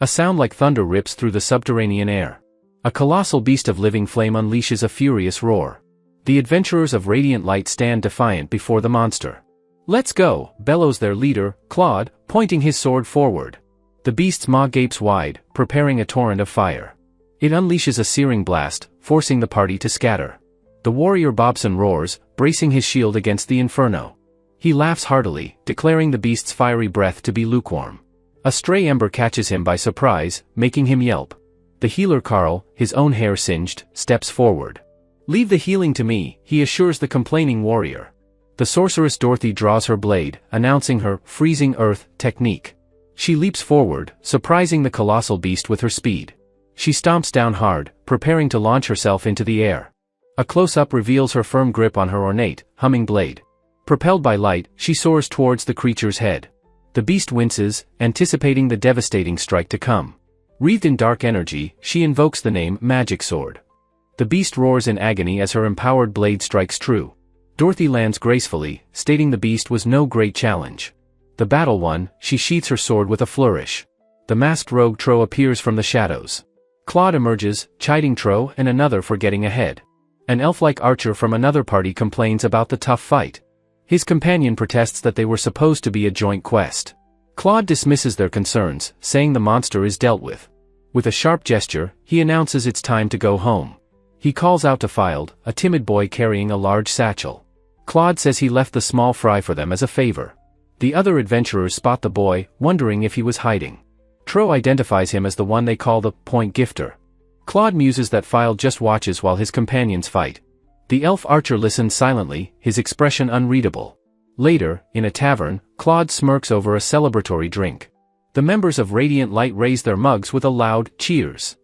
A sound like thunder rips through the subterranean air. A colossal beast of living flame unleashes a furious roar. The adventurers of Radiant Light stand defiant before the monster. "Let's go," bellows their leader, Claude, pointing his sword forward. The beast's maw gapes wide, preparing a torrent of fire. It unleashes a searing blast, forcing the party to scatter. The warrior Bobson roars, bracing his shield against the inferno. He laughs heartily, declaring the beast's fiery breath to be lukewarm. A stray ember catches him by surprise, making him yelp. The healer Carl, his own hair singed, steps forward. "Leave the healing to me," he assures the complaining warrior. The sorceress Dorothy draws her blade, announcing her freezing earth technique. She leaps forward, surprising the colossal beast with her speed. She stomps down hard, preparing to launch herself into the air. A close-up reveals her firm grip on her ornate, humming blade. Propelled by light, she soars towards the creature's head. The beast winces, anticipating the devastating strike to come. Wreathed in dark energy, she invokes the name Magic Sword. The beast roars in agony as her empowered blade strikes true. Dorothy lands gracefully, stating the beast was no great challenge. The battle won, she sheaths her sword with a flourish. The masked rogue Tro appears from the shadows. Claude emerges, chiding Tro and another for getting ahead. An elf-like archer from another party complains about the tough fight. His companion protests that they were supposed to be a joint quest. Claude dismisses their concerns, saying the monster is dealt with. With a sharp gesture, he announces it's time to go home. He calls out to Filed, a timid boy carrying a large satchel. Claude says he left the small fry for them as a favor. The other adventurers spot the boy, wondering if he was hiding. Tro identifies him as the one they call the Point Gifter. Claude muses that Filed just watches while his companions fight. The elf archer listens silently, his expression unreadable. Later, in a tavern, Claude smirks over a celebratory drink. The members of Radiant Light raise their mugs with a loud cheers.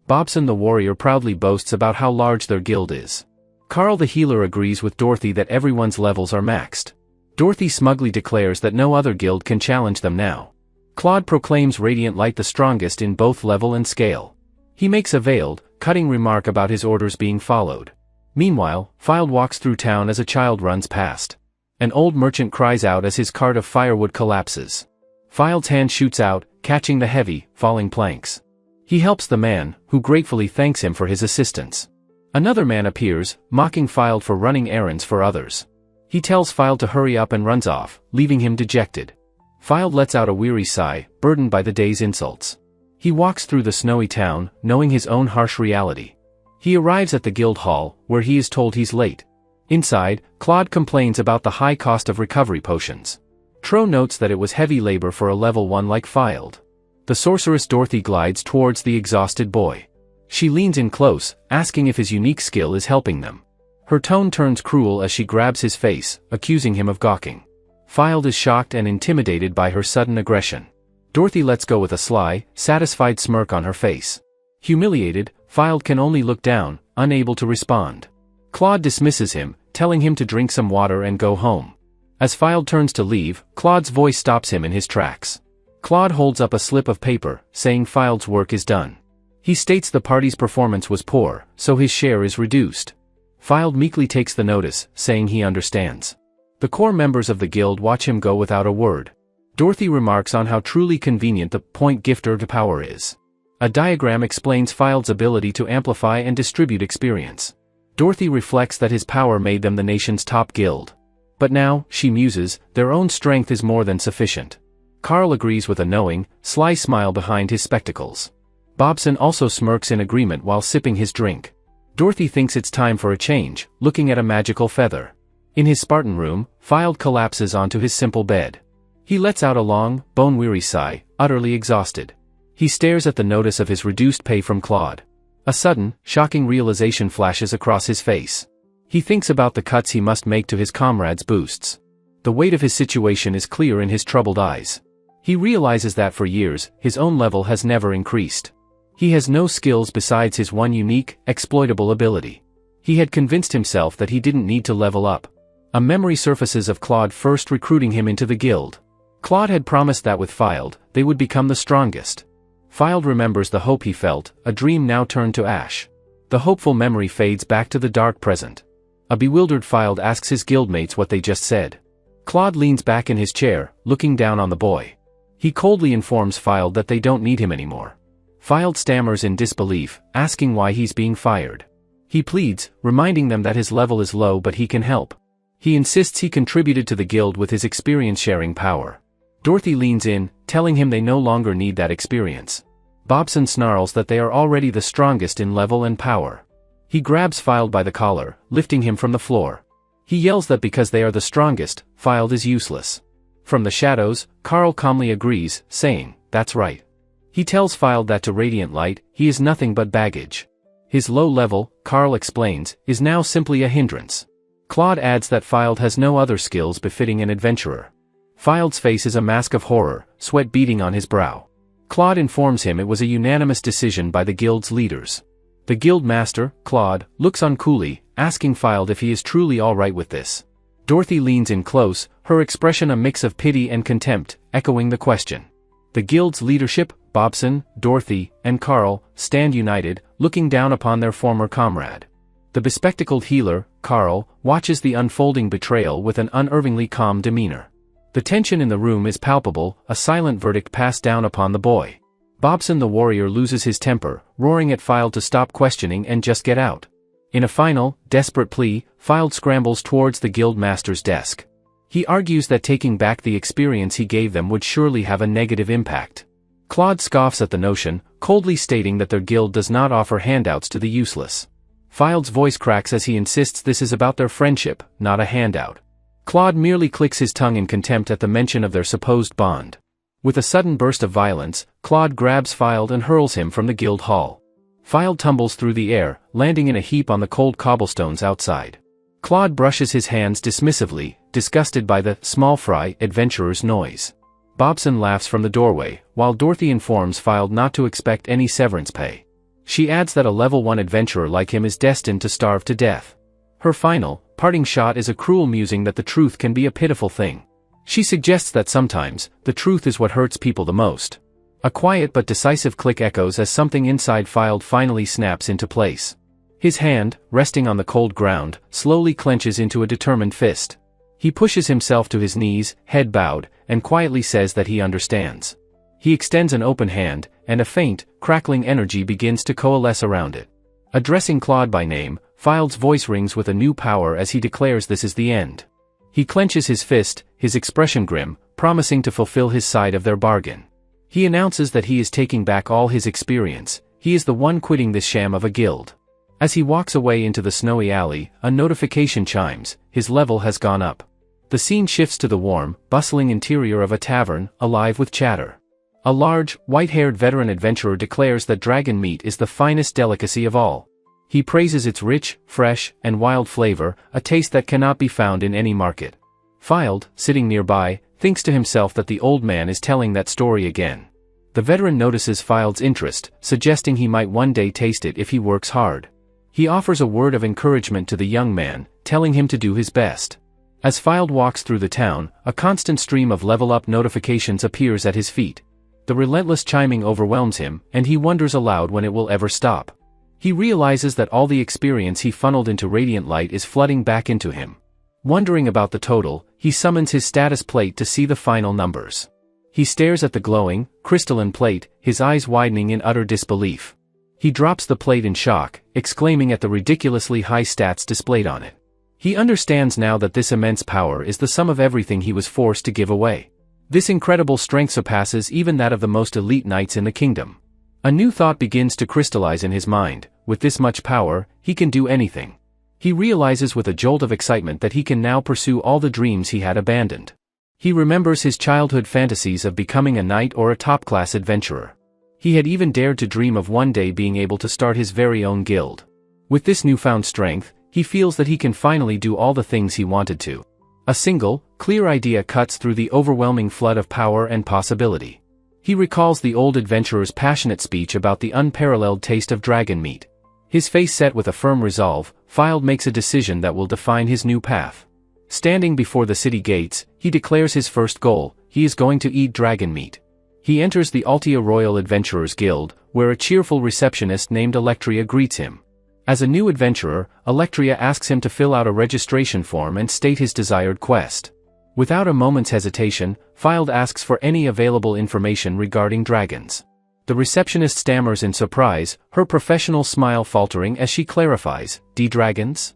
Bobson the warrior proudly boasts about how large their guild is. Carl the healer agrees with Dorothy that everyone's levels are maxed. Dorothy smugly declares that no other guild can challenge them now. Claude proclaims Radiant Light the strongest in both level and scale. He makes a veiled, cutting remark about his orders being followed. Meanwhile, Filed walks through town as a child runs past. An old merchant cries out as his cart of firewood collapses. Filed's hand shoots out, catching the heavy, falling planks. He helps the man, who gratefully thanks him for his assistance. Another man appears, mocking Filed for running errands for others. He tells Filed to hurry up and runs off, leaving him dejected. Filed lets out a weary sigh, burdened by the day's insults. He walks through the snowy town, knowing his own harsh reality. He arrives at the guild hall, where he is told he's late. Inside, Claude complains about the high cost of recovery potions. Tro notes that it was heavy labor for a level 1 like Filed. The sorceress Dorothy glides towards the exhausted boy. She leans in close, asking if his unique skill is helping them. Her tone turns cruel as she grabs his face, accusing him of gawking. Filed is shocked and intimidated by her sudden aggression. Dorothy lets go with a sly, satisfied smirk on her face. Humiliated, Filed can only look down, unable to respond. Claude dismisses him, telling him to drink some water and go home. As Filed turns to leave, Claude's voice stops him in his tracks. Claude holds up a slip of paper, saying Filed's work is done. He states the party's performance was poor, so his share is reduced. Filed meekly takes the notice, saying he understands. The core members of the guild watch him go without a word. Dorothy remarks on how truly convenient the Point Gifter to power is. A diagram explains Filed's ability to amplify and distribute experience. Dorothy reflects that his power made them the nation's top guild. But now, she muses, their own strength is more than sufficient. Carl agrees with a knowing, sly smile behind his spectacles. Bobson also smirks in agreement while sipping his drink. Dorothy thinks it's time for a change, looking at a magical feather. In his Spartan room, Filed collapses onto his simple bed. He lets out a long, bone-weary sigh, utterly exhausted. He stares at the notice of his reduced pay from Claude. A sudden, shocking realization flashes across his face. He thinks about the cuts he must make to his comrades' boosts. The weight of his situation is clear in his troubled eyes. He realizes that for years, his own level has never increased. He has no skills besides his one unique, exploitable ability. He had convinced himself that he didn't need to level up. A memory surfaces of Claude first recruiting him into the guild. Claude had promised that with Filed, they would become the strongest. Filed remembers the hope he felt, a dream now turned to ash. The hopeful memory fades back to the dark present. A bewildered Filed asks his guildmates what they just said. Claude leans back in his chair, looking down on the boy. He coldly informs Filed that they don't need him anymore. Filed stammers in disbelief, asking why he's being fired. He pleads, reminding them that his level is low but he can help. He insists he contributed to the guild with his experience-sharing power. Dorothy leans in, telling him they no longer need that experience. Bobson snarls that they are already the strongest in level and power. He grabs Filed by the collar, lifting him from the floor. He yells that because they are the strongest, Filed is useless. From the shadows, Carl calmly agrees, saying, "That's right." He tells Filed that to Radiant Light, he is nothing but baggage. His low level, Carl explains, is now simply a hindrance. Claude adds that Filed has no other skills befitting an adventurer. Filed's face is a mask of horror, sweat beading on his brow. Claude informs him it was a unanimous decision by the guild's leaders. The guild master, Claude, looks on coolly, asking Filed if he is truly alright with this. Dorothy leans in close, her expression a mix of pity and contempt, echoing the question. The guild's leadership, Bobson, Dorothy, and Carl, stand united, looking down upon their former comrade. The bespectacled healer, Carl, watches the unfolding betrayal with an unervingly calm demeanor. The tension in the room is palpable, a silent verdict passed down upon the boy. Bobson the warrior loses his temper, roaring at Filed to stop questioning and just get out. In a final, desperate plea, Filed scrambles towards the guild master's desk. He argues that taking back the experience he gave them would surely have a negative impact. Claude scoffs at the notion, coldly stating that their guild does not offer handouts to the useless. Filed's voice cracks as he insists this is about their friendship, not a handout. Claude merely clicks his tongue in contempt at the mention of their supposed bond. With a sudden burst of violence, Claude grabs Filed and hurls him from the guild hall. Filed tumbles through the air, landing in a heap on the cold cobblestones outside. Claude brushes his hands dismissively, disgusted by the small fry adventurer's noise. Bobson laughs from the doorway, while Dorothy informs Filed not to expect any severance pay. She adds that a level 1 adventurer like him is destined to starve to death. Her final, parting shot is a cruel musing that the truth can be a pitiful thing. She suggests that sometimes, the truth is what hurts people the most. A quiet but decisive click echoes as something inside Filed finally snaps into place. His hand, resting on the cold ground, slowly clenches into a determined fist. He pushes himself to his knees, head bowed, and quietly says that he understands. He extends an open hand, and a faint, crackling energy begins to coalesce around it. Addressing Claude by name, Filed's voice rings with a new power as he declares this is the end. He clenches his fist, his expression grim, promising to fulfill his side of their bargain. He announces that he is taking back all his experience, he is the one quitting this sham of a guild. As he walks away into the snowy alley, a notification chimes, his level has gone up. The scene shifts to the warm, bustling interior of a tavern, alive with chatter. A large, white-haired veteran adventurer declares that dragon meat is the finest delicacy of all. He praises its rich, fresh, and wild flavor, a taste that cannot be found in any market. Filed, sitting nearby, thinks to himself that the old man is telling that story again. The veteran notices Filed's interest, suggesting he might one day taste it if he works hard. He offers a word of encouragement to the young man, telling him to do his best. As Filed walks through the town, a constant stream of level-up notifications appears at his feet. The relentless chiming overwhelms him, and he wonders aloud when it will ever stop. He realizes that all the experience he funneled into Radiant Light is flooding back into him. Wondering about the total, he summons his status plate to see the final numbers. He stares at the glowing, crystalline plate, his eyes widening in utter disbelief. He drops the plate in shock, exclaiming at the ridiculously high stats displayed on it. He understands now that this immense power is the sum of everything he was forced to give away. This incredible strength surpasses even that of the most elite knights in the kingdom. A new thought begins to crystallize in his mind: with this much power, he can do anything. He realizes with a jolt of excitement that he can now pursue all the dreams he had abandoned. He remembers his childhood fantasies of becoming a knight or a top-class adventurer. He had even dared to dream of one day being able to start his very own guild. With this newfound strength, he feels that he can finally do all the things he wanted to. A single, clear idea cuts through the overwhelming flood of power and possibility. He recalls the old adventurer's passionate speech about the unparalleled taste of dragon meat. His face set with a firm resolve, Filed makes a decision that will define his new path. Standing before the city gates, he declares his first goal: he is going to eat dragon meat. He enters the Altia Royal Adventurers Guild, where a cheerful receptionist named Electria greets him. As a new adventurer, Electria asks him to fill out a registration form and state his desired quest. Without a moment's hesitation, Filed asks for any available information regarding dragons. The receptionist stammers in surprise, her professional smile faltering as she clarifies, "D-dragons?"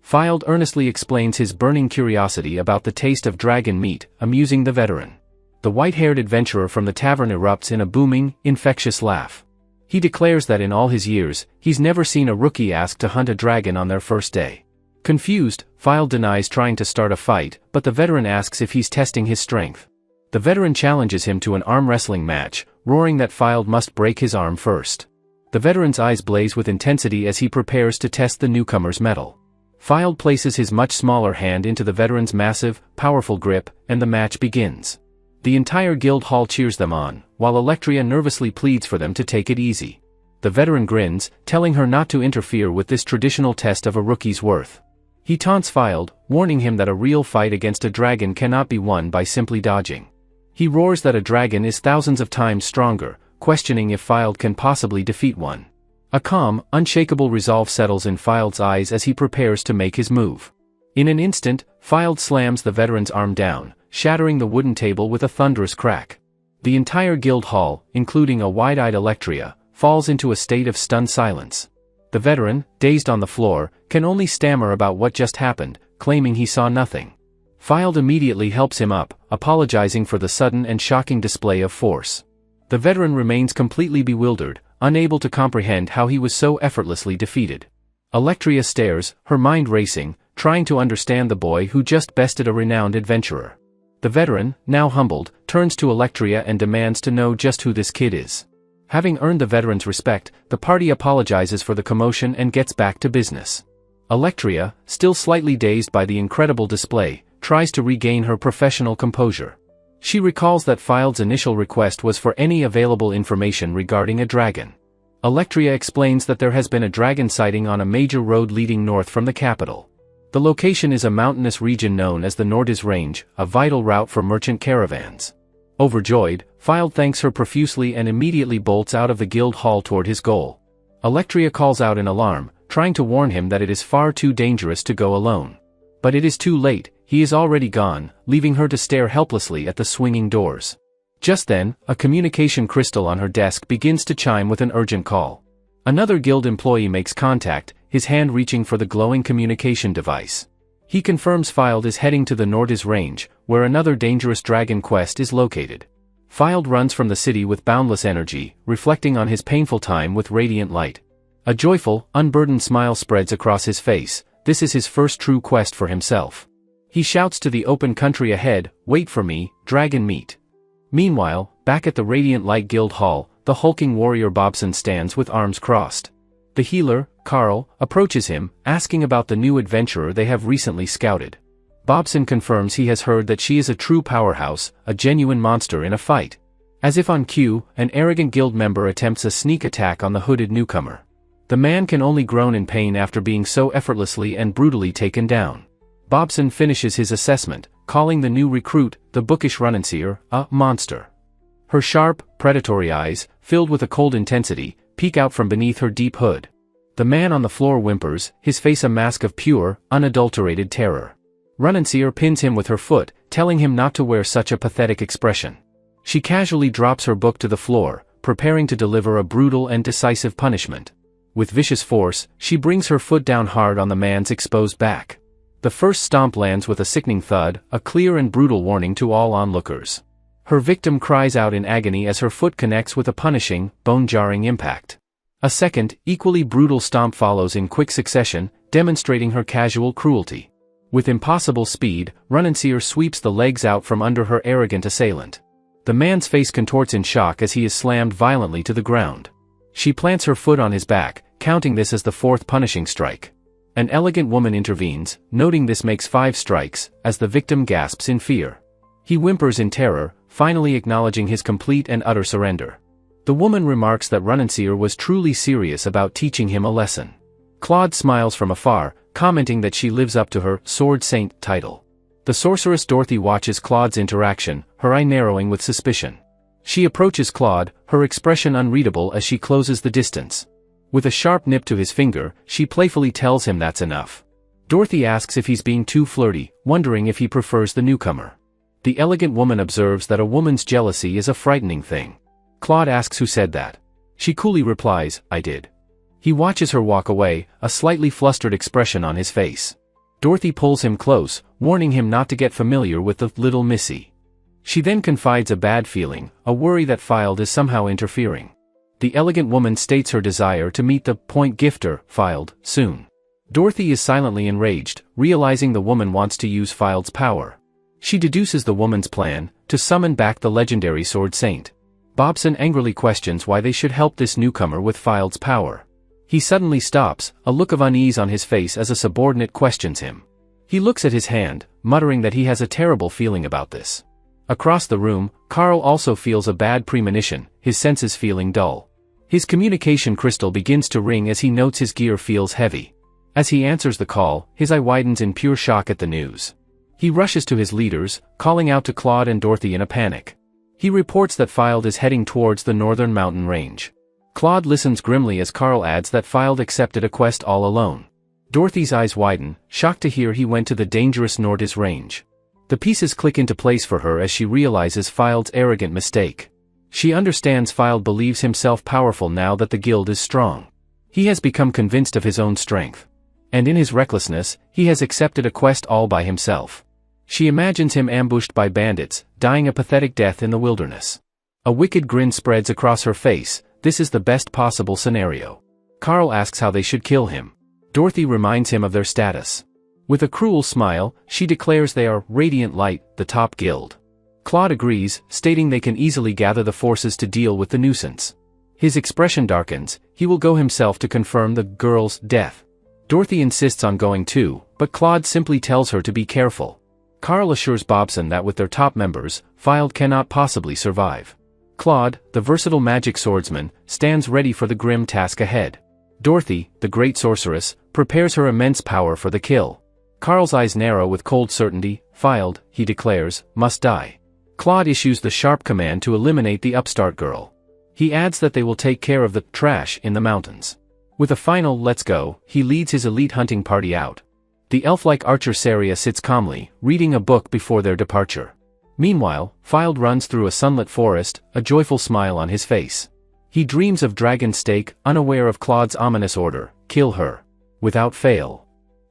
Filed earnestly explains his burning curiosity about the taste of dragon meat, amusing the veteran. The white-haired adventurer from the tavern erupts in a booming, infectious laugh. He declares that in all his years, he's never seen a rookie ask to hunt a dragon on their first day. Confused, Filed denies trying to start a fight, but the veteran asks if he's testing his strength. The veteran challenges him to an arm wrestling match, roaring that Filed must break his arm first. The veteran's eyes blaze with intensity as he prepares to test the newcomer's mettle. Filed places his much smaller hand into the veteran's massive, powerful grip, and the match begins. The entire guild hall cheers them on, while Electria nervously pleads for them to take it easy. The veteran grins, telling her not to interfere with this traditional test of a rookie's worth. He taunts Filed, warning him that a real fight against a dragon cannot be won by simply dodging. He roars that a dragon is thousands of times stronger, questioning if Filed can possibly defeat one. A calm, unshakable resolve settles in Filed's eyes as he prepares to make his move. In an instant, Filed slams the veteran's arm down, shattering the wooden table with a thunderous crack. The entire guild hall, including a wide-eyed Electria, falls into a state of stunned silence. The veteran, dazed on the floor, can only stammer about what just happened, claiming he saw nothing. Filed immediately helps him up, apologizing for the sudden and shocking display of force. The veteran remains completely bewildered, unable to comprehend how he was so effortlessly defeated. Electria stares, her mind racing, trying to understand the boy who just bested a renowned adventurer. The veteran, now humbled, turns to Electria and demands to know just who this kid is. Having earned the veteran's respect, the party apologizes for the commotion and gets back to business. Electria, still slightly dazed by the incredible display, tries to regain her professional composure. She recalls that Filed's initial request was for any available information regarding a dragon. Electria explains that there has been a dragon sighting on a major road leading north from the capital. The location is a mountainous region known as the Nordiz Range, a vital route for merchant caravans. Overjoyed, Filed thanks her profusely and immediately bolts out of the guild hall toward his goal. Electria calls out in alarm, trying to warn him that it is far too dangerous to go alone. But it is too late, he is already gone, leaving her to stare helplessly at the swinging doors. Just then, a communication crystal on her desk begins to chime with an urgent call. Another guild employee makes contact, his hand reaching for the glowing communication device. He confirms Filed is heading to the Nordiz Range, where another dangerous dragon quest is located. Filed runs from the city with boundless energy, reflecting on his painful time with radiant light. A joyful, unburdened smile spreads across his face. This is his first true quest for himself. He shouts to the open country ahead, "Wait for me, dragon meat." Meanwhile, back at the Radiant Light Guild Hall, the hulking warrior Bobson stands with arms crossed. The healer, Carl, approaches him, asking about the new adventurer they have recently scouted. Bobson confirms he has heard that she is a true powerhouse, a genuine monster in a fight. As if on cue, an arrogant guild member attempts a sneak attack on the hooded newcomer. The man can only groan in pain after being so effortlessly and brutally taken down. Bobson finishes his assessment, calling the new recruit, the bookish Runenseer, a monster. Her sharp, predatory eyes, filled with a cold intensity, peek out from beneath her deep hood. The man on the floor whimpers, his face a mask of pure, unadulterated terror. Runenseer pins him with her foot, telling him not to wear such a pathetic expression. She casually drops her book to the floor, preparing to deliver a brutal and decisive punishment. With vicious force, she brings her foot down hard on the man's exposed back. The first stomp lands with a sickening thud, a clear and brutal warning to all onlookers. Her victim cries out in agony as her foot connects with a punishing, bone-jarring impact. A second, equally brutal stomp follows in quick succession, demonstrating her casual cruelty. With impossible speed, Runenseer sweeps the legs out from under her arrogant assailant. The man's face contorts in shock as he is slammed violently to the ground. She plants her foot on his back, counting this as the fourth punishing strike. An elegant woman intervenes, noting this makes 5 strikes, as the victim gasps in fear. He whimpers in terror, finally acknowledging his complete and utter surrender. The woman remarks that Runenseer was truly serious about teaching him a lesson. Claude smiles from afar, commenting that she lives up to her Sword Saint title. The sorceress Dorothy watches Claude's interaction, her eye narrowing with suspicion. She approaches Claude, her expression unreadable as she closes the distance. With a sharp nip to his finger, she playfully tells him that's enough. Dorothy asks if he's being too flirty, wondering if he prefers the newcomer. The elegant woman observes that a woman's jealousy is a frightening thing. Claude asks who said that. She coolly replies, "I did." He watches her walk away, a slightly flustered expression on his face. Dorothy pulls him close, warning him not to get familiar with the little missy. She then confides a bad feeling, a worry that Filed is somehow interfering. The elegant woman states her desire to meet the point gifter, Filed, soon. Dorothy is silently enraged, realizing the woman wants to use Filed's power. She deduces the woman's plan, to summon back the legendary Sword Saint. Bobson angrily questions why they should help this newcomer with Filed's power. He suddenly stops, a look of unease on his face as a subordinate questions him. He looks at his hand, muttering that he has a terrible feeling about this. Across the room, Carl also feels a bad premonition, his senses feeling dull. His communication crystal begins to ring as he notes his gear feels heavy. As he answers the call, his eye widens in pure shock at the news. He rushes to his leaders, calling out to Claude and Dorothy in a panic. He reports that Filed is heading towards the northern mountain range. Claude listens grimly as Carl adds that Filed accepted a quest all alone. Dorothy's eyes widen, shocked to hear he went to the dangerous Nordis range. The pieces click into place for her as she realizes Filed's arrogant mistake. She understands Filed believes himself powerful now that the guild is strong. He has become convinced of his own strength. And in his recklessness, he has accepted a quest all by himself. She imagines him ambushed by bandits, dying a pathetic death in the wilderness. A wicked grin spreads across her face. This is the best possible scenario. Carl asks how they should kill him. Dorothy reminds him of their status. With a cruel smile, she declares they are Radiant Light, the top guild. Claude agrees, stating they can easily gather the forces to deal with the nuisance. His expression darkens, he will go himself to confirm the girl's death. Dorothy insists on going too, but Claude simply tells her to be careful. Carl assures Bobson that with their top members, Filed cannot possibly survive. Claude, the versatile magic swordsman, stands ready for the grim task ahead. Dorothy, the great sorceress, prepares her immense power for the kill. Carl's eyes narrow with cold certainty. Filed, he declares, must die. Claude issues the sharp command to eliminate the upstart girl. He adds that they will take care of the trash in the mountains. With a final "let's go," he leads his elite hunting party out. The elf-like archer Saria sits calmly, reading a book before their departure. Meanwhile, Filed runs through a sunlit forest, a joyful smile on his face. He dreams of Dragon's Stake, unaware of Claude's ominous order, kill her. Without fail.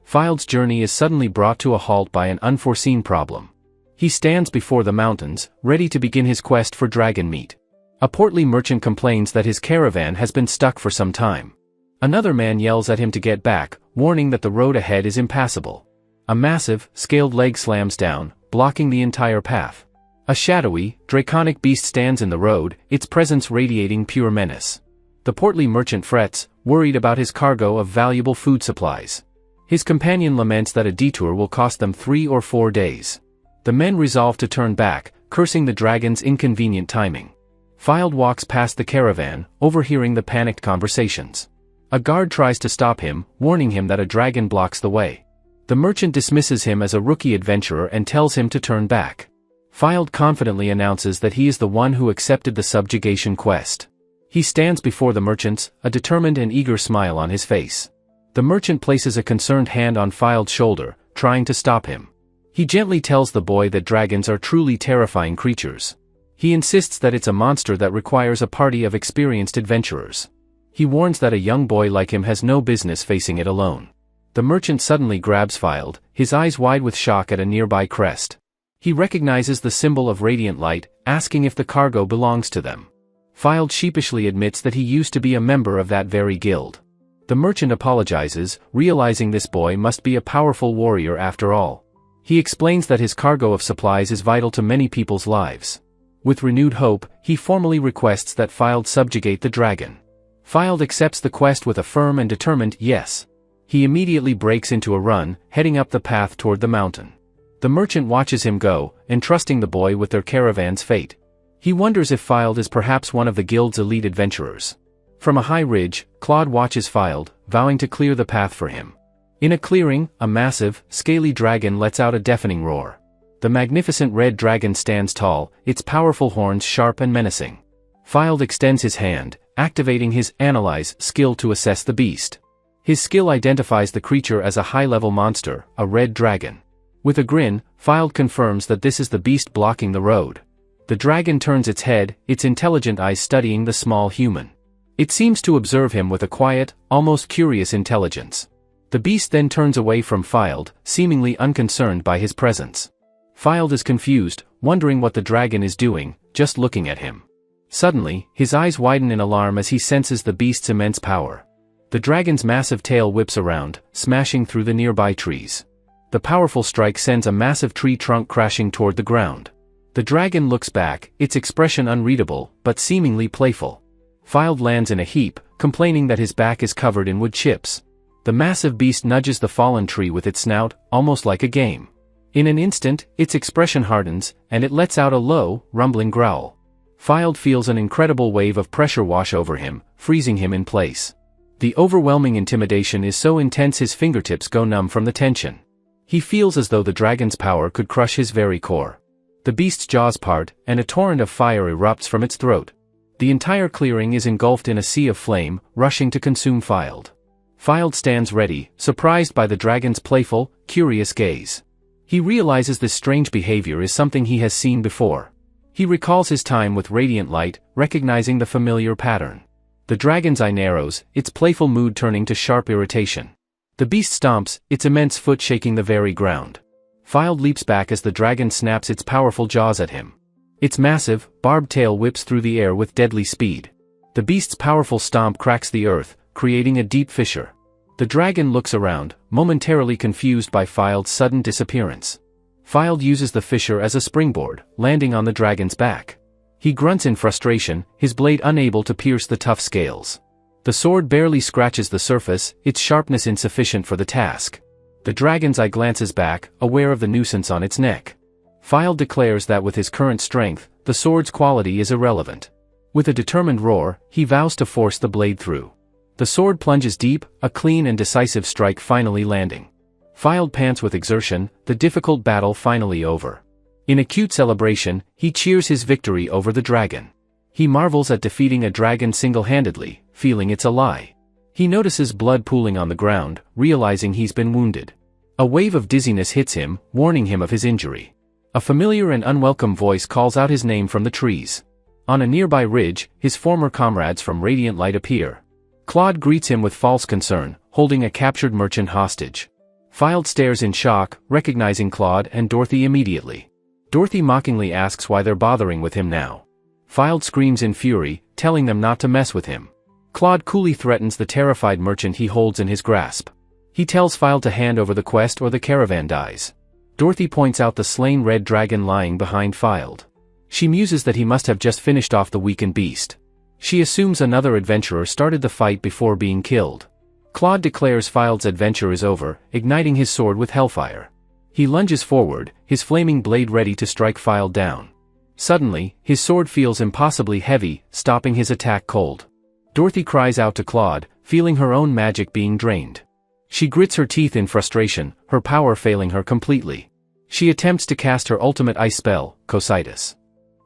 Filed's journey is suddenly brought to a halt by an unforeseen problem. He stands before the mountains, ready to begin his quest for dragon meat. A portly merchant complains that his caravan has been stuck for some time. Another man yells at him to get back, warning that the road ahead is impassable. A massive, scaled leg slams down, blocking the entire path. A shadowy, draconic beast stands in the road, its presence radiating pure menace. The portly merchant frets, worried about his cargo of valuable food supplies. His companion laments that a detour will cost them 3 or 4 days. The men resolve to turn back, cursing the dragon's inconvenient timing. Filed walks past the caravan, overhearing the panicked conversations. A guard tries to stop him, warning him that a dragon blocks the way. The merchant dismisses him as a rookie adventurer and tells him to turn back. Filed confidently announces that he is the one who accepted the subjugation quest. He stands before the merchants, a determined and eager smile on his face. The merchant places a concerned hand on Filed's shoulder, trying to stop him. He gently tells the boy that dragons are truly terrifying creatures. He insists that it's a monster that requires a party of experienced adventurers. He warns that a young boy like him has no business facing it alone. The merchant suddenly grabs Filed, his eyes wide with shock at a nearby crest. He recognizes the symbol of radiant light, asking if the cargo belongs to them. Filed sheepishly admits that he used to be a member of that very guild. The merchant apologizes, realizing this boy must be a powerful warrior after all. He explains that his cargo of supplies is vital to many people's lives. With renewed hope, he formally requests that Filed subjugate the dragon. Filed accepts the quest with a firm and determined yes. He immediately breaks into a run, heading up the path toward the mountain. The merchant watches him go, entrusting the boy with their caravan's fate. He wonders if Filed is perhaps one of the guild's elite adventurers. From a high ridge, Claude watches Filed, vowing to clear the path for him. In a clearing, a massive, scaly dragon lets out a deafening roar. The magnificent red dragon stands tall, its powerful horns sharp and menacing. Filed extends his hand, activating his Analyze skill to assess the beast. His skill identifies the creature as a high-level monster, a red dragon. With a grin, Filed confirms that this is the beast blocking the road. The dragon turns its head, its intelligent eyes studying the small human. It seems to observe him with a quiet, almost curious intelligence. The beast then turns away from Filed, seemingly unconcerned by his presence. Filed is confused, wondering what the dragon is doing, just looking at him. Suddenly, his eyes widen in alarm as he senses the beast's immense power. The dragon's massive tail whips around, smashing through the nearby trees. The powerful strike sends a massive tree trunk crashing toward the ground. The dragon looks back, its expression unreadable, but seemingly playful. Filed lands in a heap, complaining that his back is covered in wood chips. The massive beast nudges the fallen tree with its snout, almost like a game. In an instant, its expression hardens, and it lets out a low, rumbling growl. Filed feels an incredible wave of pressure wash over him, freezing him in place. The overwhelming intimidation is so intense his fingertips go numb from the tension. He feels as though the dragon's power could crush his very core. The beast's jaws part, and a torrent of fire erupts from its throat. The entire clearing is engulfed in a sea of flame, rushing to consume Filed. Filed stands ready, surprised by the dragon's playful, curious gaze. He realizes this strange behavior is something he has seen before. He recalls his time with Radiant Light, recognizing the familiar pattern. The dragon's eye narrows, its playful mood turning to sharp irritation. The beast stomps, its immense foot shaking the very ground. Filed leaps back as the dragon snaps its powerful jaws at him. Its massive, barbed tail whips through the air with deadly speed. The beast's powerful stomp cracks the earth, creating a deep fissure. The dragon looks around, momentarily confused by Filed's sudden disappearance. Filed uses the fissure as a springboard, landing on the dragon's back. He grunts in frustration, his blade unable to pierce the tough scales. The sword barely scratches the surface, its sharpness insufficient for the task. The dragon's eye glances back, aware of the nuisance on its neck. Filed declares that with his current strength, the sword's quality is irrelevant. With a determined roar, he vows to force the blade through. The sword plunges deep, a clean and decisive strike finally landing. Filed pants with exertion, the difficult battle finally over. In acute celebration, he cheers his victory over the dragon. He marvels at defeating a dragon single-handedly, feeling it's a lie. He notices blood pooling on the ground, realizing he's been wounded. A wave of dizziness hits him, warning him of his injury. A familiar and unwelcome voice calls out his name from the trees. On a nearby ridge, his former comrades from Radiant Light appear. Claude greets him with false concern, holding a captured merchant hostage. Filed stares in shock, recognizing Claude and Dorothy immediately. Dorothy mockingly asks why they're bothering with him now. Filed screams in fury, telling them not to mess with him. Claude coolly threatens the terrified merchant he holds in his grasp. He tells Filed to hand over the quest or the caravan dies. Dorothy points out the slain red dragon lying behind Filed. She muses that he must have just finished off the weakened beast. She assumes another adventurer started the fight before being killed. Claude declares Filed's adventure is over, igniting his sword with hellfire. He lunges forward, his flaming blade ready to strike Filed down. Suddenly, his sword feels impossibly heavy, stopping his attack cold. Dorothy cries out to Claude, feeling her own magic being drained. She grits her teeth in frustration, her power failing her completely. She attempts to cast her ultimate ice spell, Cositus.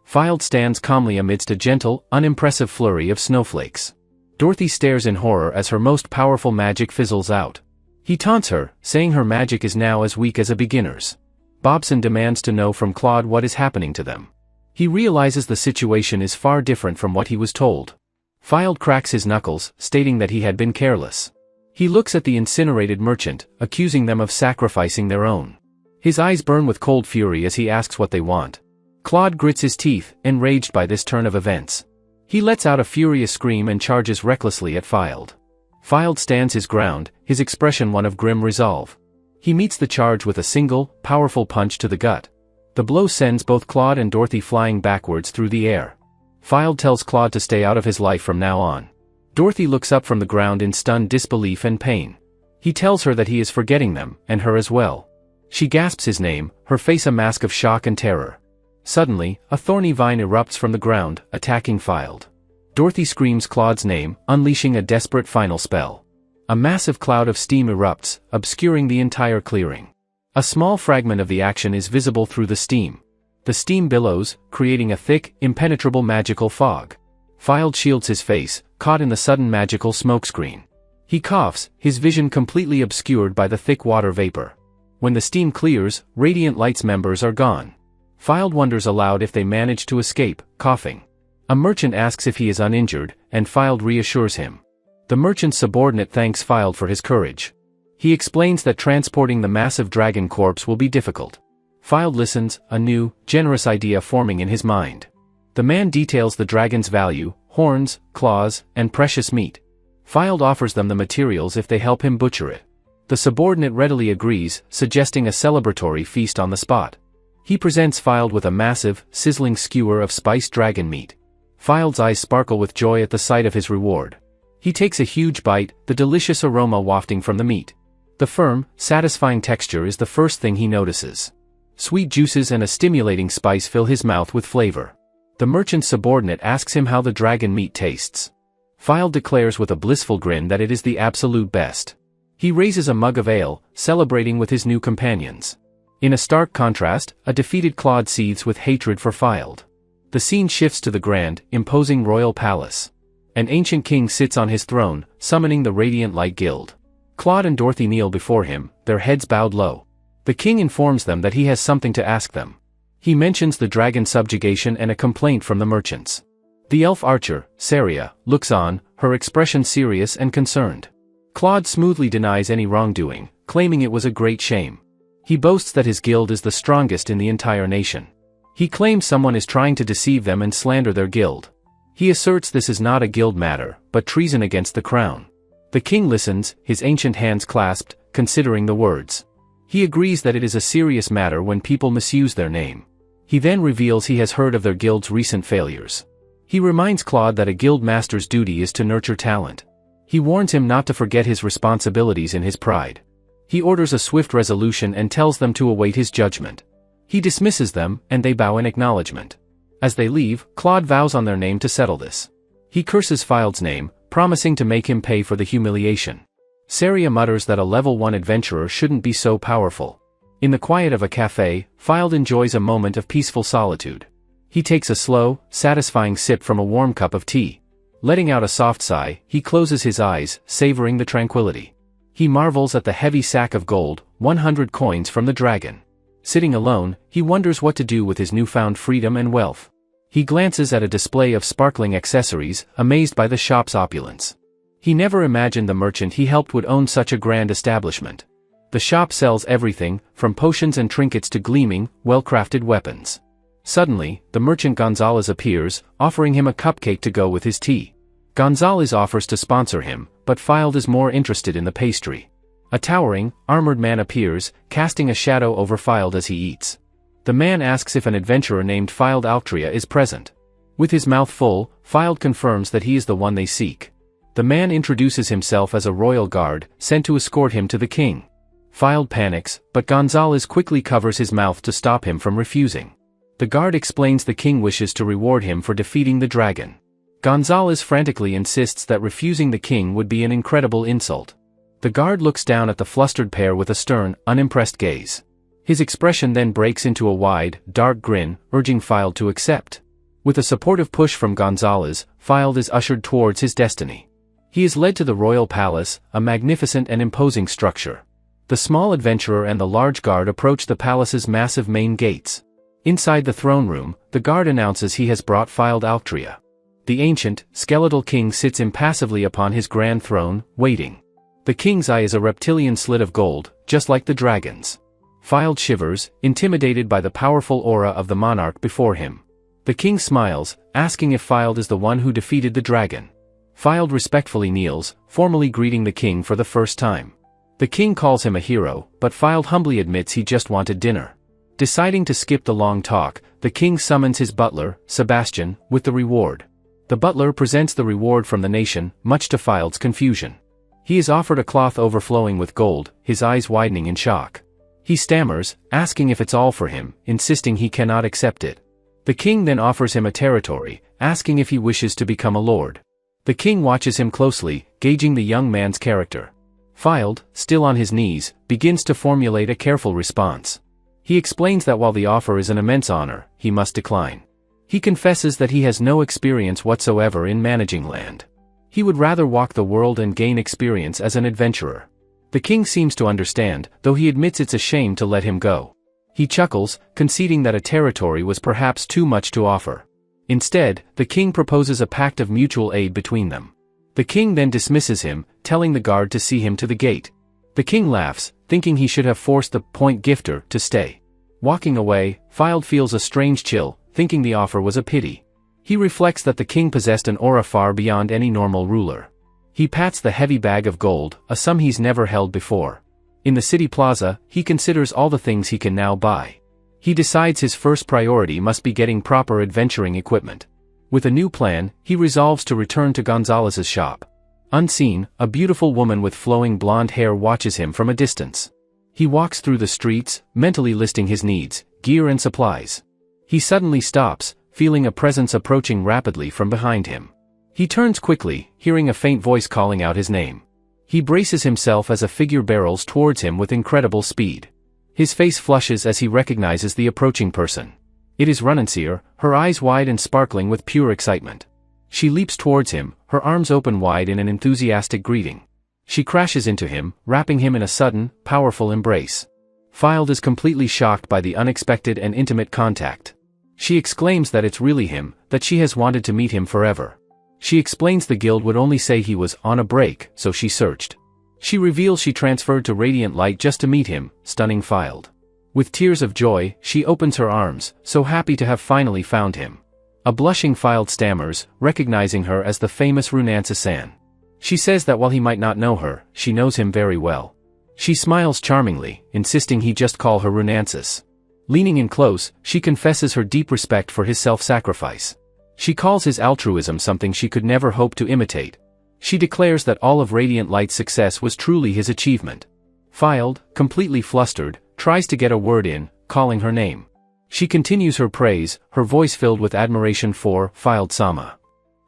Filed stands calmly amidst a gentle, unimpressive flurry of snowflakes. Dorothy stares in horror as her most powerful magic fizzles out. He taunts her, saying her magic is now as weak as a beginner's. Bobson demands to know from Claude what is happening to them. He realizes the situation is far different from what he was told. Filed cracks his knuckles, stating that he had been careless. He looks at the incinerated merchant, accusing them of sacrificing their own. His eyes burn with cold fury as he asks what they want. Claude grits his teeth, enraged by this turn of events. He lets out a furious scream and charges recklessly at Filed. Filed stands his ground, his expression one of grim resolve. He meets the charge with a single, powerful punch to the gut. The blow sends both Claude and Dorothy flying backwards through the air. Filed tells Claude to stay out of his life from now on. Dorothy looks up from the ground in stunned disbelief and pain. He tells her that he is forgetting them, and her as well. She gasps his name, her face a mask of shock and terror. Suddenly, a thorny vine erupts from the ground, attacking Filed. Dorothy screams Claude's name, unleashing a desperate final spell. A massive cloud of steam erupts, obscuring the entire clearing. A small fragment of the action is visible through the steam. The steam billows, creating a thick, impenetrable magical fog. Filed shields his face, caught in the sudden magical smokescreen. He coughs, his vision completely obscured by the thick water vapor. When the steam clears, Radiant Light's members are gone. Filed wonders aloud if they manage to escape, coughing. A merchant asks if he is uninjured, and Filed reassures him. The merchant's subordinate thanks Filed for his courage. He explains that transporting the massive dragon corpse will be difficult. Filed listens, a new, generous idea forming in his mind. The man details the dragon's value: horns, claws, and precious meat. Filed offers them the materials if they help him butcher it. The subordinate readily agrees, suggesting a celebratory feast on the spot. He presents Filed with a massive, sizzling skewer of spiced dragon meat. Filed's eyes sparkle with joy at the sight of his reward. He takes a huge bite, the delicious aroma wafting from the meat. The firm, satisfying texture is the first thing he notices. Sweet juices and a stimulating spice fill his mouth with flavor. The merchant's subordinate asks him how the dragon meat tastes. Filed declares with a blissful grin that it is the absolute best. He raises a mug of ale, celebrating with his new companions. In a stark contrast, a defeated Claude seethes with hatred for Filed. The scene shifts to the grand, imposing royal palace. An ancient king sits on his throne, summoning the Radiant Light Guild. Claude and Dorothy kneel before him, their heads bowed low. The king informs them that he has something to ask them. He mentions the dragon subjugation and a complaint from the merchants. The elf archer, Saria, looks on, her expression serious and concerned. Claude smoothly denies any wrongdoing, claiming it was a great shame. He boasts that his guild is the strongest in the entire nation. He claims someone is trying to deceive them and slander their guild. He asserts this is not a guild matter, but treason against the crown. The king listens, his ancient hands clasped, considering the words. He agrees that it is a serious matter when people misuse their name. He then reveals he has heard of their guild's recent failures. He reminds Claude that a guild master's duty is to nurture talent. He warns him not to forget his responsibilities in his pride. He orders a swift resolution and tells them to await his judgment. He dismisses them, and they bow in acknowledgement. As they leave, Claude vows on their name to settle this. He curses Filed's name, promising to make him pay for the humiliation. Saria mutters that a level 1 adventurer shouldn't be so powerful. In the quiet of a cafe, Filed enjoys a moment of peaceful solitude. He takes a slow, satisfying sip from a warm cup of tea. Letting out a soft sigh, he closes his eyes, savoring the tranquility. He marvels at the heavy sack of gold, 100 coins from the dragon. Sitting alone, he wonders what to do with his newfound freedom and wealth. He glances at a display of sparkling accessories, amazed by the shop's opulence. He never imagined the merchant he helped would own such a grand establishment. The shop sells everything, from potions and trinkets to gleaming, well-crafted weapons. Suddenly, the merchant Gonzalez appears, offering him a cupcake to go with his tea. Gonzalez offers to sponsor him, but Filed is more interested in the pastry. A towering, armored man appears, casting a shadow over Filed as he eats. The man asks if an adventurer named Filed Altria is present. With his mouth full, Filed confirms that he is the one they seek. The man introduces himself as a royal guard, sent to escort him to the king. Filed panics, but Gonzalez quickly covers his mouth to stop him from refusing. The guard explains the king wishes to reward him for defeating the dragon. Gonzalez frantically insists that refusing the king would be an incredible insult. The guard looks down at the flustered pair with a stern, unimpressed gaze. His expression then breaks into a wide, dark grin, urging Filed to accept. With a supportive push from Gonzalez, Filed is ushered towards his destiny. He is led to the royal palace, a magnificent and imposing structure. The small adventurer and the large guard approach the palace's massive main gates. Inside the throne room, the guard announces he has brought Filed Altria. The ancient, skeletal king sits impassively upon his grand throne, waiting. The king's eye is a reptilian slit of gold, just like the dragon's. Filed shivers, intimidated by the powerful aura of the monarch before him. The king smiles, asking if Filed is the one who defeated the dragon. Filed respectfully kneels, formally greeting the king for the first time. The king calls him a hero, but Filed humbly admits he just wanted dinner. Deciding to skip the long talk, the king summons his butler, Sebastian, with the reward. The butler presents the reward from the nation, much to Filed's confusion. He is offered a cloth overflowing with gold, his eyes widening in shock. He stammers, asking if it's all for him, insisting he cannot accept it. The king then offers him a territory, asking if he wishes to become a lord. The king watches him closely, gauging the young man's character. Filed, still on his knees, begins to formulate a careful response. He explains that while the offer is an immense honor, he must decline. He confesses that he has no experience whatsoever in managing land. He would rather walk the world and gain experience as an adventurer. The king seems to understand, though he admits it's a shame to let him go. He chuckles, conceding that a territory was perhaps too much to offer. Instead, the king proposes a pact of mutual aid between them. The king then dismisses him, telling the guard to see him to the gate. The king laughs, thinking he should have forced the point gifter to stay. Walking away, Fylde feels a strange chill, thinking the offer was a pity. He reflects that the king possessed an aura far beyond any normal ruler. He pats the heavy bag of gold, a sum he's never held before. In the city plaza, he considers all the things he can now buy. He decides his first priority must be getting proper adventuring equipment. With a new plan, he resolves to return to Gonzalez's shop. Unseen, a beautiful woman with flowing blonde hair watches him from a distance. He walks through the streets, mentally listing his needs, gear and supplies. He suddenly stops, feeling a presence approaching rapidly from behind him. He turns quickly, hearing a faint voice calling out his name. He braces himself as a figure barrels towards him with incredible speed. His face flushes as he recognizes the approaching person. It is Runansir, her eyes wide and sparkling with pure excitement. She leaps towards him, her arms open wide in an enthusiastic greeting. She crashes into him, wrapping him in a sudden, powerful embrace. Fylde is completely shocked by the unexpected and intimate contact. She exclaims that it's really him, that she has wanted to meet him forever. She explains the guild would only say he was on a break, so she searched. She reveals she transferred to Radiant Light just to meet him, stunning Fylde. With tears of joy, she opens her arms, so happy to have finally found him. A blushing Fylde stammers, recognizing her as the famous Runansis-san. She says that while he might not know her, she knows him very well. She smiles charmingly, insisting he just call her Runansis. Leaning in close, she confesses her deep respect for his self-sacrifice. She calls his altruism something she could never hope to imitate. She declares that all of Radiant Light's success was truly his achievement. Fylde, completely flustered, tries to get a word in, calling her name. She continues her praise, her voice filled with admiration for Fylde-sama.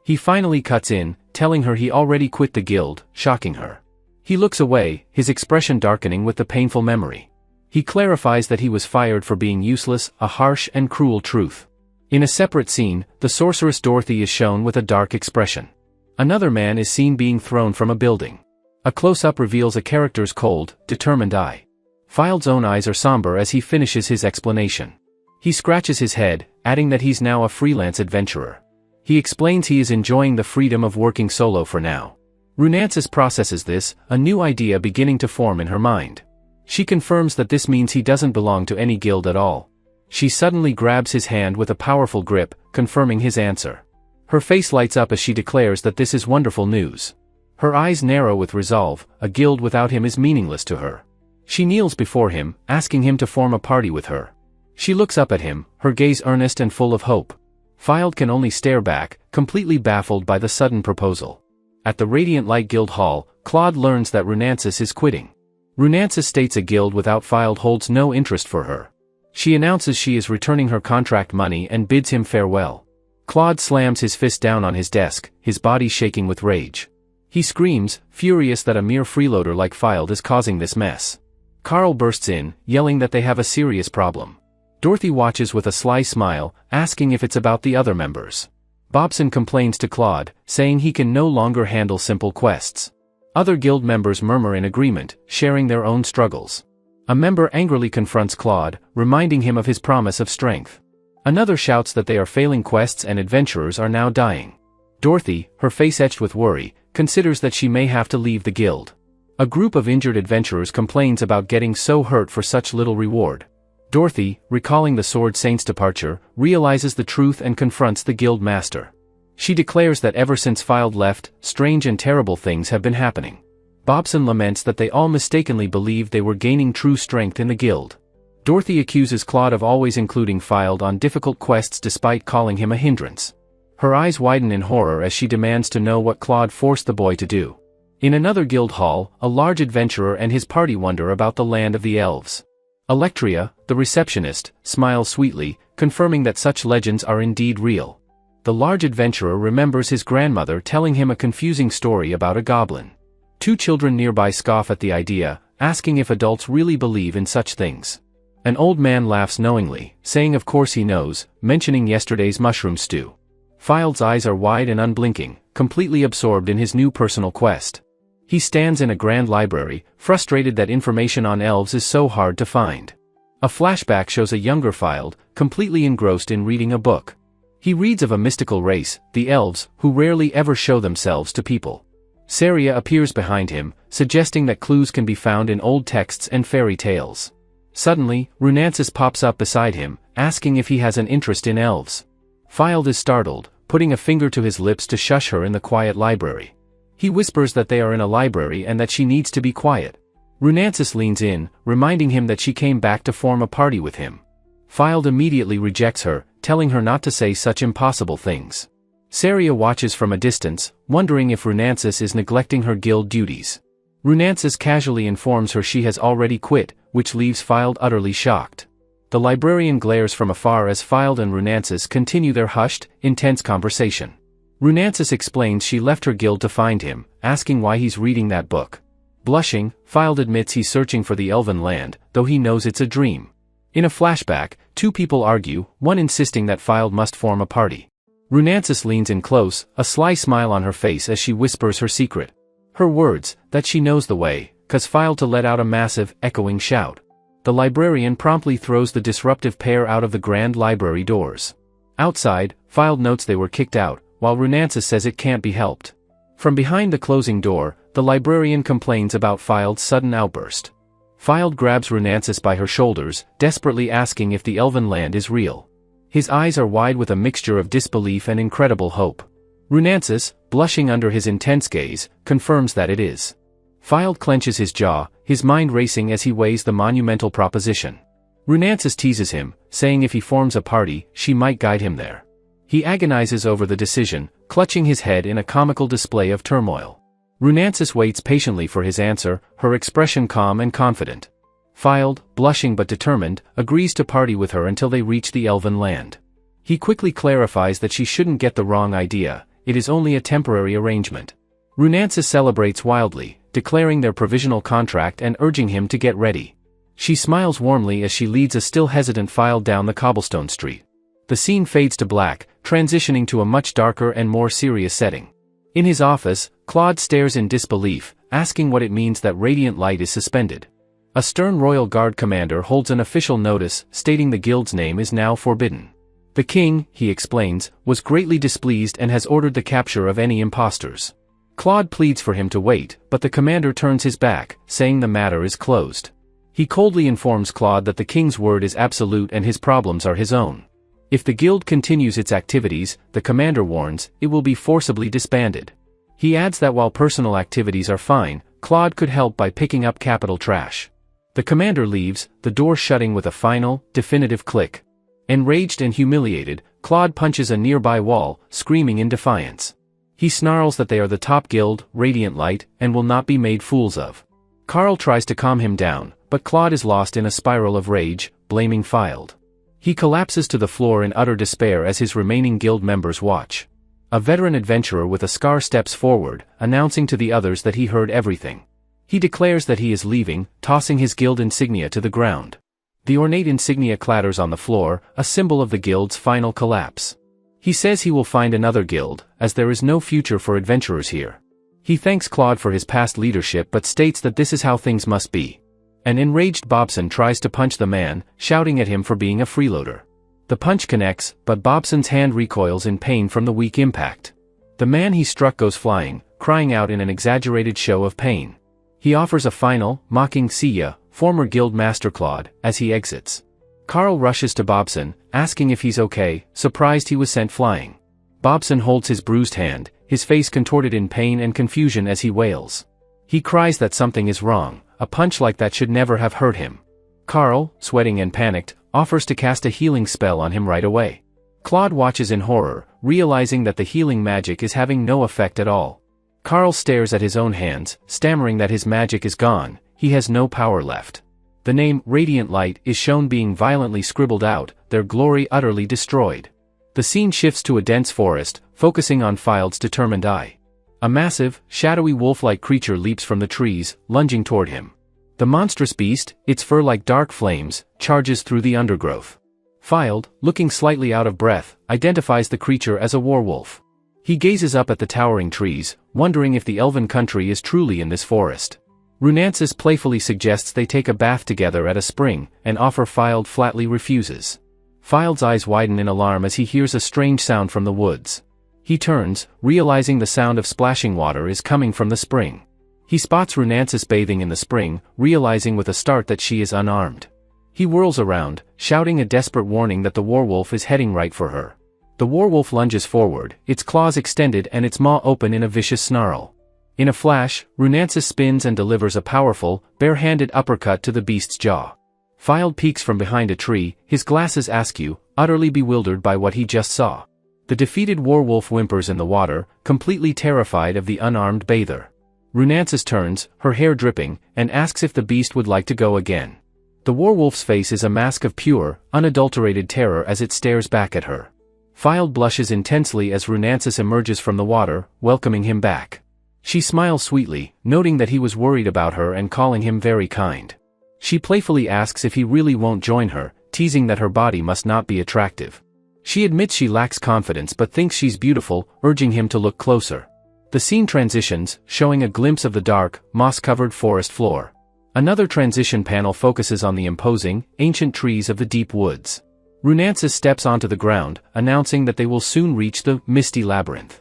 He finally cuts in, telling her he already quit the guild, shocking her. He looks away, his expression darkening with the painful memory. He clarifies that he was fired for being useless, a harsh and cruel truth. In a separate scene, the sorceress Dorothy is shown with a dark expression. Another man is seen being thrown from a building. A close-up reveals a character's cold, determined eye. Fylde's own eyes are somber as he finishes his explanation. He scratches his head, adding that he's now a freelance adventurer. He explains he is enjoying the freedom of working solo for now. Runansis processes this, a new idea beginning to form in her mind. She confirms that this means he doesn't belong to any guild at all. She suddenly grabs his hand with a powerful grip, confirming his answer. Her face lights up as she declares that this is wonderful news. Her eyes narrow with resolve, a guild without him is meaningless to her. She kneels before him, asking him to form a party with her. She looks up at him, her gaze earnest and full of hope. Fylde can only stare back, completely baffled by the sudden proposal. At the Radiant Light Guild Hall, Claude learns that Runansis is quitting. Runansis states a guild without Fylde holds no interest for her. She announces she is returning her contract money and bids him farewell. Claude slams his fist down on his desk, his body shaking with rage. He screams, furious that a mere freeloader like Fylde is causing this mess. Carl bursts in, yelling that they have a serious problem. Dorothy watches with a sly smile, asking if it's about the other members. Bobson complains to Claude, saying he can no longer handle simple quests. Other guild members murmur in agreement, sharing their own struggles. A member angrily confronts Claude, reminding him of his promise of strength. Another shouts that they are failing quests and adventurers are now dying. Dorothy, her face etched with worry, considers that she may have to leave the guild. A group of injured adventurers complains about getting so hurt for such little reward. Dorothy, recalling the Sword Saint's departure, realizes the truth and confronts the guild master. She declares that ever since Fylde left, strange and terrible things have been happening. Bobson laments that they all mistakenly believed they were gaining true strength in the guild. Dorothy accuses Claude of always including Fylde on difficult quests despite calling him a hindrance. Her eyes widen in horror as she demands to know what Claude forced the boy to do. In another guild hall, a large adventurer and his party wonder about the land of the elves. Electria, the receptionist, smiles sweetly, confirming that such legends are indeed real. The large adventurer remembers his grandmother telling him a confusing story about a goblin. Two children nearby scoff at the idea, asking if adults really believe in such things. An old man laughs knowingly, saying of course he knows, mentioning yesterday's mushroom stew. Fylde's eyes are wide and unblinking, completely absorbed in his new personal quest. He stands in a grand library, frustrated that information on elves is so hard to find. A flashback shows a younger Filed, completely engrossed in reading a book. He reads of a mystical race, the elves, who rarely ever show themselves to people. Saria appears behind him, suggesting that clues can be found in old texts and fairy tales. Suddenly, Runansis pops up beside him, asking if he has an interest in elves. Filed is startled, putting a finger to his lips to shush her in the quiet library. He whispers that they are in a library and that she needs to be quiet. Runansis leans in, reminding him that she came back to form a party with him. Filed immediately rejects her, telling her not to say such impossible things. Saria watches from a distance, wondering if Runansis is neglecting her guild duties. Runansis casually informs her she has already quit, which leaves Filed utterly shocked. The librarian glares from afar as Filed and Runansis continue their hushed, intense conversation. Runansis explains she left her guild to find him, asking why he's reading that book. Blushing, Filed admits he's searching for the elven land, though he knows it's a dream. In a flashback, two people argue, one insisting that Filed must form a party. Runansis leans in close, a sly smile on her face as she whispers her secret. Her words, that she knows the way, cause Filed to let out a massive, echoing shout. The librarian promptly throws the disruptive pair out of the grand library doors. Outside, Filed notes they were kicked out, while Runansis says it can't be helped. From behind the closing door, the librarian complains about Filed's sudden outburst. Filed grabs Runansis by her shoulders, desperately asking if the elven land is real. His eyes are wide with a mixture of disbelief and incredible hope. Runansis, blushing under his intense gaze, confirms that it is. Filed clenches his jaw, his mind racing as he weighs the monumental proposition. Runansis teases him, saying if he forms a party, she might guide him there. He agonizes over the decision, clutching his head in a comical display of turmoil. Runansis waits patiently for his answer, her expression calm and confident. Filed, blushing but determined, agrees to party with her until they reach the elven land. He quickly clarifies that she shouldn't get the wrong idea, it is only a temporary arrangement. Runansis celebrates wildly, declaring their provisional contract and urging him to get ready. She smiles warmly as she leads a still hesitant Filed down the cobblestone street. The scene fades to black, transitioning to a much darker and more serious setting. In his office, Claude stares in disbelief, asking what it means that radiant light is suspended. A stern royal guard commander holds an official notice, stating the guild's name is now forbidden. The king, he explains, was greatly displeased and has ordered the capture of any impostors. Claude pleads for him to wait, but the commander turns his back, saying the matter is closed. He coldly informs Claude that the king's word is absolute and his problems are his own. If the guild continues its activities, the commander warns, it will be forcibly disbanded. He adds that while personal activities are fine, Claude could help by picking up capital trash. The commander leaves, the door shutting with a final, definitive click. Enraged and humiliated, Claude punches a nearby wall, screaming in defiance. He snarls that they are the top guild, Radiant Light, and will not be made fools of. Carl tries to calm him down, but Claude is lost in a spiral of rage, blaming Filed. He collapses to the floor in utter despair as his remaining guild members watch. A veteran adventurer with a scar steps forward, announcing to the others that he heard everything. He declares that he is leaving, tossing his guild insignia to the ground. The ornate insignia clatters on the floor, a symbol of the guild's final collapse. He says he will find another guild, as there is no future for adventurers here. He thanks Claude for his past leadership but states that this is how things must be. An enraged Bobson tries to punch the man, shouting at him for being a freeloader. The punch connects, but Bobson's hand recoils in pain from the weak impact. The man he struck goes flying, crying out in an exaggerated show of pain. He offers a final, mocking "See ya, former guild master Claude," as he exits. Carl rushes to Bobson, asking if he's okay, surprised he was sent flying. Bobson holds his bruised hand, his face contorted in pain and confusion as he wails. He cries that something is wrong, a punch like that should never have hurt him. Carl, sweating and panicked, offers to cast a healing spell on him right away. Claude watches in horror, realizing that the healing magic is having no effect at all. Carl stares at his own hands, stammering that his magic is gone, he has no power left. The name, Radiant Light, is shown being violently scribbled out, their glory utterly destroyed. The scene shifts to a dense forest, focusing on Filed's determined eye. A massive, shadowy wolf-like creature leaps from the trees, lunging toward him. The monstrous beast, its fur like dark flames, charges through the undergrowth. Filed, looking slightly out of breath, identifies the creature as a werewolf. He gazes up at the towering trees, wondering if the elven country is truly in this forest. Runansis playfully suggests they take a bath together at a spring, an offer Fylde flatly refuses. Fylde's eyes widen in alarm as he hears a strange sound from the woods. He turns, realizing the sound of splashing water is coming from the spring. He spots Runansis bathing in the spring, realizing with a start that she is unarmed. He whirls around, shouting a desperate warning that the werewolf is heading right for her. The werewolf lunges forward, its claws extended and its maw open in a vicious snarl. In a flash, Runansis spins and delivers a powerful, bare-handed uppercut to the beast's jaw. Fylde peeks from behind a tree, his glasses askew, utterly bewildered by what he just saw. The defeated werewolf whimpers in the water, completely terrified of the unarmed bather. Runansis turns, her hair dripping, and asks if the beast would like to go again. The werewolf's face is a mask of pure, unadulterated terror as it stares back at her. Fylde blushes intensely as Runansis emerges from the water, welcoming him back. She smiles sweetly, noting that he was worried about her and calling him very kind. She playfully asks if he really won't join her, teasing that her body must not be attractive. She admits she lacks confidence but thinks she's beautiful, urging him to look closer. The scene transitions, showing a glimpse of the dark, moss-covered forest floor. Another transition panel focuses on the imposing, ancient trees of the deep woods. Runansis steps onto the ground, announcing that they will soon reach the misty labyrinth.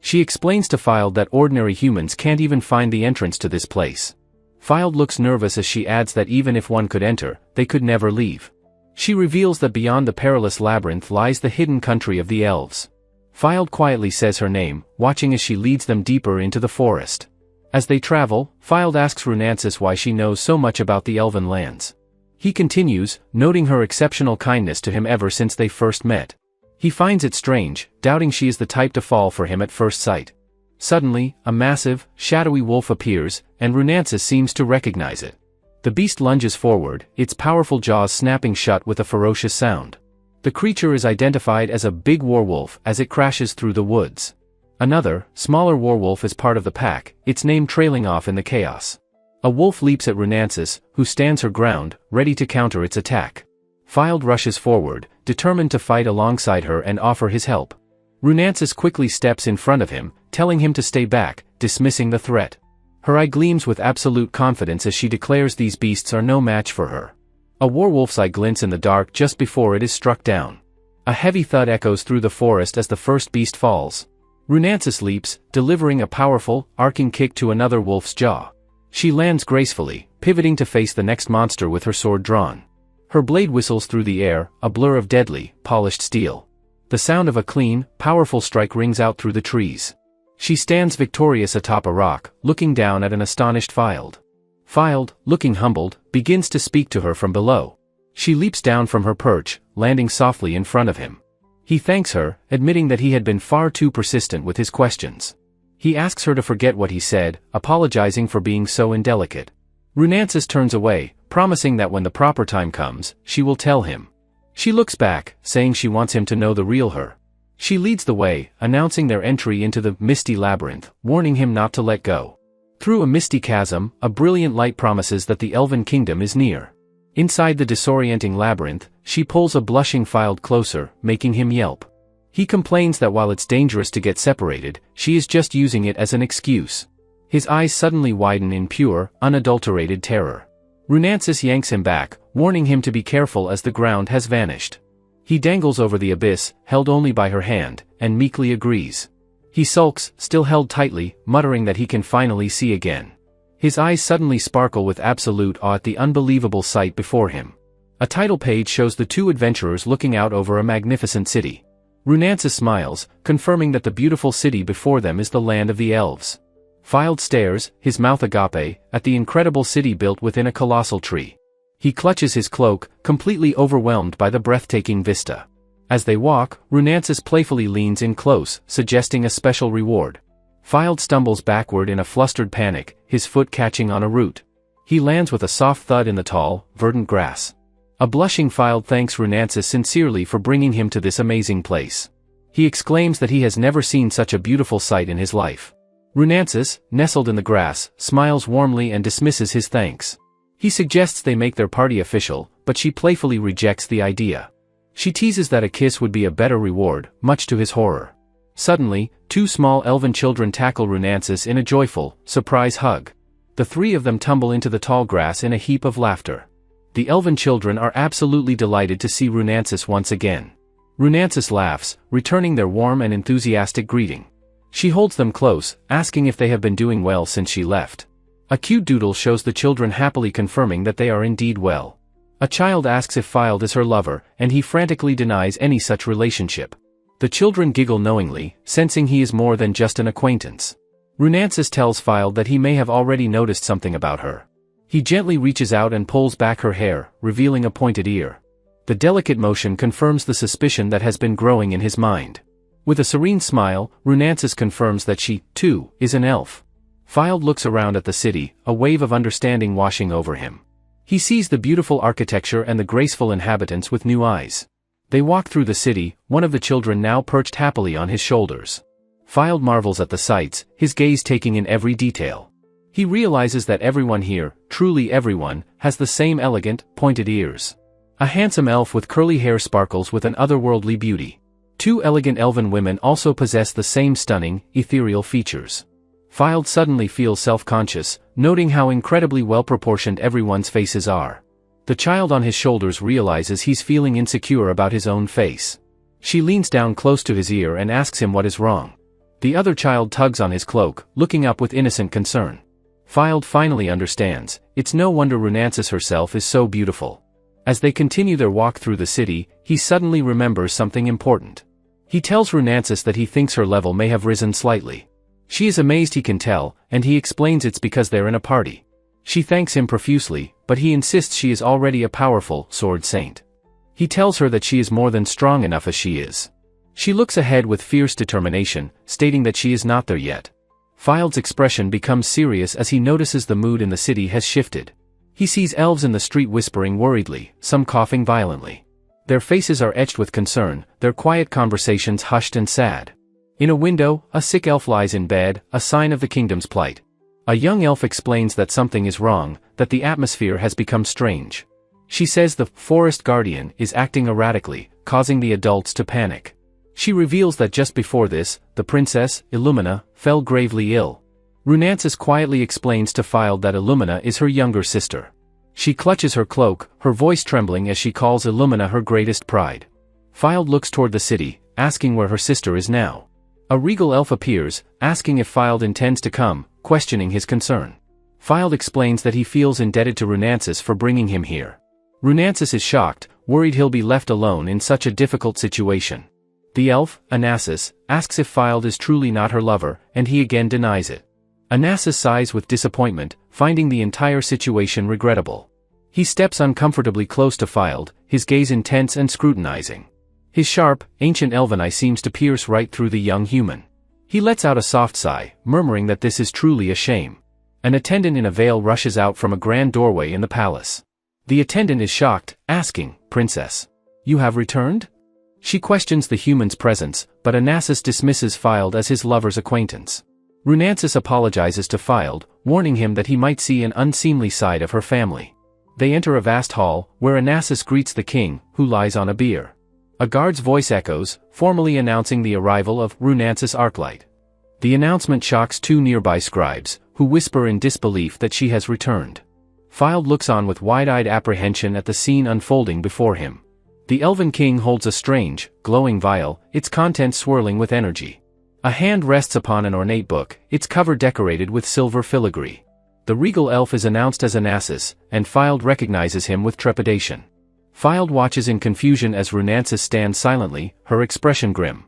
She explains to Fylde that ordinary humans can't even find the entrance to this place. Fylde looks nervous as she adds that even if one could enter, they could never leave. She reveals that beyond the perilous labyrinth lies the hidden country of the elves. Fylde quietly says her name, watching as she leads them deeper into the forest. As they travel, Fylde asks Runansis why she knows so much about the elven lands. He continues, noting her exceptional kindness to him ever since they first met. He finds it strange, doubting she is the type to fall for him at first sight. Suddenly, a massive, shadowy wolf appears, and Runansis seems to recognize it. The beast lunges forward, its powerful jaws snapping shut with a ferocious sound. The creature is identified as a big werewolf as it crashes through the woods. Another, smaller werewolf is part of the pack, its name trailing off in the chaos. A wolf leaps at Runansis, who stands her ground, ready to counter its attack. Fylde rushes forward, determined to fight alongside her and offer his help. Runansis quickly steps in front of him, telling him to stay back, dismissing the threat. Her eye gleams with absolute confidence as she declares these beasts are no match for her. A werewolf's eye glints in the dark just before it is struck down. A heavy thud echoes through the forest as the first beast falls. Runansis leaps, delivering a powerful, arcing kick to another wolf's jaw. She lands gracefully, pivoting to face the next monster with her sword drawn. Her blade whistles through the air, a blur of deadly, polished steel. The sound of a clean, powerful strike rings out through the trees. She stands victorious atop a rock, looking down at an astonished Fylde. Fylde, looking humbled, begins to speak to her from below. She leaps down from her perch, landing softly in front of him. He thanks her, admitting that he had been far too persistent with his questions. He asks her to forget what he said, apologizing for being so indelicate. Runansis turns away, promising that when the proper time comes, she will tell him. She looks back, saying she wants him to know the real her. She leads the way, announcing their entry into the misty labyrinth, warning him not to let go. Through a misty chasm, a brilliant light promises that the elven kingdom is near. Inside the disorienting labyrinth, she pulls a blushing Fylde closer, making him yelp. He complains that while it's dangerous to get separated, she is just using it as an excuse. His eyes suddenly widen in pure, unadulterated terror. Runansis yanks him back, warning him to be careful as the ground has vanished. He dangles over the abyss, held only by her hand, and meekly agrees. He sulks, still held tightly, muttering that he can finally see again. His eyes suddenly sparkle with absolute awe at the unbelievable sight before him. A title page shows the two adventurers looking out over a magnificent city. Runansis smiles, confirming that the beautiful city before them is the land of the elves. Fylde stares, his mouth agape, at the incredible city built within a colossal tree. He clutches his cloak, completely overwhelmed by the breathtaking vista. As they walk, Runansis playfully leans in close, suggesting a special reward. Fylde stumbles backward in a flustered panic, his foot catching on a root. He lands with a soft thud in the tall, verdant grass. A blushing Fylde thanks Runansis sincerely for bringing him to this amazing place. He exclaims that he has never seen such a beautiful sight in his life. Runansis, nestled in the grass, smiles warmly and dismisses his thanks. He suggests they make their party official, but she playfully rejects the idea. She teases that a kiss would be a better reward, much to his horror. Suddenly, two small elven children tackle Runansis in a joyful, surprise hug. The three of them tumble into the tall grass in a heap of laughter. The elven children are absolutely delighted to see Runansis once again. Runansis laughs, returning their warm and enthusiastic greeting. She holds them close, asking if they have been doing well since she left. A cute doodle shows the children happily confirming that they are indeed well. A child asks if Filed is her lover, and he frantically denies any such relationship. The children giggle knowingly, sensing he is more than just an acquaintance. Runansis tells Filed that he may have already noticed something about her. He gently reaches out and pulls back her hair, revealing a pointed ear. The delicate motion confirms the suspicion that has been growing in his mind. With a serene smile, Runansis confirms that she, too, is an elf. Filed looks around at the city, a wave of understanding washing over him. He sees the beautiful architecture and the graceful inhabitants with new eyes. They walk through the city, one of the children now perched happily on his shoulders. Filed marvels at the sights, his gaze taking in every detail. He realizes that everyone here, truly everyone, has the same elegant, pointed ears. A handsome elf with curly hair sparkles with an otherworldly beauty. Two elegant elven women also possess the same stunning, ethereal features. Filed suddenly feels self-conscious, noting how incredibly well-proportioned everyone's faces are. The child on his shoulders realizes he's feeling insecure about his own face. She leans down close to his ear and asks him what is wrong. The other child tugs on his cloak, looking up with innocent concern. Filed finally understands, it's no wonder Runansis herself is so beautiful. As they continue their walk through the city, he suddenly remembers something important. He tells Runansis that he thinks her level may have risen slightly. She is amazed he can tell, and he explains it's because they're in a party. She thanks him profusely, but he insists she is already a powerful sword saint. He tells her that she is more than strong enough as she is. She looks ahead with fierce determination, stating that she is not there yet. Filed's expression becomes serious as he notices the mood in the city has shifted. He sees elves in the street whispering worriedly, some coughing violently. Their faces are etched with concern, their quiet conversations hushed and sad. In a window, a sick elf lies in bed, a sign of the kingdom's plight. A young elf explains that something is wrong, that the atmosphere has become strange. She says the forest guardian is acting erratically, causing the adults to panic. She reveals that just before this, the princess, Illumina, fell gravely ill. Runansis quietly explains to Filed that Illumina is her younger sister. She clutches her cloak, her voice trembling as she calls Illumina her greatest pride. Filed looks toward the city, asking where her sister is now. A regal elf appears, asking if Filed intends to come, questioning his concern. Filed explains that he feels indebted to Runansis for bringing him here. Runansis is shocked, worried he'll be left alone in such a difficult situation. The elf, Onassis, asks if Filed is truly not her lover, and he again denies it. Onassis sighs with disappointment, finding the entire situation regrettable. He steps uncomfortably close to Filed, his gaze intense and scrutinizing. His sharp, ancient elven eye seems to pierce right through the young human. He lets out a soft sigh, murmuring that this is truly a shame. An attendant in a veil rushes out from a grand doorway in the palace. The attendant is shocked, asking, "Princess, you have returned?" She questions the human's presence, but Onassis dismisses Filed as his lover's acquaintance. Runansis apologizes to Filed, warning him that he might see an unseemly side of her family. They enter a vast hall, where Onassis greets the king, who lies on a bier. A guard's voice echoes, formally announcing the arrival of Runansis Arclight. The announcement shocks two nearby scribes, who whisper in disbelief that she has returned. Filed looks on with wide-eyed apprehension at the scene unfolding before him. The Elven King holds a strange, glowing vial, its contents swirling with energy. A hand rests upon an ornate book, its cover decorated with silver filigree. The regal elf is announced as Onassis, and Filed recognizes him with trepidation. Filed watches in confusion as Runansis stands silently, her expression grim.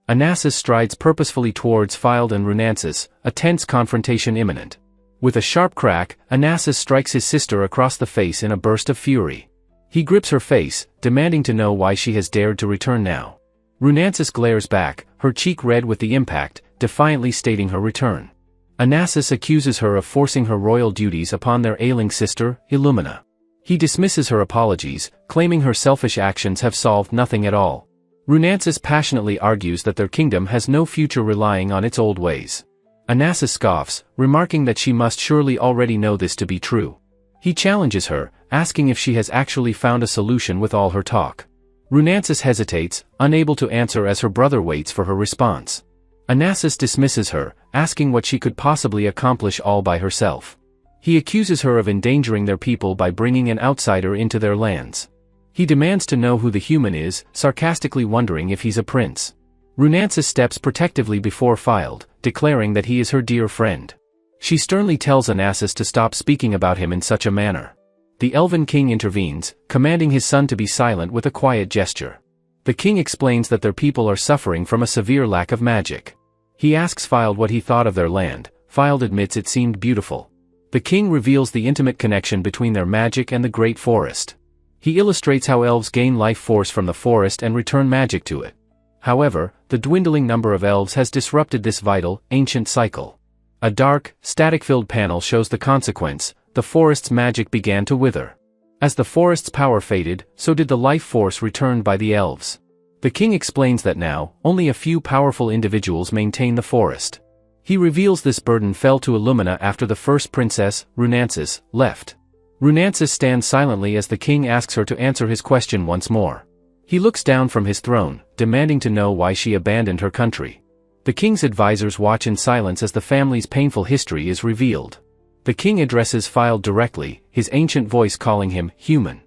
Onassis strides purposefully towards Filed and Runansis, a tense confrontation imminent. With a sharp crack, Onassis strikes his sister across the face in a burst of fury. He grips her face, demanding to know why she has dared to return now. Runansis glares back, her cheek red with the impact, defiantly stating her return. Onassis accuses her of forcing her royal duties upon their ailing sister, Illumina. He dismisses her apologies, claiming her selfish actions have solved nothing at all. Runansis passionately argues that their kingdom has no future relying on its old ways. Onassis scoffs, remarking that she must surely already know this to be true. He challenges her, asking if she has actually found a solution with all her talk. Runansis hesitates, unable to answer as her brother waits for her response. Onassis dismisses her, asking what she could possibly accomplish all by herself. He accuses her of endangering their people by bringing an outsider into their lands. He demands to know who the human is, sarcastically wondering if he's a prince. Runansis steps protectively before Fylde, declaring that he is her dear friend. She sternly tells Onassis to stop speaking about him in such a manner. The Elven king intervenes, commanding his son to be silent with a quiet gesture. The king explains that their people are suffering from a severe lack of magic. He asks Fylde what he thought of their land. Fylde admits it seemed beautiful. The king reveals the intimate connection between their magic and the great forest. He illustrates how elves gain life force from the forest and return magic to it. However, the dwindling number of elves has disrupted this vital, ancient cycle. A dark, static-filled panel shows the consequence: the forest's magic began to wither. As the forest's power faded, so did the life force returned by the elves. The king explains that now, only a few powerful individuals maintain the forest. He reveals this burden fell to Illumina after the first princess, Runansis, left. Runansis stands silently as the king asks her to answer his question once more. He looks down from his throne, demanding to know why she abandoned her country. The king's advisors watch in silence as the family's painful history is revealed. The king addresses Fylde directly, his ancient voice calling him human.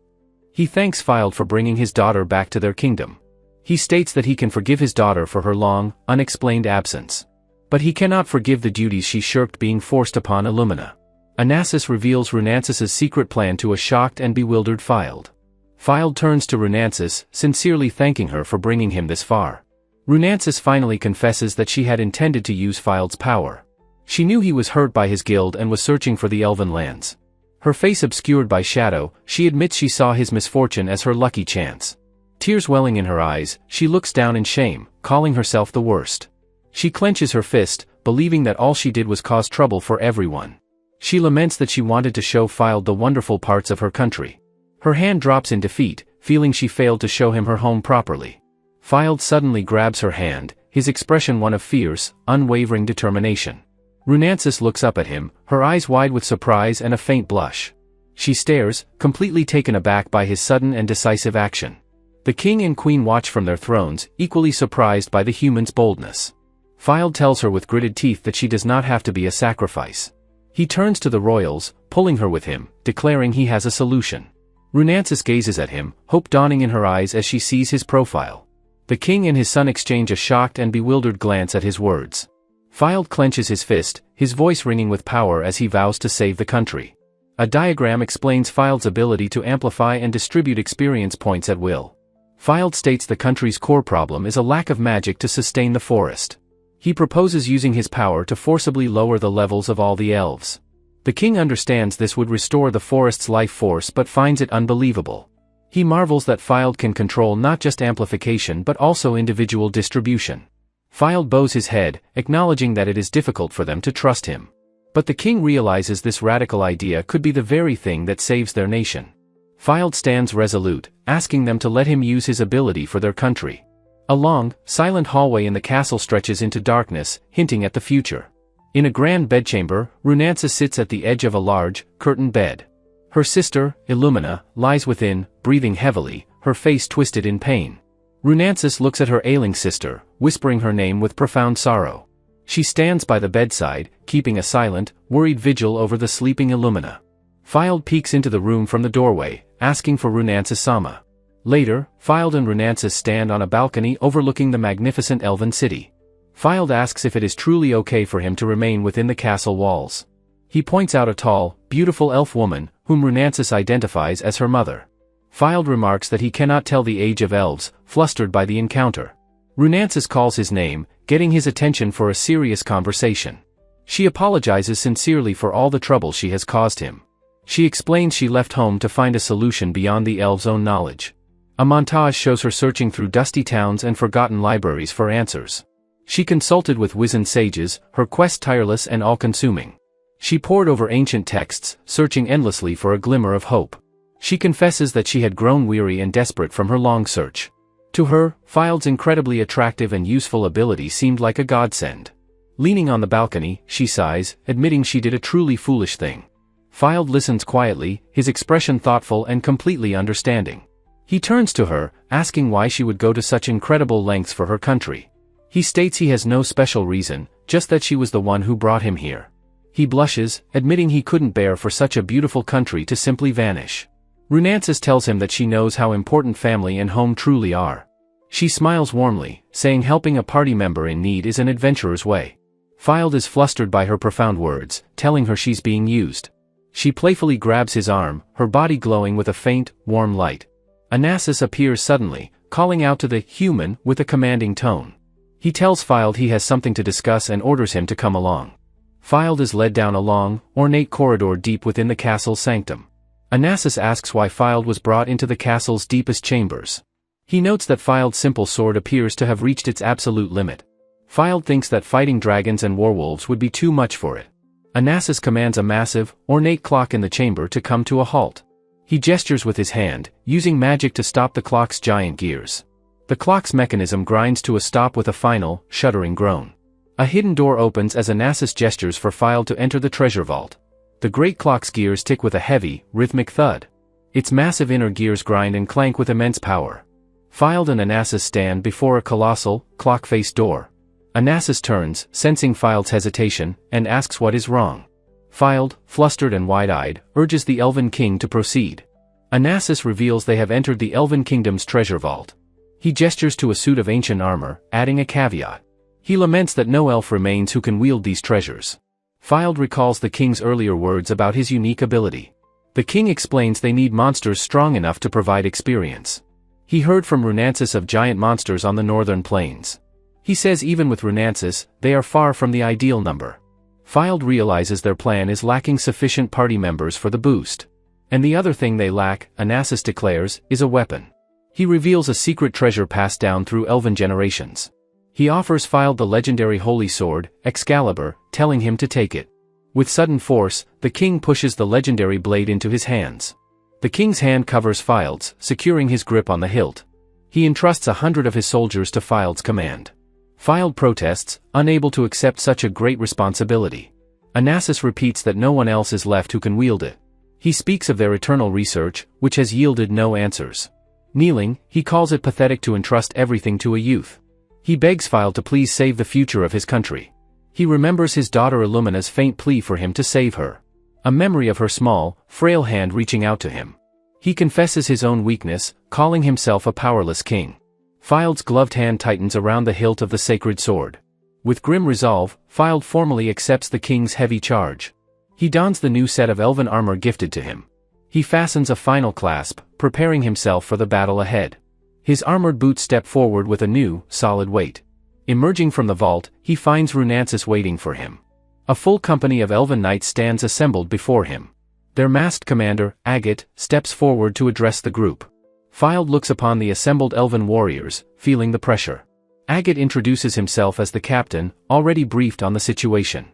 He thanks Fylde for bringing his daughter back to their kingdom. He states that he can forgive his daughter for her long, unexplained absence. But he cannot forgive the duties she shirked being forced upon Illumina. Onassis reveals Runansis's secret plan to a shocked and bewildered Fylde. Fylde turns to Runansis, sincerely thanking her for bringing him this far. Runansis finally confesses that she had intended to use Fylde's power. She knew he was hurt by his guild and was searching for the elven lands. Her face obscured by shadow, she admits she saw his misfortune as her lucky chance. Tears welling in her eyes, she looks down in shame, calling herself the worst. She clenches her fist, believing that all she did was cause trouble for everyone. She laments that she wanted to show Fylde the wonderful parts of her country. Her hand drops in defeat, feeling she failed to show him her home properly. Fylde suddenly grabs her hand, his expression one of fierce, unwavering determination. Runansis looks up at him, her eyes wide with surprise and a faint blush. She stares, completely taken aback by his sudden and decisive action. The king and queen watch from their thrones, equally surprised by the human's boldness. Fylde tells her with gritted teeth that she does not have to be a sacrifice. He turns to the royals, pulling her with him, declaring he has a solution. Runansis gazes at him, hope dawning in her eyes as she sees his profile. The king and his son exchange a shocked and bewildered glance at his words. Fylde clenches his fist, his voice ringing with power as he vows to save the country. A diagram explains Fylde's ability to amplify and distribute experience points at will. Fylde states the country's core problem is a lack of magic to sustain the forest. He proposes using his power to forcibly lower the levels of all the elves. The king understands this would restore the forest's life force but finds it unbelievable. He marvels that Fylde can control not just amplification but also individual distribution. Fylde bows his head, acknowledging that it is difficult for them to trust him. But the king realizes this radical idea could be the very thing that saves their nation. Fylde stands resolute, asking them to let him use his ability for their country. A long, silent hallway in the castle stretches into darkness, hinting at the future. In a grand bedchamber, Runansis sits at the edge of a large, curtained bed. Her sister, Illumina, lies within, breathing heavily, her face twisted in pain. Runansis looks at her ailing sister, whispering her name with profound sorrow. She stands by the bedside, keeping a silent, worried vigil over the sleeping Illumina. Fylde peeks into the room from the doorway, asking for Runansis-sama. Later, Fylde and Runansis stand on a balcony overlooking the magnificent elven city. Fylde asks if it is truly okay for him to remain within the castle walls. He points out a tall, beautiful elf woman, whom Runansis identifies as her mother. Fylde remarks that he cannot tell the age of elves, flustered by the encounter. Runansis calls his name, getting his attention for a serious conversation. She apologizes sincerely for all the trouble she has caused him. She explains she left home to find a solution beyond the elves' own knowledge. A montage shows her searching through dusty towns and forgotten libraries for answers. She consulted with wizened sages, her quest tireless and all-consuming. She pored over ancient texts, searching endlessly for a glimmer of hope. She confesses that she had grown weary and desperate from her long search. To her, Fylde's incredibly attractive and useful ability seemed like a godsend. Leaning on the balcony, she sighs, admitting she did a truly foolish thing. Fylde listens quietly, his expression thoughtful and completely understanding. He turns to her, asking why she would go to such incredible lengths for her country. He states he has no special reason, just that she was the one who brought him here. He blushes, admitting he couldn't bear for such a beautiful country to simply vanish. Runansis tells him that she knows how important family and home truly are. She smiles warmly, saying helping a party member in need is an adventurer's way. Fylde is flustered by her profound words, telling her she's being used. She playfully grabs his arm, her body glowing with a faint, warm light. Onassis appears suddenly, calling out to the human with a commanding tone. He tells Fylde he has something to discuss and orders him to come along. Fylde is led down a long, ornate corridor deep within the castle's sanctum. Onassis asks why Fylde was brought into the castle's deepest chambers. He notes that Fylde's simple sword appears to have reached its absolute limit. Fylde thinks that fighting dragons and werewolves would be too much for it. Onassis commands a massive, ornate clock in the chamber to come to a halt. He gestures with his hand, using magic to stop the clock's giant gears. The clock's mechanism grinds to a stop with a final, shuddering groan. A hidden door opens as Onassis gestures for Fylde to enter the treasure vault. The great clock's gears tick with a heavy, rhythmic thud. Its massive inner gears grind and clank with immense power. Fylde and Onassis stand before a colossal, clock-faced door. Onassis turns, sensing Fylde's hesitation, and asks what is wrong. Fylde, flustered and wide-eyed, urges the Elven King to proceed. Onassis reveals they have entered the Elven Kingdom's treasure vault. He gestures to a suit of ancient armor, adding a caveat. He laments that no elf remains who can wield these treasures. Fylde recalls the king's earlier words about his unique ability. The king explains they need monsters strong enough to provide experience. He heard from Runansis of giant monsters on the northern plains. He says even with Runansis, they are far from the ideal number. Fylde realizes their plan is lacking sufficient party members for the boost. And the other thing they lack, Onassis declares, is a weapon. He reveals a secret treasure passed down through elven generations. He offers Fylde the legendary holy sword, Excalibur, telling him to take it. With sudden force, the king pushes the legendary blade into his hands. The king's hand covers Fylde's, securing his grip on the hilt. He entrusts 100 of his soldiers to Fylde's command. Fylde protests, unable to accept such a great responsibility. Onassis repeats that no one else is left who can wield it. He speaks of their eternal research, which has yielded no answers. Kneeling, he calls it pathetic to entrust everything to a youth. He begs Fylde to please save the future of his country. He remembers his daughter Illumina's faint plea for him to save her. A memory of her small, frail hand reaching out to him. He confesses his own weakness, calling himself a powerless king. Fylde's gloved hand tightens around the hilt of the sacred sword. With grim resolve, Fylde formally accepts the king's heavy charge. He dons the new set of elven armor gifted to him. He fastens a final clasp, preparing himself for the battle ahead. His armored boots step forward with a new, solid weight. Emerging from the vault, he finds Runansis waiting for him. A full company of elven knights stands assembled before him. Their masked commander, Agate, steps forward to address the group. Fylde looks upon the assembled elven warriors, feeling the pressure. Agate introduces himself as the captain, already briefed on the situation.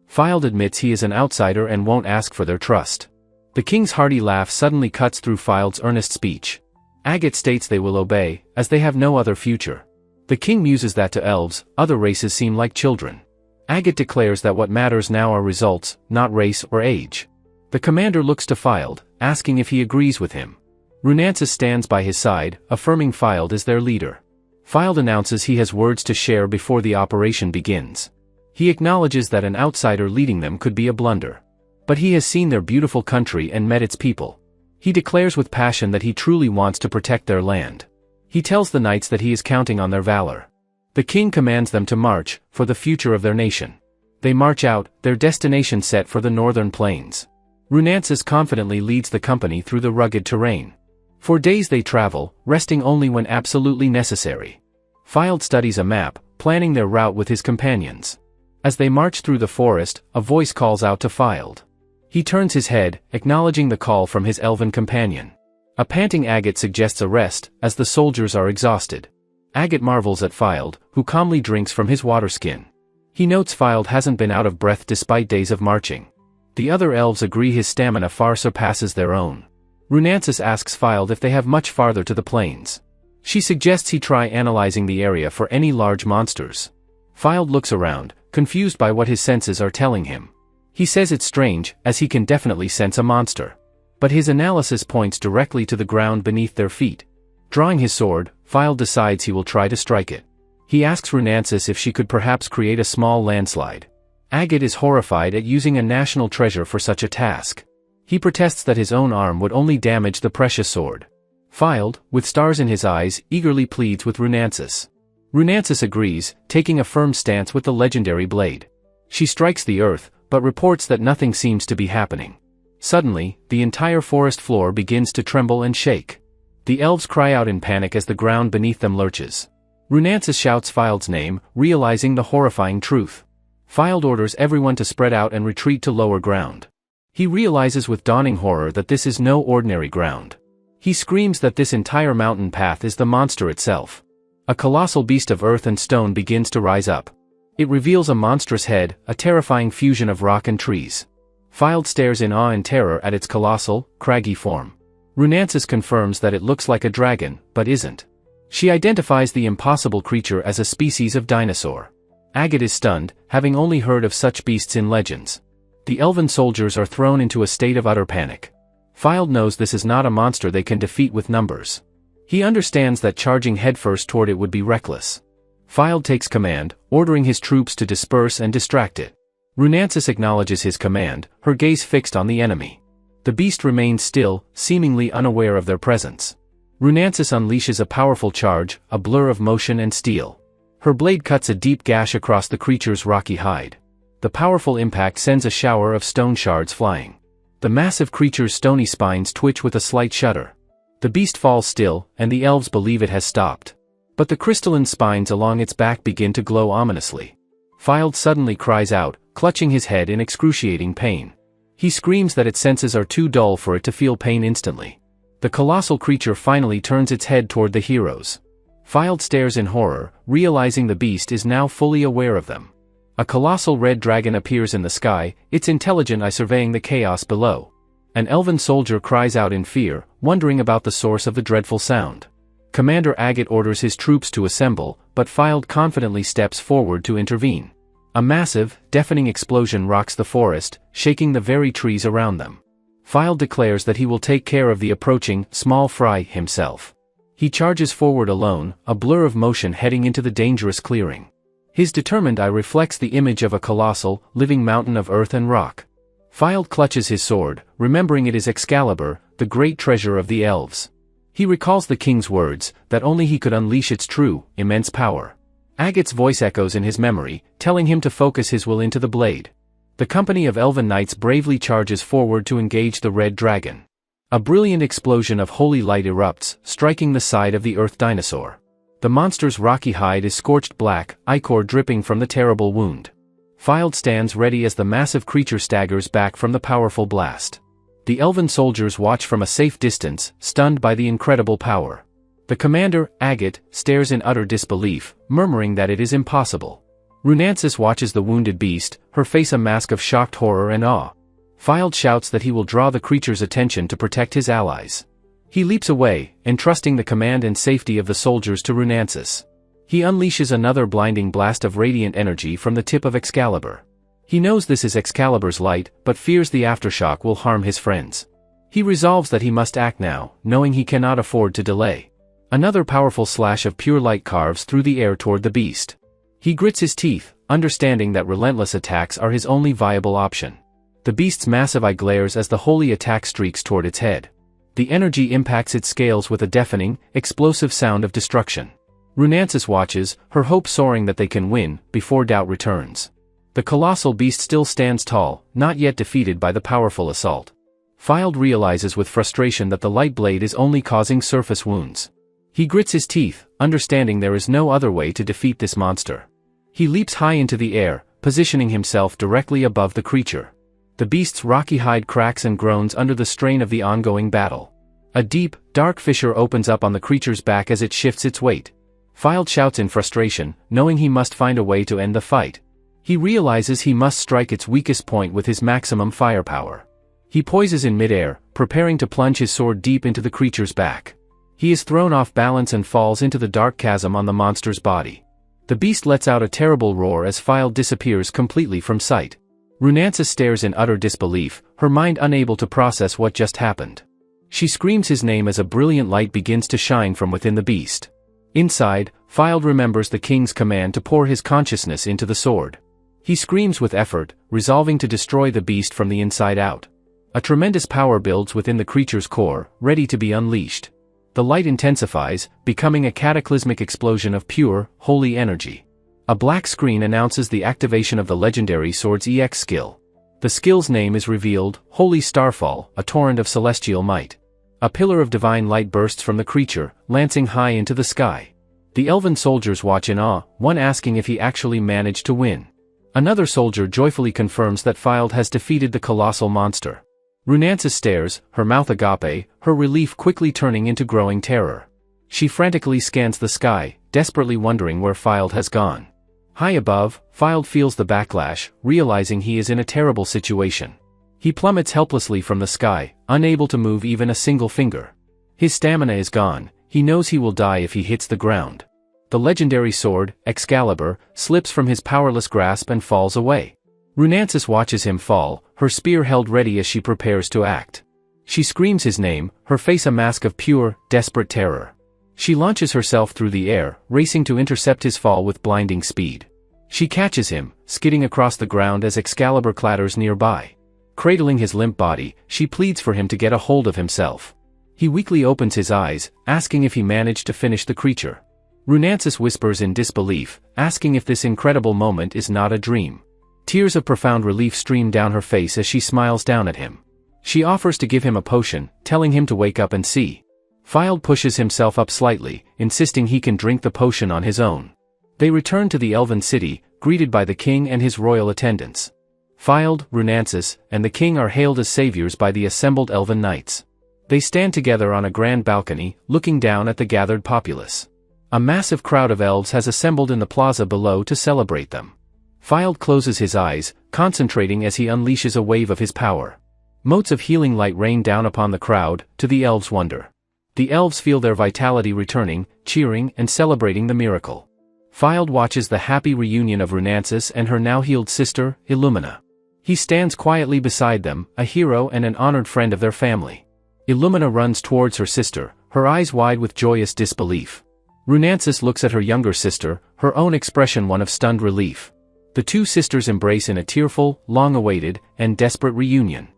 Fylde admits he is an outsider and won't ask for their trust. The king's hearty laugh suddenly cuts through Fylde's earnest speech. Agate states they will obey, as they have no other future. The king muses that to elves, other races seem like children. Agate declares that what matters now are results, not race or age. The commander looks to Fylde, asking if he agrees with him. Runansis stands by his side, affirming Fylde is their leader. Fylde announces he has words to share before the operation begins. He acknowledges that an outsider leading them could be a blunder. But he has seen their beautiful country and met its people. He declares with passion that he truly wants to protect their land. He tells the knights that he is counting on their valor. The king commands them to march, for the future of their nation. They march out, their destination set for the northern plains. Runansis confidently leads the company through the rugged terrain. For days they travel, resting only when absolutely necessary. Fylde studies a map, planning their route with his companions. As they march through the forest, a voice calls out to Fylde. He turns his head, acknowledging the call from his elven companion. A panting Agate suggests a rest, as the soldiers are exhausted. Agate marvels at Fylde, who calmly drinks from his water skin. He notes Fylde hasn't been out of breath despite days of marching. The other elves agree his stamina far surpasses their own. Runansis asks Fylde if they have much farther to the plains. She suggests he try analyzing the area for any large monsters. Fylde looks around, confused by what his senses are telling him. He says it's strange, as he can definitely sense a monster. But his analysis points directly to the ground beneath their feet. Drawing his sword, Fylde decides he will try to strike it. He asks Runansis if she could perhaps create a small landslide. Agate is horrified at using a national treasure for such a task. He protests that his own arm would only damage the precious sword. Filed, with stars in his eyes, eagerly pleads with Runansis. Runansis agrees, taking a firm stance with the legendary blade. She strikes the earth, but reports that nothing seems to be happening. Suddenly, the entire forest floor begins to tremble and shake. The elves cry out in panic as the ground beneath them lurches. Runansis shouts Filed's name, realizing the horrifying truth. Filed orders everyone to spread out and retreat to lower ground. He realizes with dawning horror that this is no ordinary ground. He screams that this entire mountain path is the monster itself. A colossal beast of earth and stone begins to rise up. It reveals a monstrous head, a terrifying fusion of rock and trees. Filed stares in awe and terror at its colossal, craggy form. Runansis confirms that it looks like a dragon, but isn't. She identifies the impossible creature as a species of dinosaur. Agate is stunned, having only heard of such beasts in legends. The elven soldiers are thrown into a state of utter panic. Filed knows this is not a monster they can defeat with numbers. He understands that charging headfirst toward it would be reckless. Filed takes command, ordering his troops to disperse and distract it. Runansis acknowledges his command, her gaze fixed on the enemy. The beast remains still, seemingly unaware of their presence. Runansis unleashes a powerful charge, a blur of motion and steel. Her blade cuts a deep gash across the creature's rocky hide. The powerful impact sends a shower of stone shards flying. The massive creature's stony spines twitch with a slight shudder. The beast falls still, and the elves believe it has stopped. But the crystalline spines along its back begin to glow ominously. Filed suddenly cries out, clutching his head in excruciating pain. He screams that its senses are too dull for it to feel pain instantly. The colossal creature finally turns its head toward the heroes. Filed stares in horror, realizing the beast is now fully aware of them. A colossal red dragon appears in the sky, its intelligent eye surveying the chaos below. An elven soldier cries out in fear, wondering about the source of the dreadful sound. Commander Agate orders his troops to assemble, but Filed confidently steps forward to intervene. A massive, deafening explosion rocks the forest, shaking the very trees around them. Filed declares that he will take care of the approaching, small fry himself. He charges forward alone, a blur of motion heading into the dangerous clearing. His determined eye reflects the image of a colossal, living mountain of earth and rock. Filed clutches his sword, remembering it is Excalibur, the great treasure of the elves. He recalls the king's words, that only he could unleash its true, immense power. Agate's voice echoes in his memory, telling him to focus his will into the blade. The company of elven knights bravely charges forward to engage the red dragon. A brilliant explosion of holy light erupts, striking the side of the earth dinosaur. The monster's rocky hide is scorched black, ichor dripping from the terrible wound. Filed stands ready as the massive creature staggers back from the powerful blast. The elven soldiers watch from a safe distance, stunned by the incredible power. The commander, Agate, stares in utter disbelief, murmuring that it is impossible. Runansis watches the wounded beast, her face a mask of shocked horror and awe. Filed shouts that he will draw the creature's attention to protect his allies. He leaps away, entrusting the command and safety of the soldiers to Runansis. He unleashes another blinding blast of radiant energy from the tip of Excalibur. He knows this is Excalibur's light, but fears the aftershock will harm his friends. He resolves that he must act now, knowing he cannot afford to delay. Another powerful slash of pure light carves through the air toward the beast. He grits his teeth, understanding that relentless attacks are his only viable option. The beast's massive eye glares as the holy attack streaks toward its head. The energy impacts its scales with a deafening, explosive sound of destruction. Runansis watches, her hope soaring that they can win, before doubt returns. The colossal beast still stands tall, not yet defeated by the powerful assault. Filed realizes with frustration that the light blade is only causing surface wounds. He grits his teeth, understanding there is no other way to defeat this monster. He leaps high into the air, positioning himself directly above the creature. The beast's rocky hide cracks and groans under the strain of the ongoing battle. A deep, dark fissure opens up on the creature's back as it shifts its weight. Filed shouts in frustration, knowing he must find a way to end the fight. He realizes he must strike its weakest point with his maximum firepower. He poises in midair, preparing to plunge his sword deep into the creature's back. He is thrown off balance and falls into the dark chasm on the monster's body. The beast lets out a terrible roar as Filed disappears completely from sight. Runansis stares in utter disbelief, her mind unable to process what just happened. She screams his name as a brilliant light begins to shine from within the beast. Inside, Filed remembers the king's command to pour his consciousness into the sword. He screams with effort, resolving to destroy the beast from the inside out. A tremendous power builds within the creature's core, ready to be unleashed. The light intensifies, becoming a cataclysmic explosion of pure, holy energy. A black screen announces the activation of the legendary sword's EX skill. The skill's name is revealed, Holy Starfall, a torrent of celestial might. A pillar of divine light bursts from the creature, lancing high into the sky. The elven soldiers watch in awe, one asking if he actually managed to win. Another soldier joyfully confirms that Filed has defeated the colossal monster. Runansis stares, her mouth agape, her relief quickly turning into growing terror. She frantically scans the sky, desperately wondering where Filed has gone. High above, Filed feels the backlash, realizing he is in a terrible situation. He plummets helplessly from the sky, unable to move even a single finger. His stamina is gone, he knows he will die if he hits the ground. The legendary sword, Excalibur, slips from his powerless grasp and falls away. Runansis watches him fall, her spear held ready as she prepares to act. She screams his name, her face a mask of pure, desperate terror. She launches herself through the air, racing to intercept his fall with blinding speed. She catches him, skidding across the ground as Excalibur clatters nearby. Cradling his limp body, she pleads for him to get a hold of himself. He weakly opens his eyes, asking if he managed to finish the creature. Runansis whispers in disbelief, asking if this incredible moment is not a dream. Tears of profound relief stream down her face as she smiles down at him. She offers to give him a potion, telling him to wake up and see. Filed pushes himself up slightly, insisting he can drink the potion on his own. They return to the elven city, greeted by the king and his royal attendants. Filed, Runansis, and the king are hailed as saviors by the assembled elven knights. They stand together on a grand balcony, looking down at the gathered populace. A massive crowd of elves has assembled in the plaza below to celebrate them. Filed closes his eyes, concentrating as he unleashes a wave of his power. Motes of healing light rain down upon the crowd, to the elves' wonder. The elves feel their vitality returning, cheering and celebrating the miracle. Filed watches the happy reunion of Runansis and her now-healed sister, Illumina. He stands quietly beside them, a hero and an honored friend of their family. Illumina runs towards her sister, her eyes wide with joyous disbelief. Runansis looks at her younger sister, her own expression one of stunned relief. The two sisters embrace in a tearful, long-awaited, and desperate reunion.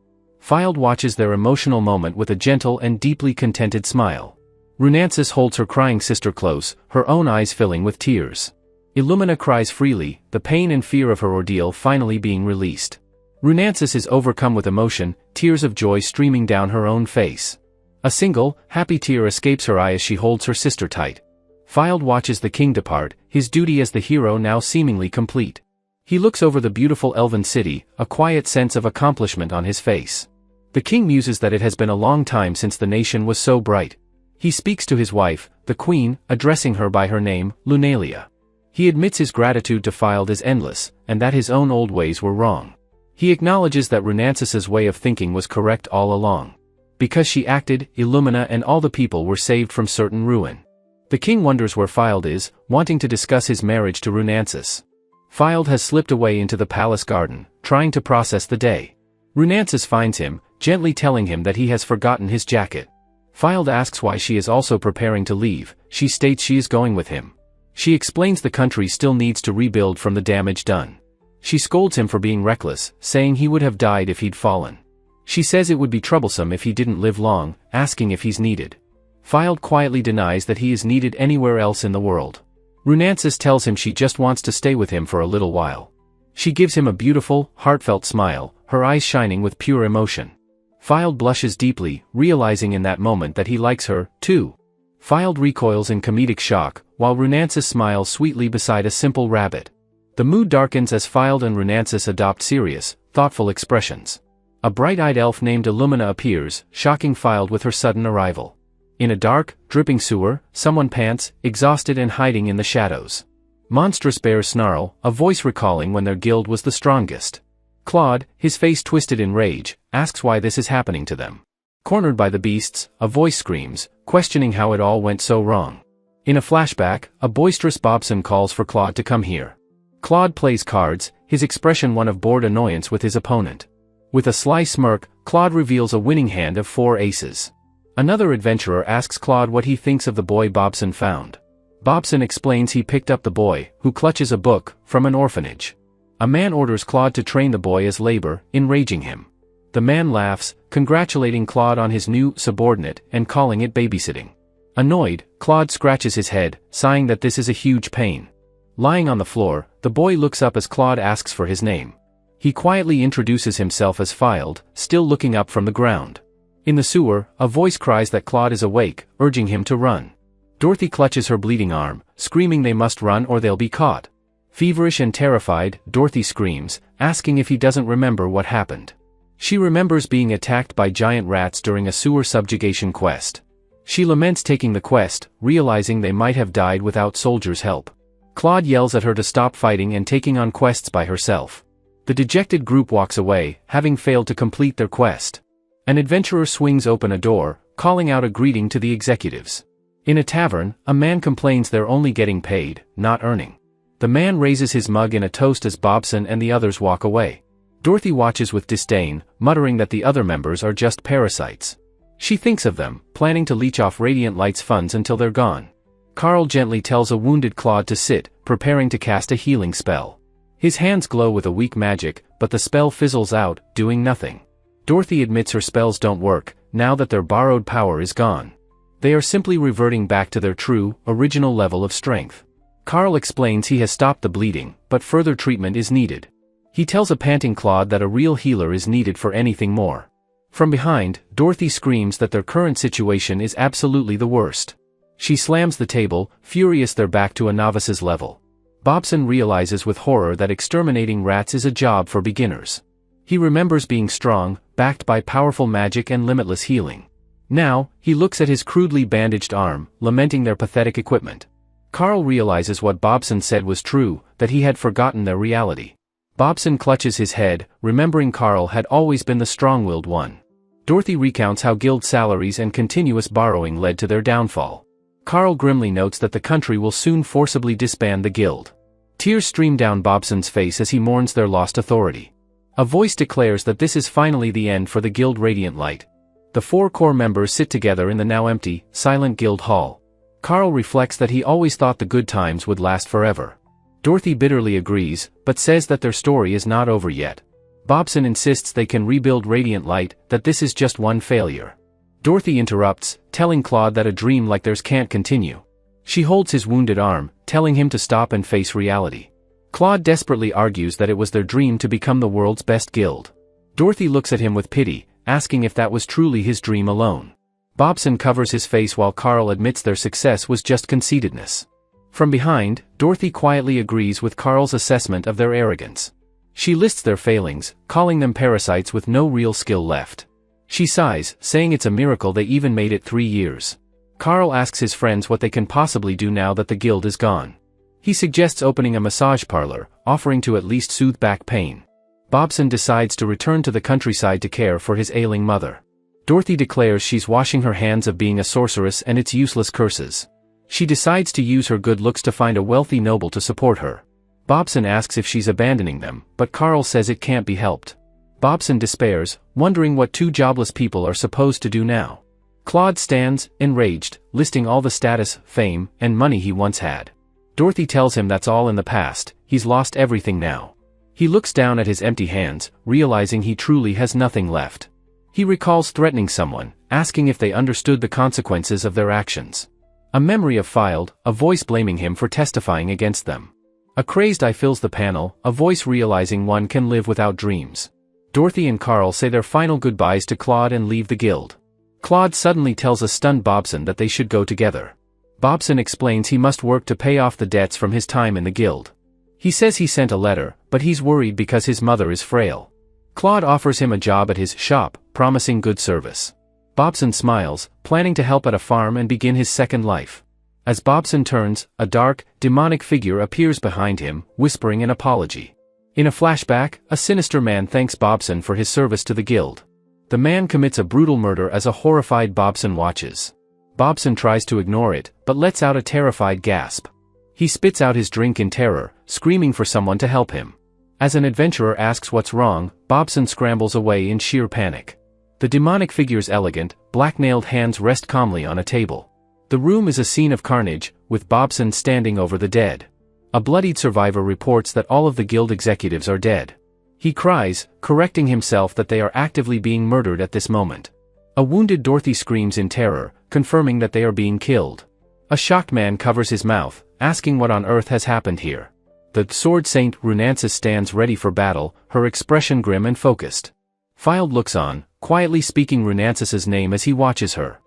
Filed watches their emotional moment with a gentle and deeply contented smile. Runansis holds her crying sister close, her own eyes filling with tears. Illumina cries freely, the pain and fear of her ordeal finally being released. Runansis is overcome with emotion, tears of joy streaming down her own face. A single, happy tear escapes her eye as she holds her sister tight. Filed watches the king depart, his duty as the hero now seemingly complete. He looks over the beautiful elven city, a quiet sense of accomplishment on his face. The king muses that it has been a long time since the nation was so bright. He speaks to his wife, the queen, addressing her by her name, Lunalia. He admits his gratitude to Filed is endless, and that his own old ways were wrong. He acknowledges that Runansis's way of thinking was correct all along. Because she acted, Illumina and all the people were saved from certain ruin. The king wonders where Filed is, wanting to discuss his marriage to Runansis. Filed has slipped away into the palace garden, trying to process the day. Runansis finds him, gently telling him that he has forgotten his jacket. Filed asks why she is also preparing to leave. She states she is going with him. She explains the country still needs to rebuild from the damage done. She scolds him for being reckless, saying he would have died if he'd fallen. She says it would be troublesome if he didn't live long, asking if he's needed. Filed quietly denies that he is needed anywhere else in the world. Runansis tells him she just wants to stay with him for a little while. She gives him a beautiful, heartfelt smile, her eyes shining with pure emotion. Filed blushes deeply, realizing in that moment that he likes her, too. Filed recoils in comedic shock, while Runansis smiles sweetly beside a simple rabbit. The mood darkens as Filed and Runansis adopt serious, thoughtful expressions. A bright-eyed elf named Illumina appears, shocking Filed with her sudden arrival. In a dark, dripping sewer, someone pants, exhausted and hiding in the shadows. Monstrous bears snarl, a voice recalling when their guild was the strongest. Claude, his face twisted in rage, asks why this is happening to them. Cornered by the beasts, a voice screams, questioning how it all went so wrong. In a flashback, a boisterous Bobson calls for Claude to come here. Claude plays cards, his expression one of bored annoyance with his opponent. With a sly smirk, Claude reveals a winning hand of 4 aces. Another adventurer asks Claude what he thinks of the boy Bobson found. Bobson explains he picked up the boy, who clutches a book, from an orphanage. A man orders Claude to train the boy as labor, enraging him. The man laughs, congratulating Claude on his new subordinate and calling it babysitting. Annoyed, Claude scratches his head, sighing that this is a huge pain. Lying on the floor, the boy looks up as Claude asks for his name. He quietly introduces himself as Filed, still looking up from the ground. In the sewer, a voice cries that Claude is awake, urging him to run. Dorothy clutches her bleeding arm, screaming they must run or they'll be caught. Feverish and terrified, Dorothy screams, asking if he doesn't remember what happened. She remembers being attacked by giant rats during a sewer subjugation quest. She laments taking the quest, realizing they might have died without soldiers' help. Claude yells at her to stop fighting and taking on quests by herself. The dejected group walks away, having failed to complete their quest. An adventurer swings open a door, calling out a greeting to the executives. In a tavern, a man complains they're only getting paid, not earning. The man raises his mug in a toast as Bobson and the others walk away. Dorothy watches with disdain, muttering that the other members are just parasites. She thinks of them, planning to leech off Radiant Light's funds until they're gone. Carl gently tells a wounded Claude to sit, preparing to cast a healing spell. His hands glow with a weak magic, but the spell fizzles out, doing nothing. Dorothy admits her spells don't work, now that their borrowed power is gone. They are simply reverting back to their true, original level of strength. Carl explains he has stopped the bleeding, but further treatment is needed. He tells a panting Claude that a real healer is needed for anything more. From behind, Dorothy screams that their current situation is absolutely the worst. She slams the table, furious they're back to a novice's level. Bobson realizes with horror that exterminating rats is a job for beginners. He remembers being strong, backed by powerful magic and limitless healing. Now, he looks at his crudely bandaged arm, lamenting their pathetic equipment. Carl realizes what Bobson said was true, that he had forgotten their reality. Bobson clutches his head, remembering Carl had always been the strong-willed one. Dorothy recounts how guild salaries and continuous borrowing led to their downfall. Carl grimly notes that the country will soon forcibly disband the guild. Tears stream down Bobson's face as he mourns their lost authority. A voice declares that this is finally the end for the guild Radiant Light. The 4 core members sit together in the now empty, silent guild hall. Carl reflects that he always thought the good times would last forever. Dorothy bitterly agrees, but says that their story is not over yet. Bobson insists they can rebuild Radiant Light, that this is just one failure. Dorothy interrupts, telling Claude that a dream like theirs can't continue. She holds his wounded arm, telling him to stop and face reality. Claude desperately argues that it was their dream to become the world's best guild. Dorothy looks at him with pity, asking if that was truly his dream alone. Bobson covers his face while Carl admits their success was just conceitedness. From behind, Dorothy quietly agrees with Carl's assessment of their arrogance. She lists their failings, calling them parasites with no real skill left. She sighs, saying it's a miracle they even made it 3 years. Carl asks his friends what they can possibly do now that the guild is gone. He suggests opening a massage parlor, offering to at least soothe back pain. Bobson decides to return to the countryside to care for his ailing mother. Dorothy declares she's washing her hands of being a sorceress and its useless curses. She decides to use her good looks to find a wealthy noble to support her. Bobson asks if she's abandoning them, but Carl says it can't be helped. Bobson despairs, wondering what 2 jobless people are supposed to do now. Claude stands, enraged, listing all the status, fame, and money he once had. Dorothy tells him that's all in the past, he's lost everything now. He looks down at his empty hands, realizing he truly has nothing left. He recalls threatening someone, asking if they understood the consequences of their actions. A memory of Filed, a voice blaming him for testifying against them. A crazed eye fills the panel, a voice realizing one can live without dreams. Dorothy and Carl say their final goodbyes to Claude and leave the guild. Claude suddenly tells a stunned Bobson that they should go together. Bobson explains he must work to pay off the debts from his time in the guild. He says he sent a letter, but he's worried because his mother is frail. Claude offers him a job at his shop, promising good service. Bobson smiles, planning to help at a farm and begin his second life. As Bobson turns, a dark, demonic figure appears behind him, whispering an apology. In a flashback, a sinister man thanks Bobson for his service to the guild. The man commits a brutal murder as a horrified Bobson watches. Bobson tries to ignore it, but lets out a terrified gasp. He spits out his drink in terror, screaming for someone to help him. As an adventurer asks what's wrong, Bobson scrambles away in sheer panic. The demonic figure's elegant, black-nailed hands rest calmly on a table. The room is a scene of carnage, with Bobson standing over the dead. A bloodied survivor reports that all of the guild executives are dead. He cries, correcting himself that they are actively being murdered at this moment. A wounded Dorothy screams in terror, confirming that they are being killed. A shocked man covers his mouth, asking what on earth has happened here. The sword saint Runansis stands ready for battle, her expression grim and focused. Fylde looks on, quietly speaking Runansis's name as he watches her.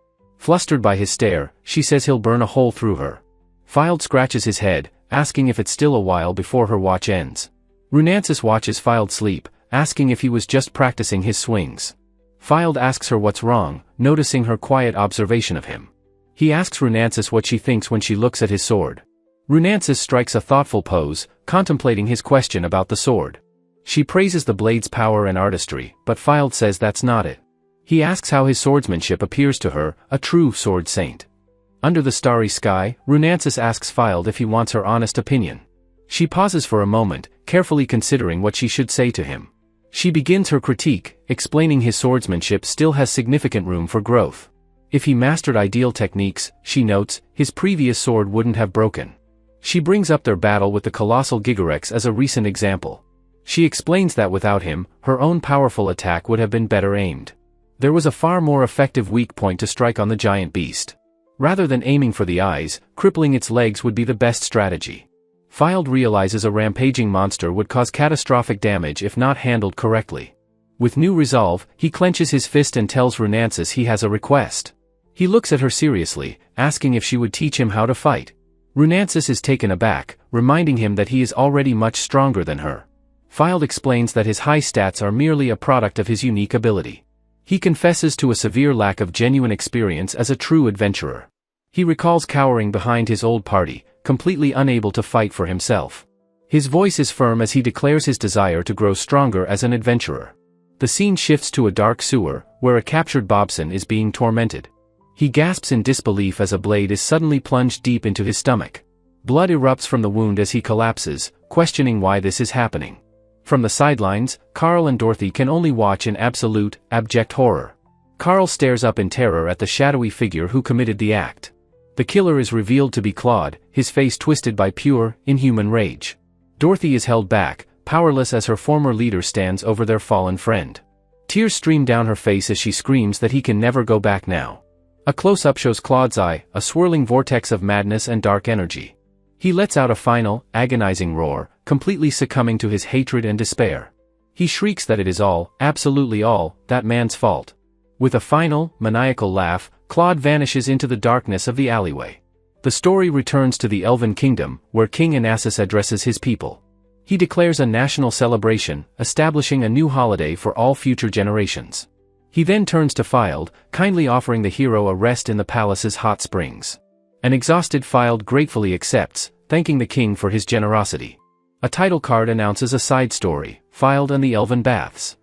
Flustered by his stare, she says he'll burn a hole through her. Fylde scratches his head, asking if it's still a while before her watch ends. Runansis watches Fylde sleep, asking if he was just practicing his swings. Fylde asks her what's wrong, noticing her quiet observation of him. He asks Runansis what she thinks when she looks at his sword. Runansis strikes a thoughtful pose, contemplating his question about the sword. She praises the blade's power and artistry, but Fylde says that's not it. He asks how his swordsmanship appears to her, a true sword saint. Under the starry sky, Runansis asks Fylde if he wants her honest opinion. She pauses for a moment, carefully considering what she should say to him. She begins her critique, explaining his swordsmanship still has significant room for growth. If he mastered ideal techniques, she notes, his previous sword wouldn't have broken. She brings up their battle with the colossal Gigarex as a recent example. She explains that without him, her own powerful attack would have been better aimed. There was a far more effective weak point to strike on the giant beast. Rather than aiming for the eyes, crippling its legs would be the best strategy. Fylde realizes a rampaging monster would cause catastrophic damage if not handled correctly. With new resolve, he clenches his fist and tells Runansis he has a request. He looks at her seriously, asking if she would teach him how to fight. Runansis is taken aback, reminding him that he is already much stronger than her. Fylde explains that his high stats are merely a product of his unique ability. He confesses to a severe lack of genuine experience as a true adventurer. He recalls cowering behind his old party, completely unable to fight for himself. His voice is firm as he declares his desire to grow stronger as an adventurer. The scene shifts to a dark sewer, where a captured Bobson is being tormented. He gasps in disbelief as a blade is suddenly plunged deep into his stomach. Blood erupts from the wound as he collapses, questioning why this is happening. From the sidelines, Carl and Dorothy can only watch in absolute, abject horror. Carl stares up in terror at the shadowy figure who committed the act. The killer is revealed to be Claude, his face twisted by pure, inhuman rage. Dorothy is held back, powerless as her former leader stands over their fallen friend. Tears stream down her face as she screams that he can never go back now. A close-up shows Claude's eye, a swirling vortex of madness and dark energy. He lets out a final, agonizing roar, completely succumbing to his hatred and despair. He shrieks that it is all, absolutely all, that man's fault. With a final, maniacal laugh, Claude vanishes into the darkness of the alleyway. The story returns to the Elven Kingdom, where King Anassus addresses his people. He declares a national celebration, establishing a new holiday for all future generations. He then turns to Fylde, kindly offering the hero a rest in the palace's hot springs. An exhausted Fylde gratefully accepts, thanking the king for his generosity. A title card announces a side story, Fylde and the Elven Baths.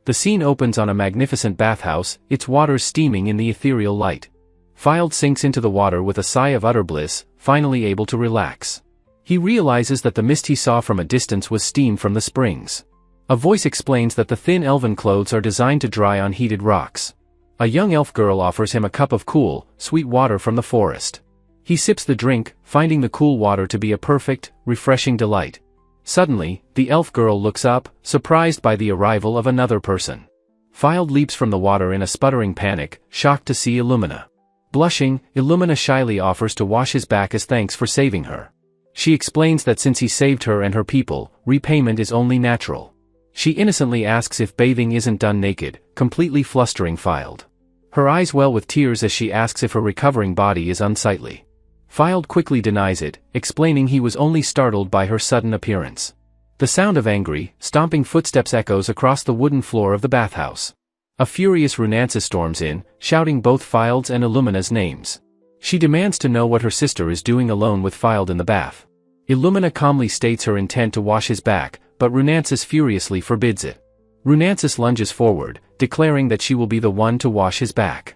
The scene opens on a magnificent bathhouse, its waters steaming in the ethereal light. Fylde sinks into the water with a sigh of utter bliss, finally able to relax. He realizes that the mist he saw from a distance was steam from the springs. A voice explains that the thin elven clothes are designed to dry on heated rocks. A young elf girl offers him a cup of cool, sweet water from the forest. He sips the drink, finding the cool water to be a perfect, refreshing delight. Suddenly, the elf girl looks up, surprised by the arrival of another person. Fylde leaps from the water in a sputtering panic, shocked to see Illumina. Blushing, Illumina shyly offers to wash his back as thanks for saving her. She explains that since he saved her and her people, repayment is only natural. She innocently asks if bathing isn't done naked, completely flustering Fylde. Her eyes well with tears as she asks if her recovering body is unsightly. Fylde quickly denies it, explaining he was only startled by her sudden appearance. The sound of angry, stomping footsteps echoes across the wooden floor of the bathhouse. A furious Runansis storms in, shouting both Fylde's and Illumina's names. She demands to know what her sister is doing alone with Fylde in the bath. Illumina calmly states her intent to wash his back, but Runansis furiously forbids it. Runansis lunges forward, declaring that she will be the one to wash his back.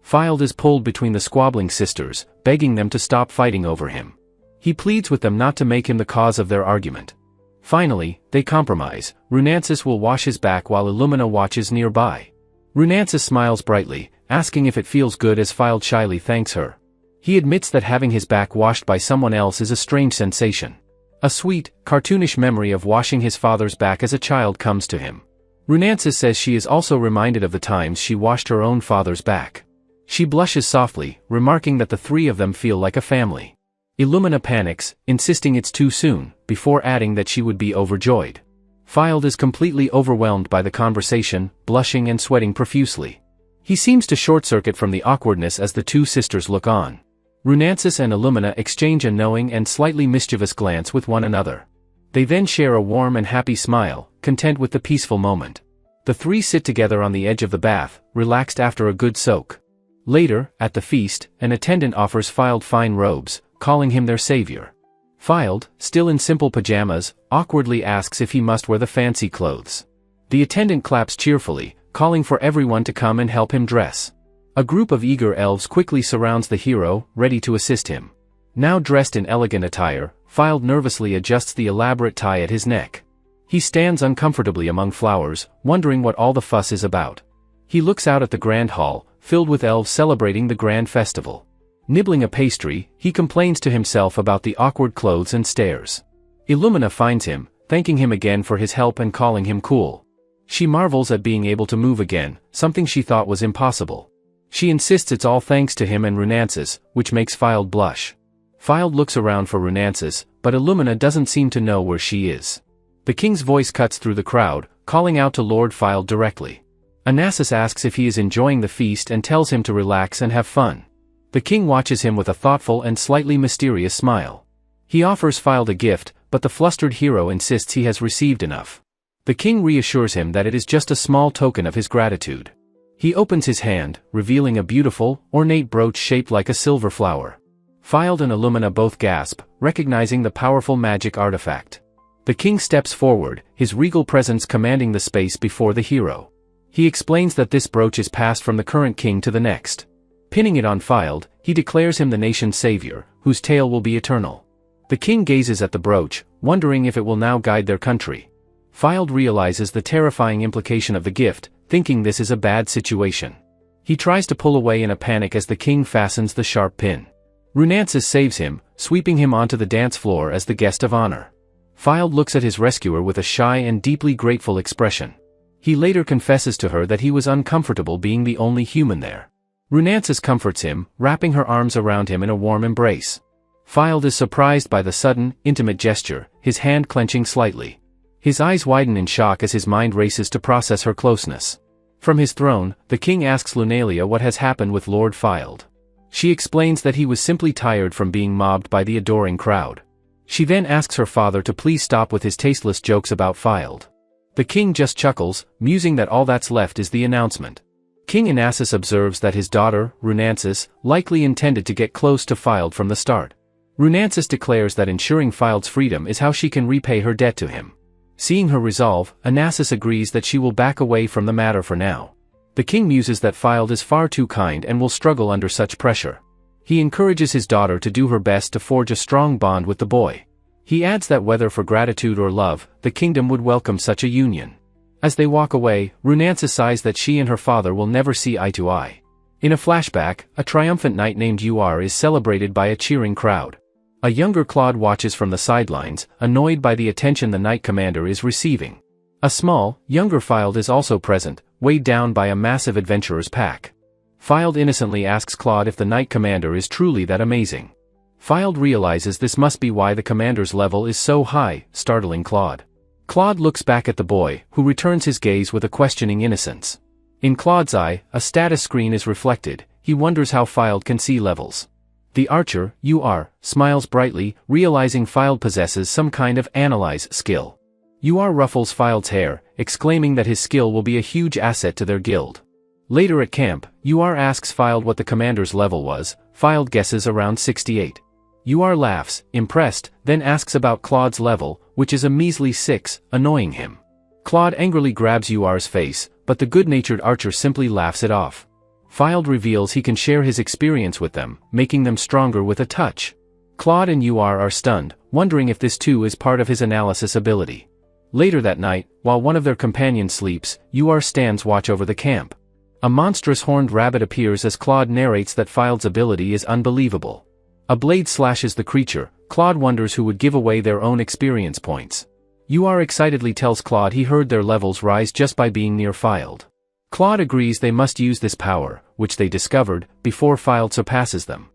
Fylde is pulled between the squabbling sisters, begging them to stop fighting over him. He pleads with them not to make him the cause of their argument. Finally, they compromise. Runansis will wash his back while Illumina watches nearby. Runansis smiles brightly, asking if it feels good as Fylde shyly thanks her. He admits that having his back washed by someone else is a strange sensation. A sweet, cartoonish memory of washing his father's back as a child comes to him. Runances says she is also reminded of the times she washed her own father's back. She blushes softly, remarking that the three of them feel like a family. Illumina panics, insisting it's too soon, before adding that she would be overjoyed. Fylde is completely overwhelmed by the conversation, blushing and sweating profusely. He seems to short-circuit from the awkwardness as the two sisters look on. Runances and Illumina exchange a knowing and slightly mischievous glance with one another. They then share a warm and happy smile, content with the peaceful moment. The three sit together on the edge of the bath, relaxed after a good soak. Later, at the feast, an attendant offers Fylde fine robes, calling him their savior. Fylde, still in simple pajamas, awkwardly asks if he must wear the fancy clothes. The attendant claps cheerfully, calling for everyone to come and help him dress. A group of eager elves quickly surrounds the hero, ready to assist him. Now dressed in elegant attire, Fylde nervously adjusts the elaborate tie at his neck. He stands uncomfortably among flowers, wondering what all the fuss is about. He looks out at the grand hall, filled with elves celebrating the grand festival. Nibbling a pastry, he complains to himself about the awkward clothes and stares. Illumina finds him, thanking him again for his help and calling him cool. She marvels at being able to move again, something she thought was impossible. She insists it's all thanks to him and Runances, which makes Fylde blush. Fylde looks around for Runances, but Illumina doesn't seem to know where she is. The king's voice cuts through the crowd, calling out to Lord Fylde directly. Onassis asks if he is enjoying the feast and tells him to relax and have fun. The king watches him with a thoughtful and slightly mysterious smile. He offers Fylde a gift, but the flustered hero insists he has received enough. The king reassures him that it is just a small token of his gratitude. He opens his hand, revealing a beautiful, ornate brooch shaped like a silver flower. Fylde and Illumina both gasp, recognizing the powerful magic artifact. The king steps forward, his regal presence commanding the space before the hero. He explains that this brooch is passed from the current king to the next. Pinning it on Fylde, he declares him the nation's savior, whose tale will be eternal. The king gazes at the brooch, wondering if it will now guide their country. Fylde realizes the terrifying implication of the gift, thinking this is a bad situation. He tries to pull away in a panic as the king fastens the sharp pin. Runances saves him, sweeping him onto the dance floor as the guest of honor. Fylde looks at his rescuer with a shy and deeply grateful expression. He later confesses to her that he was uncomfortable being the only human there. Runances comforts him, wrapping her arms around him in a warm embrace. Fylde is surprised by the sudden, intimate gesture, his hand clenching slightly. His eyes widen in shock as his mind races to process her closeness. From his throne, the king asks Lunalia what has happened with Lord Fylde. She explains that he was simply tired from being mobbed by the adoring crowd. She then asks her father to please stop with his tasteless jokes about Fylde. The king just chuckles, musing that all that's left is the announcement. King Onassis observes that his daughter, Runances, likely intended to get close to Fylde from the start. Runances declares that ensuring Fylde's freedom is how she can repay her debt to him. Seeing her resolve, Onassis agrees that she will back away from the matter for now. The king muses that Fylde is far too kind and will struggle under such pressure. He encourages his daughter to do her best to forge a strong bond with the boy. He adds that whether for gratitude or love, the kingdom would welcome such a union. As they walk away, Runances sighs that she and her father will never see eye to eye. In a flashback, a triumphant knight named Uar is celebrated by a cheering crowd. A younger Claude watches from the sidelines, annoyed by the attention the knight commander is receiving. A small, younger Fylde is also present, weighed down by a massive adventurer's pack. Fylde innocently asks Claude if the knight commander is truly that amazing. Fylde realizes this must be why the commander's level is so high, startling Claude. Claude looks back at the boy, who returns his gaze with a questioning innocence. In Claude's eye, a status screen is reflected. He wonders how Fylde can see levels. The archer, Uar, smiles brightly, realizing Fylde possesses some kind of analyze skill. Uar ruffles Fylde's hair, exclaiming that his skill will be a huge asset to their guild. Later at camp, Uar asks Fylde what the commander's level was. Fylde guesses around 68. Uar laughs, impressed, then asks about Claude's level, which is a measly 6, annoying him. Claude angrily grabs Uar's face, but the good-natured archer simply laughs it off. Fylde reveals he can share his experience with them, making them stronger with a touch. Claude and Uar are stunned, wondering if this too is part of his analysis ability. Later that night, while one of their companions sleeps, Uar stands watch over the camp. A monstrous horned rabbit appears as Claude narrates that Fild's ability is unbelievable. A blade slashes the creature. Claude wonders who would give away their own experience points. UR excitedly tells Claude he heard their levels rise just by being near Fild. Claude agrees they must use this power, which they discovered, before Fild surpasses them.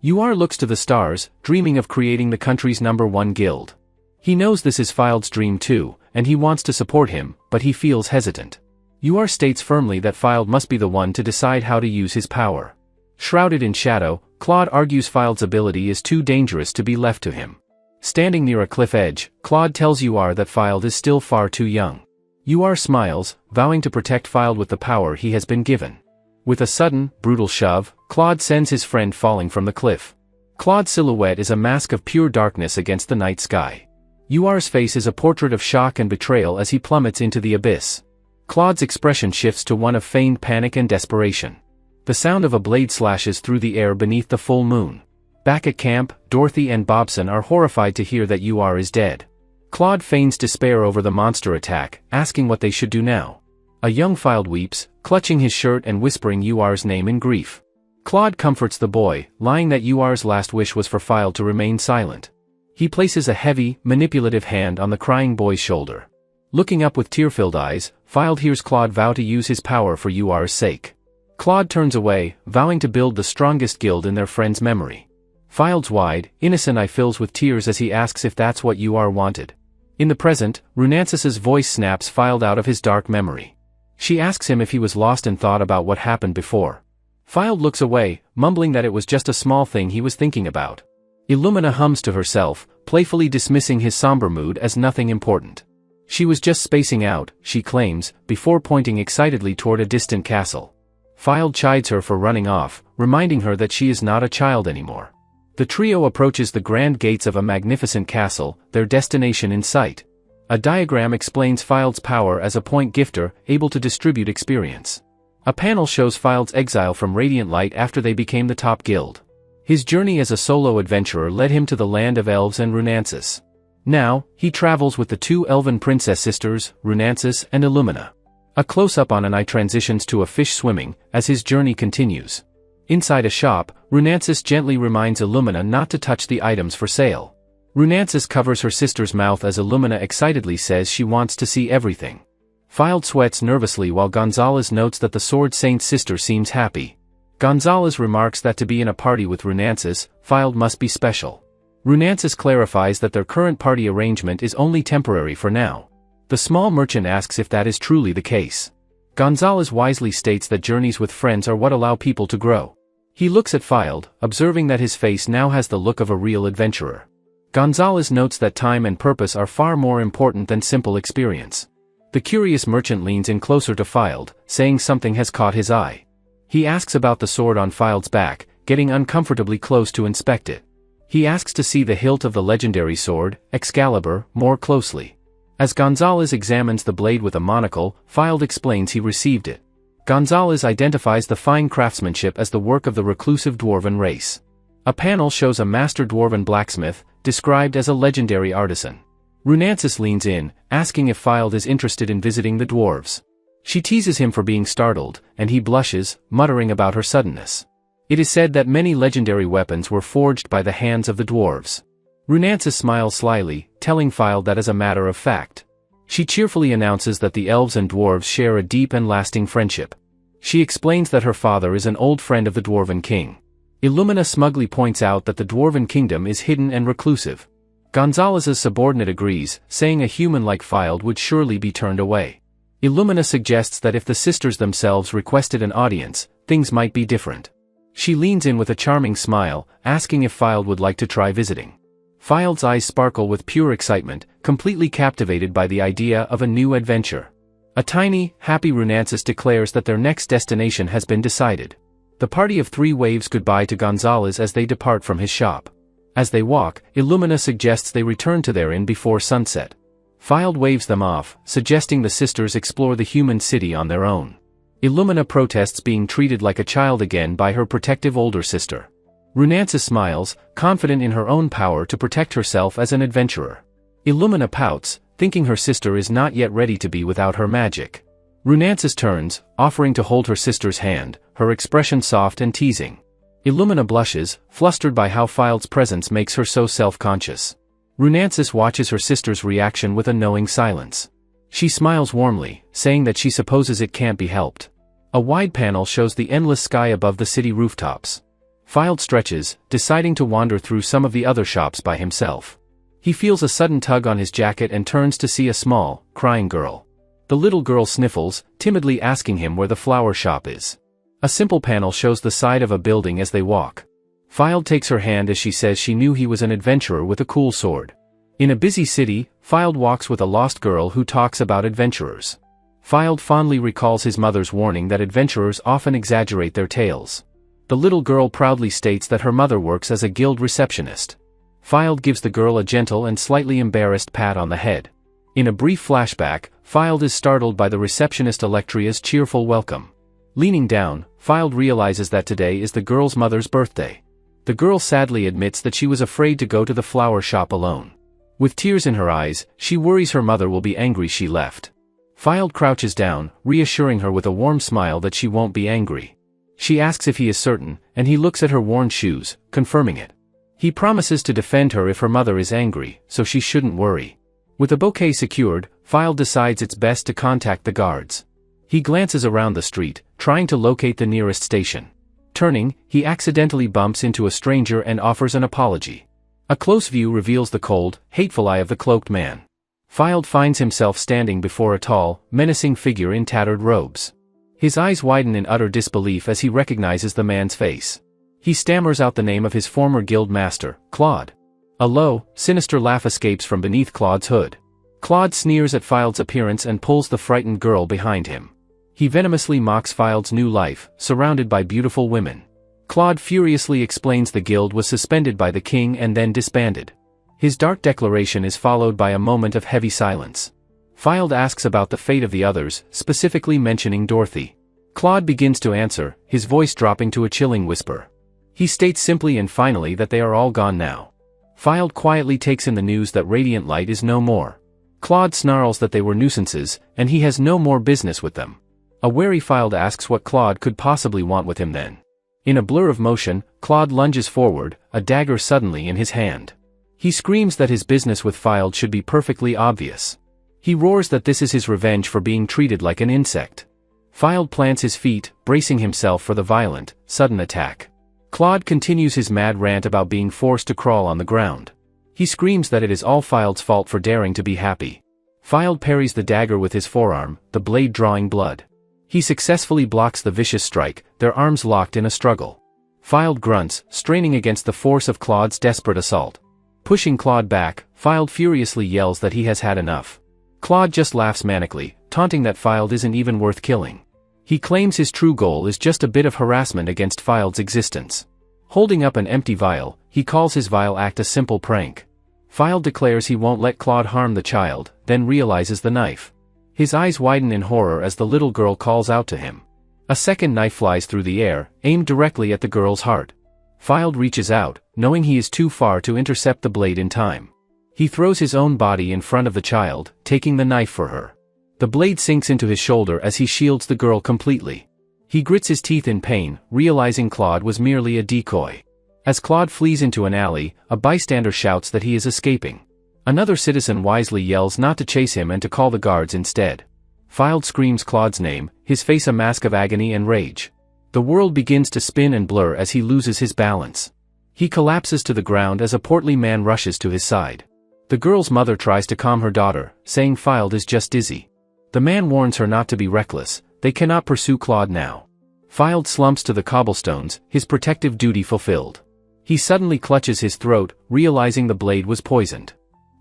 UR looks to the stars, dreaming of creating the country's #1 guild. He knows this is Fild's dream too, and he wants to support him, but he feels hesitant. UR states firmly that Fild must be the one to decide how to use his power. Shrouded in shadow, Claude argues Fild's ability is too dangerous to be left to him. Standing near a cliff edge, Claude tells UR that Fild is still far too young. UR smiles, vowing to protect Fild with the power he has been given. With a sudden, brutal shove, Claude sends his friend falling from the cliff. Claude's silhouette is a mask of pure darkness against the night sky. UR's face is a portrait of shock and betrayal as he plummets into the abyss. Claude's expression shifts to one of feigned panic and desperation. The sound of a blade slashes through the air beneath the full moon. Back at camp, Dorothy and Bobson are horrified to hear that UR is dead. Claude feigns despair over the monster attack, asking what they should do now. A young Fild weeps, clutching his shirt and whispering UR's name in grief. Claude comforts the boy, lying that UR's last wish was for Fild to remain silent. He places a heavy, manipulative hand on the crying boy's shoulder. Looking up with tear-filled eyes, Fild hears Claude vow to use his power for UR's sake. Claude turns away, vowing to build the strongest guild in their friend's memory. Fild's wide, innocent eye fills with tears as he asks if that's what UR wanted. In the present, Runances's voice snaps Fild out of his dark memory. She asks him if he was lost in thought about what happened before. Fild looks away, mumbling that it was just a small thing he was thinking about. Illumina hums to herself, playfully dismissing his somber mood as nothing important. She was just spacing out, she claims, before pointing excitedly toward a distant castle. Fild chides her for running off, reminding her that she is not a child anymore. The trio approaches the grand gates of a magnificent castle, their destination in sight. A diagram explains Fild's power as a point gifter, able to distribute experience. A panel shows Fild's exile from Radiant Light after they became the top guild. His journey as a solo adventurer led him to the land of elves and Runances. Now, he travels with the two elven princess sisters, Runances and Illumina. A close-up on an eye transitions to a fish swimming, as his journey continues. Inside a shop, Runances gently reminds Illumina not to touch the items for sale. Runances covers her sister's mouth as Illumina excitedly says she wants to see everything. Fild sweats nervously while Gonzalez notes that the Sword Saint's sister seems happy. Gonzalez remarks that to be in a party with Runances, Fild must be special. Runances clarifies that their current party arrangement is only temporary for now. The small merchant asks if that is truly the case. Gonzalez wisely states that journeys with friends are what allow people to grow. He looks at Fild, observing that his face now has the look of a real adventurer. Gonzalez notes that time and purpose are far more important than simple experience. The curious merchant leans in closer to Fild, saying something has caught his eye. He asks about the sword on Fild's back, getting uncomfortably close to inspect it. He asks to see the hilt of the legendary sword, Excalibur, more closely. As Gonzalez examines the blade with a monocle, Fild explains he received it. Gonzalez identifies the fine craftsmanship as the work of the reclusive dwarven race. A panel shows a master dwarven blacksmith, described as a legendary artisan. Runances leans in, asking if Fild is interested in visiting the dwarves. She teases him for being startled, and he blushes, muttering about her suddenness. It is said that many legendary weapons were forged by the hands of the dwarves. Runances smiles slyly, telling Fild that as a matter of fact. She cheerfully announces that the elves and dwarves share a deep and lasting friendship. She explains that her father is an old friend of the Dwarven King. Illumina smugly points out that the Dwarven Kingdom is hidden and reclusive. Gonzalez's subordinate agrees, saying a human like Fild would surely be turned away. Illumina suggests that if the sisters themselves requested an audience, things might be different. She leans in with a charming smile, asking if Fild would like to try visiting. Fild's eyes sparkle with pure excitement, completely captivated by the idea of a new adventure. A tiny, happy Runances declares that their next destination has been decided. The party of three waves goodbye to Gonzalez as they depart from his shop. As they walk, Illumina suggests they return to their inn before sunset. Fild waves them off, suggesting the sisters explore the human city on their own. Illumina protests being treated like a child again by her protective older sister. Runances smiles, confident in her own power to protect herself as an adventurer. Illumina pouts, thinking her sister is not yet ready to be without her magic. Runansis turns, offering to hold her sister's hand, her expression soft and teasing. Illumina blushes, flustered by how Filed's presence makes her so self-conscious. Runansis watches her sister's reaction with a knowing silence. She smiles warmly, saying that she supposes it can't be helped. A wide panel shows the endless sky above the city rooftops. Filed stretches, deciding to wander through some of the other shops by himself. He feels a sudden tug on his jacket and turns to see a small, crying girl. The little girl sniffles, timidly asking him where the flower shop is. A simple panel shows the side of a building as they walk. Filed takes her hand as she says she knew he was an adventurer with a cool sword. In a busy city, Filed walks with a lost girl who talks about adventurers. Filed fondly recalls his mother's warning that adventurers often exaggerate their tales. The little girl proudly states that her mother works as a guild receptionist. Filed gives the girl a gentle and slightly embarrassed pat on the head. In a brief flashback, Filed is startled by the receptionist Electria's cheerful welcome. Leaning down, Filed realizes that today is the girl's mother's birthday. The girl sadly admits that she was afraid to go to the flower shop alone. With tears in her eyes, she worries her mother will be angry she left. Filed crouches down, reassuring her with a warm smile that she won't be angry. She asks if he is certain, and he looks at her worn shoes, confirming it. He promises to defend her if her mother is angry, so she shouldn't worry. With a bouquet secured, Filed decides it's best to contact the guards. He glances around the street, trying to locate the nearest station. Turning, he accidentally bumps into a stranger and offers an apology. A close view reveals the cold, hateful eye of the cloaked man. Filed finds himself standing before a tall, menacing figure in tattered robes. His eyes widen in utter disbelief as he recognizes the man's face. He stammers out the name of his former guild master, Claude. A low, sinister laugh escapes from beneath Claude's hood. Claude sneers at Filed's appearance and pulls the frightened girl behind him. He venomously mocks Filed's new life, surrounded by beautiful women. Claude furiously explains the guild was suspended by the king and then disbanded. His dark declaration is followed by a moment of heavy silence. Filed asks about the fate of the others, specifically mentioning Dorothy. Claude begins to answer, his voice dropping to a chilling whisper. He states simply and finally that they are all gone now. Filed quietly takes in the news that Radiant Light is no more. Claude snarls that they were nuisances, and he has no more business with them. A wary Filed asks what Claude could possibly want with him then. In a blur of motion, Claude lunges forward, a dagger suddenly in his hand. He screams that his business with Filed should be perfectly obvious. He roars that this is his revenge for being treated like an insect. Filed plants his feet, bracing himself for the violent, sudden attack. Claude continues his mad rant about being forced to crawl on the ground. He screams that it is all Filed's fault for daring to be happy. Filed parries the dagger with his forearm, the blade drawing blood. He successfully blocks the vicious strike, their arms locked in a struggle. Filed grunts, straining against the force of Claude's desperate assault. Pushing Claude back, Filed furiously yells that he has had enough. Claude just laughs manically, taunting that Filed isn't even worth killing. He claims his true goal is just a bit of harassment against Filed's existence. Holding up an empty vial, he calls his vile act a simple prank. Filed declares he won't let Claude harm the child, then realizes the knife. His eyes widen in horror as the little girl calls out to him. A second knife flies through the air, aimed directly at the girl's heart. Filed reaches out, knowing he is too far to intercept the blade in time. He throws his own body in front of the child, taking the knife for her. The blade sinks into his shoulder as he shields the girl completely. He grits his teeth in pain, realizing Claude was merely a decoy. As Claude flees into an alley, a bystander shouts that he is escaping. Another citizen wisely yells not to chase him and to call the guards instead. Filed screams Claude's name, his face a mask of agony and rage. The world begins to spin and blur as he loses his balance. He collapses to the ground as a portly man rushes to his side. The girl's mother tries to calm her daughter, saying Filed is just dizzy. The man warns her not to be reckless, they cannot pursue Claude now. Filed slumps to the cobblestones, his protective duty fulfilled. He suddenly clutches his throat, realizing the blade was poisoned.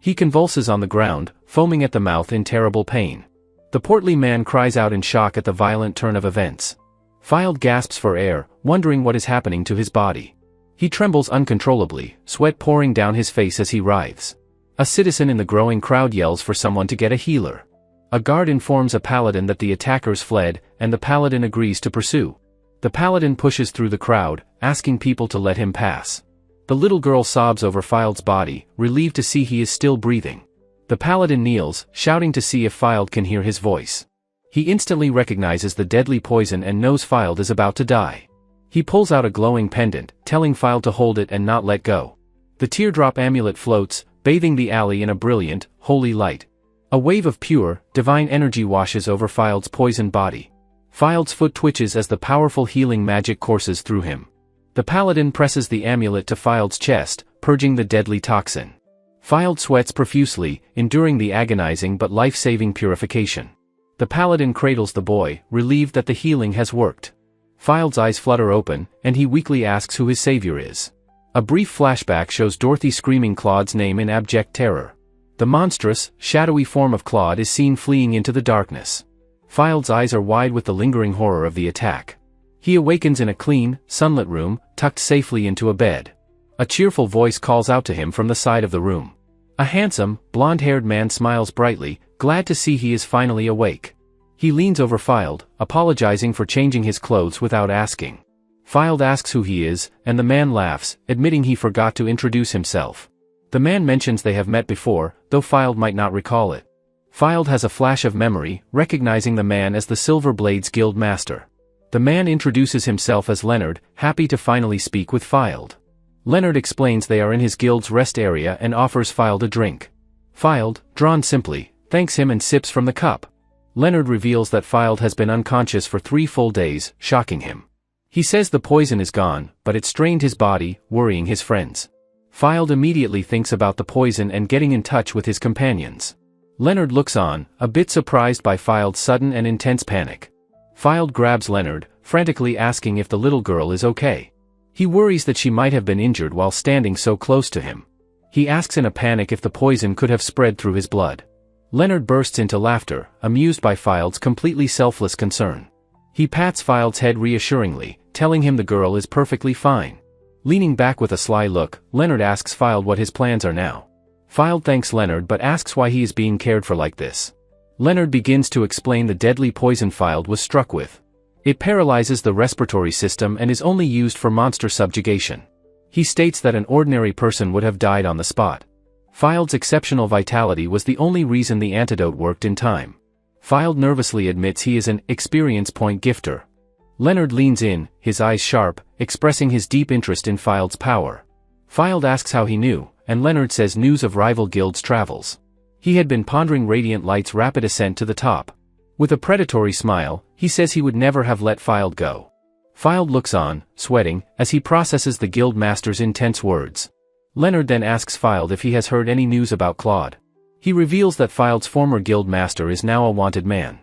He convulses on the ground, foaming at the mouth in terrible pain. The portly man cries out in shock at the violent turn of events. Filed gasps for air, wondering what is happening to his body. He trembles uncontrollably, sweat pouring down his face as he writhes. A citizen in the growing crowd yells for someone to get a healer. A guard informs a paladin that the attackers fled, and the paladin agrees to pursue. The paladin pushes through the crowd, asking people to let him pass. The little girl sobs over Filed's body, relieved to see he is still breathing. The paladin kneels, shouting to see if Filed can hear his voice. He instantly recognizes the deadly poison and knows Fylde is about to die. He pulls out a glowing pendant, telling Fylde to hold it and not let go. The teardrop amulet floats, bathing the alley in a brilliant, holy light. A wave of pure, divine energy washes over Fylde's poisoned body. Fylde's foot twitches as the powerful healing magic courses through him. The paladin presses the amulet to Fylde's chest, purging the deadly toxin. Fylde sweats profusely, enduring the agonizing but life-saving purification. The paladin cradles the boy, relieved that the healing has worked. Fylde's eyes flutter open, and he weakly asks who his savior is. A brief flashback shows Dorothy screaming Claude's name in abject terror. The monstrous, shadowy form of Claude is seen fleeing into the darkness. Fylde's eyes are wide with the lingering horror of the attack. He awakens in a clean, sunlit room, tucked safely into a bed. A cheerful voice calls out to him from the side of the room. A handsome, blonde-haired man smiles brightly, glad to see he is finally awake. He leans over Fylde, apologizing for changing his clothes without asking. Fylde asks who he is, and the man laughs, admitting he forgot to introduce himself. The man mentions they have met before, though Fylde might not recall it. Fylde has a flash of memory, recognizing the man as the Silver Blades Guild Master. The man introduces himself as Leonard, happy to finally speak with Fylde. Leonard explains they are in his guild's rest area and offers Fylde a drink. Fylde, drawn simply, thanks him and sips from the cup. Leonard reveals that Fylde has been unconscious for 3 full days, shocking him. He says the poison is gone, but it strained his body, worrying his friends. Fylde immediately thinks about the poison and getting in touch with his companions. Leonard looks on, a bit surprised by Fylde's sudden and intense panic. Fylde grabs Leonard, frantically asking if the little girl is okay. He worries that she might have been injured while standing so close to him. He asks in a panic if the poison could have spread through his blood. Leonard bursts into laughter, amused by Fylde's completely selfless concern. He pats Fylde's head reassuringly, telling him the girl is perfectly fine. Leaning back with a sly look, Leonard asks Fylde what his plans are now. Fylde thanks Leonard but asks why he is being cared for like this. Leonard begins to explain the deadly poison Fylde was struck with. It paralyzes the respiratory system and is only used for monster subjugation. He states that an ordinary person would have died on the spot. Fylde's exceptional vitality was the only reason the antidote worked in time. Fylde nervously admits he is an experience point gifter. Leonard leans in, his eyes sharp, expressing his deep interest in Fylde's power. Fylde asks how he knew, and Leonard says news of rival guilds travels. He had been pondering Radiant Light's rapid ascent to the top. With a predatory smile, he says he would never have let Fylde go. Fylde looks on, sweating, as he processes the guild master's intense words. Leonard then asks Fylde if he has heard any news about Claude. He reveals that Fylde's former guild master is now a wanted man.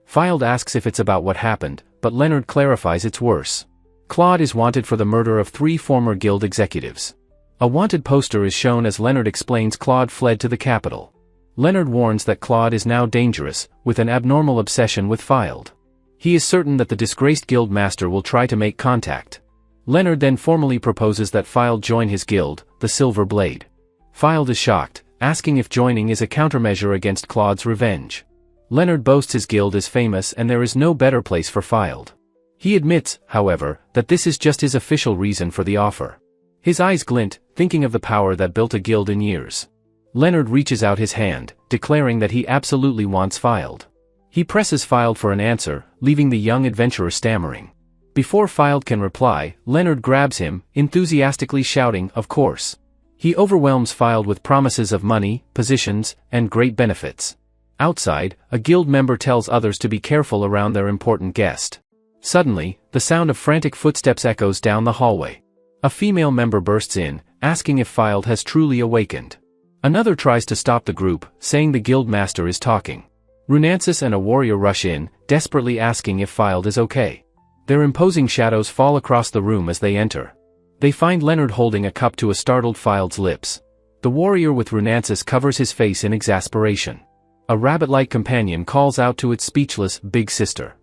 Fylde asks if it's about what happened, but Leonard clarifies it's worse. Claude is wanted for the murder of 3 former guild executives. A wanted poster is shown as Leonard explains Claude fled to the capital. Leonard warns that Claude is now dangerous, with an abnormal obsession with Fylde. He is certain that the disgraced guild master will try to make contact. Leonard then formally proposes that Fylde join his guild, the Silver Blade. Fylde is shocked, asking if joining is a countermeasure against Claude's revenge. Leonard boasts his guild is famous and there is no better place for Fylde. He admits, however, that this is just his official reason for the offer. His eyes glint, thinking of the power that built a guild in years. Leonard reaches out his hand, declaring that he absolutely wants Fylde. He presses Fylde for an answer, leaving the young adventurer stammering. Before Fylde can reply, Leonard grabs him, enthusiastically shouting, "Of course." He overwhelms Fylde with promises of money, positions, and great benefits. Outside, a guild member tells others to be careful around their important guest. Suddenly, the sound of frantic footsteps echoes down the hallway. A female member bursts in, asking if Fylde has truly awakened. Another tries to stop the group, saying the guild master is talking. Runansis and a warrior rush in, desperately asking if Fylde is okay. Their imposing shadows fall across the room as they enter. They find Leonard holding a cup to a startled Fylde's lips. The warrior with Runansis covers his face in exasperation. A rabbit-like companion calls out to its speechless, big sister.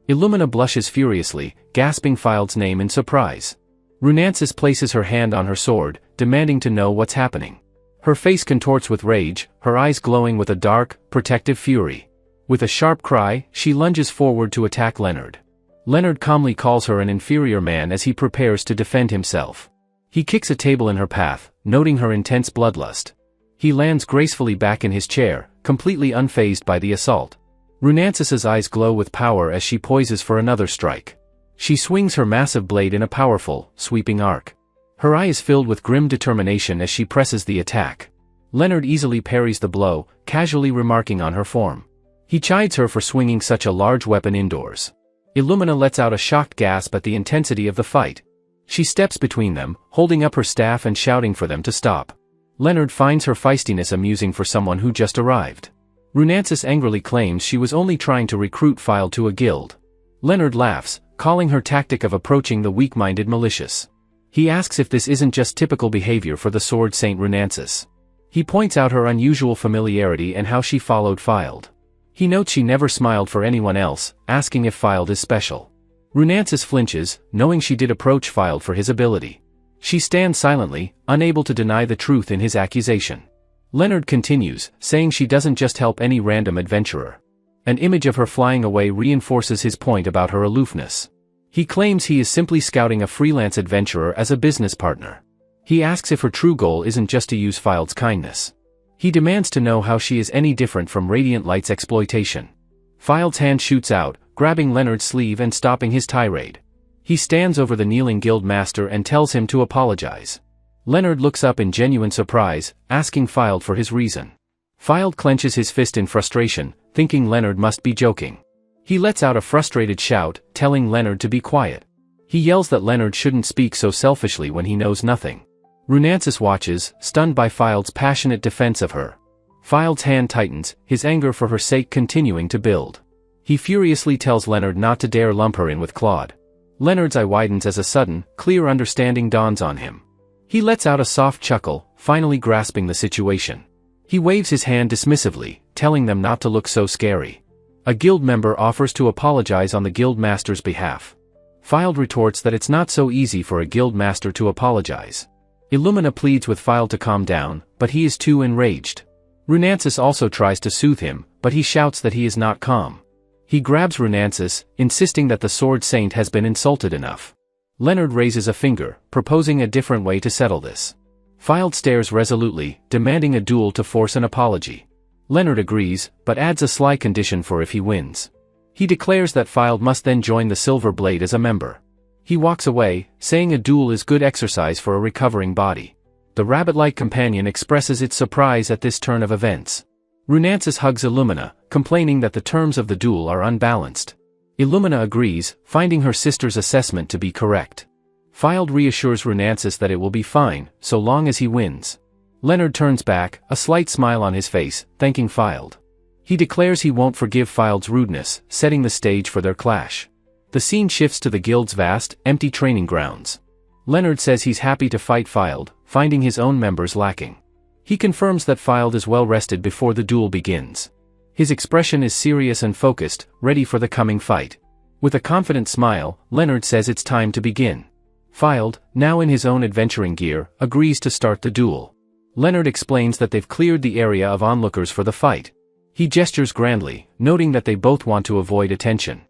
Illumina blushes furiously, gasping Fylde's name in surprise. Runansis places her hand on her sword, demanding to know what's happening. Her face contorts with rage, her eyes glowing with a dark, protective fury. With a sharp cry, she lunges forward to attack Leonard. Leonard calmly calls her an inferior man as he prepares to defend himself. He kicks a table in her path, noting her intense bloodlust. He lands gracefully back in his chair, completely unfazed by the assault. Runances's eyes glow with power as she poises for another strike. She swings her massive blade in a powerful, sweeping arc. Her eye is filled with grim determination as she presses the attack. Leonard easily parries the blow, casually remarking on her form. He chides her for swinging such a large weapon indoors. Illumina lets out a shocked gasp at the intensity of the fight. She steps between them, holding up her staff and shouting for them to stop. Leonard finds her feistiness amusing for someone who just arrived. Runances angrily claims she was only trying to recruit File to a guild. Leonard laughs, calling her tactic of approaching the weak-minded malicious. He asks if this isn't just typical behavior for the Sword Saint Runances. He points out her unusual familiarity and how she followed Filed. He notes she never smiled for anyone else, asking if Filed is special. Runances flinches, knowing she did approach Filed for his ability. She stands silently, unable to deny the truth in his accusation. Leonard continues, saying she doesn't just help any random adventurer. An image of her flying away reinforces his point about her aloofness. He claims he is simply scouting a freelance adventurer as a business partner. He asks if her true goal isn't just to use Filed's kindness. He demands to know how she is any different from Radiant Light's exploitation. Filed's hand shoots out, grabbing Leonard's sleeve and stopping his tirade. He stands over the kneeling guild master and tells him to apologize. Leonard looks up in genuine surprise, asking Filed for his reason. Filed clenches his fist in frustration, thinking Leonard must be joking. He lets out a frustrated shout, telling Leonard to be quiet. He yells that Leonard shouldn't speak so selfishly when he knows nothing. Runances watches, stunned by Filed's passionate defense of her. Filed's hand tightens, his anger for her sake continuing to build. He furiously tells Leonard not to dare lump her in with Claude. Leonard's eye widens as a sudden, clear understanding dawns on him. He lets out a soft chuckle, finally grasping the situation. He waves his hand dismissively, telling them not to look so scary. A guild member offers to apologize on the guild master's behalf. Filed retorts that it's not so easy for a guild master to apologize. Illumina pleads with Filed to calm down, but he is too enraged. Runances also tries to soothe him, but he shouts that he is not calm. He grabs Runances, insisting that the Sword Saint has been insulted enough. Leonard raises a finger, proposing a different way to settle this. Filed stares resolutely, demanding a duel to force an apology. Leonard agrees, but adds a sly condition for if he wins. He declares that Filed must then join the Silver Blade as a member. He walks away, saying a duel is good exercise for a recovering body. The rabbit-like companion expresses its surprise at this turn of events. Runances hugs Illumina, complaining that the terms of the duel are unbalanced. Illumina agrees, finding her sister's assessment to be correct. Filed reassures Runances that it will be fine, so long as he wins. Leonard turns back, a slight smile on his face, thanking Filed. He declares he won't forgive Filed's rudeness, setting the stage for their clash. The scene shifts to the guild's vast, empty training grounds. Leonard says he's happy to fight Filed, finding his own members lacking. He confirms that Filed is well rested before the duel begins. His expression is serious and focused, ready for the coming fight. With a confident smile, Leonard says it's time to begin. Filed, now in his own adventuring gear, agrees to start the duel. Leonard explains that they've cleared the area of onlookers for the fight. He gestures grandly, noting that they both want to avoid attention.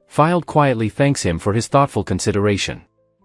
Filed quietly thanks him for his thoughtful consideration.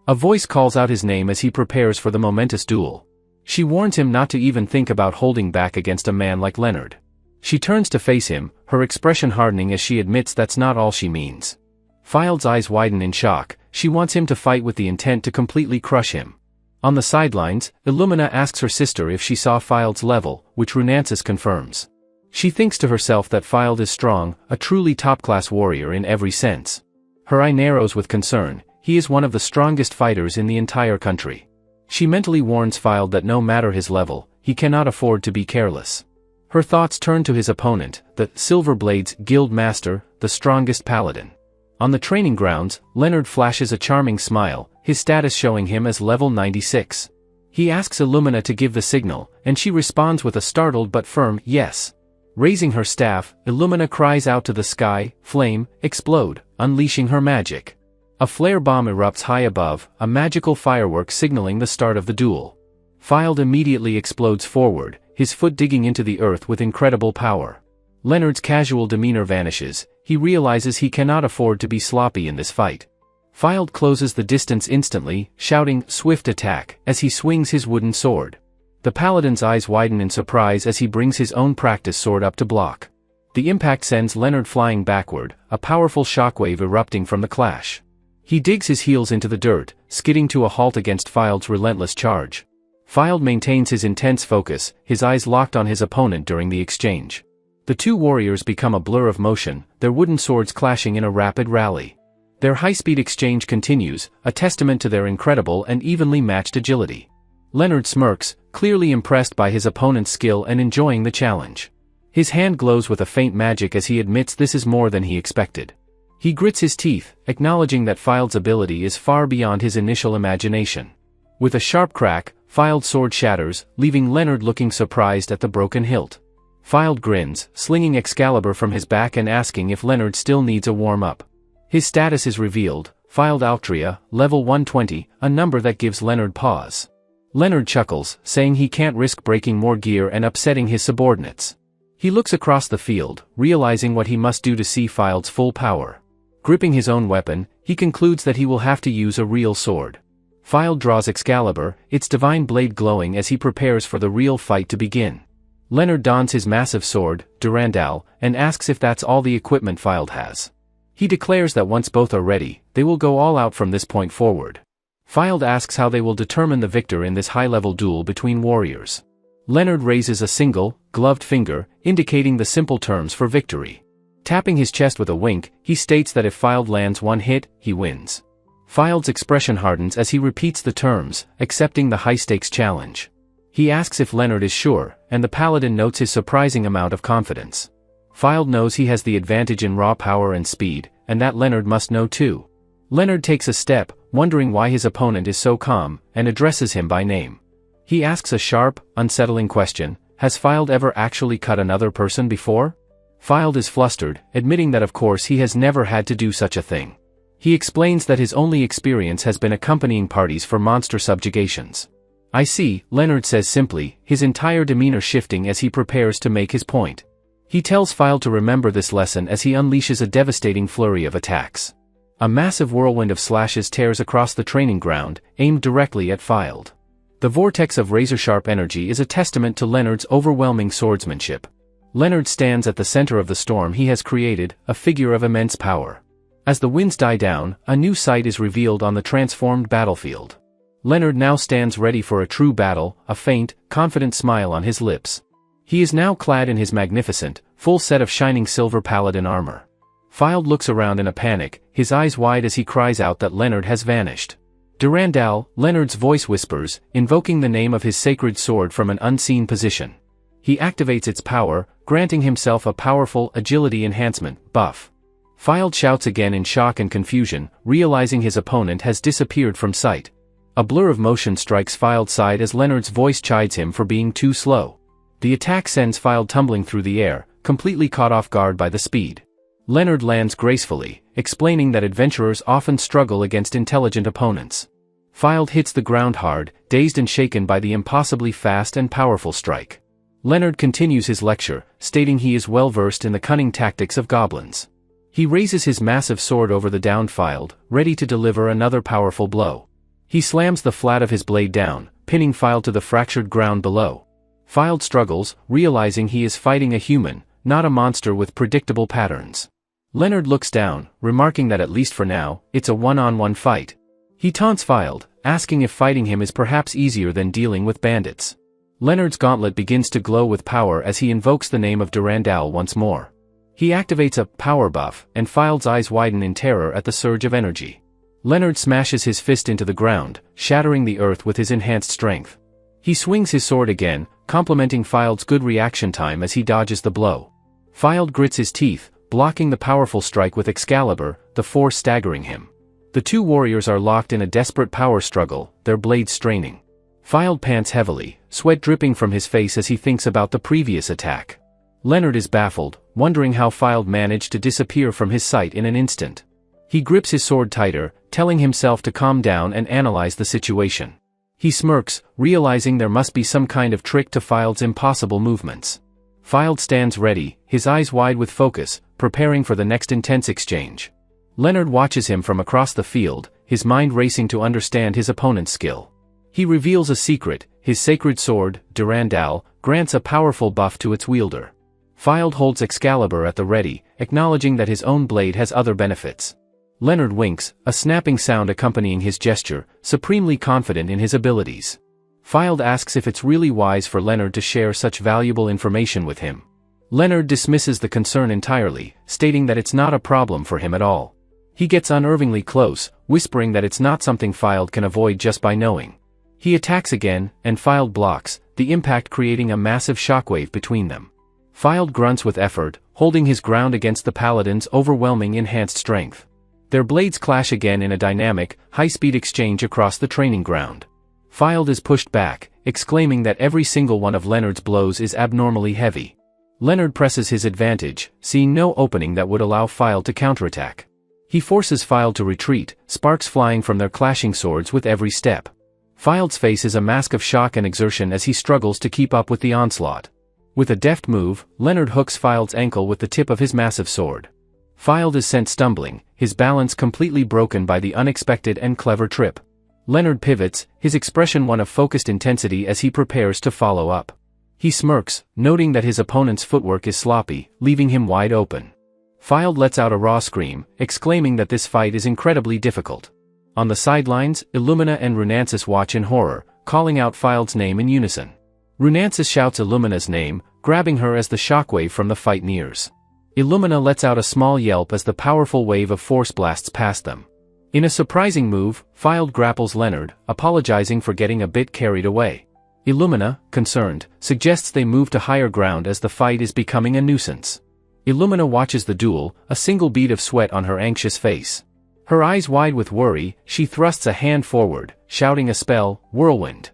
A voice calls out his name as he prepares for the momentous duel. She warns him not to even think about holding back against a man like Leonard. She turns to face him, her expression hardening as she admits that's not all she means. Filed's eyes widen in shock. She wants him to fight with the intent to completely crush him. On the sidelines, Illumina asks her sister if she saw Filed's level, which Runances confirms. She thinks to herself that Filed is strong, a truly top-class warrior in every sense. Her eye narrows with concern. He is one of the strongest fighters in the entire country. She mentally warns Filed that no matter his level, he cannot afford to be careless. Her thoughts turn to his opponent, the Silver Blade's guild master, the strongest paladin. On the training grounds, Leonard flashes a charming smile, his status showing him as level 96. He asks Illumina to give the signal, and she responds with a startled but firm yes. Raising her staff, Illumina cries out to the sky, flame, explode, unleashing her magic. A flare bomb erupts high above, a magical firework signaling the start of the duel. Filed immediately explodes forward, his foot digging into the earth with incredible power. Leonard's casual demeanor vanishes. He realizes he cannot afford to be sloppy in this fight. Filed closes the distance instantly, shouting, "Swift attack," as he swings his wooden sword. The paladin's eyes widen in surprise as he brings his own practice sword up to block. The impact sends Leonard flying backward, a powerful shockwave erupting from the clash. He digs his heels into the dirt, skidding to a halt against Fild's relentless charge. Fild maintains his intense focus, his eyes locked on his opponent during the exchange. The two warriors become a blur of motion, their wooden swords clashing in a rapid rally. Their high-speed exchange continues, a testament to their incredible and evenly matched agility. Leonard smirks, clearly impressed by his opponent's skill and enjoying the challenge. His hand glows with a faint magic as he admits this is more than he expected. He grits his teeth, acknowledging that Fild's ability is far beyond his initial imagination. With a sharp crack, Fild's sword shatters, leaving Leonard looking surprised at the broken hilt. Fild grins, slinging Excalibur from his back and asking if Leonard still needs a warm-up. His status is revealed, Fild Altria, level 120, a number that gives Leonard pause. Leonard chuckles, saying he can't risk breaking more gear and upsetting his subordinates. He looks across the field, realizing what he must do to see Fild's full power. Gripping his own weapon, he concludes that he will have to use a real sword. Fild draws Excalibur, its divine blade glowing as he prepares for the real fight to begin. Leonard dons his massive sword, Durandal, and asks if that's all the equipment Fild has. He declares that once both are ready, they will go all out from this point forward. Fild asks how they will determine the victor in this high-level duel between warriors. Leonard raises a single, gloved finger, indicating the simple terms for victory. Tapping his chest with a wink, he states that if Fild lands one hit, he wins. Fild's expression hardens as he repeats the terms, accepting the high-stakes challenge. He asks if Leonard is sure, and the paladin notes his surprising amount of confidence. Fild knows he has the advantage in raw power and speed, and that Leonard must know too. Leonard takes a step, wondering why his opponent is so calm, and addresses him by name. He asks a sharp, unsettling question: has Fild ever actually cut another person before? Fild is flustered, admitting that of course he has never had to do such a thing. He explains that his only experience has been accompanying parties for monster subjugations. I see, Leonard says simply, his entire demeanor shifting as he prepares to make his point. He tells Fild to remember this lesson as he unleashes a devastating flurry of attacks. A massive whirlwind of slashes tears across the training ground, aimed directly at Fild. The vortex of razor-sharp energy is a testament to Leonard's overwhelming swordsmanship. Leonard stands at the center of the storm he has created, a figure of immense power. As the winds die down, a new sight is revealed on the transformed battlefield. Leonard now stands ready for a true battle, a faint, confident smile on his lips. He is now clad in his magnificent, full set of shining silver paladin armor. Fild looks around in a panic, his eyes wide as he cries out that Leonard has vanished. Durandal, Leonard's voice whispers, invoking the name of his sacred sword from an unseen position. He activates its power, granting himself a powerful agility enhancement buff. Fild shouts again in shock and confusion, realizing his opponent has disappeared from sight. A blur of motion strikes Fild's side as Leonard's voice chides him for being too slow. The attack sends Fild tumbling through the air, completely caught off guard by the speed. Leonard lands gracefully, explaining that adventurers often struggle against intelligent opponents. Fild hits the ground hard, dazed and shaken by the impossibly fast and powerful strike. Leonard continues his lecture, stating he is well versed in the cunning tactics of goblins. He raises his massive sword over the downed Fild, ready to deliver another powerful blow. He slams the flat of his blade down, pinning Fild to the fractured ground below. Fild struggles, realizing he is fighting a human, not a monster with predictable patterns. Leonard looks down, remarking that at least for now, it's a one-on-one fight. He taunts Fild, asking if fighting him is perhaps easier than dealing with bandits. Leonard's gauntlet begins to glow with power as he invokes the name of Durandal once more. He activates a power buff, and Fild's eyes widen in terror at the surge of energy. Leonard smashes his fist into the ground, shattering the earth with his enhanced strength. He swings his sword again, complimenting Fild's good reaction time as he dodges the blow. Fild grits his teeth, blocking the powerful strike with Excalibur, the force staggering him. The two warriors are locked in a desperate power struggle, their blades straining. Fild pants heavily, sweat dripping from his face as he thinks about the previous attack. Leonard is baffled, wondering how Fild managed to disappear from his sight in an instant. He grips his sword tighter, telling himself to calm down and analyze the situation. He smirks, realizing there must be some kind of trick to Fild's impossible movements. Fild stands ready, his eyes wide with focus, preparing for the next intense exchange. Leonard watches him from across the field, his mind racing to understand his opponent's skill. He reveals a secret: his sacred sword, Durandal, grants a powerful buff to its wielder. Filed holds Excalibur at the ready, acknowledging that his own blade has other benefits. Leonard winks, a snapping sound accompanying his gesture, supremely confident in his abilities. Filed asks if it's really wise for Leonard to share such valuable information with him. Leonard dismisses the concern entirely, stating that it's not a problem for him at all. He gets unnervingly close, whispering that it's not something Filed can avoid just by knowing. He attacks again, and Filed blocks, the impact creating a massive shockwave between them. Filed grunts with effort, holding his ground against the paladin's overwhelming enhanced strength. Their blades clash again in a dynamic, high-speed exchange across the training ground. Filed is pushed back, exclaiming that every single one of Leonard's blows is abnormally heavy. Leonard presses his advantage, seeing no opening that would allow Filed to counterattack. He forces Filed to retreat, sparks flying from their clashing swords with every step. Filed's face is a mask of shock and exertion as he struggles to keep up with the onslaught. With a deft move, Leonard hooks Filed's ankle with the tip of his massive sword. Filed is sent stumbling, his balance completely broken by the unexpected and clever trip. Leonard pivots, his expression one of focused intensity as he prepares to follow up. He smirks, noting that his opponent's footwork is sloppy, leaving him wide open. Filed lets out a raw scream, exclaiming that this fight is incredibly difficult. On the sidelines, Illumina and Runansis watch in horror, calling out Filed's name in unison. Runansis shouts Illumina's name, grabbing her as the shockwave from the fight nears. Illumina lets out a small yelp as the powerful wave of force blasts past them. In a surprising move, Filed grapples Leonard, apologizing for getting a bit carried away. Illumina, concerned, suggests they move to higher ground as the fight is becoming a nuisance. Illumina watches the duel, a single bead of sweat on her anxious face. Her eyes wide with worry, she thrusts a hand forward, shouting a spell, Whirlwind.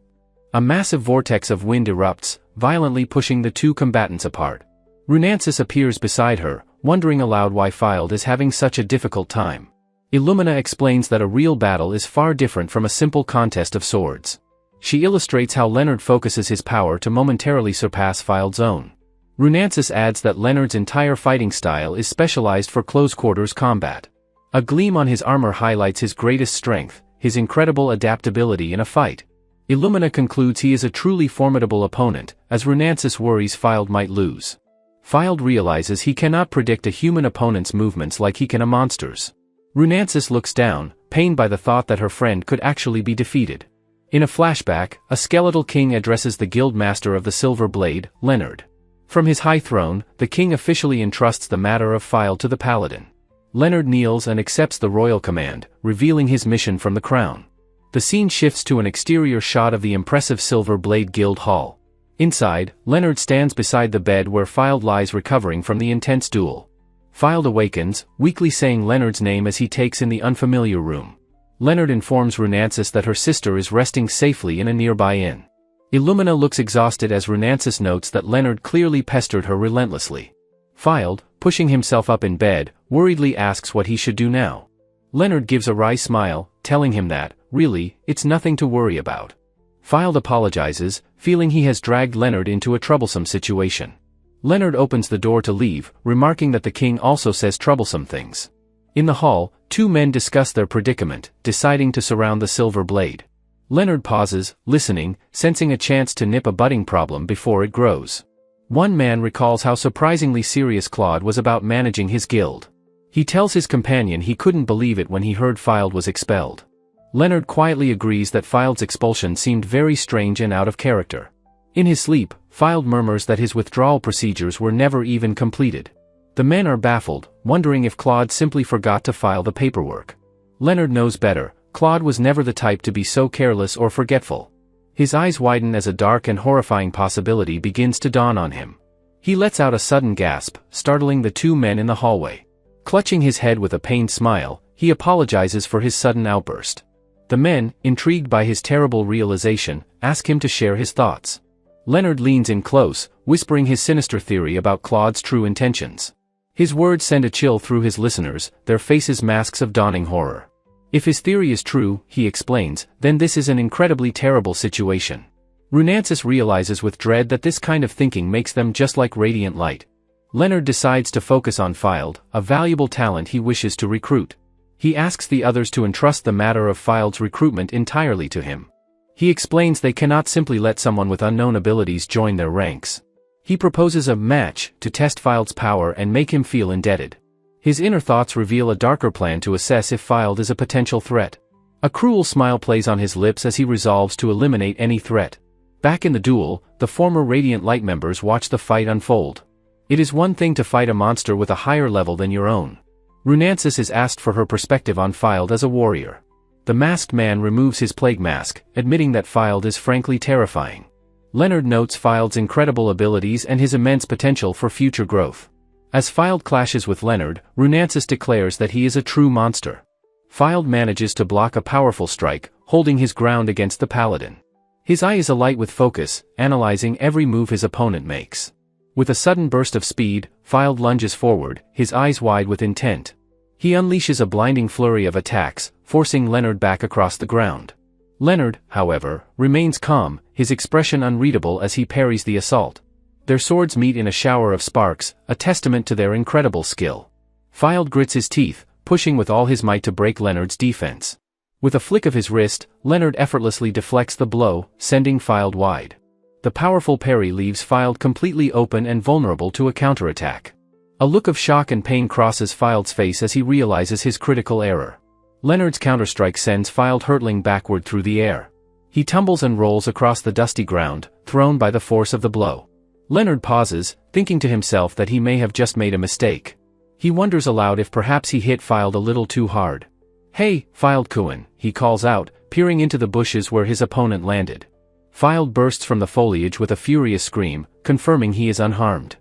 A massive vortex of wind erupts, violently pushing the two combatants apart. Runansis appears beside her, wondering aloud why Filed is having such a difficult time. Illumina explains that a real battle is far different from a simple contest of swords. She illustrates how Leonard focuses his power to momentarily surpass Filed's own. Runansis adds that Leonard's entire fighting style is specialized for close-quarters combat. A gleam on his armor highlights his greatest strength, his incredible adaptability in a fight. Illumina concludes he is a truly formidable opponent, as Runansis worries Filed might lose. Filed realizes he cannot predict a human opponent's movements like he can a monster's. Runansis looks down, pained by the thought that her friend could actually be defeated. In a flashback, a skeletal king addresses the guild master of the Silver Blade, Leonard. From his high throne, the king officially entrusts the matter of Filed to the paladin. Leonard kneels and accepts the royal command, revealing his mission from the crown. The scene shifts to an exterior shot of the impressive Silver Blade Guild Hall. Inside, Leonard stands beside the bed where Filed lies recovering from the intense duel. Filed awakens, weakly saying Leonard's name as he takes in the unfamiliar room. Leonard informs Runansis that her sister is resting safely in a nearby inn. Illumina looks exhausted as Runansis notes that Leonard clearly pestered her relentlessly. Filed, pushing himself up in bed, worriedly asks what he should do now. Leonard gives a wry smile, telling him that, really, it's nothing to worry about. Filed apologizes, feeling he has dragged Leonard into a troublesome situation. Leonard opens the door to leave, remarking that the king also says troublesome things. In the hall, two men discuss their predicament, deciding to surround the Silver Blade. Leonard pauses, listening, sensing a chance to nip a budding problem before it grows. One man recalls how surprisingly serious Claude was about managing his guild. He tells his companion he couldn't believe it when he heard Filed was expelled. Leonard quietly agrees that Filed's expulsion seemed very strange and out of character. In his sleep, Filed murmurs that his withdrawal procedures were never even completed. The men are baffled, wondering if Claude simply forgot to file the paperwork. Leonard knows better, Claude was never the type to be so careless or forgetful. His eyes widen as a dark and horrifying possibility begins to dawn on him. He lets out a sudden gasp, startling the two men in the hallway. Clutching his head with a pained smile, he apologizes for his sudden outburst. The men, intrigued by his terrible realization, ask him to share his thoughts. Leonard leans in close, whispering his sinister theory about Claude's true intentions. His words send a chill through his listeners, their faces masks of dawning horror. If his theory is true, he explains, then this is an incredibly terrible situation. Runansis realizes with dread that this kind of thinking makes them just like radiant light. Leonard decides to focus on Filed, a valuable talent he wishes to recruit. He asks the others to entrust the matter of Filed's recruitment entirely to him. He explains they cannot simply let someone with unknown abilities join their ranks. He proposes a match to test Fild's power and make him feel indebted. His inner thoughts reveal a darker plan to assess if Fild is a potential threat. A cruel smile plays on his lips as he resolves to eliminate any threat. Back in the duel, the former Radiant Light members watch the fight unfold. It is one thing to fight a monster with a higher level than your own. Runansis is asked for her perspective on Fild as a warrior. The masked man removes his plague mask, admitting that Fild is frankly terrifying. Leonard notes Fild's incredible abilities and his immense potential for future growth. As Fild clashes with Leonard, Runansis declares that he is a true monster. Fild manages to block a powerful strike, holding his ground against the paladin. His eye is alight with focus, analyzing every move his opponent makes. With a sudden burst of speed, Fild lunges forward, his eyes wide with intent. He unleashes a blinding flurry of attacks, forcing Leonard back across the ground. Leonard, however, remains calm, his expression unreadable as he parries the assault. Their swords meet in a shower of sparks, a testament to their incredible skill. Fild grits his teeth, pushing with all his might to break Leonard's defense. With a flick of his wrist, Leonard effortlessly deflects the blow, sending Fild wide. The powerful parry leaves Fild completely open and vulnerable to a counterattack. A look of shock and pain crosses Fild's face as he realizes his critical error. Leonard's counterstrike sends Fild hurtling backward through the air. He tumbles and rolls across the dusty ground, thrown by the force of the blow. Leonard pauses, thinking to himself that he may have just made a mistake. He wonders aloud if perhaps he hit Fild a little too hard. "Hey, Fild Kuin," he calls out, peering into the bushes where his opponent landed. Fild bursts from the foliage with a furious scream, confirming he is unharmed.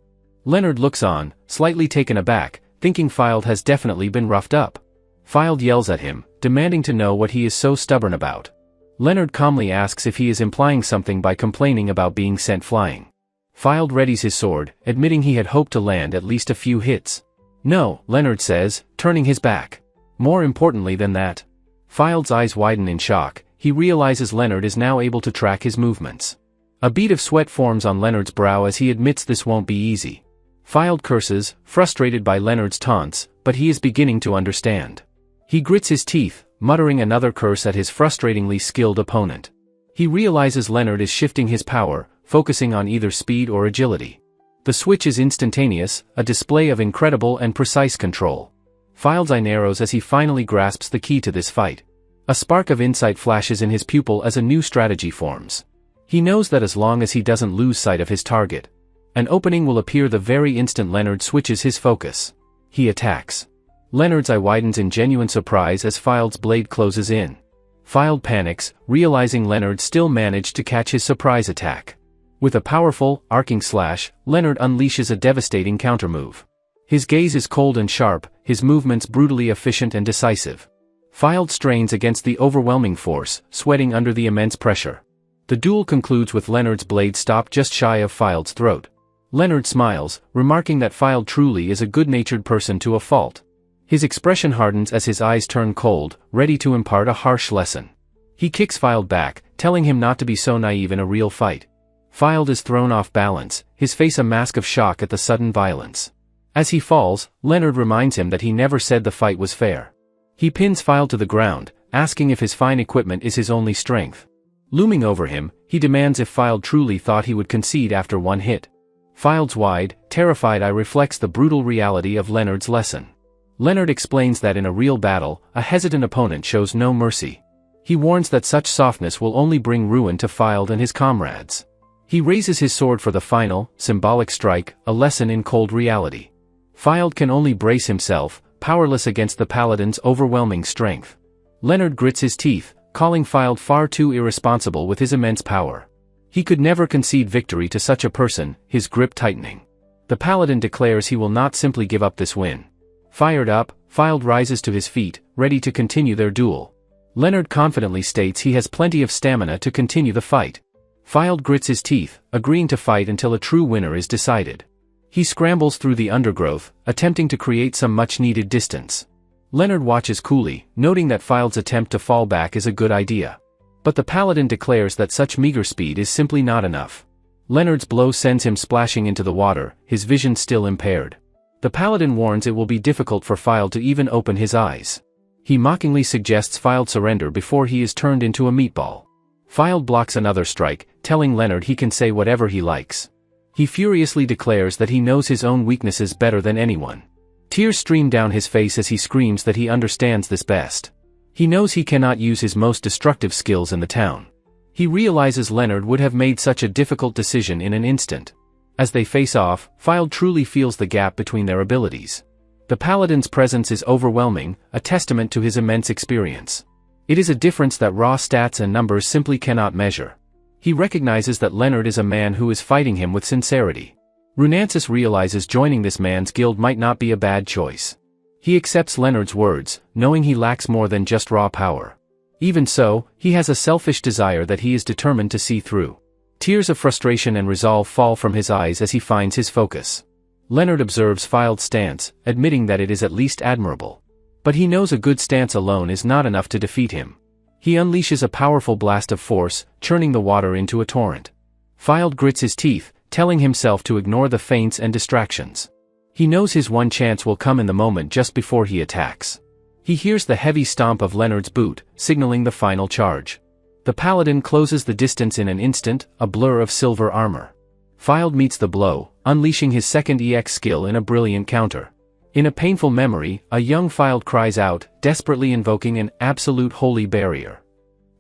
Leonard looks on, slightly taken aback, thinking Fild has definitely been roughed up. Fild yells at him, demanding to know what he is so stubborn about. Leonard calmly asks if he is implying something by complaining about being sent flying. Fild readies his sword, admitting he had hoped to land at least a few hits. "No," Leonard says, turning his back. More importantly than that. Fild's eyes widen in shock, he realizes Leonard is now able to track his movements. A bead of sweat forms on Leonard's brow as he admits this won't be easy. Fild curses, frustrated by Leonard's taunts, but he is beginning to understand. He grits his teeth, muttering another curse at his frustratingly skilled opponent. He realizes Leonard is shifting his power, focusing on either speed or agility. The switch is instantaneous, a display of incredible and precise control. Fild's eye narrows as he finally grasps the key to this fight. A spark of insight flashes in his pupil as a new strategy forms. He knows that as long as he doesn't lose sight of his target, an opening will appear the very instant Leonard switches his focus. He attacks. Leonard's eye widens in genuine surprise as Fild's blade closes in. Fild panics, realizing Leonard still managed to catch his surprise attack. With a powerful, arcing slash, Leonard unleashes a devastating countermove. His gaze is cold and sharp, his movements brutally efficient and decisive. Fild strains against the overwhelming force, sweating under the immense pressure. The duel concludes with Leonard's blade stopped just shy of Fild's throat. Leonard smiles, remarking that Fild truly is a good-natured person to a fault. His expression hardens as his eyes turn cold, ready to impart a harsh lesson. He kicks Fild back, telling him not to be so naive in a real fight. Fild is thrown off balance, his face a mask of shock at the sudden violence. As he falls, Leonard reminds him that he never said the fight was fair. He pins Fild to the ground, asking if his fine equipment is his only strength. Looming over him, he demands if Fild truly thought he would concede after one hit. Fild's wide, terrified eye reflects the brutal reality of Leonard's lesson. Leonard explains that in a real battle, a hesitant opponent shows no mercy. He warns that such softness will only bring ruin to Fild and his comrades. He raises his sword for the final, symbolic strike, a lesson in cold reality. Fild can only brace himself, powerless against the paladin's overwhelming strength. Leonard grits his teeth, calling Fild far too irresponsible with his immense power. He could never concede victory to such a person, his grip tightening. The paladin declares he will not simply give up this win. Fired up, Fild rises to his feet, ready to continue their duel. Leonard confidently states he has plenty of stamina to continue the fight. Fild grits his teeth, agreeing to fight until a true winner is decided. He scrambles through the undergrowth, attempting to create some much-needed distance. Leonard watches coolly, noting that Fild's attempt to fall back is a good idea. But the paladin declares that such meager speed is simply not enough. Leonard's blow sends him splashing into the water, his vision still impaired. The paladin warns it will be difficult for Fild to even open his eyes. He mockingly suggests Fild surrender before he is turned into a meatball. Fild blocks another strike, telling Leonard he can say whatever he likes. He furiously declares that he knows his own weaknesses better than anyone. Tears stream down his face as he screams that he understands this best. He knows he cannot use his most destructive skills in the town. He realizes Leonard would have made such a difficult decision in an instant. As they face off, Fylde truly feels the gap between their abilities. The paladin's presence is overwhelming, a testament to his immense experience. It is a difference that raw stats and numbers simply cannot measure. He recognizes that Leonard is a man who is fighting him with sincerity. Runansis realizes joining this man's guild might not be a bad choice. He accepts Leonard's words, knowing he lacks more than just raw power. Even so, he has a selfish desire that he is determined to see through. Tears of frustration and resolve fall from his eyes as he finds his focus. Leonard observes Fylde's stance, admitting that it is at least admirable. But he knows a good stance alone is not enough to defeat him. He unleashes a powerful blast of force, churning the water into a torrent. Fylde grits his teeth, telling himself to ignore the feints and distractions. He knows his one chance will come in the moment just before he attacks. He hears the heavy stomp of Leonard's boot, signaling the final charge. The paladin closes the distance in an instant, a blur of silver armor. Fylde meets the blow, unleashing his second EX skill in a brilliant counter. In a painful memory, a young Fylde cries out, desperately invoking an absolute holy barrier.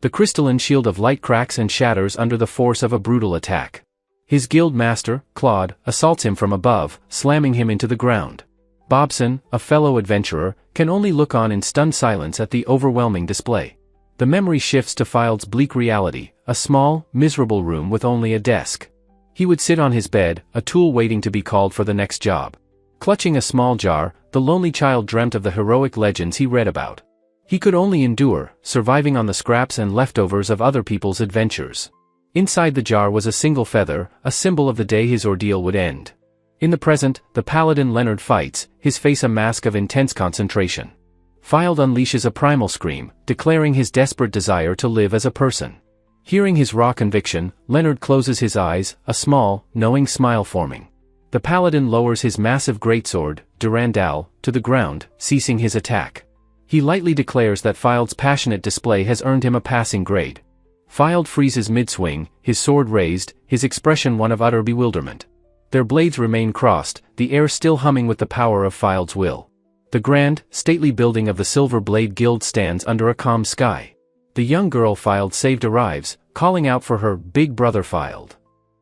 The crystalline shield of light cracks and shatters under the force of a brutal attack. His guild master, Claude, assaults him from above, slamming him into the ground. Bobson, a fellow adventurer, can only look on in stunned silence at the overwhelming display. The memory shifts to Fylde's bleak reality, a small, miserable room with only a desk. He would sit on his bed, a tool waiting to be called for the next job. Clutching a small jar, the lonely child dreamt of the heroic legends he read about. He could only endure, surviving on the scraps and leftovers of other people's adventures. Inside the jar was a single feather, a symbol of the day his ordeal would end. In the present, the paladin Leonard fights, his face a mask of intense concentration. Fylde unleashes a primal scream, declaring his desperate desire to live as a person. Hearing his raw conviction, Leonard closes his eyes, a small, knowing smile forming. The paladin lowers his massive greatsword, Durandal, to the ground, ceasing his attack. He lightly declares that Fylde's passionate display has earned him a passing grade. Fylde freezes mid-swing, his sword raised, his expression one of utter bewilderment. Their blades remain crossed, the air still humming with the power of Fylde's will. The grand, stately building of the Silver Blade Guild stands under a calm sky. The young girl Fylde saved arrives, calling out for her big brother Fylde.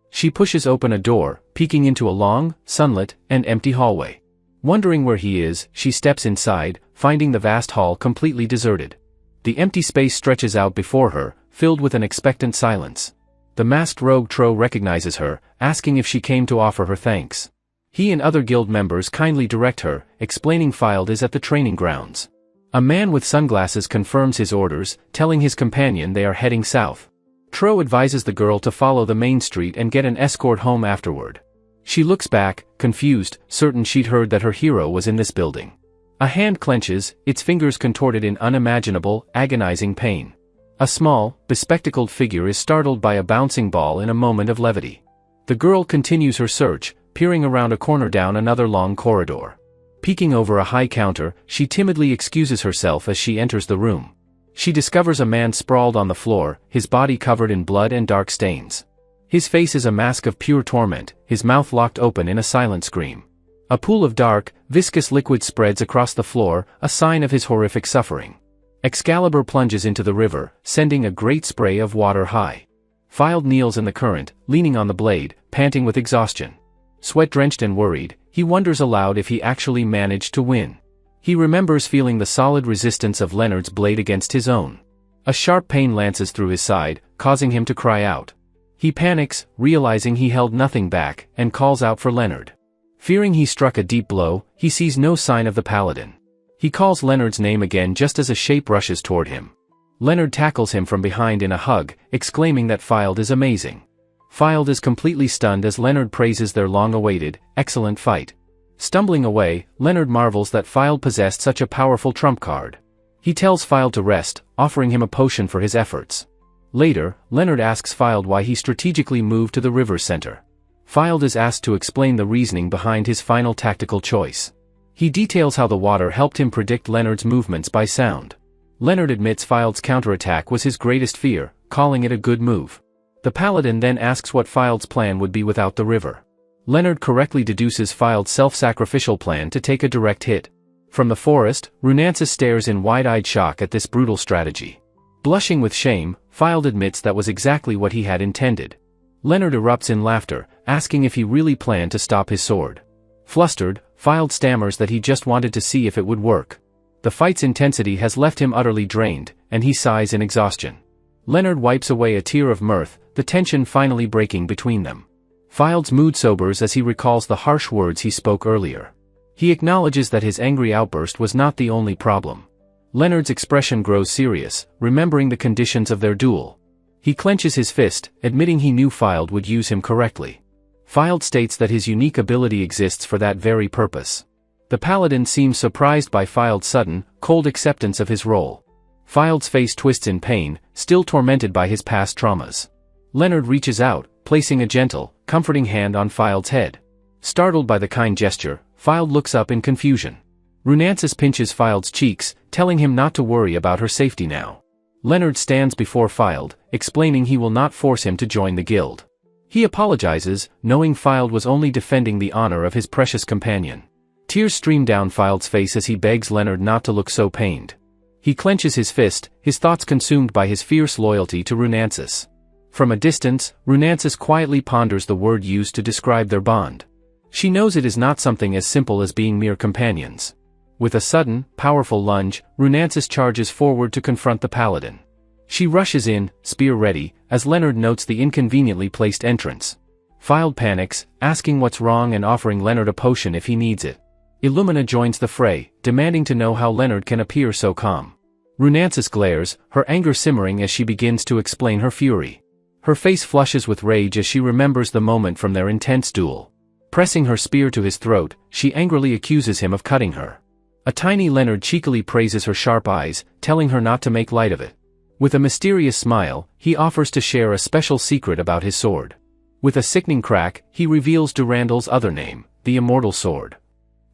She pushes open a door, peeking into a long, sunlit, and empty hallway. Wondering where he is, she steps inside, finding the vast hall completely deserted. The empty space stretches out before her, filled with an expectant silence. The masked rogue Tro recognizes her, asking if she came to offer her thanks. He and other guild members kindly direct her, explaining Fylde is at the training grounds. A man with sunglasses confirms his orders, telling his companion they are heading south. Tro advises the girl to follow the main street and get an escort home afterward. She looks back, confused, certain she'd heard that her hero was in this building. A hand clenches, its fingers contorted in unimaginable, agonizing pain. A small, bespectacled figure is startled by a bouncing ball in a moment of levity. The girl continues her search, peering around a corner down another long corridor. Peeking over a high counter, she timidly excuses herself as she enters the room. She discovers a man sprawled on the floor, his body covered in blood and dark stains. His face is a mask of pure torment, his mouth locked open in a silent scream. A pool of dark, viscous liquid spreads across the floor, a sign of his horrific suffering. Excalibur plunges into the river, sending a great spray of water high. Fylde kneels in the current, leaning on the blade, panting with exhaustion. Sweat-drenched and worried, he wonders aloud if he actually managed to win. He remembers feeling the solid resistance of Leonard's blade against his own. A sharp pain lances through his side, causing him to cry out. He panics, realizing he held nothing back, and calls out for Leonard. Fearing he struck a deep blow, he sees no sign of the paladin. He calls Leonard's name again just as a shape rushes toward him. Leonard tackles him from behind in a hug, exclaiming that Fylde is amazing. Fylde is completely stunned as Leonard praises their long-awaited, excellent fight. Stumbling away, Leonard marvels that Fylde possessed such a powerful trump card. He tells Fylde to rest, offering him a potion for his efforts. Later, Leonard asks Fylde why he strategically moved to the river's center. Fylde is asked to explain the reasoning behind his final tactical choice. He details how the water helped him predict Leonard's movements by sound. Leonard admits Fylde's counterattack was his greatest fear, calling it a good move. The paladin then asks what Fylde's plan would be without the river. Leonard correctly deduces Fild's self-sacrificial plan to take a direct hit. From the forest, Runansis stares in wide-eyed shock at this brutal strategy. Blushing with shame, Fild admits that was exactly what he had intended. Leonard erupts in laughter, asking if he really planned to stop his sword. Flustered, Fild stammers that he just wanted to see if it would work. The fight's intensity has left him utterly drained, and he sighs in exhaustion. Leonard wipes away a tear of mirth, the tension finally breaking between them. Fild's mood sobers as he recalls the harsh words he spoke earlier. He acknowledges that his angry outburst was not the only problem. Leonard's expression grows serious, remembering the conditions of their duel. He clenches his fist, admitting he knew Fild would use him correctly. Fild states that his unique ability exists for that very purpose. The paladin seems surprised by Fild's sudden, cold acceptance of his role. Fild's face twists in pain, still tormented by his past traumas. Leonard reaches out, placing a gentle, comforting hand on Fild's head. Startled by the kind gesture, Fild looks up in confusion. Runansis pinches Fild's cheeks, telling him not to worry about her safety now. Leonard stands before Fild, explaining he will not force him to join the guild. He apologizes, knowing Fild was only defending the honor of his precious companion. Tears stream down Fild's face as he begs Leonard not to look so pained. He clenches his fist, his thoughts consumed by his fierce loyalty to Runansis. From a distance, Runansis quietly ponders the word used to describe their bond. She knows it is not something as simple as being mere companions. With a sudden, powerful lunge, Runansis charges forward to confront the paladin. She rushes in, spear ready, as Leonard notes the inconveniently placed entrance. Fild panics, asking what's wrong and offering Leonard a potion if he needs it. Illumina joins the fray, demanding to know how Leonard can appear so calm. Runansis glares, her anger simmering as she begins to explain her fury. Her face flushes with rage as she remembers the moment from their intense duel. Pressing her spear to his throat, she angrily accuses him of cutting her. A tiny Leonard cheekily praises her sharp eyes, telling her not to make light of it. With a mysterious smile, he offers to share a special secret about his sword. With a sickening crack, he reveals Durandal's other name, the Immortal Sword.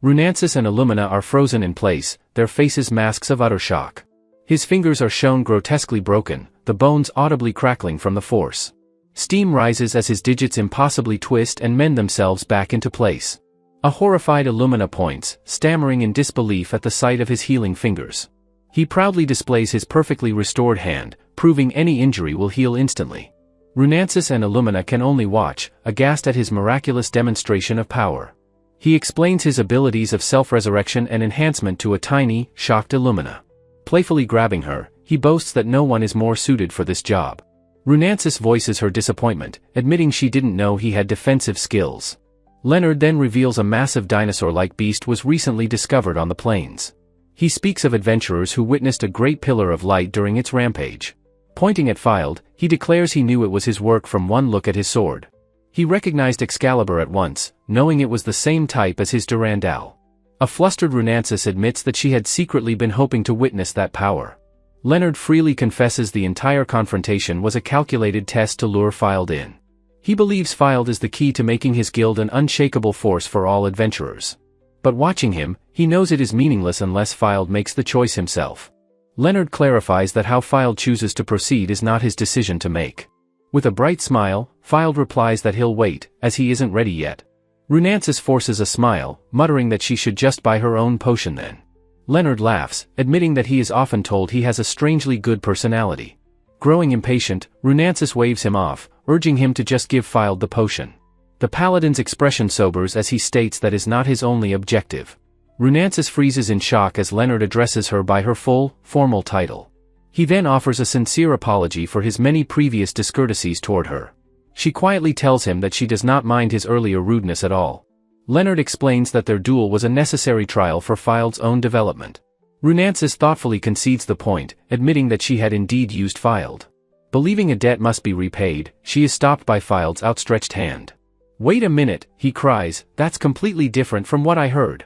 Runansis and Illumina are frozen in place, their faces masks of utter shock. His fingers are shown grotesquely broken, the bones audibly crackling from the force. Steam rises as his digits impossibly twist and mend themselves back into place. A horrified Illumina points, stammering in disbelief at the sight of his healing fingers. He proudly displays his perfectly restored hand, proving any injury will heal instantly. Runansis and Illumina can only watch, aghast at his miraculous demonstration of power. He explains his abilities of self-resurrection and enhancement to a tiny, shocked Illumina. Playfully grabbing her, he boasts that no one is more suited for this job. Runansis voices her disappointment, admitting she didn't know he had defensive skills. Leonard then reveals a massive dinosaur-like beast was recently discovered on the plains. He speaks of adventurers who witnessed a great pillar of light during its rampage. Pointing at Fild, he declares he knew it was his work from one look at his sword. He recognized Excalibur at once, knowing it was the same type as his Durandal. A flustered Runansis admits that she had secretly been hoping to witness that power. Leonard freely confesses the entire confrontation was a calculated test to lure Fild in. He believes Fild is the key to making his guild an unshakable force for all adventurers. But watching him, he knows it is meaningless unless Fild makes the choice himself. Leonard clarifies that how Fild chooses to proceed is not his decision to make. With a bright smile, Fild replies that he'll wait, as he isn't ready yet. Runansis forces a smile, muttering that she should just buy her own potion then. Leonard laughs, admitting that he is often told he has a strangely good personality. Growing impatient, Runansis waves him off, urging him to just give Fild the potion. The paladin's expression sobers as he states that is not his only objective. Runansis freezes in shock as Leonard addresses her by her full, formal title. He then offers a sincere apology for his many previous discourtesies toward her. She quietly tells him that she does not mind his earlier rudeness at all. Leonard explains that their duel was a necessary trial for Fild's own development. Runansis thoughtfully concedes the point, admitting that she had indeed used Fild. Believing a debt must be repaid, she is stopped by Fild's outstretched hand. "Wait a minute," he cries, "that's completely different from what I heard."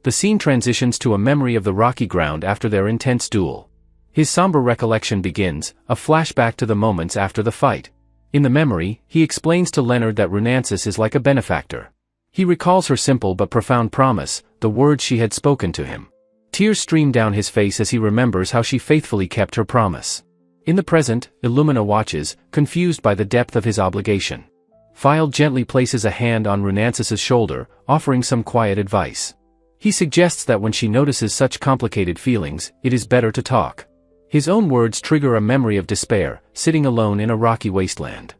The scene transitions to a memory of the rocky ground after their intense duel. His somber recollection begins, a flashback to the moments after the fight. In the memory, he explains to Leonard that Runansis is like a benefactor. He recalls her simple but profound promise, the words she had spoken to him. Tears stream down his face as he remembers how she faithfully kept her promise. In the present, Illumina watches, confused by the depth of his obligation. Filed gently places a hand on Runancis's shoulder, offering some quiet advice. He suggests that when she notices such complicated feelings, it is better to talk. His own words trigger a memory of despair, sitting alone in a rocky wasteland.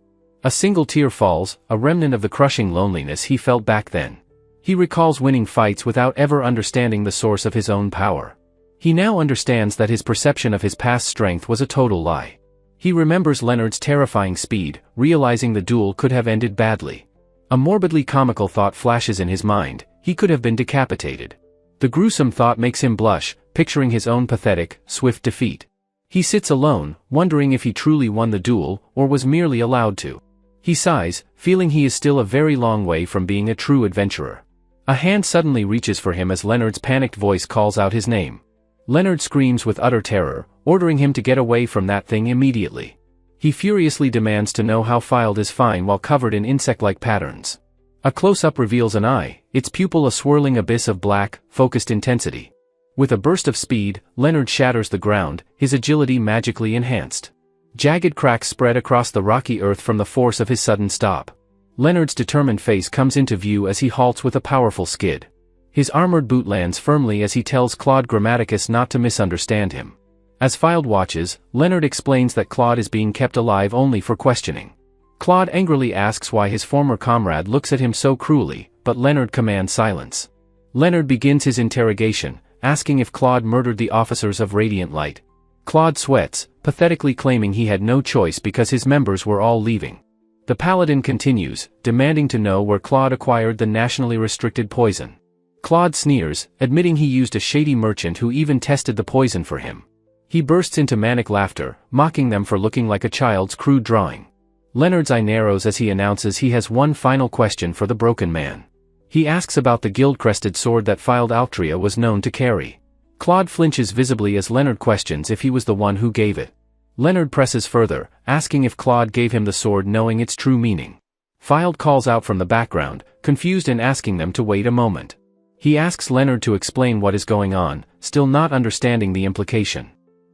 A single tear falls, a remnant of the crushing loneliness he felt back then. He recalls winning fights without ever understanding the source of his own power. He now understands that his perception of his past strength was a total lie. He remembers Leonard's terrifying speed, realizing the duel could have ended badly. A morbidly comical thought flashes in his mind: he could have been decapitated. The gruesome thought makes him blush, picturing his own pathetic, swift defeat. He sits alone, wondering if he truly won the duel, or was merely allowed to. He sighs, feeling he is still a very long way from being a true adventurer. A hand suddenly reaches for him as Leonard's panicked voice calls out his name. Leonard screams with utter terror, ordering him to get away from that thing immediately. He furiously demands to know how Filed is fine while covered in insect-like patterns. A close-up reveals an eye, its pupil a swirling abyss of black, focused intensity. With a burst of speed, Leonard shatters the ground, his agility magically enhanced. Jagged cracks spread across the rocky earth from the force of his sudden stop. Leonard's determined face comes into view as he halts with a powerful skid. His armored boot lands firmly as he tells Claude Grammaticus not to misunderstand him. As Filed watches, Leonard explains that Claude is being kept alive only for questioning. Claude angrily asks why his former comrade looks at him so cruelly, but Leonard commands silence. Leonard begins his interrogation, asking if Claude murdered the officers of Radiant Light. Claude sweats, pathetically claiming he had no choice because his members were all leaving. The paladin continues, demanding to know where Claude acquired the nationally restricted poison. Claude sneers, admitting he used a shady merchant who even tested the poison for him. He bursts into manic laughter, mocking them for looking like a child's crude drawing. Leonard's eye narrows as he announces he has one final question for the broken man. He asks about the gild-crested sword that Filed Altria was known to carry. Claude flinches visibly as Leonard questions if he was the one who gave it. Leonard presses further, asking if Claude gave him the sword knowing its true meaning. Filed calls out from the background, confused and asking them to wait a moment. He asks Leonard to explain what is going on, still not understanding the implication.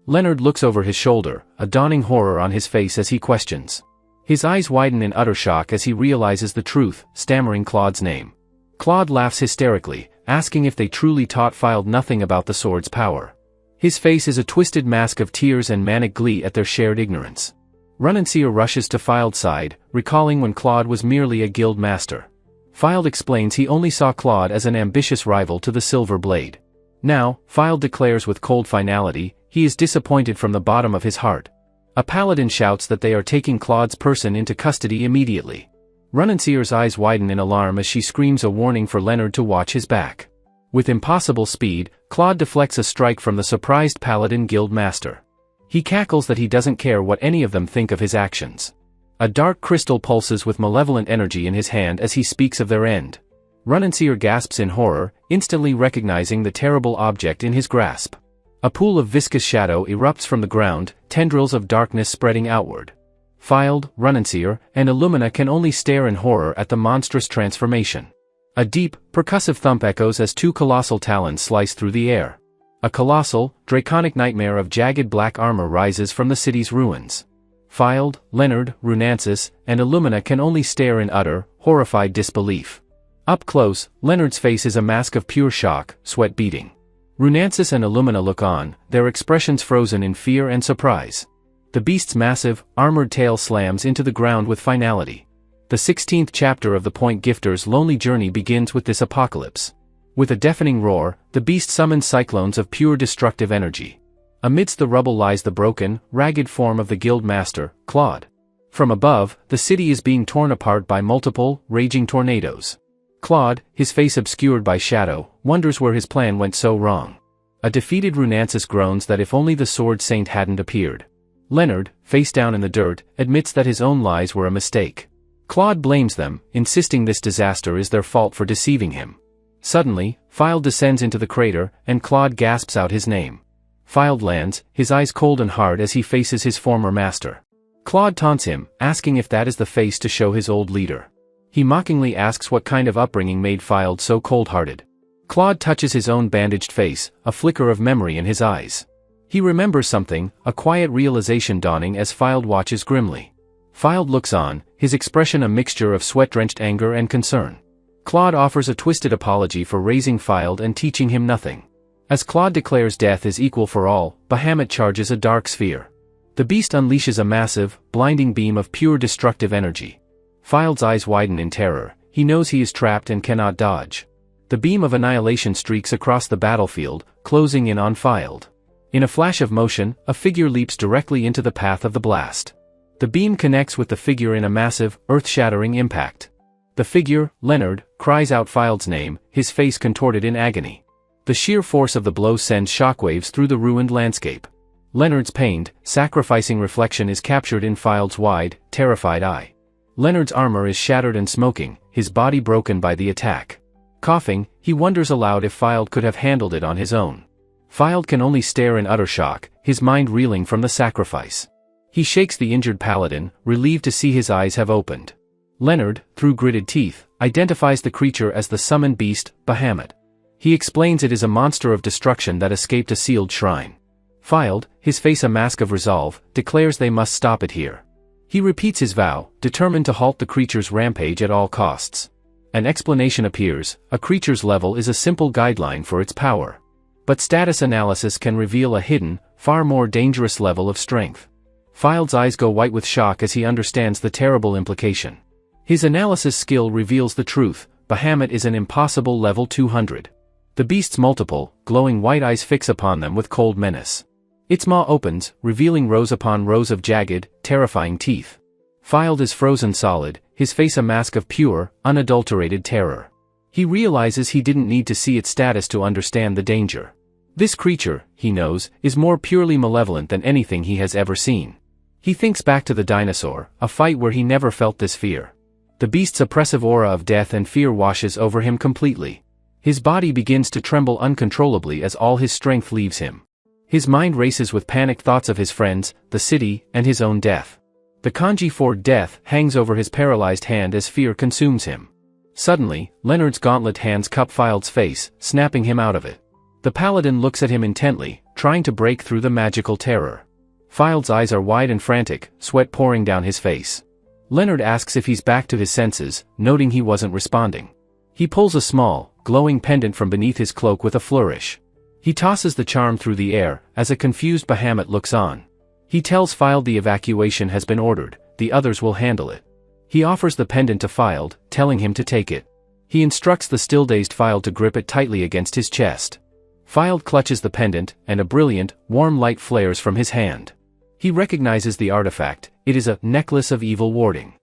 Leonard looks over his shoulder, a dawning horror on his face as he questions. His eyes widen in utter shock as he realizes the truth, stammering Claude's name. Claude laughs hysterically, asking if they truly taught Filed nothing about the sword's power. His face is a twisted mask of tears and manic glee at their shared ignorance. Runancier rushes to Filed's side, recalling when Claude was merely a guild master. Filed explains he only saw Claude as an ambitious rival to the Silver Blade. Now, Filed declares with cold finality, he is disappointed from the bottom of his heart. A paladin shouts that they are taking Claude's person into custody immediately. Runancier's eyes widen in alarm as she screams a warning for Leonard to watch his back. With impossible speed, Claude deflects a strike from the surprised paladin guild master. He cackles that he doesn't care what any of them think of his actions. A dark crystal pulses with malevolent energy in his hand as he speaks of their end. Runancier gasps in horror, instantly recognizing the terrible object in his grasp. A pool of viscous shadow erupts from the ground, tendrils of darkness spreading outward. Filed, Runancier, and Illumina can only stare in horror at the monstrous transformation. A deep, percussive thump echoes as two colossal talons slice through the air. A colossal, draconic nightmare of jagged black armor rises from the city's ruins. Filed, Leonard, Runancis, and Illumina can only stare in utter, horrified disbelief. Up close, Leonard's face is a mask of pure shock, sweat beading. Runancis and Illumina look on, their expressions frozen in fear and surprise. The beast's massive, armored tail slams into the ground with finality. The 16th chapter of the Point Gifter's lonely journey begins with this apocalypse. With a deafening roar, the beast summons cyclones of pure destructive energy. Amidst the rubble lies the broken, ragged form of the guild master, Claude. From above, the city is being torn apart by multiple, raging tornadoes. Claude, his face obscured by shadow, wonders where his plan went so wrong. A defeated Runancis groans that if only the Sword Saint hadn't appeared. Leonard, face down in the dirt, admits that his own lies were a mistake. Claude blames them, insisting this disaster is their fault for deceiving him. Suddenly, Filed descends into the crater, and Claude gasps out his name. Filed lands, his eyes cold and hard as he faces his former master. Claude taunts him, asking if that is the face to show his old leader. He mockingly asks what kind of upbringing made Filed so cold-hearted. Claude touches his own bandaged face, a flicker of memory in his eyes. He remembers something, a quiet realization dawning as Filed watches grimly. Filed looks on, his expression a mixture of sweat-drenched anger and concern. Claude offers a twisted apology for raising Filed and teaching him nothing. As Claude declares death is equal for all, Bahamut charges a dark sphere. The beast unleashes a massive, blinding beam of pure destructive energy. Filed's eyes widen in terror. He knows he is trapped and cannot dodge. The beam of annihilation streaks across the battlefield, closing in on Filed. In a flash of motion, a figure leaps directly into the path of the blast. The beam connects with the figure in a massive, earth-shattering impact. The figure, Leonard, cries out Filed's name, his face contorted in agony. The sheer force of the blow sends shockwaves through the ruined landscape. Leonard's pained, sacrificing reflection is captured in Filed's wide, terrified eye. Leonard's armor is shattered and smoking, his body broken by the attack. Coughing, he wonders aloud if Filed could have handled it on his own. Filed can only stare in utter shock, his mind reeling from the sacrifice. He shakes the injured paladin, relieved to see his eyes have opened. Leonard, through gritted teeth, identifies the creature as the summoned beast, Bahamut. He explains it is a monster of destruction that escaped a sealed shrine. Filed, his face a mask of resolve, declares they must stop it here. He repeats his vow, determined to halt the creature's rampage at all costs. An explanation appears: a creature's level is a simple guideline for its power. But status analysis can reveal a hidden, far more dangerous level of strength. Filed's eyes go white with shock as he understands the terrible implication. His analysis skill reveals the truth: Bahamut is an impossible level 200. The beast's multiple, glowing white eyes fix upon them with cold menace. Its maw opens, revealing rows upon rows of jagged, terrifying teeth. Filed is frozen solid, his face a mask of pure, unadulterated terror. He realizes he didn't need to see its status to understand the danger. This creature, he knows, is more purely malevolent than anything he has ever seen. He thinks back to the dinosaur, a fight where he never felt this fear. The beast's oppressive aura of death and fear washes over him completely. His body begins to tremble uncontrollably as all his strength leaves him. His mind races with panicked thoughts of his friends, the city, and his own death. The kanji for death hangs over his paralyzed hand as fear consumes him. Suddenly, Leonard's gauntlet hands cup Filed's face, snapping him out of it. The paladin looks at him intently, trying to break through the magical terror. Filed's eyes are wide and frantic, sweat pouring down his face. Leonard asks if he's back to his senses, noting he wasn't responding. He pulls a small, glowing pendant from beneath his cloak with a flourish. He tosses the charm through the air, as a confused Bahamut looks on. He tells Filed the evacuation has been ordered, the others will handle it. He offers the pendant to Filed, telling him to take it. He instructs the still-dazed Filed to grip it tightly against his chest. Filed clutches the pendant, and a brilliant, warm light flares from his hand. He recognizes the artifact: it is a necklace of evil warding.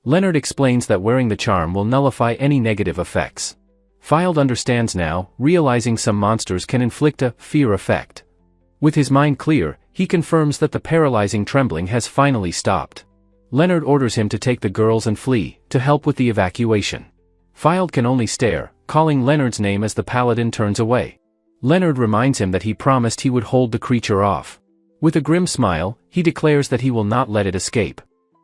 Leonard explains that wearing the charm will nullify any negative effects. Filed understands now, realizing some monsters can inflict a fear effect. With his mind clear, he confirms that the paralyzing trembling has finally stopped. Leonard orders him to take the girls and flee, to help with the evacuation. Filed can only stare, calling Leonard's name as the paladin turns away. Leonard reminds him that he promised he would hold the creature off. With a grim smile, he declares that he will not let it escape.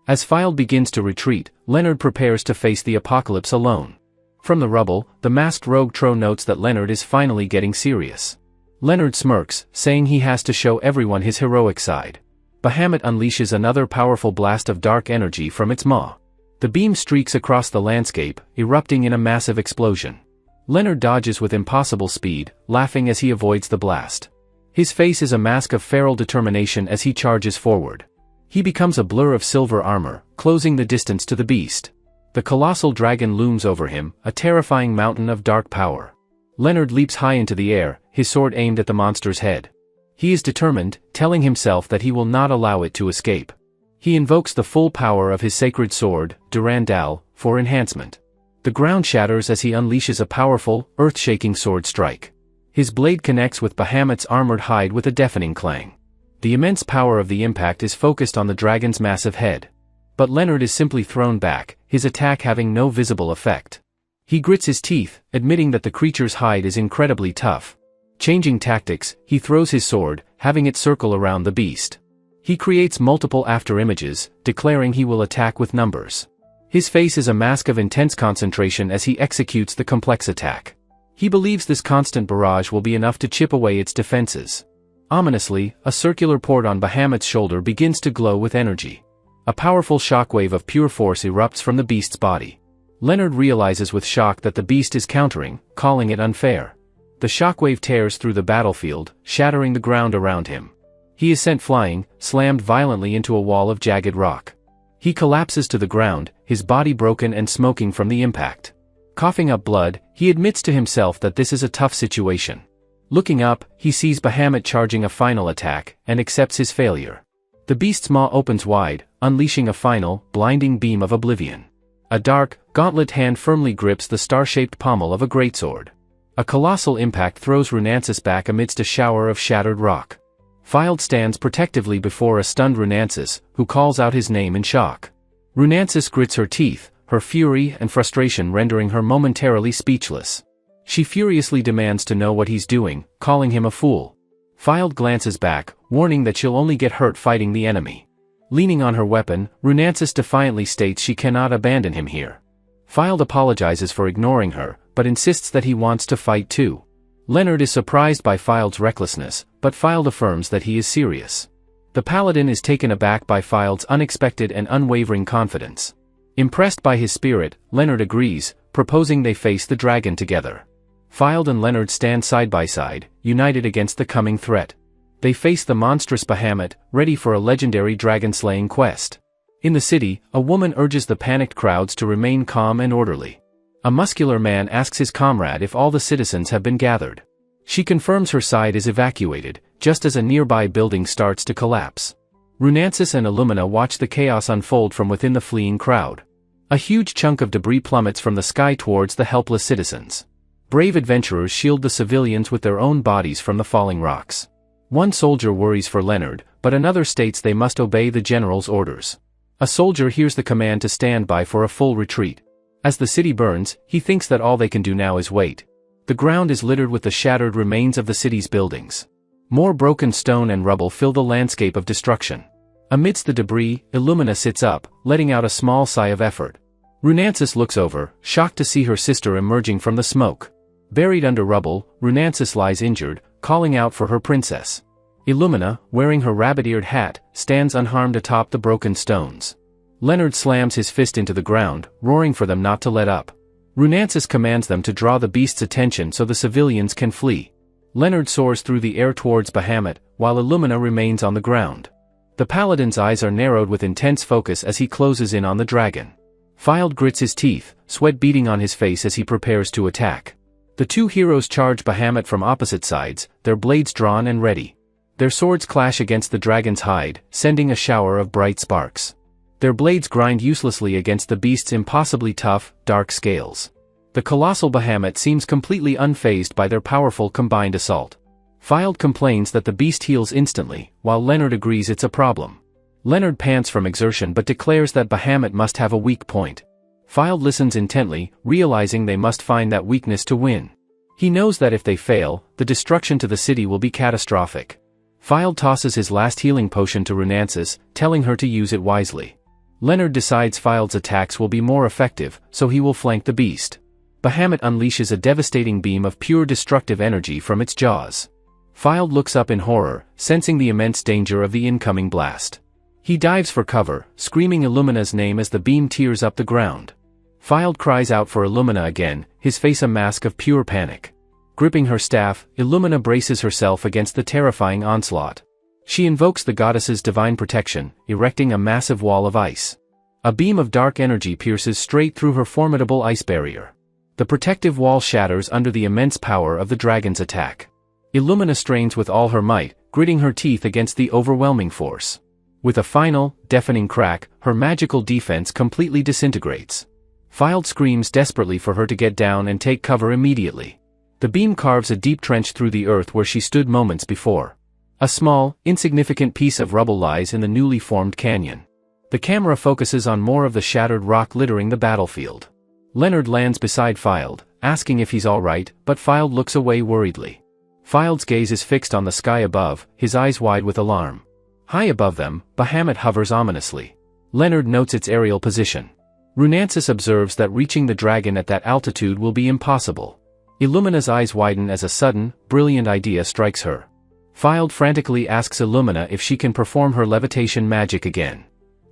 As Filed begins to retreat, Leonard prepares to face the apocalypse alone. From the rubble, the masked rogue Tro notes that Leonard is finally getting serious. Leonard smirks, saying he has to show everyone his heroic side. Bahamut unleashes another powerful blast of dark energy from its maw. The beam streaks across the landscape, erupting in a massive explosion. Leonard dodges with impossible speed, laughing as he avoids the blast. His face is a mask of feral determination as he charges forward. He becomes a blur of silver armor, closing the distance to the beast. The colossal dragon looms over him, a terrifying mountain of dark power. Leonard leaps high into the air, his sword aimed at the monster's head. He is determined, telling himself that he will not allow it to escape. He invokes the full power of his sacred sword, Durandal, for enhancement. The ground shatters as he unleashes a powerful, earth-shaking sword strike. His blade connects with Bahamut's armored hide with a deafening clang. The immense power of the impact is focused on the dragon's massive head. But Leonard is simply thrown back, his attack having no visible effect. He grits his teeth, admitting that the creature's hide is incredibly tough. Changing tactics, he throws his sword, having it circle around the beast. He creates multiple after-images, declaring he will attack with numbers. His face is a mask of intense concentration as he executes the complex attack. He believes this constant barrage will be enough to chip away its defenses. Ominously, a circular port on Bahamut's shoulder begins to glow with energy. A powerful shockwave of pure force erupts from the beast's body. Leonard realizes with shock that the beast is countering, calling it unfair. The shockwave tears through the battlefield, shattering the ground around him. He is sent flying, slammed violently into a wall of jagged rock. He collapses to the ground, his body broken and smoking from the impact. Coughing up blood, he admits to himself that this is a tough situation. Looking up, he sees Bahamut charging a final attack, and accepts his failure. The beast's maw opens wide, unleashing a final, blinding beam of oblivion. A dark, gauntlet hand firmly grips the star-shaped pommel of a greatsword. A colossal impact throws Runansis back amidst a shower of shattered rock. Fylde stands protectively before a stunned Runansis, who calls out his name in shock. Runansis grits her teeth, her fury and frustration rendering her momentarily speechless. She furiously demands to know what he's doing, calling him a fool. Fylde glances back, warning that she'll only get hurt fighting the enemy. Leaning on her weapon, Runansis defiantly states she cannot abandon him here. Fylde apologizes for ignoring her, but insists that he wants to fight too. Leonard is surprised by Fylde's recklessness, but Fylde affirms that he is serious. The paladin is taken aback by Fylde's unexpected and unwavering confidence. Impressed by his spirit, Leonard agrees, proposing they face the dragon together. Fylde and Leonard stand side by side, united against the coming threat. They face the monstrous Bahamut, ready for a legendary dragon-slaying quest. In the city, a woman urges the panicked crowds to remain calm and orderly. A muscular man asks his comrade if all the citizens have been gathered. She confirms her side is evacuated, just as a nearby building starts to collapse. Runansis and Illumina watch the chaos unfold from within the fleeing crowd. A huge chunk of debris plummets from the sky towards the helpless citizens. Brave adventurers shield the civilians with their own bodies from the falling rocks. One soldier worries for Leonard, but another states they must obey the general's orders. A soldier hears the command to stand by for a full retreat. As the city burns, he thinks that all they can do now is wait. The ground is littered with the shattered remains of the city's buildings. More broken stone and rubble fill the landscape of destruction. Amidst the debris, Illumina sits up, letting out a small sigh of effort. Runansis looks over, shocked to see her sister emerging from the smoke. Buried under rubble, Runansis lies injured, calling out for her princess. Illumina, wearing her rabbit-eared hat, stands unharmed atop the broken stones. Leonard slams his fist into the ground, roaring for them not to let up. Runansis commands them to draw the beast's attention so the civilians can flee. Leonard soars through the air towards Bahamut, while Illumina remains on the ground. The paladin's eyes are narrowed with intense focus as he closes in on the dragon. Fylde grits his teeth, sweat beading on his face as he prepares to attack. The two heroes charge Bahamut from opposite sides, their blades drawn and ready. Their swords clash against the dragon's hide, sending a shower of bright sparks. Their blades grind uselessly against the beast's impossibly tough, dark scales. The colossal Bahamut seems completely unfazed by their powerful combined assault. Fylde complains that the beast heals instantly, while Leonard agrees it's a problem. Leonard pants from exertion but declares that Bahamut must have a weak point. Fylde listens intently, realizing they must find that weakness to win. He knows that if they fail, the destruction to the city will be catastrophic. Fylde tosses his last healing potion to Runansis, telling her to use it wisely. Leonard decides Fylde's attacks will be more effective, so he will flank the beast. Bahamut unleashes a devastating beam of pure destructive energy from its jaws. Fylde looks up in horror, sensing the immense danger of the incoming blast. He dives for cover, screaming Illumina's name as the beam tears up the ground. Fylde cries out for Illumina again, his face a mask of pure panic. Gripping her staff, Illumina braces herself against the terrifying onslaught. She invokes the goddess's divine protection, erecting a massive wall of ice. A beam of dark energy pierces straight through her formidable ice barrier. The protective wall shatters under the immense power of the dragon's attack. Illumina strains with all her might, gritting her teeth against the overwhelming force. With a final, deafening crack, her magical defense completely disintegrates. Fylde screams desperately for her to get down and take cover immediately. The beam carves a deep trench through the earth where she stood moments before. A small, insignificant piece of rubble lies in the newly formed canyon. The camera focuses on more of the shattered rock littering the battlefield. Leonard lands beside Fylde, asking if he's alright, but Fylde looks away worriedly. Fylde's gaze is fixed on the sky above, his eyes wide with alarm. High above them, Bahamut hovers ominously. Leonard notes its aerial position. Runansis observes that reaching the dragon at that altitude will be impossible. Illumina's eyes widen as a sudden, brilliant idea strikes her. Fylde frantically asks Illumina if she can perform her levitation magic again.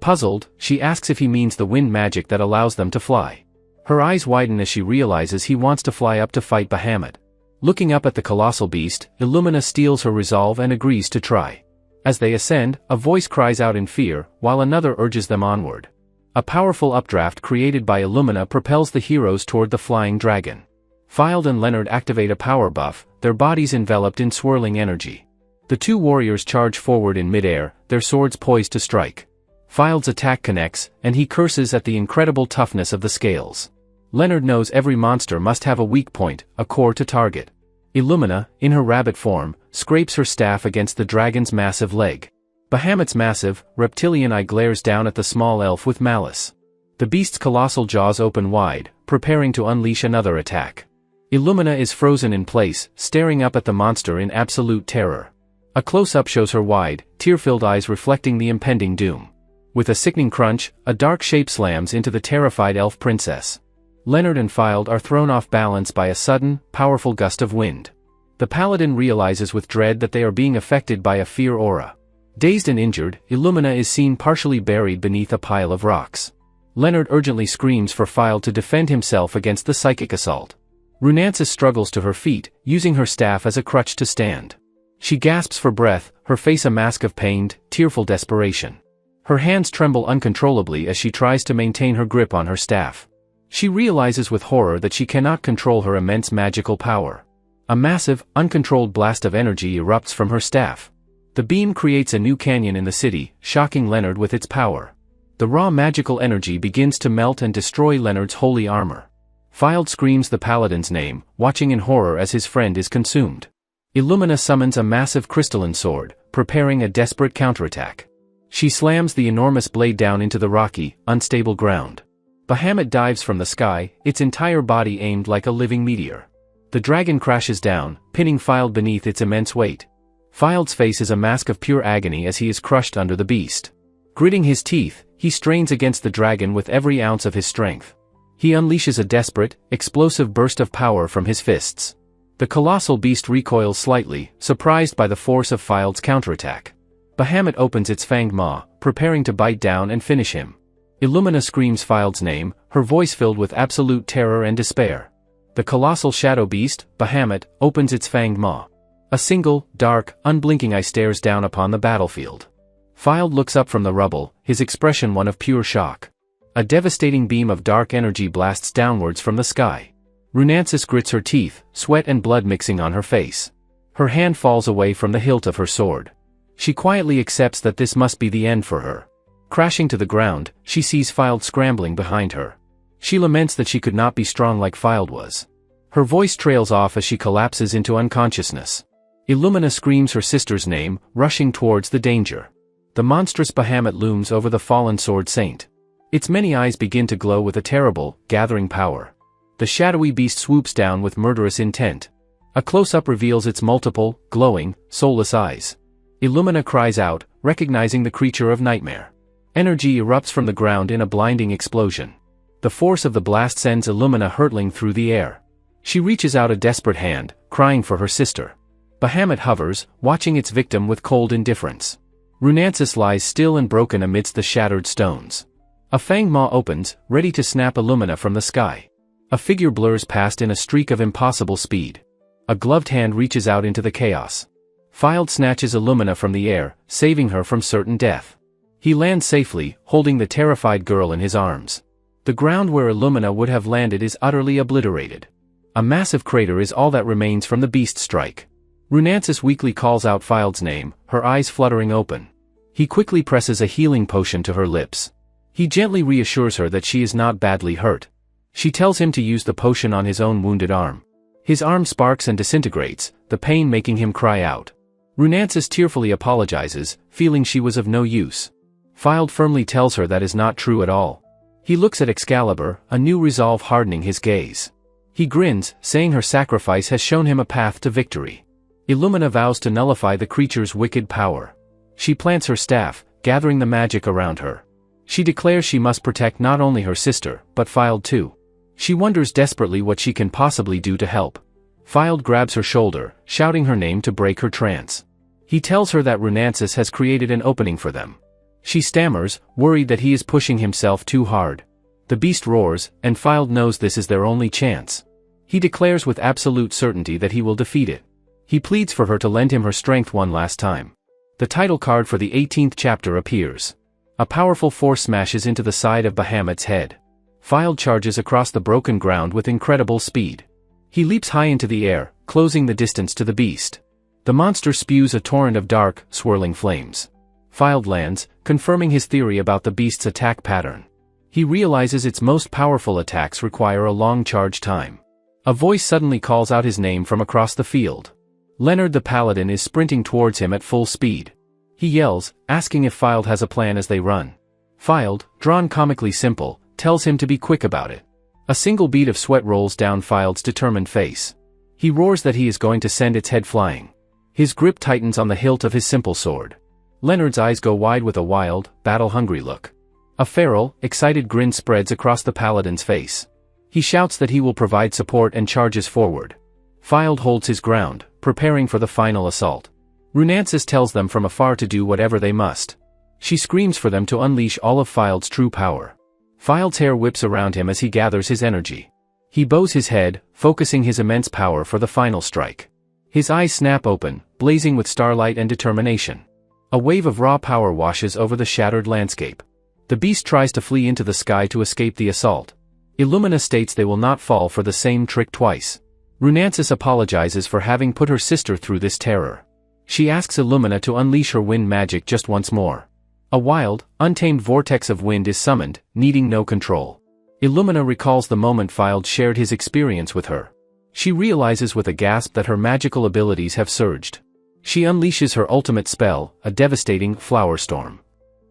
Puzzled, she asks if he means the wind magic that allows them to fly. Her eyes widen as she realizes he wants to fly up to fight Bahamut. Looking up at the colossal beast, Illumina steals her resolve and agrees to try. As they ascend, a voice cries out in fear, while another urges them onward. A powerful updraft created by Illumina propels the heroes toward the flying dragon. Fylde and Leonard activate a power buff, their bodies enveloped in swirling energy. The two warriors charge forward in midair, their swords poised to strike. Fylde's attack connects, and he curses at the incredible toughness of the scales. Leonard knows every monster must have a weak point, a core to target. Illumina, in her rabbit form, scrapes her staff against the dragon's massive leg. Bahamut's massive, reptilian eye glares down at the small elf with malice. The beast's colossal jaws open wide, preparing to unleash another attack. Illumina is frozen in place, staring up at the monster in absolute terror. A close-up shows her wide, tear-filled eyes reflecting the impending doom. With a sickening crunch, a dark shape slams into the terrified elf princess. Leonard and Fylde are thrown off balance by a sudden, powerful gust of wind. The paladin realizes with dread that they are being affected by a fear aura. Dazed and injured, Illumina is seen partially buried beneath a pile of rocks. Leonard urgently screams for Fylde to defend himself against the psychic assault. Runansis struggles to her feet, using her staff as a crutch to stand. She gasps for breath, her face a mask of pained, tearful desperation. Her hands tremble uncontrollably as she tries to maintain her grip on her staff. She realizes with horror that she cannot control her immense magical power. A massive, uncontrolled blast of energy erupts from her staff. The beam creates a new canyon in the city, shocking Leonard with its power. The raw magical energy begins to melt and destroy Leonard's holy armor. Fylde screams the paladin's name, watching in horror as his friend is consumed. Illumina summons a massive crystalline sword, preparing a desperate counterattack. She slams the enormous blade down into the rocky, unstable ground. Bahamut dives from the sky, its entire body aimed like a living meteor. The dragon crashes down, pinning Fylde beneath its immense weight. Fylde's face is a mask of pure agony as he is crushed under the beast. Gritting his teeth, he strains against the dragon with every ounce of his strength. He unleashes a desperate, explosive burst of power from his fists. The colossal beast recoils slightly, surprised by the force of Fylde's counterattack. Bahamut opens its fanged maw, preparing to bite down and finish him. Illumina screams Fylde's name, her voice filled with absolute terror and despair. The colossal shadow beast, Bahamut, opens its fanged maw. A single, dark, unblinking eye stares down upon the battlefield. Fylde looks up from the rubble, his expression one of pure shock. A devastating beam of dark energy blasts downwards from the sky. Runansis grits her teeth, sweat and blood mixing on her face. Her hand falls away from the hilt of her sword. She quietly accepts that this must be the end for her. Crashing to the ground, she sees Fylde scrambling behind her. She laments that she could not be strong like Fylde was. Her voice trails off as she collapses into unconsciousness. Illumina screams her sister's name, rushing towards the danger. The monstrous Bahamut looms over the fallen sword saint. Its many eyes begin to glow with a terrible, gathering power. The shadowy beast swoops down with murderous intent. A close-up reveals its multiple, glowing, soulless eyes. Illumina cries out, recognizing the creature of nightmare. Energy erupts from the ground in a blinding explosion. The force of the blast sends Illumina hurtling through the air. She reaches out a desperate hand, crying for her sister. Bahamut hovers, watching its victim with cold indifference. Runansis lies still and broken amidst the shattered stones. A fanged maw opens, ready to snap Illumina from the sky. A figure blurs past in a streak of impossible speed. A gloved hand reaches out into the chaos. Fylde snatches Illumina from the air, saving her from certain death. He lands safely, holding the terrified girl in his arms. The ground where Illumina would have landed is utterly obliterated. A massive crater is all that remains from the beast strike. Runansis weakly calls out Fylde's name, her eyes fluttering open. He quickly presses a healing potion to her lips. He gently reassures her that she is not badly hurt. She tells him to use the potion on his own wounded arm. His arm sparks and disintegrates, the pain making him cry out. Runansis tearfully apologizes, feeling she was of no use. Fylde firmly tells her that is not true at all. He looks at Excalibur, a new resolve hardening his gaze. He grins, saying her sacrifice has shown him a path to victory. Illumina vows to nullify the creature's wicked power. She plants her staff, gathering the magic around her. She declares she must protect not only her sister, but Fylde too. She wonders desperately what she can possibly do to help. Fylde grabs her shoulder, shouting her name to break her trance. He tells her that Runansis has created an opening for them. She stammers, worried that he is pushing himself too hard. The beast roars, and Filed knows this is their only chance. He declares with absolute certainty that he will defeat it. He pleads for her to lend him her strength one last time. The title card for the 18th chapter appears. A powerful force smashes into the side of Bahamut's head. Filed charges across the broken ground with incredible speed. He leaps high into the air, closing the distance to the beast. The monster spews a torrent of dark, swirling flames. Filed lands, confirming his theory about the beast's attack pattern. He realizes its most powerful attacks require a long charge time. A voice suddenly calls out his name from across the field. Leonard the Paladin is sprinting towards him at full speed. He yells, asking if Filed has a plan as they run. Filed, drawn comically simple, tells him to be quick about it. A single bead of sweat rolls down Filed's determined face. He roars that he is going to send its head flying. His grip tightens on the hilt of his simple sword. Leonard's eyes go wide with a wild, battle-hungry look. A feral, excited grin spreads across the Paladin's face. He shouts that he will provide support and charges forward. Filed holds his ground, preparing for the final assault. Runansis tells them from afar to do whatever they must. She screams for them to unleash all of Filed's true power. Filed's hair whips around him as he gathers his energy. He bows his head, focusing his immense power for the final strike. His eyes snap open, blazing with starlight and determination. A wave of raw power washes over the shattered landscape. The beast tries to flee into the sky to escape the assault. Illumina states they will not fall for the same trick twice. Runansis apologizes for having put her sister through this terror. She asks Illumina to unleash her wind magic just once more. A wild, untamed vortex of wind is summoned, needing no control. Illumina recalls the moment Filed shared his experience with her. She realizes with a gasp that her magical abilities have surged. She unleashes her ultimate spell, a devastating flower storm.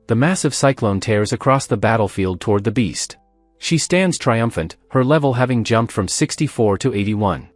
The massive cyclone tears across the battlefield toward the beast. She stands triumphant, her level having jumped from 64 to 81.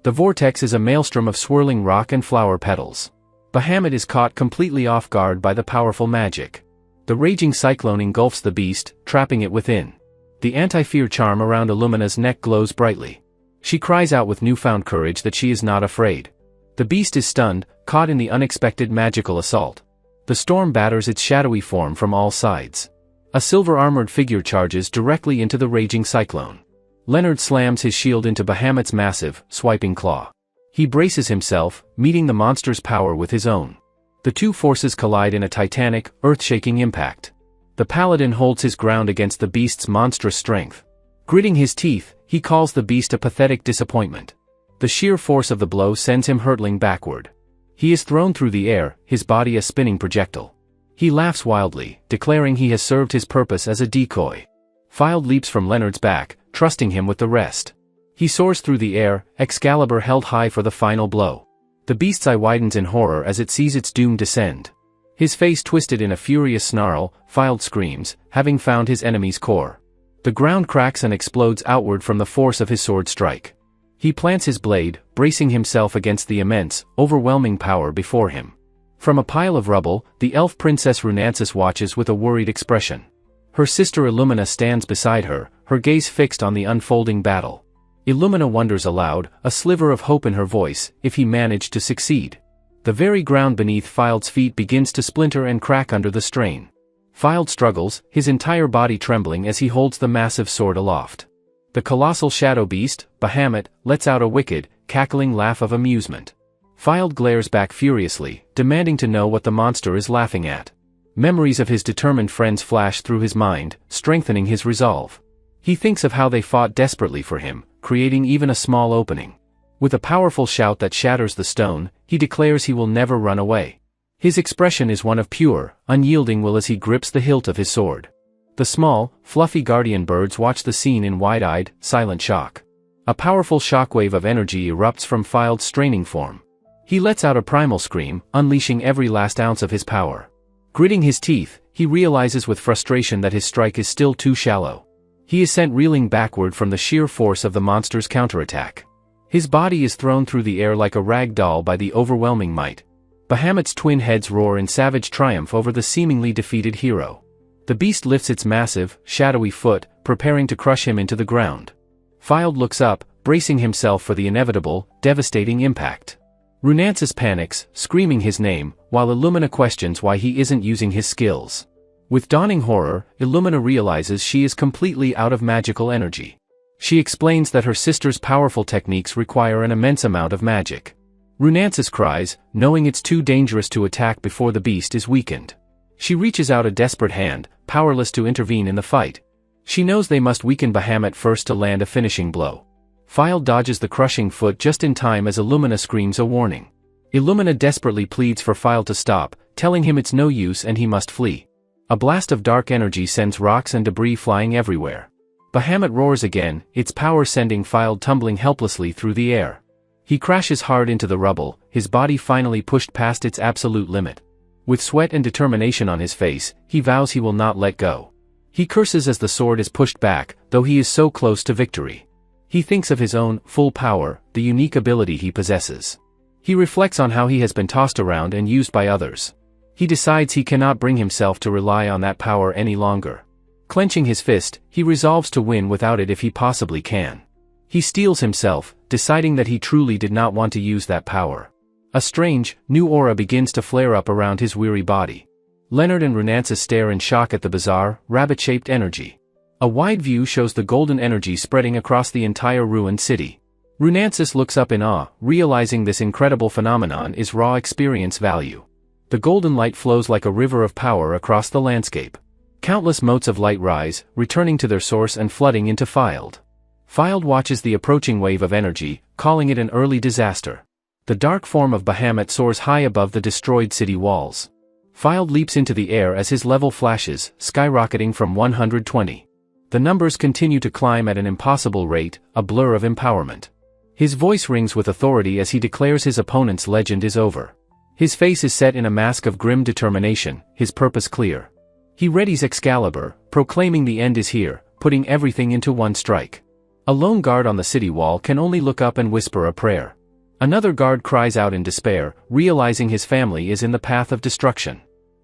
The vortex is a maelstrom of swirling rock and flower petals. Bahamut is caught completely off guard by the powerful magic. The raging cyclone engulfs the beast, trapping it within. The anti-fear charm around Illumina's neck glows brightly. She cries out with newfound courage that she is not afraid. The beast is stunned, caught in the unexpected magical assault. The storm batters its shadowy form from all sides. A silver-armored figure charges directly into the raging cyclone. Leonard slams his shield into Bahamut's massive, swiping claw. He braces himself, meeting the monster's power with his own. The two forces collide in a titanic, earth-shaking impact. The Paladin holds his ground against the beast's monstrous strength. Gritting his teeth, he calls the beast a pathetic disappointment. The sheer force of the blow sends him hurtling backward. He is thrown through the air, his body a spinning projectile. He laughs wildly, declaring he has served his purpose as a decoy. Filed leaps from Leonard's back, trusting him with the rest. He soars through the air, Excalibur held high for the final blow. The beast's eye widens in horror as it sees its doom descend. His face twisted in a furious snarl, Filed screams, having found his enemy's core. The ground cracks and explodes outward from the force of his sword strike. He plants his blade, bracing himself against the immense, overwhelming power before him. From a pile of rubble, the elf princess Runansis watches with a worried expression. Her sister Illumina stands beside her, her gaze fixed on the unfolding battle. Illumina wonders aloud, a sliver of hope in her voice, if he managed to succeed. The very ground beneath Filed's feet begins to splinter and crack under the strain. Filed struggles, his entire body trembling as he holds the massive sword aloft. The colossal shadow beast, Bahamut, lets out a wicked, cackling laugh of amusement. Filed glares back furiously, demanding to know what the monster is laughing at. Memories of his determined friends flash through his mind, strengthening his resolve. He thinks of how they fought desperately for him, creating even a small opening. With a powerful shout that shatters the stone, he declares he will never run away. His expression is one of pure, unyielding will as he grips the hilt of his sword. The small, fluffy guardian birds watch the scene in wide-eyed, silent shock. A powerful shockwave of energy erupts from Filed's straining form. He lets out a primal scream, unleashing every last ounce of his power. Gritting his teeth, he realizes with frustration that his strike is still too shallow. He is sent reeling backward from the sheer force of the monster's counterattack. His body is thrown through the air like a rag doll by the overwhelming might. Bahamut's twin heads roar in savage triumph over the seemingly defeated hero. The beast lifts its massive, shadowy foot, preparing to crush him into the ground. Filed looks up, bracing himself for the inevitable, devastating impact. Runansis panics, screaming his name, while Illumina questions why he isn't using his skills. With dawning horror, Illumina realizes she is completely out of magical energy. She explains that her sister's powerful techniques require an immense amount of magic. Runansis cries, knowing it's too dangerous to attack before the beast is weakened. She reaches out a desperate hand, powerless to intervene in the fight. She knows they must weaken Bahamut first to land a finishing blow. File dodges the crushing foot just in time as Illumina screams a warning. Illumina desperately pleads for File to stop, telling him it's no use and he must flee. A blast of dark energy sends rocks and debris flying everywhere. Bahamut roars again, its power sending File tumbling helplessly through the air. He crashes hard into the rubble, his body finally pushed past its absolute limit. With sweat and determination on his face, he vows he will not let go. He curses as the sword is pushed back, though he is so close to victory. He thinks of his own full power, the unique ability he possesses. He reflects on how he has been tossed around and used by others. He decides he cannot bring himself to rely on that power any longer. Clenching his fist, he resolves to win without it if he possibly can. He steels himself, deciding that he truly did not want to use that power. A strange, new aura begins to flare up around his weary body. Leonard and Runansis stare in shock at the bizarre, rabbit-shaped energy. A wide view shows the golden energy spreading across the entire ruined city. Runansis looks up in awe, realizing this incredible phenomenon is raw experience value. The golden light flows like a river of power across the landscape. Countless motes of light rise, returning to their source and flooding into Filed. Filed watches the approaching wave of energy, calling it an early disaster. The dark form of Bahamut soars high above the destroyed city walls. Filed leaps into the air as his level flashes, skyrocketing from 120. The numbers continue to climb at an impossible rate, a blur of empowerment. His voice rings with authority as he declares his opponent's legend is over. His face is set in a mask of grim determination, his purpose clear. He readies Excalibur, proclaiming the end is here, putting everything into one strike. A lone guard on the city wall can only look up and whisper a prayer. Another guard cries out in despair, realizing his family is in the path of destruction.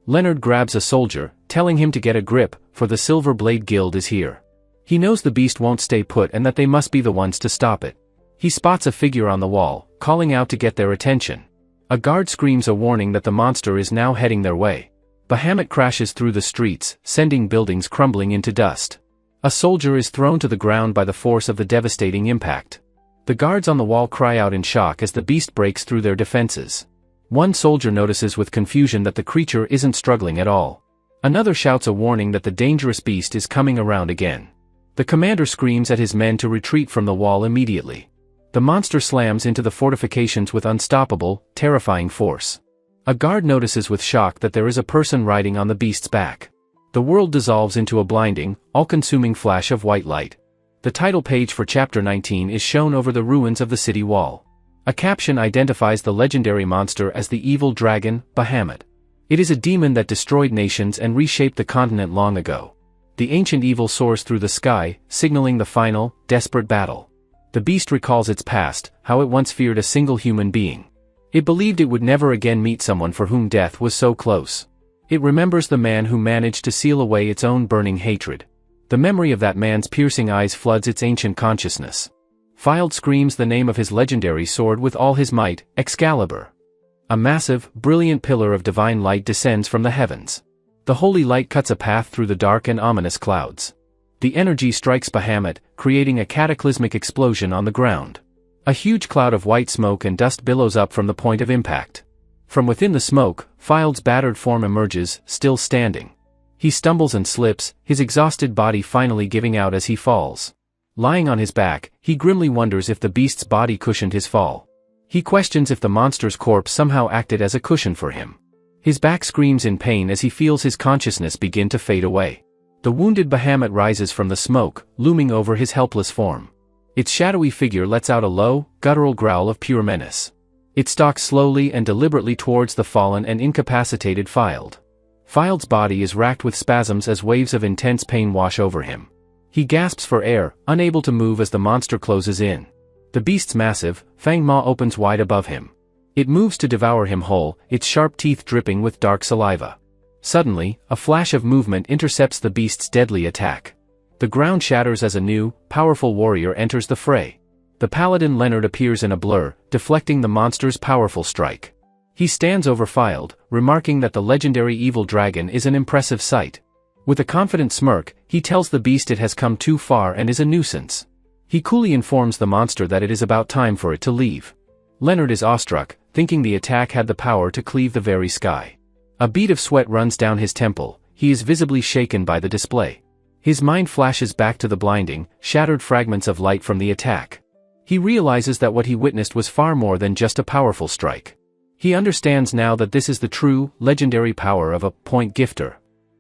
Leonard grabs a soldier, telling him to get a grip, for the Silver Blade Guild is here. He knows the beast won't stay put and that they must be the ones to stop it. He spots a figure on the wall, calling out to get their attention. A guard screams a warning that the monster is now heading their way. Bahamut crashes through the streets, sending buildings crumbling into dust. A soldier is thrown to the ground by the force of the devastating impact. The guards on the wall cry out in shock as the beast breaks through their defenses. One soldier notices with confusion that the creature isn't struggling at all. Another shouts a warning that the dangerous beast is coming around again. The commander screams at his men to retreat from the wall immediately. The monster slams into the fortifications with unstoppable, terrifying force. A guard notices with shock that there is a person riding on the beast's back. The world dissolves into a blinding, all-consuming flash of white light. The title page for Chapter 19 is shown over the ruins of the city wall. A caption identifies the legendary monster as the evil dragon, Bahamut. It is a demon that destroyed nations and reshaped the continent long ago. The ancient evil soars through the sky, signaling the final, desperate battle. The beast recalls its past, how it once feared a single human being. It believed it would never again meet someone for whom death was so close. It remembers the man who managed to seal away its own burning hatred. The memory of that man's piercing eyes floods its ancient consciousness. Filed screams the name of his legendary sword with all his might, Excalibur. A massive, brilliant pillar of divine light descends from the heavens. The holy light cuts a path through the dark and ominous clouds. The energy strikes Bahamut, creating a cataclysmic explosion on the ground. A huge cloud of white smoke and dust billows up from the point of impact. From within the smoke, Filed's battered form emerges, still standing. He stumbles and slips, his exhausted body finally giving out as he falls. Lying on his back, he grimly wonders if the beast's body cushioned his fall. He questions if the monster's corpse somehow acted as a cushion for him. His back screams in pain as he feels his consciousness begin to fade away. The wounded Bahamut rises from the smoke, looming over his helpless form. Its shadowy figure lets out a low, guttural growl of pure menace. It stalks slowly and deliberately towards the fallen and incapacitated Filed. Filed's body is racked with spasms as waves of intense pain wash over him. He gasps for air, unable to move as the monster closes in. The beast's massive, fanged maw opens wide above him. It moves to devour him whole, its sharp teeth dripping with dark saliva. Suddenly, a flash of movement intercepts the beast's deadly attack. The ground shatters as a new, powerful warrior enters the fray. The paladin Leonard appears in a blur, deflecting the monster's powerful strike. He stands over Filed, remarking that the legendary evil dragon is an impressive sight. With a confident smirk, he tells the beast it has come too far and is a nuisance. He coolly informs the monster that it is about time for it to leave. Leonard is awestruck, thinking the attack had the power to cleave the very sky. A bead of sweat runs down his temple, he is visibly shaken by the display. His mind flashes back to the blinding, shattered fragments of light from the attack. He realizes that what he witnessed was far more than just a powerful strike. He understands now that this is the true, legendary power of a point gifter.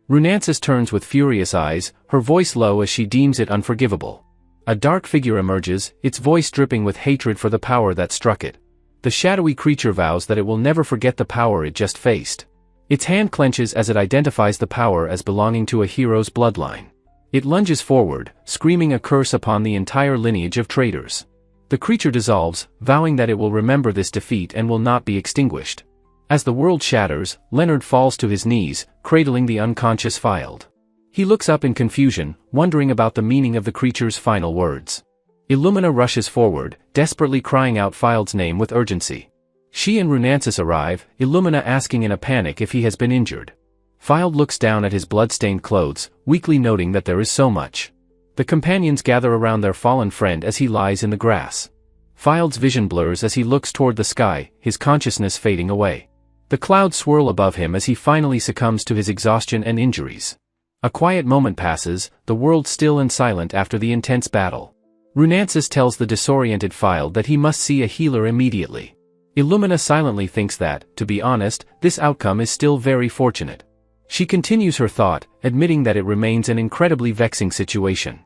Runansis turns with furious eyes, her voice low as she deems it unforgivable. A dark figure emerges, its voice dripping with hatred for the power that struck it. The shadowy creature vows that it will never forget the power it just faced. Its hand clenches as it identifies the power as belonging to a hero's bloodline. It lunges forward, screaming a curse upon the entire lineage of traitors. The creature dissolves, vowing that it will remember this defeat and will not be extinguished. As the world shatters, Leonard falls to his knees, cradling the unconscious Fylde. He looks up in confusion, wondering about the meaning of the creature's final words. Illumina rushes forward, desperately crying out Fylde's name with urgency. She and Runansis arrive, Illumina asking in a panic if he has been injured. Fylde looks down at his blood-stained clothes, weakly noting that there is so much. The companions gather around their fallen friend as he lies in the grass. Fylde's vision blurs as he looks toward the sky, his consciousness fading away. The clouds swirl above him as he finally succumbs to his exhaustion and injuries. A quiet moment passes, the world still and silent after the intense battle. Runansis tells the disoriented Fylde that he must see a healer immediately. Illumina silently thinks that, to be honest, this outcome is still very fortunate. She continues her thought, admitting that it remains an incredibly vexing situation.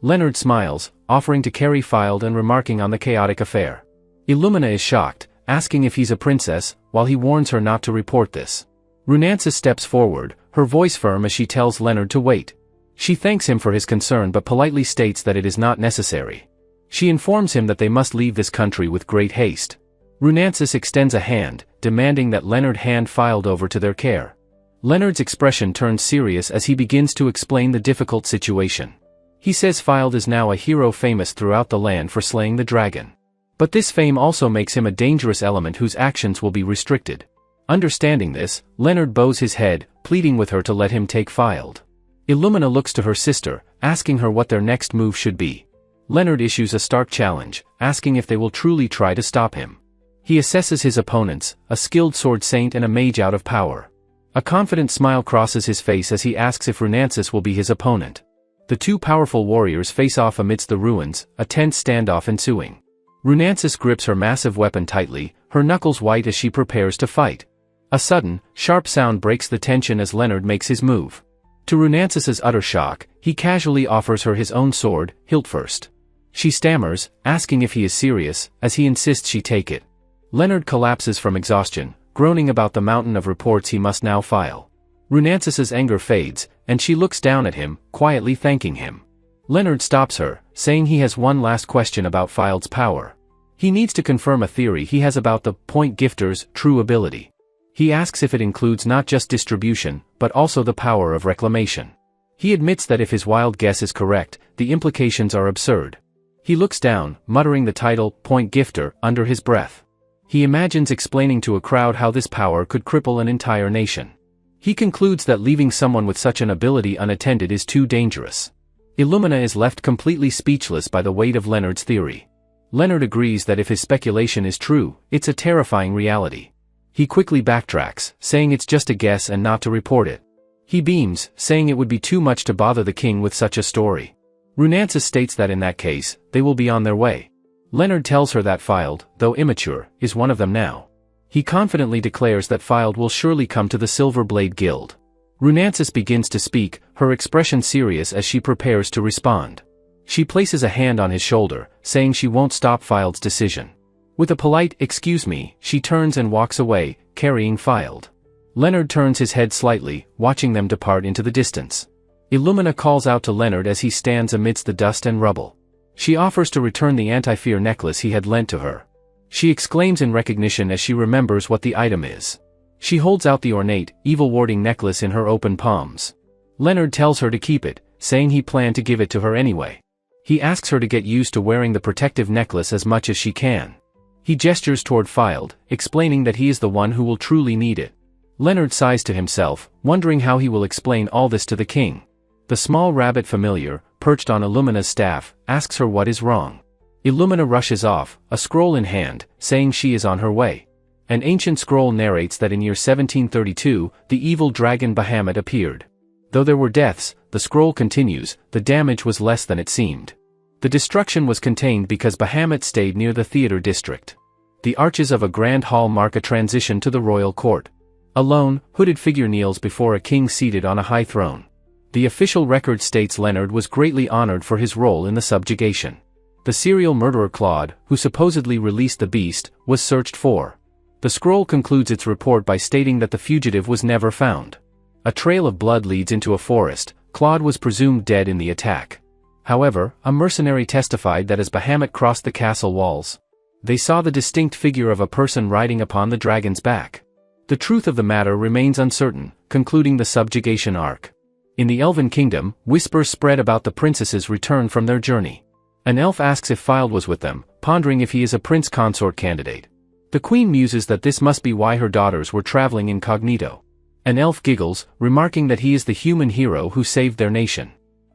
Leonard smiles, offering to carry Fylde and remarking on the chaotic affair. Illumina is shocked, asking if he's a princess, while he warns her not to report this. Runansis steps forward, her voice firm as she tells Leonard to wait. She thanks him for his concern but politely states that it is not necessary. She informs him that they must leave this country with great haste. Runansis extends a hand, demanding that Leonard hand Fylde over to their care. Leonard's expression turns serious as he begins to explain the difficult situation. He says Fylde is now a hero famous throughout the land for slaying the dragon. But this fame also makes him a dangerous element whose actions will be restricted. Understanding this, Leonard bows his head, pleading with her to let him take Fylde. Illumina looks to her sister, asking her what their next move should be. Leonard issues a stark challenge, asking if they will truly try to stop him. He assesses his opponents, a skilled sword saint and a mage out of power. A confident smile crosses his face as he asks if Runansis will be his opponent. The two powerful warriors face off amidst the ruins, a tense standoff ensuing. Runansis grips her massive weapon tightly, her knuckles white as she prepares to fight. A sudden, sharp sound breaks the tension as Leonard makes his move. To Runansis's utter shock, he casually offers her his own sword, hilt first. She stammers, asking if he is serious, as he insists she take it. Leonard collapses from exhaustion, groaning about the mountain of reports he must now file. Runansis's anger fades, and she looks down at him, quietly thanking him. Leonard stops her, saying he has one last question about Fylde's power. He needs to confirm a theory he has about the point gifter's true ability. He asks if it includes not just distribution, but also the power of reclamation. He admits that if his wild guess is correct, the implications are absurd. He looks down, muttering the title, point gifter, under his breath. He imagines explaining to a crowd how this power could cripple an entire nation. He concludes that leaving someone with such an ability unattended is too dangerous. Illumina is left completely speechless by the weight of Leonard's theory. Leonard agrees that if his speculation is true, it's a terrifying reality. He quickly backtracks, saying it's just a guess and not to report it. He beams, saying it would be too much to bother the king with such a story. Runansis states that in that case, they will be on their way. Leonard tells her that Fylde, though immature, is one of them now. He confidently declares that Fylde will surely come to the Silver Blade Guild. Runansis begins to speak, her expression serious as she prepares to respond. She places a hand on his shoulder, saying she won't stop Fylde's decision. With a polite, "Excuse me," she turns and walks away, carrying Fylde. Leonard turns his head slightly, watching them depart into the distance. Illumina calls out to Leonard as he stands amidst the dust and rubble. She offers to return the anti-fear necklace he had lent to her. She exclaims in recognition as she remembers what the item is. She holds out the ornate, evil-warding necklace in her open palms. Leonard tells her to keep it, saying he planned to give it to her anyway. He asks her to get used to wearing the protective necklace as much as she can. He gestures toward Fylde, explaining that he is the one who will truly need it. Leonard sighs to himself, wondering how he will explain all this to the king. The small rabbit familiar, perched on Illumina's staff, asks her what is wrong. Illumina rushes off, a scroll in hand, saying she is on her way. An ancient scroll narrates that in year 1732, the evil dragon Bahamut appeared. Though there were deaths, the scroll continues, the damage was less than it seemed. The destruction was contained because Bahamut stayed near the theater district. The arches of a grand hall mark a transition to the royal court. A lone, hooded figure kneels before a king seated on a high throne. The official record states Leonard was greatly honored for his role in the subjugation. The serial murderer Claude, who supposedly released the beast, was searched for. The scroll concludes its report by stating that the fugitive was never found. A trail of blood leads into a forest. Claude was presumed dead in the attack. However, a mercenary testified that as Bahamut crossed the castle walls, they saw the distinct figure of a person riding upon the dragon's back. The truth of the matter remains uncertain, concluding the subjugation arc. In the Elven Kingdom, whispers spread about the princess's return from their journey. An elf asks if Fylde was with them, pondering if he is a prince consort candidate. The queen muses that this must be why her daughters were traveling incognito. An elf giggles, remarking that he is the human hero who saved their nation.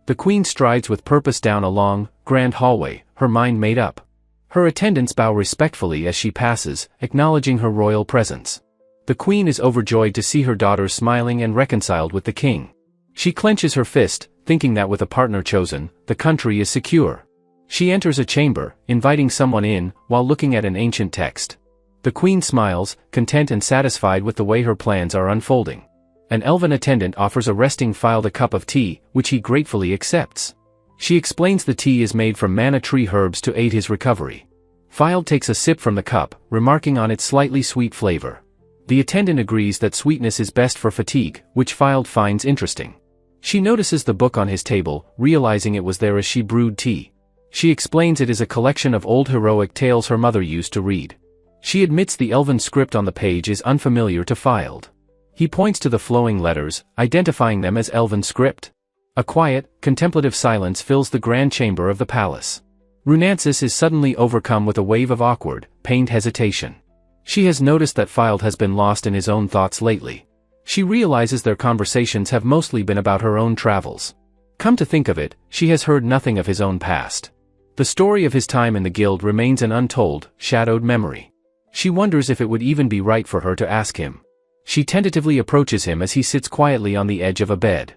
The queen strides with purpose down a long, grand hallway, her mind made up. Her attendants bow respectfully as she passes, acknowledging her royal presence. The queen is overjoyed to see her daughters smiling and reconciled with the king. She clenches her fist, thinking that with a partner chosen, the country is secure. She enters a chamber, inviting someone in, while looking at an ancient text. The queen smiles, content and satisfied with the way her plans are unfolding. An elven attendant offers a resting Fylde a cup of tea, which he gratefully accepts. She explains the tea is made from mana tree herbs to aid his recovery. Fylde takes a sip from the cup, remarking on its slightly sweet flavor. The attendant agrees that sweetness is best for fatigue, which Fylde finds interesting. She notices the book on his table, realizing it was there as she brewed tea. She explains it is a collection of old heroic tales her mother used to read. She admits the elven script on the page is unfamiliar to Fylde. He points to the flowing letters, identifying them as elven script. A quiet, contemplative silence fills the grand chamber of the palace. Runansis is suddenly overcome with a wave of awkward, pained hesitation. She has noticed that Fylde has been lost in his own thoughts lately. She realizes their conversations have mostly been about her own travels. Come to think of it, she has heard nothing of his own past. The story of his time in the guild remains an untold, shadowed memory. She wonders if it would even be right for her to ask him. She tentatively approaches him as he sits quietly on the edge of a bed.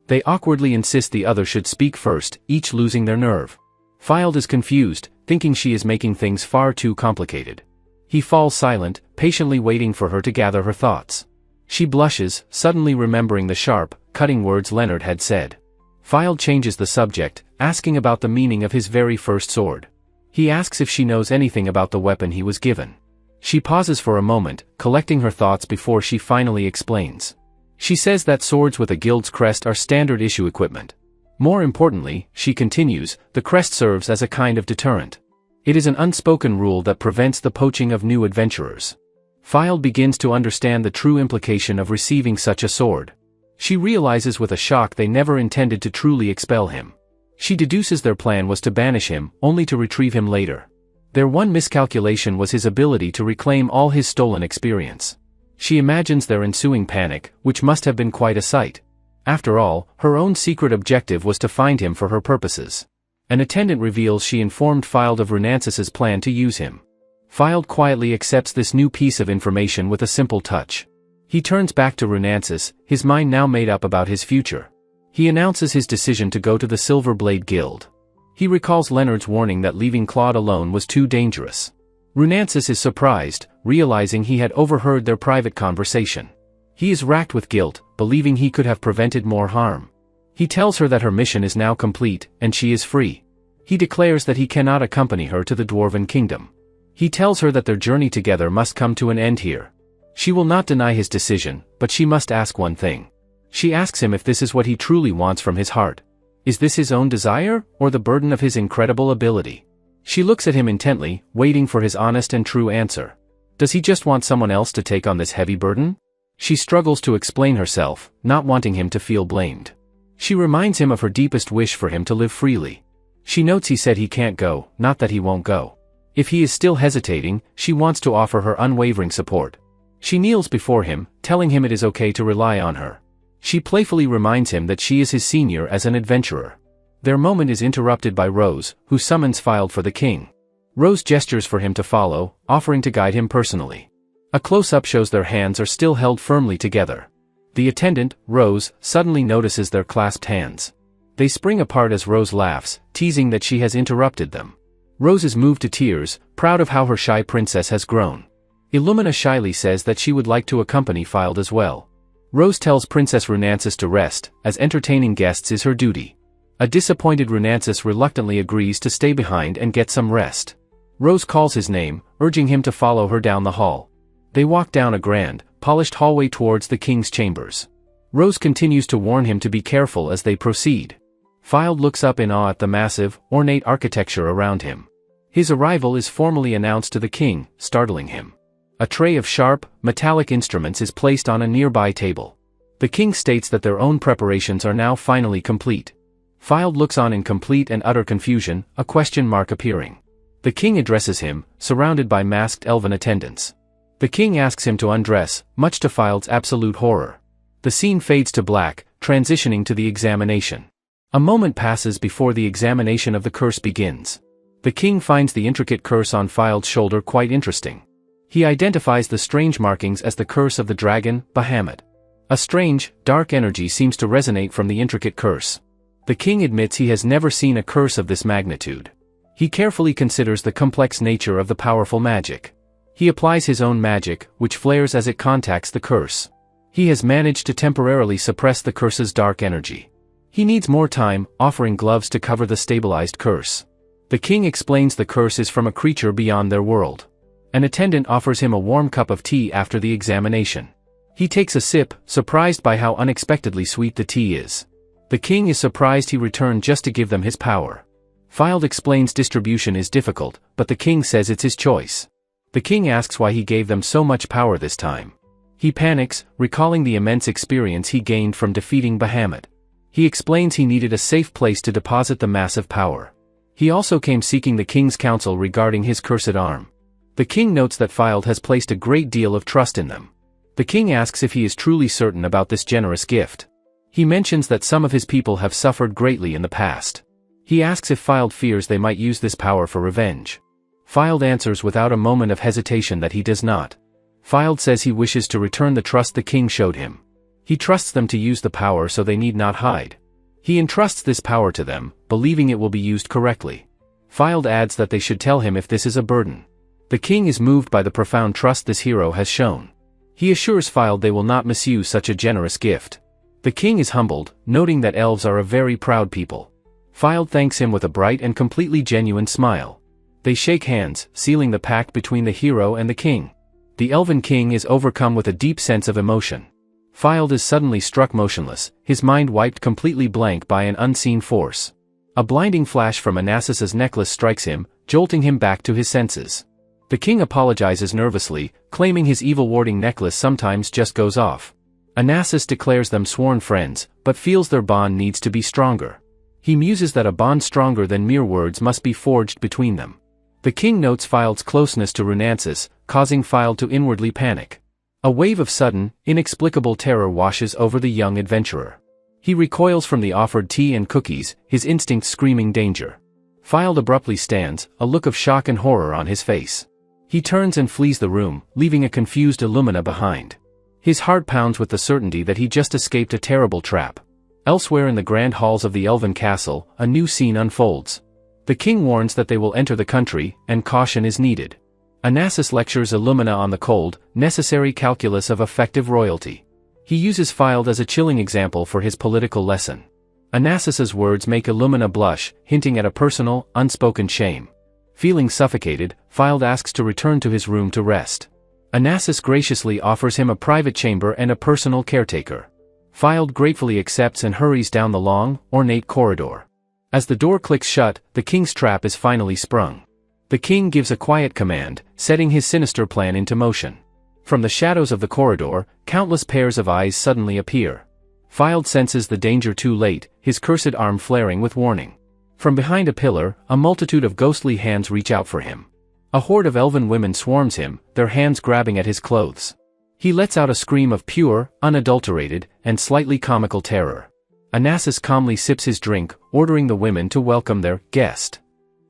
They awkwardly insist the other should speak first, each losing their nerve. Fylde is confused, thinking she is making things far too complicated. He falls silent, patiently waiting for her to gather her thoughts. She blushes, suddenly remembering the sharp, cutting words Leonard had said. Fylde changes the subject, asking about the meaning of his very first sword. He asks if she knows anything about the weapon he was given. She pauses for a moment, collecting her thoughts before she finally explains. She says that swords with a guild's crest are standard issue equipment. More importantly, she continues, the crest serves as a kind of deterrent. It is an unspoken rule that prevents the poaching of new adventurers. Fylde begins to understand the true implication of receiving such a sword. She realizes with a shock they never intended to truly expel him. She deduces their plan was to banish him, only to retrieve him later. Their one miscalculation was his ability to reclaim all his stolen experience. She imagines their ensuing panic, which must have been quite a sight. After all, her own secret objective was to find him for her purposes. An attendant reveals she informed Fylde of Runansis's plan to use him. Fylde quietly accepts this new piece of information with a simple touch. He turns back to Runansis, his mind now made up about his future. He announces his decision to go to the Silver Blade Guild. He recalls Leonard's warning that leaving Claude alone was too dangerous. Runansis is surprised, realizing he had overheard their private conversation. He is racked with guilt, believing he could have prevented more harm. He tells her that her mission is now complete, and she is free. He declares that he cannot accompany her to the Dwarven Kingdom. He tells her that their journey together must come to an end here. She will not deny his decision, but she must ask one thing. She asks him if this is what he truly wants from his heart. Is this his own desire, or the burden of his incredible ability? She looks at him intently, waiting for his honest and true answer. Does he just want someone else to take on this heavy burden? She struggles to explain herself, not wanting him to feel blamed. She reminds him of her deepest wish for him to live freely. She notes he said he can't go, not that he won't go. If he is still hesitating, she wants to offer her unwavering support. She kneels before him, telling him it is okay to rely on her. She playfully reminds him that she is his senior as an adventurer. Their moment is interrupted by Rose, who summons Filed for the king. Rose gestures for him to follow, offering to guide him personally. A close-up shows their hands are still held firmly together. The attendant, Rose, suddenly notices their clasped hands. They spring apart as Rose laughs, teasing that she has interrupted them. Rose is moved to tears, proud of how her shy princess has grown. Illumina shyly says that she would like to accompany Filed as well. Rose tells Princess Runansis to rest, as entertaining guests is her duty. A disappointed Runansis reluctantly agrees to stay behind and get some rest. Rose calls his name, urging him to follow her down the hall. They walk down a grand, polished hallway towards the king's chambers. Rose continues to warn him to be careful as they proceed. Filed looks up in awe at the massive, ornate architecture around him. His arrival is formally announced to the king, startling him. A tray of sharp, metallic instruments is placed on a nearby table. The king states that their own preparations are now finally complete. Filed looks on in complete and utter confusion, a question mark appearing. The king addresses him, surrounded by masked elven attendants. The king asks him to undress, much to Filed's absolute horror. The scene fades to black, transitioning to the examination. A moment passes before the examination of the curse begins. The king finds the intricate curse on Filed's shoulder quite interesting. He identifies the strange markings as the curse of the dragon, Bahamut. A strange, dark energy seems to resonate from the intricate curse. The king admits he has never seen a curse of this magnitude. He carefully considers the complex nature of the powerful magic. He applies his own magic, which flares as it contacts the curse. He has managed to temporarily suppress the curse's dark energy. He needs more time, offering gloves to cover the stabilized curse. The king explains the curse is from a creature beyond their world. An attendant offers him a warm cup of tea after the examination. He takes a sip, surprised by how unexpectedly sweet the tea is. The king is surprised he returned just to give them his power. Filed explains distribution is difficult, but the king says it's his choice. The king asks why he gave them so much power this time. He panics, recalling the immense experience he gained from defeating Bahamut. He explains he needed a safe place to deposit the massive power. He also came seeking the king's counsel regarding his cursed arm. The king notes that Filed has placed a great deal of trust in them. The king asks if he is truly certain about this generous gift. He mentions that some of his people have suffered greatly in the past. He asks if Filed fears they might use this power for revenge. Filed answers without a moment of hesitation that he does not. Filed says he wishes to return the trust the king showed him. He trusts them to use the power so they need not hide. He entrusts this power to them, believing it will be used correctly. Filed adds that they should tell him if this is a burden. The king is moved by the profound trust this hero has shown. He assures Filed they will not misuse such a generous gift. The king is humbled, noting that elves are a very proud people. Filed thanks him with a bright and completely genuine smile. They shake hands, sealing the pact between the hero and the king. The elven king is overcome with a deep sense of emotion. Filed is suddenly struck motionless, his mind wiped completely blank by an unseen force. A blinding flash from Anassis's necklace strikes him, jolting him back to his senses. The king apologizes nervously, claiming his evil-warding necklace sometimes just goes off. Anassis declares them sworn friends, but feels their bond needs to be stronger. He muses that a bond stronger than mere words must be forged between them. The king notes Filed's closeness to Runansis, causing Filed to inwardly panic. A wave of sudden, inexplicable terror washes over the young adventurer. He recoils from the offered tea and cookies, his instincts screaming danger. Filed abruptly stands, a look of shock and horror on his face. He turns and flees the room, leaving a confused Illumina behind. His heart pounds with the certainty that he just escaped a terrible trap. Elsewhere in the grand halls of the elven castle, a new scene unfolds. The king warns that they will enter the country, and caution is needed. Anassis lectures Illumina on the cold, necessary calculus of effective royalty. He uses Filed as a chilling example for his political lesson. Anassis's words make Illumina blush, hinting at a personal, unspoken shame. Feeling suffocated, Filed asks to return to his room to rest. Anassis graciously offers him a private chamber and a personal caretaker. Filed gratefully accepts and hurries down the long, ornate corridor. As the door clicks shut, the king's trap is finally sprung. The king gives a quiet command, setting his sinister plan into motion. From the shadows of the corridor, countless pairs of eyes suddenly appear. Filed senses the danger too late, his cursed arm flaring with warning. From behind a pillar, a multitude of ghostly hands reach out for him. A horde of elven women swarms him, their hands grabbing at his clothes. He lets out a scream of pure, unadulterated, and slightly comical terror. Onassis calmly sips his drink, ordering the women to welcome their guest.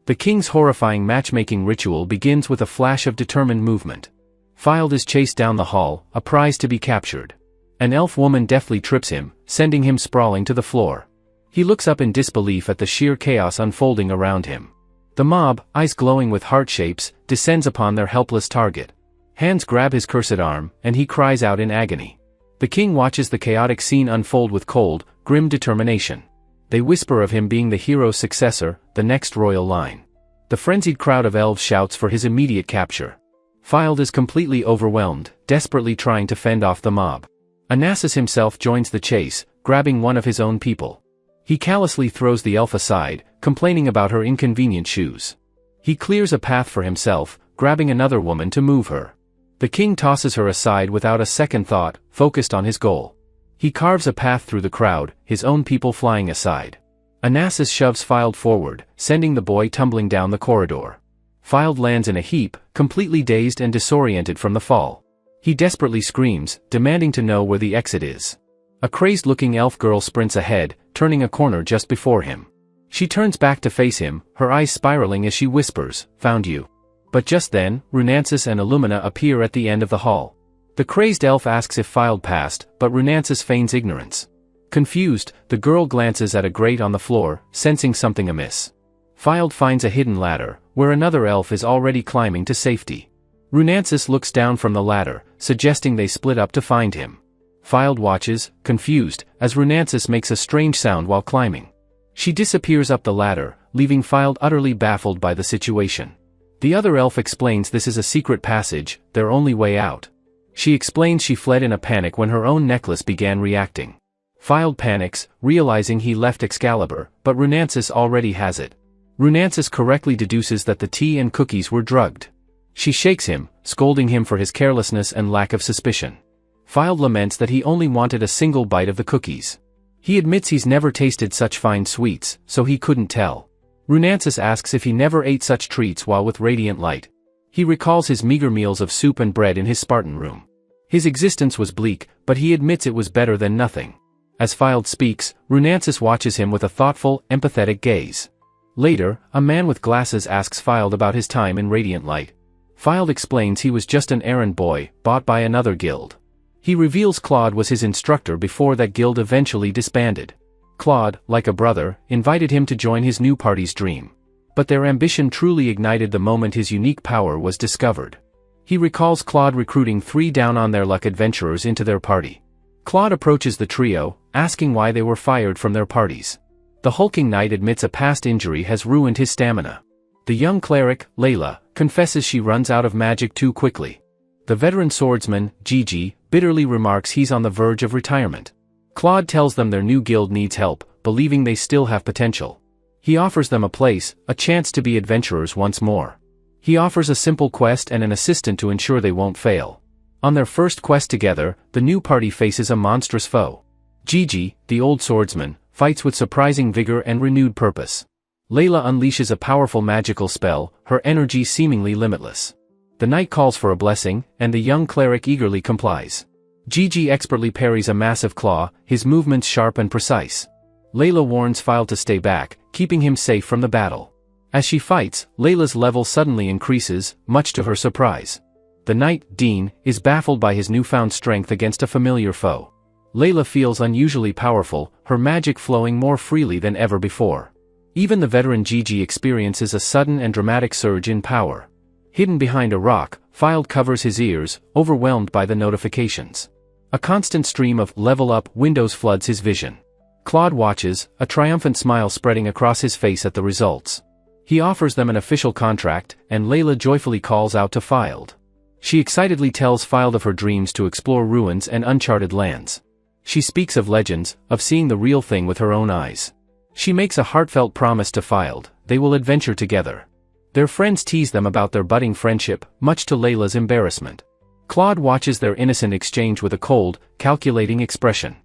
The king's horrifying matchmaking ritual begins with a flash of determined movement. Fylde is chased down the hall, a prize to be captured. An elf woman deftly trips him, sending him sprawling to the floor. He looks up in disbelief at the sheer chaos unfolding around him. The mob, eyes glowing with heart shapes, descends upon their helpless target. Hands grab his cursed arm, and he cries out in agony. The king watches the chaotic scene unfold with cold, grim determination. They whisper of him being the hero's successor, the next royal line. The frenzied crowd of elves shouts for his immediate capture. Fylde is completely overwhelmed, desperately trying to fend off the mob. Onassis himself joins the chase, grabbing one of his own people. He callously throws the elf aside, complaining about her inconvenient shoes. He clears a path for himself, grabbing another woman to move her. The king tosses her aside without a second thought, focused on his goal. He carves a path through the crowd, his own people flying aside. Onassis shoves Fylde forward, sending the boy tumbling down the corridor. Fylde lands in a heap, completely dazed and disoriented from the fall. He desperately screams, demanding to know where the exit is. A crazed-looking elf girl sprints ahead, turning a corner just before him. She turns back to face him, her eyes spiraling as she whispers, "Found you." But just then, Runansis and Illumina appear at the end of the hall. The crazed elf asks if Fylde passed, but Runansis feigns ignorance. Confused, the girl glances at a grate on the floor, sensing something amiss. Fylde finds a hidden ladder, where another elf is already climbing to safety. Runansis looks down from the ladder, suggesting they split up to find him. Fylde watches, confused, as Runansis makes a strange sound while climbing. She disappears up the ladder, leaving Fylde utterly baffled by the situation. The other elf explains this is a secret passage, their only way out. She explains she fled in a panic when her own necklace began reacting. Fylde panics, realizing he left Excalibur, but Runansis already has it. Runansis correctly deduces that the tea and cookies were drugged. She shakes him, scolding him for his carelessness and lack of suspicion. Fylde laments that he only wanted a single bite of the cookies. He admits he's never tasted such fine sweets, so he couldn't tell. Runansis asks if he never ate such treats while with radiant light. He recalls his meager meals of soup and bread in his Spartan room. His existence was bleak, but he admits it was better than nothing. As Fylde speaks, Runansis watches him with a thoughtful, empathetic gaze. Later, a man with glasses asks Fylde about his time in Radiant Light. Fylde explains he was just an errand boy, bought by another guild. He reveals Claude was his instructor before that guild eventually disbanded. Claude, like a brother, invited him to join his new party's dream. But their ambition truly ignited the moment his unique power was discovered. He recalls Claude recruiting 3 down-on-their-luck adventurers into their party. Claude approaches the trio, asking why they were fired from their parties. The hulking knight admits a past injury has ruined his stamina. The young cleric, Layla, confesses she runs out of magic too quickly. The veteran swordsman, Gigi, bitterly remarks he's on the verge of retirement. Claude tells them their new guild needs help, believing they still have potential. He offers them a place, a chance to be adventurers once more. He offers a simple quest and an assistant to ensure they won't fail. On their first quest together, the new party faces a monstrous foe. Gigi, the old swordsman, fights with surprising vigor and renewed purpose. Layla unleashes a powerful magical spell, her energy seemingly limitless. The knight calls for a blessing, and the young cleric eagerly complies. Gigi expertly parries a massive claw, his movements sharp and precise. Layla warns Fylde to stay back, keeping him safe from the battle. As she fights, Layla's level suddenly increases, much to her surprise. The knight, Dean, is baffled by his newfound strength against a familiar foe. Layla feels unusually powerful, her magic flowing more freely than ever before. Even the veteran Gigi experiences a sudden and dramatic surge in power. Hidden behind a rock, Fylde covers his ears, overwhelmed by the notifications. A constant stream of level up windows floods his vision. Claude watches, a triumphant smile spreading across his face at the results. He offers them an official contract, and Layla joyfully calls out to Fylde. She excitedly tells Fylde of her dreams to explore ruins and uncharted lands. She speaks of legends, of seeing the real thing with her own eyes. She makes a heartfelt promise to Fylde, they will adventure together. Their friends tease them about their budding friendship, much to Layla's embarrassment. Claude watches their innocent exchange with a cold, calculating expression.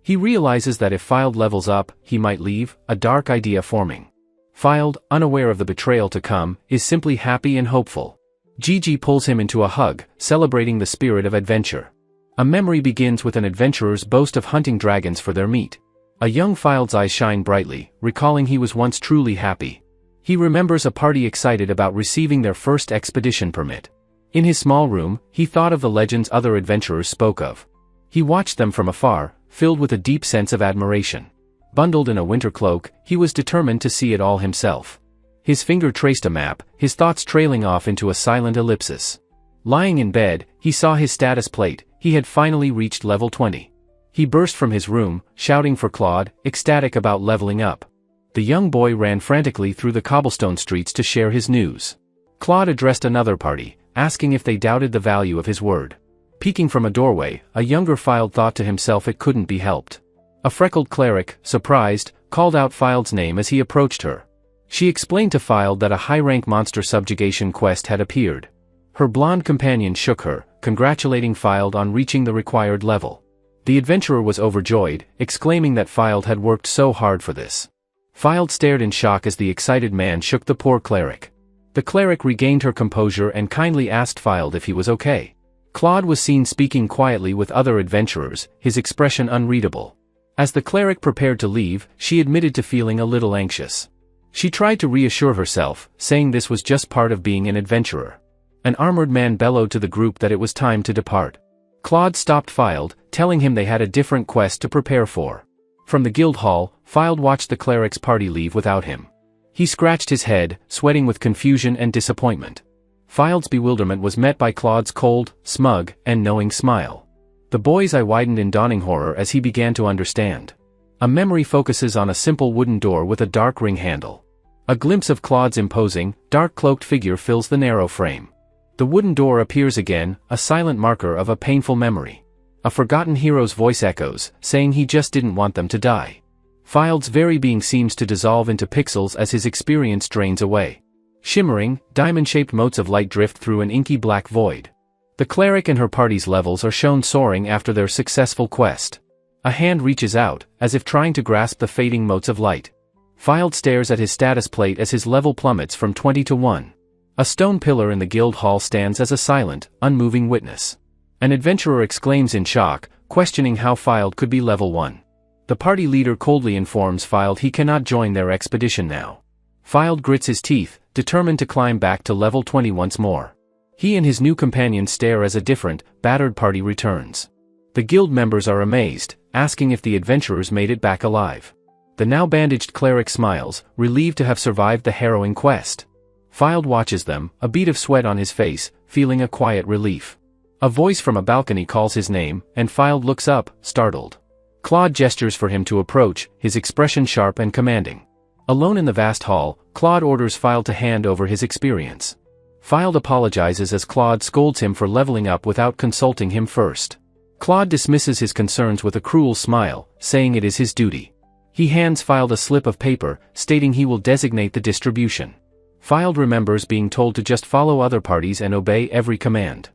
He realizes that if Fylde levels up, he might leave, a dark idea forming. Fylde, unaware of the betrayal to come, is simply happy and hopeful. Gigi pulls him into a hug, celebrating the spirit of adventure. A memory begins with an adventurer's boast of hunting dragons for their meat. A young Filed's eyes shine brightly, recalling he was once truly happy. He remembers a party excited about receiving their first expedition permit. In his small room, he thought of the legends other adventurers spoke of. He watched them from afar, filled with a deep sense of admiration. Bundled in a winter cloak, he was determined to see it all himself. His finger traced a map, his thoughts trailing off into a silent ellipsis. Lying in bed, he saw his status plate. He had finally reached level 20. He burst from his room, shouting for Claude, ecstatic about leveling up. The young boy ran frantically through the cobblestone streets to share his news. Claude addressed another party, asking if they doubted the value of his word. Peeking from a doorway, a younger Filed thought to himself it couldn't be helped. A freckled cleric, surprised, called out Filed's name as he approached her. She explained to Filed that a high-rank monster subjugation quest had appeared. Her blonde companion shook her, congratulating Filed on reaching the required level. The adventurer was overjoyed, exclaiming that Filed had worked so hard for this. Filed stared in shock as the excited man shook the poor cleric. The cleric regained her composure and kindly asked Filed if he was okay. Claude was seen speaking quietly with other adventurers, his expression unreadable. As the cleric prepared to leave, she admitted to feeling a little anxious. She tried to reassure herself, saying this was just part of being an adventurer. An armored man bellowed to the group that it was time to depart. Claude stopped Filed, telling him they had a different quest to prepare for. From the guild hall, Filed watched the cleric's party leave without him. He scratched his head, sweating with confusion and disappointment. Filed's bewilderment was met by Claude's cold, smug, and knowing smile. The boy's eye widened in dawning horror as he began to understand. A memory focuses on a simple wooden door with a dark ring handle. A glimpse of Claude's imposing, dark-cloaked figure fills the narrow frame. The wooden door appears again, a silent marker of a painful memory. A forgotten hero's voice echoes, saying he just didn't want them to die. Filed's very being seems to dissolve into pixels as his experience drains away. Shimmering, diamond-shaped motes of light drift through an inky black void. The cleric and her party's levels are shown soaring after their successful quest. A hand reaches out, as if trying to grasp the fading motes of light. Filed stares at his status plate as his level plummets from 20 to 1. A stone pillar in the guild hall stands as a silent, unmoving witness. An adventurer exclaims in shock, questioning how Filed could be level 1. The party leader coldly informs Filed he cannot join their expedition now. Filed grits his teeth, determined to climb back to level 20 once more. He and his new companion stare as a different, battered party returns. The guild members are amazed, asking if the adventurers made it back alive. The now bandaged cleric smiles, relieved to have survived the harrowing quest. Filed watches them, a bead of sweat on his face, feeling a quiet relief. A voice from a balcony calls his name, and Filed looks up, startled. Claude gestures for him to approach, his expression sharp and commanding. Alone in the vast hall, Claude orders Filed to hand over his experience. Filed apologizes as Claude scolds him for leveling up without consulting him first. Claude dismisses his concerns with a cruel smile, saying it is his duty. He hands Filed a slip of paper, stating he will designate the distribution. Filed remembers being told to just follow other parties and obey every command.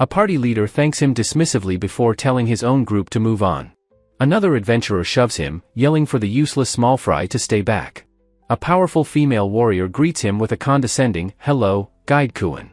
A party leader thanks him dismissively before telling his own group to move on. Another adventurer shoves him, yelling for the useless small fry to stay back. A powerful female warrior greets him with a condescending, "Hello, Guide Kuan."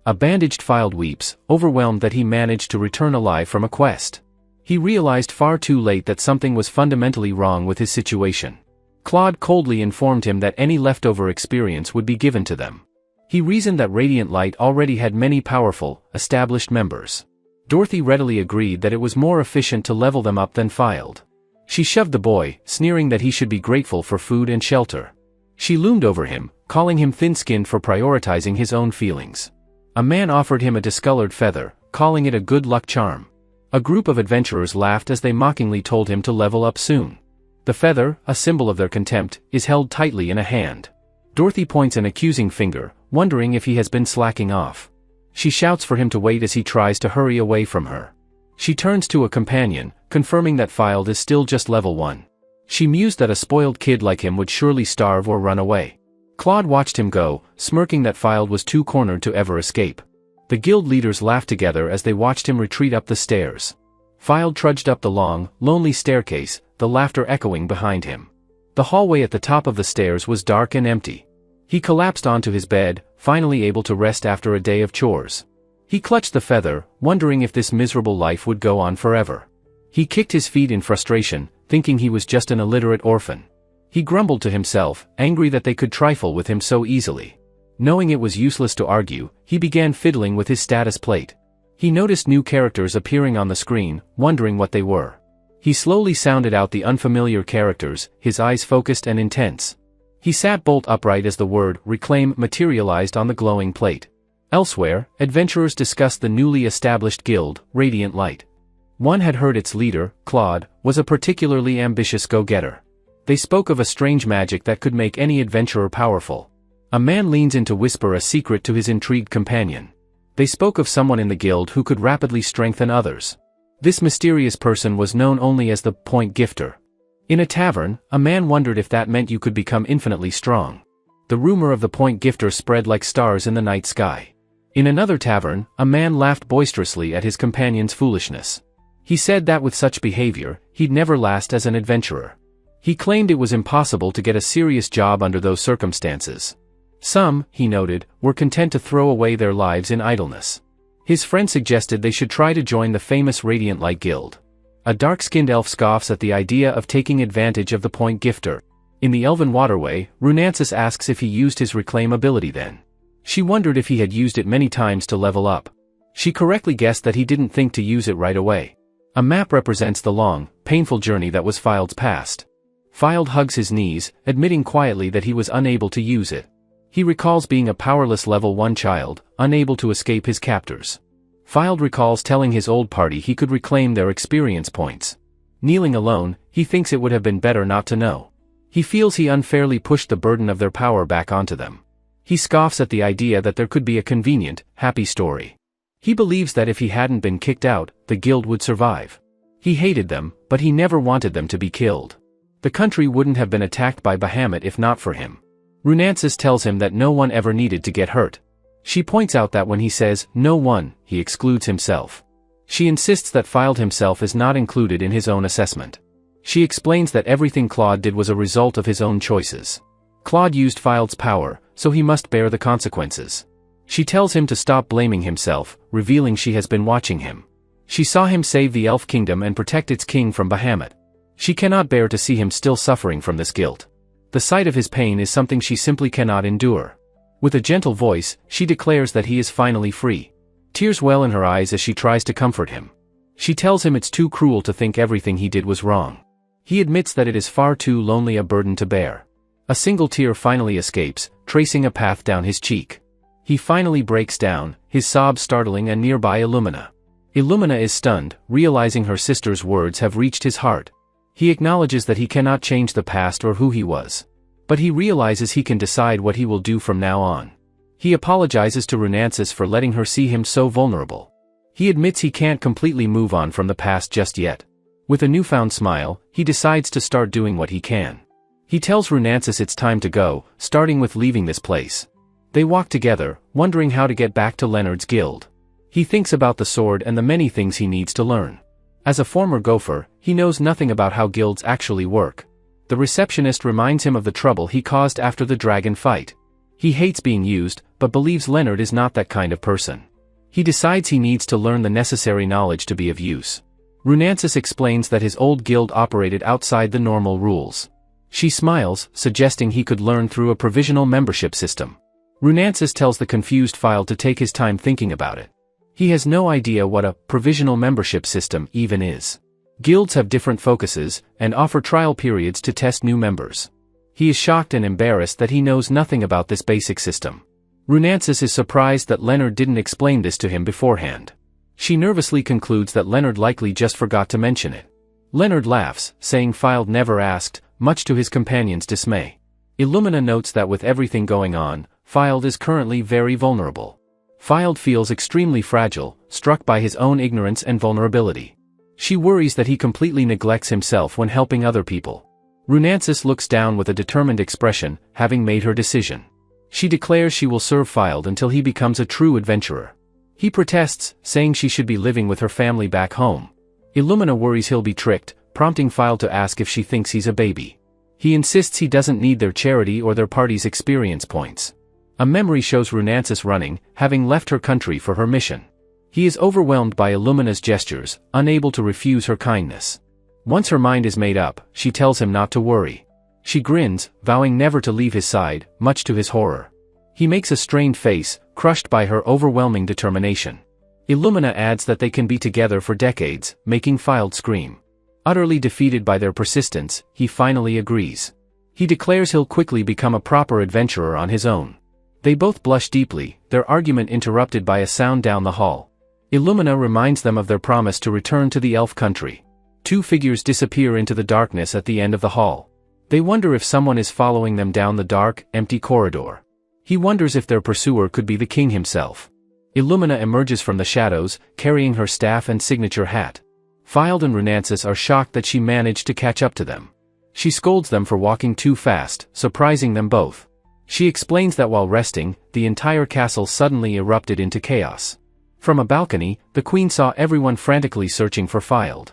A bandaged Filed weeps, overwhelmed that he managed to return alive from a quest. He realized far too late that something was fundamentally wrong with his situation. Claude coldly informed him that any leftover experience would be given to them. He reasoned that Radiant Light already had many powerful, established members. Dorothy readily agreed that it was more efficient to level them up than Filed. She shoved the boy, sneering that he should be grateful for food and shelter. She loomed over him, calling him thin-skinned for prioritizing his own feelings. A man offered him a discolored feather, calling it a good luck charm. A group of adventurers laughed as they mockingly told him to level up soon. The feather, a symbol of their contempt, is held tightly in a hand. Dorothy points an accusing finger, wondering if he has been slacking off. She shouts for him to wait as he tries to hurry away from her. She turns to a companion, confirming that Filed is still just level 1. She mused that a spoiled kid like him would surely starve or run away. Claude watched him go, smirking that Filed was too cornered to ever escape. The guild leaders laughed together as they watched him retreat up the stairs. Filed trudged up the long, lonely staircase, the laughter echoing behind him. The hallway at the top of the stairs was dark and empty. He collapsed onto his bed, finally able to rest after a day of chores. He clutched the feather, wondering if this miserable life would go on forever. He kicked his feet in frustration, thinking he was just an illiterate orphan. He grumbled to himself, angry that they could trifle with him so easily. Knowing it was useless to argue, he began fiddling with his status plate. He noticed new characters appearing on the screen, wondering what they were. He slowly sounded out the unfamiliar characters, his eyes focused and intense. He sat bolt upright as the word "reclaim" materialized on the glowing plate. Elsewhere, adventurers discussed the newly established guild, Radiant Light. One had heard its leader, Claude, was a particularly ambitious go-getter. They spoke of a strange magic that could make any adventurer powerful. A man leans in to whisper a secret to his intrigued companion. They spoke of someone in the guild who could rapidly strengthen others. This mysterious person was known only as the Point Gifter. In a tavern, a man wondered if that meant you could become infinitely strong. The rumor of the Point Gifter spread like stars in the night sky. In another tavern, a man laughed boisterously at his companion's foolishness. He said that with such behavior, he'd never last as an adventurer. He claimed it was impossible to get a serious job under those circumstances. Some, he noted, were content to throw away their lives in idleness. His friend suggested they should try to join the famous Radiant Light Guild. A dark-skinned elf scoffs at the idea of taking advantage of the Point Gifter. In the Elven Waterway, Runansis asks if he used his reclaim ability then. She wondered if he had used it many times to level up. She correctly guessed that he didn't think to use it right away. A map represents the long, painful journey that was Fild's past. Fild hugs his knees, admitting quietly that he was unable to use it. He recalls being a powerless level 1 child, unable to escape his captors. Fild recalls telling his old party he could reclaim their experience points. Kneeling alone, he thinks it would have been better not to know. He feels he unfairly pushed the burden of their power back onto them. He scoffs at the idea that there could be a convenient, happy story. He believes that if he hadn't been kicked out, the guild would survive. He hated them, but he never wanted them to be killed. The country wouldn't have been attacked by Bahamut if not for him. Runansis tells him that no one ever needed to get hurt. She points out that when he says, "no one," he excludes himself. She insists that Fild himself is not included in his own assessment. She explains that everything Claude did was a result of his own choices. Claude used Fild's power, so he must bear the consequences. She tells him to stop blaming himself, revealing she has been watching him. She saw him save the Elf Kingdom and protect its king from Bahamut. She cannot bear to see him still suffering from this guilt. The sight of his pain is something she simply cannot endure. With a gentle voice, she declares that he is finally free. Tears well in her eyes as she tries to comfort him. She tells him it's too cruel to think everything he did was wrong. He admits that it is far too lonely a burden to bear. A single tear finally escapes, tracing a path down his cheek. He finally breaks down, his sobs startling a nearby Illumina. Illumina is stunned, realizing her sister's words have reached his heart. He acknowledges that he cannot change the past or who he was. But he realizes he can decide what he will do from now on. He apologizes to Runansis for letting her see him so vulnerable. He admits he can't completely move on from the past just yet. With a newfound smile, he decides to start doing what he can. He tells Runansis it's time to go, starting with leaving this place. They walk together, wondering how to get back to Leonard's guild. He thinks about the sword and the many things he needs to learn. As a former gopher, he knows nothing about how guilds actually work. The receptionist reminds him of the trouble he caused after the dragon fight. He hates being used, but believes Leonard is not that kind of person. He decides he needs to learn the necessary knowledge to be of use. Runansis explains that his old guild operated outside the normal rules. She smiles, suggesting he could learn through a provisional membership system. Runansis tells the confused Fild to take his time thinking about it. He has no idea what a provisional membership system even is. Guilds have different focuses, and offer trial periods to test new members. He is shocked and embarrassed that he knows nothing about this basic system. Runansis is surprised that Leonard didn't explain this to him beforehand. She nervously concludes that Leonard likely just forgot to mention it. Leonard laughs, saying Fild never asked, much to his companion's dismay. Illumina notes that with everything going on, Fild is currently very vulnerable. Fild feels extremely fragile, struck by his own ignorance and vulnerability. She worries that he completely neglects himself when helping other people. Runansis looks down with a determined expression, having made her decision. She declares she will serve Fild until he becomes a true adventurer. He protests, saying she should be living with her family back home. Illumina worries he'll be tricked, prompting Fild to ask if she thinks he's a baby. He insists he doesn't need their charity or their party's experience points. A memory shows Runansis running, having left her country for her mission. He is overwhelmed by Illumina's gestures, unable to refuse her kindness. Once her mind is made up, she tells him not to worry. She grins, vowing never to leave his side, much to his horror. He makes a strained face, crushed by her overwhelming determination. Illumina adds that they can be together for decades, making Fylde scream. Utterly defeated by their persistence, he finally agrees. He declares he'll quickly become a proper adventurer on his own. They both blush deeply, their argument interrupted by a sound down the hall. Illumina reminds them of their promise to return to the elf country. Two figures disappear into the darkness at the end of the hall. They wonder if someone is following them down the dark, empty corridor. He wonders if their pursuer could be the king himself. Illumina emerges from the shadows, carrying her staff and signature hat. Fylde and Runansis are shocked that she managed to catch up to them. She scolds them for walking too fast, surprising them both. She explains that while resting, the entire castle suddenly erupted into chaos. From a balcony, the queen saw everyone frantically searching for Fylde.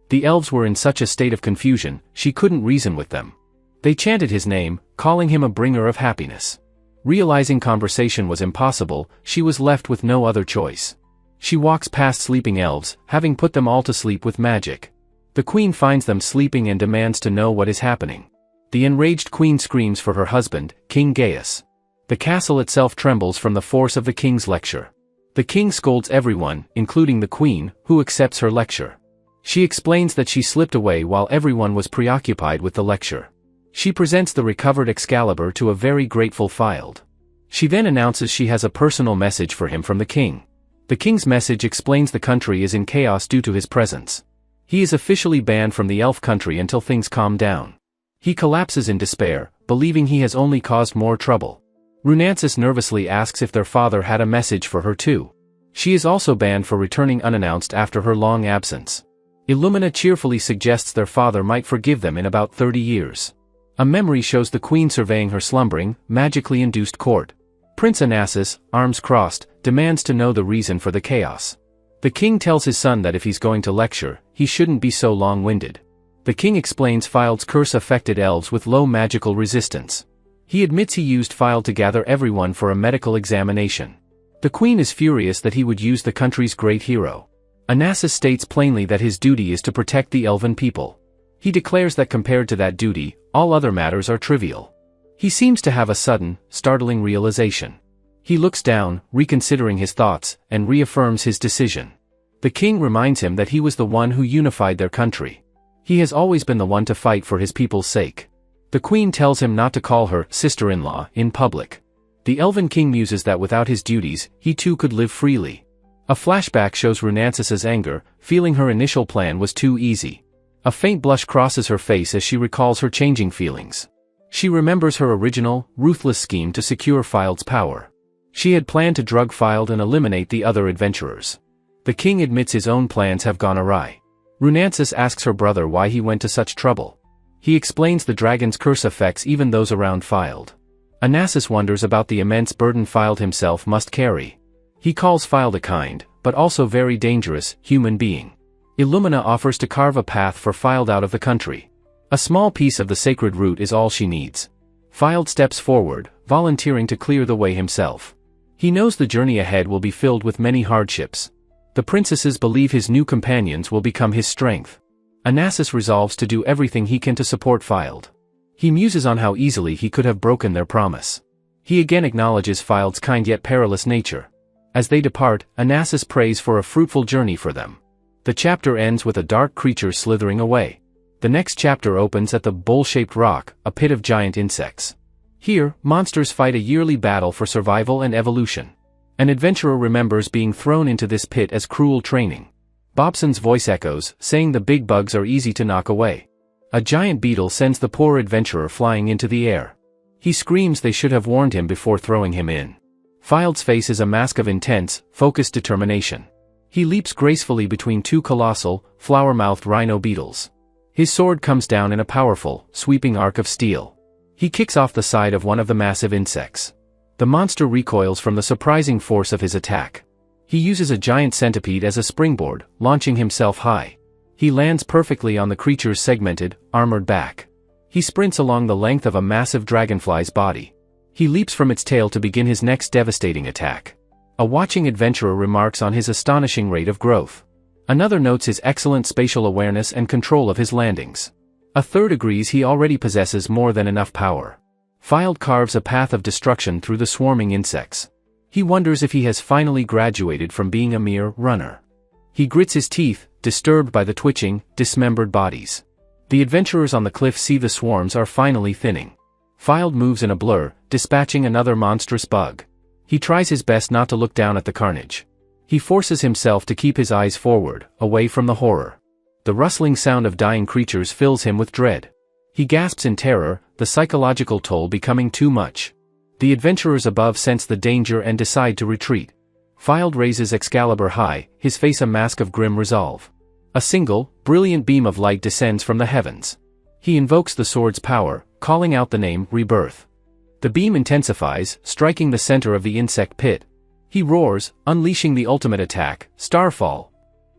The elves were in such a state of confusion, she couldn't reason with them. They chanted his name, calling him a bringer of happiness. Realizing conversation was impossible, she was left with no other choice. She walks past sleeping elves, having put them all to sleep with magic. The queen finds them sleeping and demands to know what is happening. The enraged queen screams for her husband, King Gaius. The castle itself trembles from the force of the king's lecture. The king scolds everyone, including the queen, who accepts her lecture. She explains that she slipped away while everyone was preoccupied with the lecture. She presents the recovered Excalibur to a very grateful Fylde. She then announces she has a personal message for him from the king. The king's message explains the country is in chaos due to his presence. He is officially banned from the elf country until things calm down. He collapses in despair, believing he has only caused more trouble. Runansis nervously asks if their father had a message for her too. She is also banned for returning unannounced after her long absence. Illumina cheerfully suggests their father might forgive them in about 30 years. A memory shows the queen surveying her slumbering, magically induced court. Prince Onassis, arms crossed, demands to know the reason for the chaos. The king tells his son that if he's going to lecture, he shouldn't be so long-winded. The king explains Fylde's curse affected elves with low magical resistance. He admits he used Fylde to gather everyone for a medical examination. The queen is furious that he would use the country's great hero. Onassis states plainly that his duty is to protect the elven people. He declares that compared to that duty, all other matters are trivial. He seems to have a sudden, startling realization. He looks down, reconsidering his thoughts, and reaffirms his decision. The king reminds him that he was the one who unified their country. He has always been the one to fight for his people's sake. The queen tells him not to call her sister-in-law in public. The elven king muses that without his duties, he too could live freely. A flashback shows Runansis's anger, feeling her initial plan was too easy. A faint blush crosses her face as she recalls her changing feelings. She remembers her original, ruthless scheme to secure Fylde's power. She had planned to drug Fylde and eliminate the other adventurers. The king admits his own plans have gone awry. Runansis asks her brother why he went to such trouble. He explains the dragon's curse affects even those around Fylde. Onassis wonders about the immense burden Fylde himself must carry. He calls Fylde a kind, but also very dangerous, human being. Illumina offers to carve a path for Fylde out of the country. A small piece of the sacred root is all she needs. Fylde steps forward, volunteering to clear the way himself. He knows the journey ahead will be filled with many hardships. The princesses believe his new companions will become his strength. Onassis resolves to do everything he can to support Fylde. He muses on how easily he could have broken their promise. He again acknowledges Fylde's kind yet perilous nature. As they depart, Onassis prays for a fruitful journey for them. The chapter ends with a dark creature slithering away. The next chapter opens at the bowl-shaped rock, a pit of giant insects. Here, monsters fight a yearly battle for survival and evolution. An adventurer remembers being thrown into this pit as cruel training. Bobson's voice echoes, saying the big bugs are easy to knock away. A giant beetle sends the poor adventurer flying into the air. He screams they should have warned him before throwing him in. Fylde's face is a mask of intense, focused determination. He leaps gracefully between two colossal, flower-mouthed rhino beetles. His sword comes down in a powerful, sweeping arc of steel. He kicks off the side of one of the massive insects. The monster recoils from the surprising force of his attack. He uses a giant centipede as a springboard, launching himself high. He lands perfectly on the creature's segmented, armored back. He sprints along the length of a massive dragonfly's body. He leaps from its tail to begin his next devastating attack. A watching adventurer remarks on his astonishing rate of growth. Another notes his excellent spatial awareness and control of his landings. A third agrees he already possesses more than enough power. Filed carves a path of destruction through the swarming insects. He wonders if he has finally graduated from being a mere runner. He grits his teeth, disturbed by the twitching, dismembered bodies. The adventurers on the cliff see the swarms are finally thinning. Filed moves in a blur, dispatching another monstrous bug. He tries his best not to look down at the carnage. He forces himself to keep his eyes forward, away from the horror. The rustling sound of dying creatures fills him with dread. He gasps in terror, the psychological toll becoming too much. The adventurers above sense the danger and decide to retreat. Filed raises Excalibur high, his face a mask of grim resolve. A single, brilliant beam of light descends from the heavens. He invokes the sword's power, calling out the name Rebirth. The beam intensifies, striking the center of the insect pit. He roars, unleashing the ultimate attack, Starfall.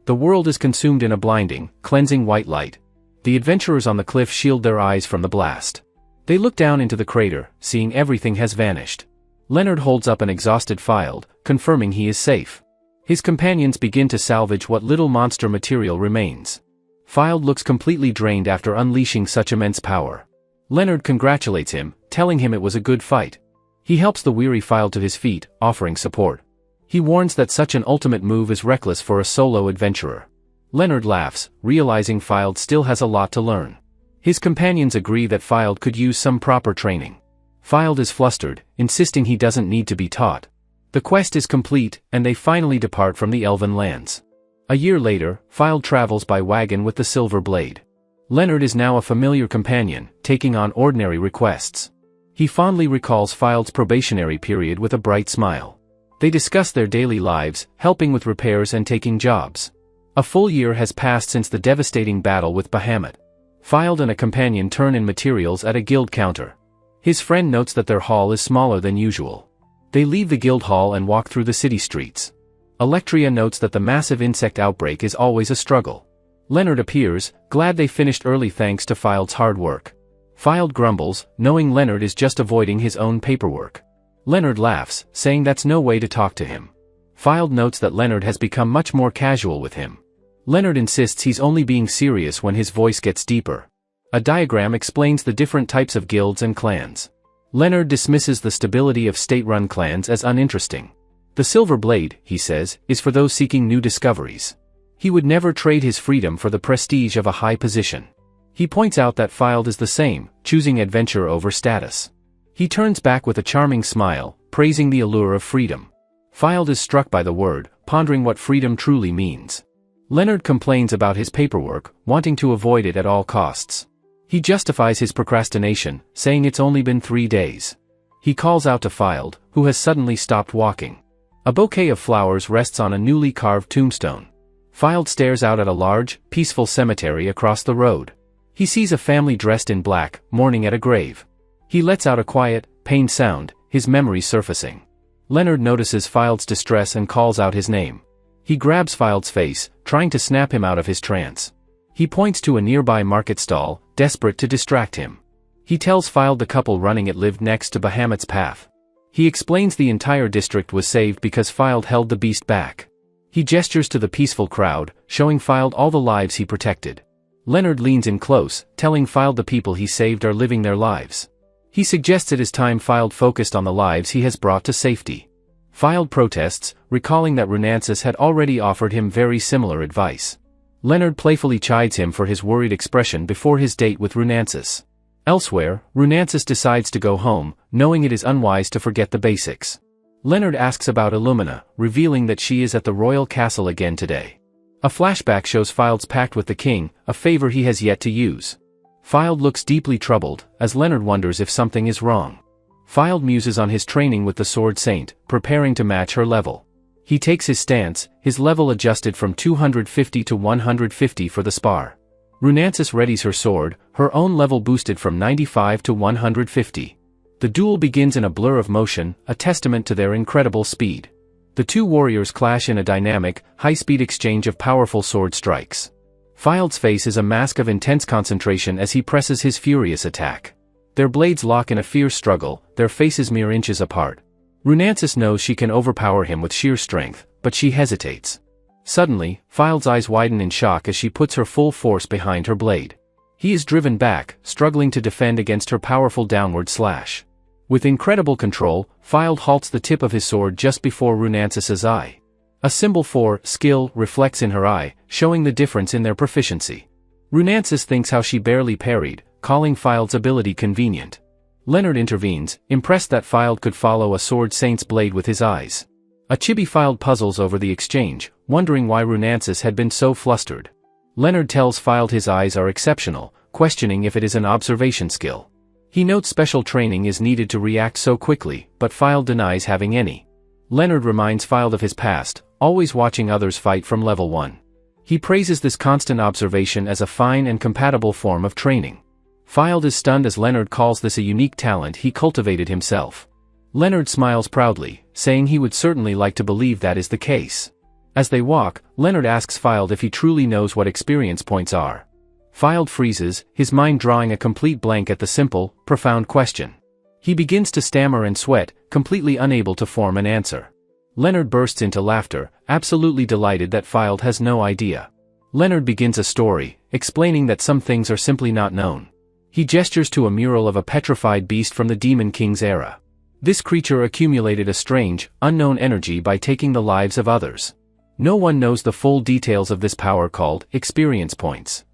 The world is consumed in a blinding, cleansing white light. The adventurers on the cliff shield their eyes from the blast. They look down into the crater, seeing everything has vanished. Leonard holds up an exhausted Filed, confirming he is safe. His companions begin to salvage what little monster material remains. Filed looks completely drained after unleashing such immense power. Leonard congratulates him, telling him it was a good fight. He helps the weary Filed to his feet, offering support. He warns that such an ultimate move is reckless for a solo adventurer. Leonard laughs, realizing Filed still has a lot to learn. His companions agree that Filed could use some proper training. Filed is flustered, insisting he doesn't need to be taught. The quest is complete, and they finally depart from the elven lands. A year later, Filed travels by wagon with the silver blade. Leonard is now a familiar companion, taking on ordinary requests. He fondly recalls Filed's probationary period with a bright smile. They discuss their daily lives, helping with repairs and taking jobs. A full year has passed since the devastating battle with Bahamut. Filed and a companion turn in materials at a guild counter. His friend notes that their hall is smaller than usual. They leave the guild hall and walk through the city streets. Electria notes that the massive insect outbreak is always a struggle. Leonard appears, glad they finished early thanks to Filed's hard work. Filed grumbles, knowing Leonard is just avoiding his own paperwork. Leonard laughs, saying that's no way to talk to him. Filed notes that Leonard has become much more casual with him. Leonard insists he's only being serious when his voice gets deeper. A diagram explains the different types of guilds and clans. Leonard dismisses the stability of state-run clans as uninteresting. The Silver Blade, he says, is for those seeking new discoveries. He would never trade his freedom for the prestige of a high position. He points out that Filed is the same, choosing adventure over status. He turns back with a charming smile, praising the allure of freedom. Filed is struck by the word, pondering what freedom truly means. Leonard complains about his paperwork, wanting to avoid it at all costs. He justifies his procrastination, saying it's only been 3 days. He calls out to Filed, who has suddenly stopped walking. A bouquet of flowers rests on a newly carved tombstone. Filed stares out at a large, peaceful cemetery across the road. He sees a family dressed in black, mourning at a grave. He lets out a quiet, pained sound, his memories surfacing. Leonard notices Filed's distress and calls out his name. He grabs Filed's face, trying to snap him out of his trance. He points to a nearby market stall, desperate to distract him. He tells Filed the couple running it lived next to Bahamut's path. He explains the entire district was saved because Filed held the beast back. He gestures to the peaceful crowd, showing Filed all the lives he protected. Leonard leans in close, telling Filed the people he saved are living their lives. He suggests it is time Filed focused on the lives he has brought to safety. Filed protests, recalling that Runansis had already offered him very similar advice. Leonard playfully chides him for his worried expression before his date with Runansis. Elsewhere, Runansis decides to go home, knowing it is unwise to forget the basics. Leonard asks about Illumina, revealing that she is at the royal castle again today. A flashback shows Filed's pact with the king, a favor he has yet to use. Filed looks deeply troubled, as Leonard wonders if something is wrong. Filed muses on his training with the Sword Saint, preparing to match her level. He takes his stance, his level adjusted from 250 to 150 for the spar. Runansis readies her sword, her own level boosted from 95 to 150. The duel begins in a blur of motion, a testament to their incredible speed. The two warriors clash in a dynamic, high-speed exchange of powerful sword strikes. Filed's face is a mask of intense concentration as he presses his furious attack. Their blades lock in a fierce struggle, their faces mere inches apart. Runansis knows she can overpower him with sheer strength, but she hesitates. Suddenly, Fild's eyes widen in shock as she puts her full force behind her blade. He is driven back, struggling to defend against her powerful downward slash. With incredible control, Fild halts the tip of his sword just before Runansis's eye. A symbol for skill reflects in her eye, showing the difference in their proficiency. Runansis thinks how she barely parried, calling Fild's ability convenient. Leonard intervenes, impressed that Fild could follow a sword saint's blade with his eyes. A chibi Fild puzzles over the exchange, wondering why Runansis had been so flustered. Leonard tells Fild his eyes are exceptional, questioning if it is an observation skill. He notes special training is needed to react so quickly, but Fild denies having any. Leonard reminds Fild of his past, always watching others fight from level 1. He praises this constant observation as a fine and compatible form of training. Fild is stunned as Leonard calls this a unique talent he cultivated himself. Leonard smiles proudly, saying he would certainly like to believe that is the case. As they walk, Leonard asks Fild if he truly knows what experience points are. Fild freezes, his mind drawing a complete blank at the simple, profound question. He begins to stammer and sweat, completely unable to form an answer. Leonard bursts into laughter, absolutely delighted that Fild has no idea. Leonard begins a story, explaining that some things are simply not known. He gestures to a mural of a petrified beast from the Demon King's era. This creature accumulated a strange, unknown energy by taking the lives of others. No one knows the full details of this power called experience points.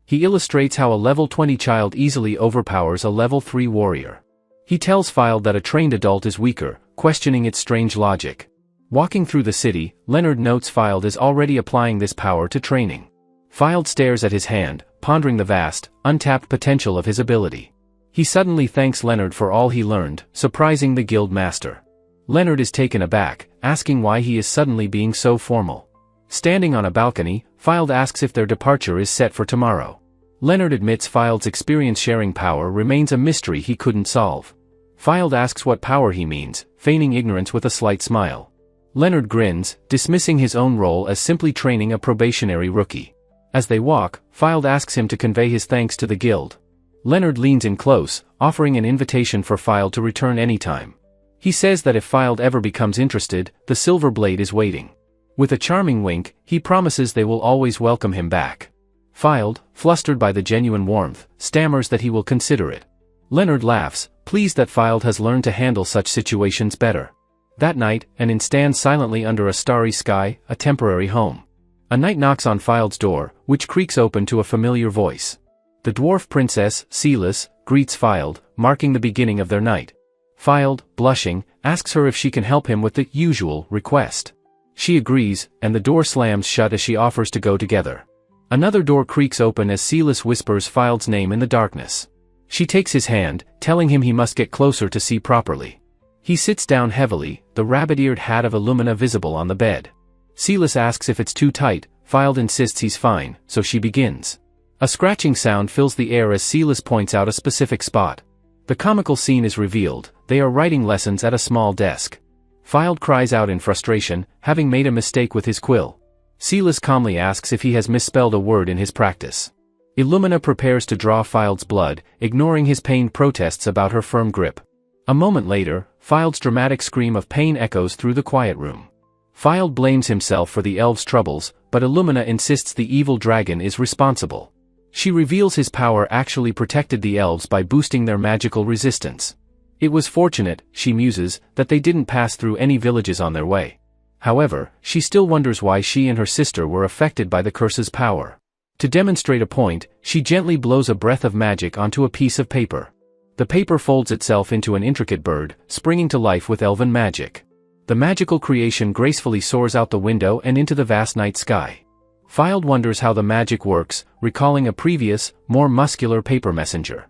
He illustrates how a level 20 child easily overpowers a level 3 warrior. He tells Fild that a trained adult is weaker, questioning its strange logic. Walking through the city, Leonard notes Fild is already applying this power to training. Fild stares at his hand, pondering the vast, untapped potential of his ability. He suddenly thanks Leonard for all he learned, surprising the guild master. Leonard is taken aback, asking why he is suddenly being so formal. Standing on a balcony, Fild asks if their departure is set for tomorrow. Leonard admits Fild's experience-sharing power remains a mystery he couldn't solve. Fild asks what power he means, feigning ignorance with a slight smile. Leonard grins, dismissing his own role as simply training a probationary rookie. As they walk, Fild asks him to convey his thanks to the guild. Leonard leans in close, offering an invitation for Fild to return anytime. He says that if Fild ever becomes interested, the Silver Blade is waiting. With a charming wink, he promises they will always welcome him back. Fild, flustered by the genuine warmth, stammers that he will consider it. Leonard laughs, pleased that Fild has learned to handle such situations better. That night, Anin stands silently under a starry sky, a temporary home. A knight knocks on Fild's door, which creaks open to a familiar voice. The dwarf princess, Celis, greets Fild, marking the beginning of their night. Fild, blushing, asks her if she can help him with the usual request. She agrees, and the door slams shut as she offers to go together. Another door creaks open as Celis whispers Fild's name in the darkness. She takes his hand, telling him he must get closer to see properly. He sits down heavily, the rabbit-eared hat of Illumina visible on the bed. Celis asks if it's too tight, Fild insists he's fine, so she begins. A scratching sound fills the air as Celis points out a specific spot. The comical scene is revealed, they are writing lessons at a small desk. Fild cries out in frustration, having made a mistake with his quill. Celis calmly asks if he has misspelled a word in his practice. Illumina prepares to draw Fild's blood, ignoring his pained protests about her firm grip. A moment later, Fild's dramatic scream of pain echoes through the quiet room. Fild blames himself for the elves' troubles, but Illumina insists the evil dragon is responsible. She reveals his power actually protected the elves by boosting their magical resistance. It was fortunate, she muses, that they didn't pass through any villages on their way. However, she still wonders why she and her sister were affected by the curse's power. To demonstrate a point, she gently blows a breath of magic onto a piece of paper. The paper folds itself into an intricate bird, springing to life with elven magic. The magical creation gracefully soars out the window and into the vast night sky. Fild wonders how the magic works, recalling a previous, more muscular paper messenger.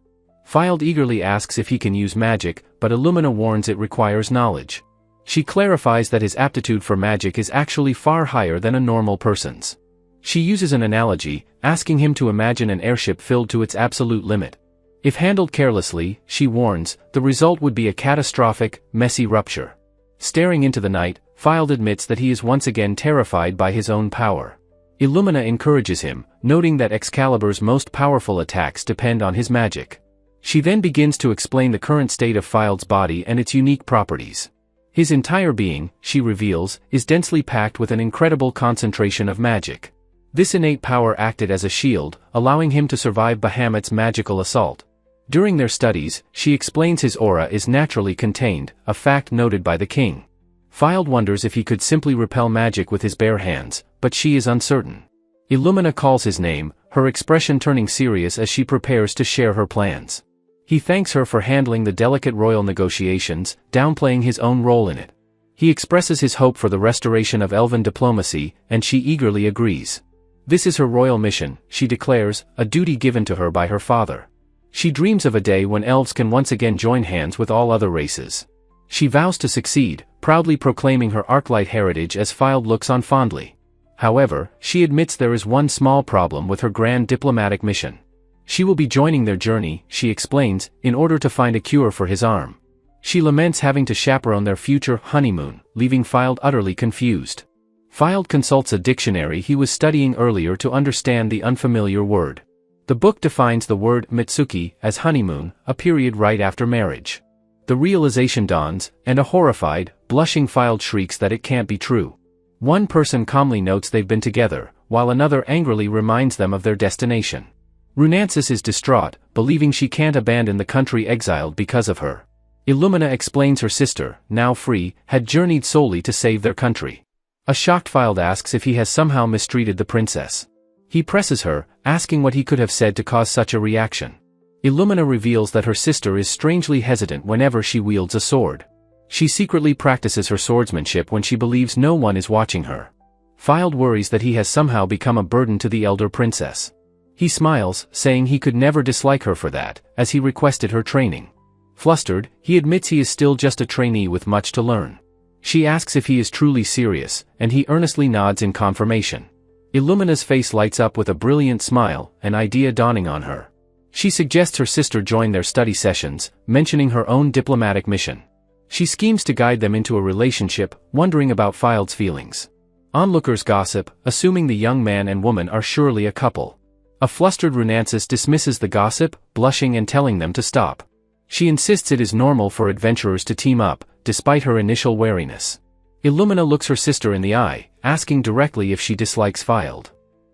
Fild eagerly asks if he can use magic, but Illumina warns it requires knowledge. She clarifies that his aptitude for magic is actually far higher than a normal person's. She uses an analogy, asking him to imagine an airship filled to its absolute limit. If handled carelessly, she warns, the result would be a catastrophic, messy rupture. Staring into the night, Fild admits that he is once again terrified by his own power. Illumina encourages him, noting that Excalibur's most powerful attacks depend on his magic. She then begins to explain the current state of Fild's body and its unique properties. His entire being, she reveals, is densely packed with an incredible concentration of magic. This innate power acted as a shield, allowing him to survive Bahamut's magical assault. During their studies, she explains his aura is naturally contained, a fact noted by the king. Fylde wonders if he could simply repel magic with his bare hands, but she is uncertain. Illumina calls his name, her expression turning serious as she prepares to share her plans. He thanks her for handling the delicate royal negotiations, downplaying his own role in it. He expresses his hope for the restoration of elven diplomacy, and she eagerly agrees. This is her royal mission, she declares, a duty given to her by her father. She dreams of a day when elves can once again join hands with all other races. She vows to succeed, proudly proclaiming her Arclight heritage as Fylde looks on fondly. However, she admits there is one small problem with her grand diplomatic mission. She will be joining their journey, she explains, in order to find a cure for his arm. She laments having to chaperone their future honeymoon, leaving Fylde utterly confused. Fylde consults a dictionary he was studying earlier to understand the unfamiliar word. The book defines the word mitsuki as honeymoon, a period right after marriage. The realization dawns, and a horrified, blushing Fylde shrieks that it can't be true. One person calmly notes they've been together, while another angrily reminds them of their destination. Runansis is distraught, believing she can't abandon the country exiled because of her. Illumina explains her sister, now free, had journeyed solely to save their country. A shocked Fylde asks if he has somehow mistreated the princess. He presses her, asking what he could have said to cause such a reaction. Illumina reveals that her sister is strangely hesitant whenever she wields a sword. She secretly practices her swordsmanship when she believes no one is watching her. Fylde worries that he has somehow become a burden to the elder princess. He smiles, saying he could never dislike her for that, as he requested her training. Flustered, he admits he is still just a trainee with much to learn. She asks if he is truly serious, and he earnestly nods in confirmation. Illumina's face lights up with a brilliant smile, an idea dawning on her. She suggests her sister join their study sessions, mentioning her own diplomatic mission. She schemes to guide them into a relationship, wondering about Fylde's feelings. Onlookers gossip, assuming the young man and woman are surely a couple. A flustered Runansis dismisses the gossip, blushing and telling them to stop. She insists it is normal for adventurers to team up, despite her initial wariness. Illumina looks her sister in the eye, asking directly if she dislikes Fylde.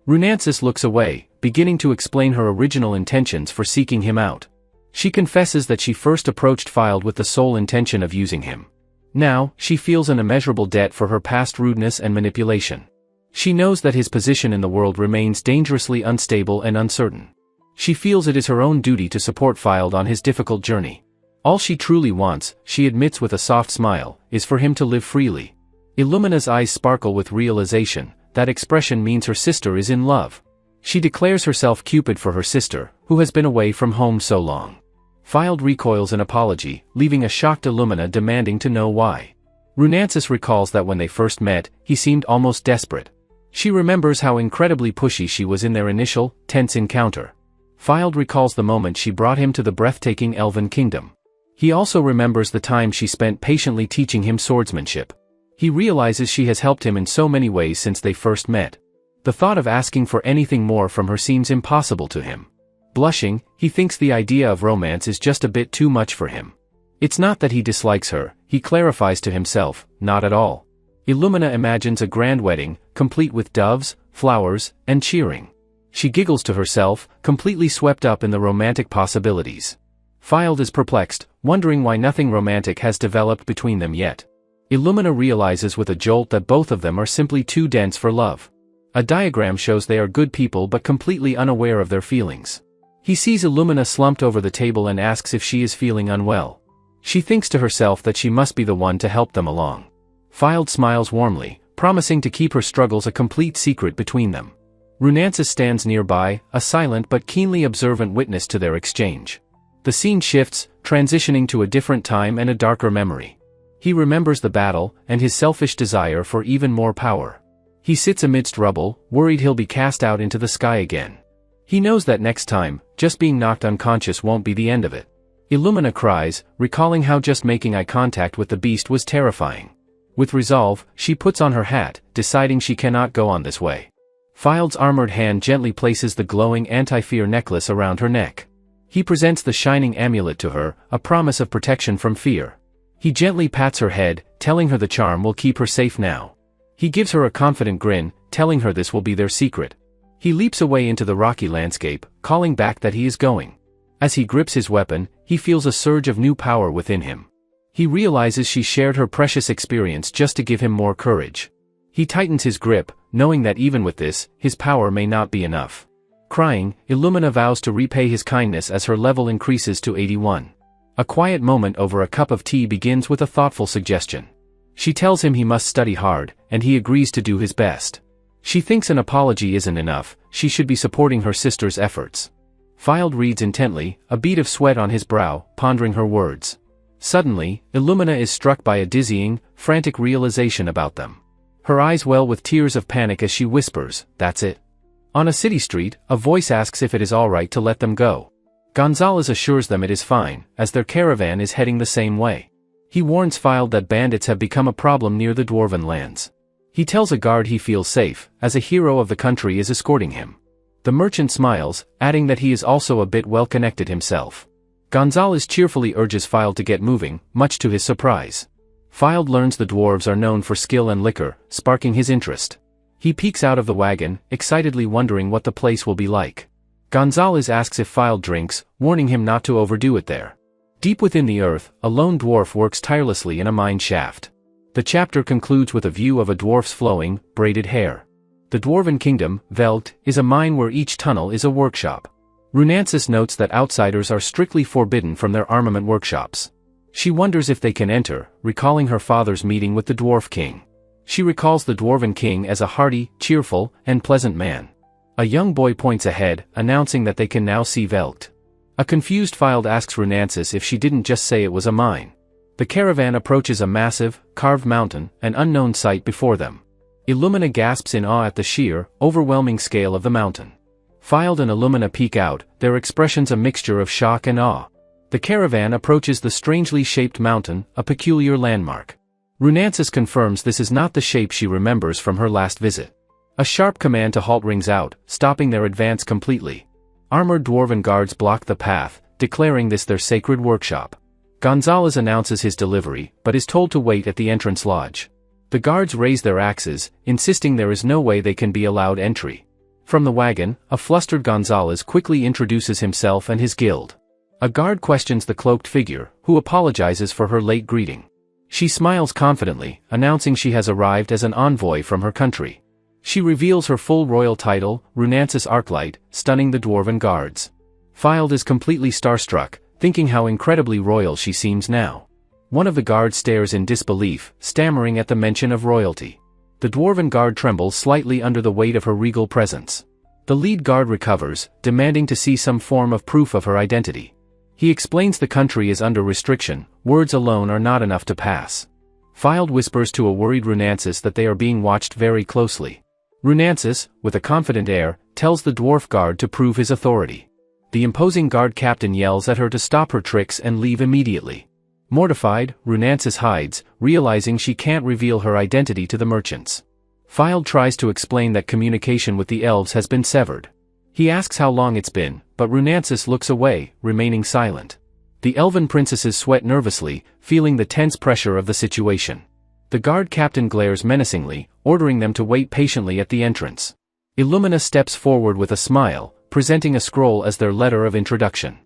Runansis looks away, beginning to explain her original intentions for seeking him out. She confesses that she first approached Fylde with the sole intention of using him. Now, she feels an immeasurable debt for her past rudeness and manipulation. She knows that his position in the world remains dangerously unstable and uncertain. She feels it is her own duty to support Fylde on his difficult journey. All she truly wants, she admits with a soft smile, is for him to live freely. Illumina's eyes sparkle with realization. That expression means her sister is in love. She declares herself Cupid for her sister, who has been away from home so long. Fylde recoils an apology, leaving a shocked Illumina demanding to know why. Runansis recalls that when they first met, he seemed almost desperate. She remembers how incredibly pushy she was in their initial, tense encounter. Fylde recalls the moment she brought him to the breathtaking elven kingdom. He also remembers the time she spent patiently teaching him swordsmanship. He realizes she has helped him in so many ways since they first met. The thought of asking for anything more from her seems impossible to him. Blushing, he thinks the idea of romance is just a bit too much for him. It's not that he dislikes her, he clarifies to himself, not at all. Illumina imagines a grand wedding, complete with doves, flowers, and cheering. She giggles to herself, completely swept up in the romantic possibilities. Fylde is perplexed, wondering why nothing romantic has developed between them yet. Illumina realizes with a jolt that both of them are simply too dense for love. A diagram shows they are good people but completely unaware of their feelings. He sees Illumina slumped over the table and asks if she is feeling unwell. She thinks to herself that she must be the one to help them along. Fylde smiles warmly, promising to keep her struggles a complete secret between them. Runansis stands nearby, a silent but keenly observant witness to their exchange. The scene shifts, transitioning to a different time and a darker memory. He remembers the battle, and his selfish desire for even more power. He sits amidst rubble, worried he'll be cast out into the sky again. He knows that next time, just being knocked unconscious won't be the end of it. Illumina cries, recalling how just making eye contact with the beast was terrifying. With resolve, she puts on her hat, deciding she cannot go on this way. Fylde's armored hand gently places the glowing anti-fear necklace around her neck. He presents the shining amulet to her, a promise of protection from fear. He gently pats her head, telling her the charm will keep her safe now. He gives her a confident grin, telling her this will be their secret. He leaps away into the rocky landscape, calling back that he is going. As he grips his weapon, he feels a surge of new power within him. He realizes she shared her precious experience just to give him more courage. He tightens his grip, knowing that even with this, his power may not be enough. Crying, Illumina vows to repay his kindness as her level increases to 81. A quiet moment over a cup of tea begins with a thoughtful suggestion. She tells him he must study hard, and he agrees to do his best. She thinks an apology isn't enough, she should be supporting her sister's efforts. Filed reads intently, a bead of sweat on his brow, pondering her words. Suddenly, Illumina is struck by a dizzying, frantic realization about them. Her eyes well with tears of panic as she whispers, "That's it." On a city street, a voice asks if it is alright to let them go. Gonzalez assures them it is fine, as their caravan is heading the same way. He warns Filed that bandits have become a problem near the dwarven lands. He tells a guard he feels safe, as a hero of the country is escorting him. The merchant smiles, adding that he is also a bit well-connected himself. Gonzalez cheerfully urges Filed to get moving, much to his surprise. Filed learns the dwarves are known for skill and liquor, sparking his interest. He peeks out of the wagon, excitedly wondering what the place will be like. Gonzalez asks if Filed drinks, warning him not to overdo it there. Deep within the earth, a lone dwarf works tirelessly in a mine shaft. The chapter concludes with a view of a dwarf's flowing, braided hair. The Dwarven Kingdom, Velt, is a mine where each tunnel is a workshop. Runansis notes that outsiders are strictly forbidden from their armament workshops. She wonders if they can enter, recalling her father's meeting with the Dwarf King. She recalls the Dwarven King as a hearty, cheerful, and pleasant man. A young boy points ahead, announcing that they can now see Velt. A confused Filed asks Runansis if she didn't just say it was a mine. The caravan approaches a massive, carved mountain, an unknown sight before them. Illumina gasps in awe at the sheer, overwhelming scale of the mountain. Filed and Illumina peek out, their expressions a mixture of shock and awe. The caravan approaches the strangely shaped mountain, a peculiar landmark. Runansis confirms this is not the shape she remembers from her last visit. A sharp command to halt rings out, stopping their advance completely. Armored dwarven guards block the path, declaring this their sacred workshop. Gonzalez announces his delivery, but is told to wait at the entrance lodge. The guards raise their axes, insisting there is no way they can be allowed entry. From the wagon, a flustered Gonzalez quickly introduces himself and his guild. A guard questions the cloaked figure, who apologizes for her late greeting. She smiles confidently, announcing she has arrived as an envoy from her country. She reveals her full royal title, Runansis Arclight, stunning the dwarven guards. Filed is completely starstruck, thinking how incredibly royal she seems now. One of the guards stares in disbelief, stammering at the mention of royalty. The dwarven guard trembles slightly under the weight of her regal presence. The lead guard recovers, demanding to see some form of proof of her identity. He explains the country is under restriction, words alone are not enough to pass. Filed whispers to a worried Runansis that they are being watched very closely. Runansis, with a confident air, tells the dwarf guard to prove his authority. The imposing guard captain yells at her to stop her tricks and leave immediately. Mortified, Runansis hides, realizing she can't reveal her identity to the merchants. Filed tries to explain that communication with the elves has been severed. He asks how long it's been, but Runansis looks away, remaining silent. The elven princesses sweat nervously, feeling the tense pressure of the situation. The guard captain glares menacingly, ordering them to wait patiently at the entrance. Illumina steps forward with a smile, presenting a scroll as their letter of introduction.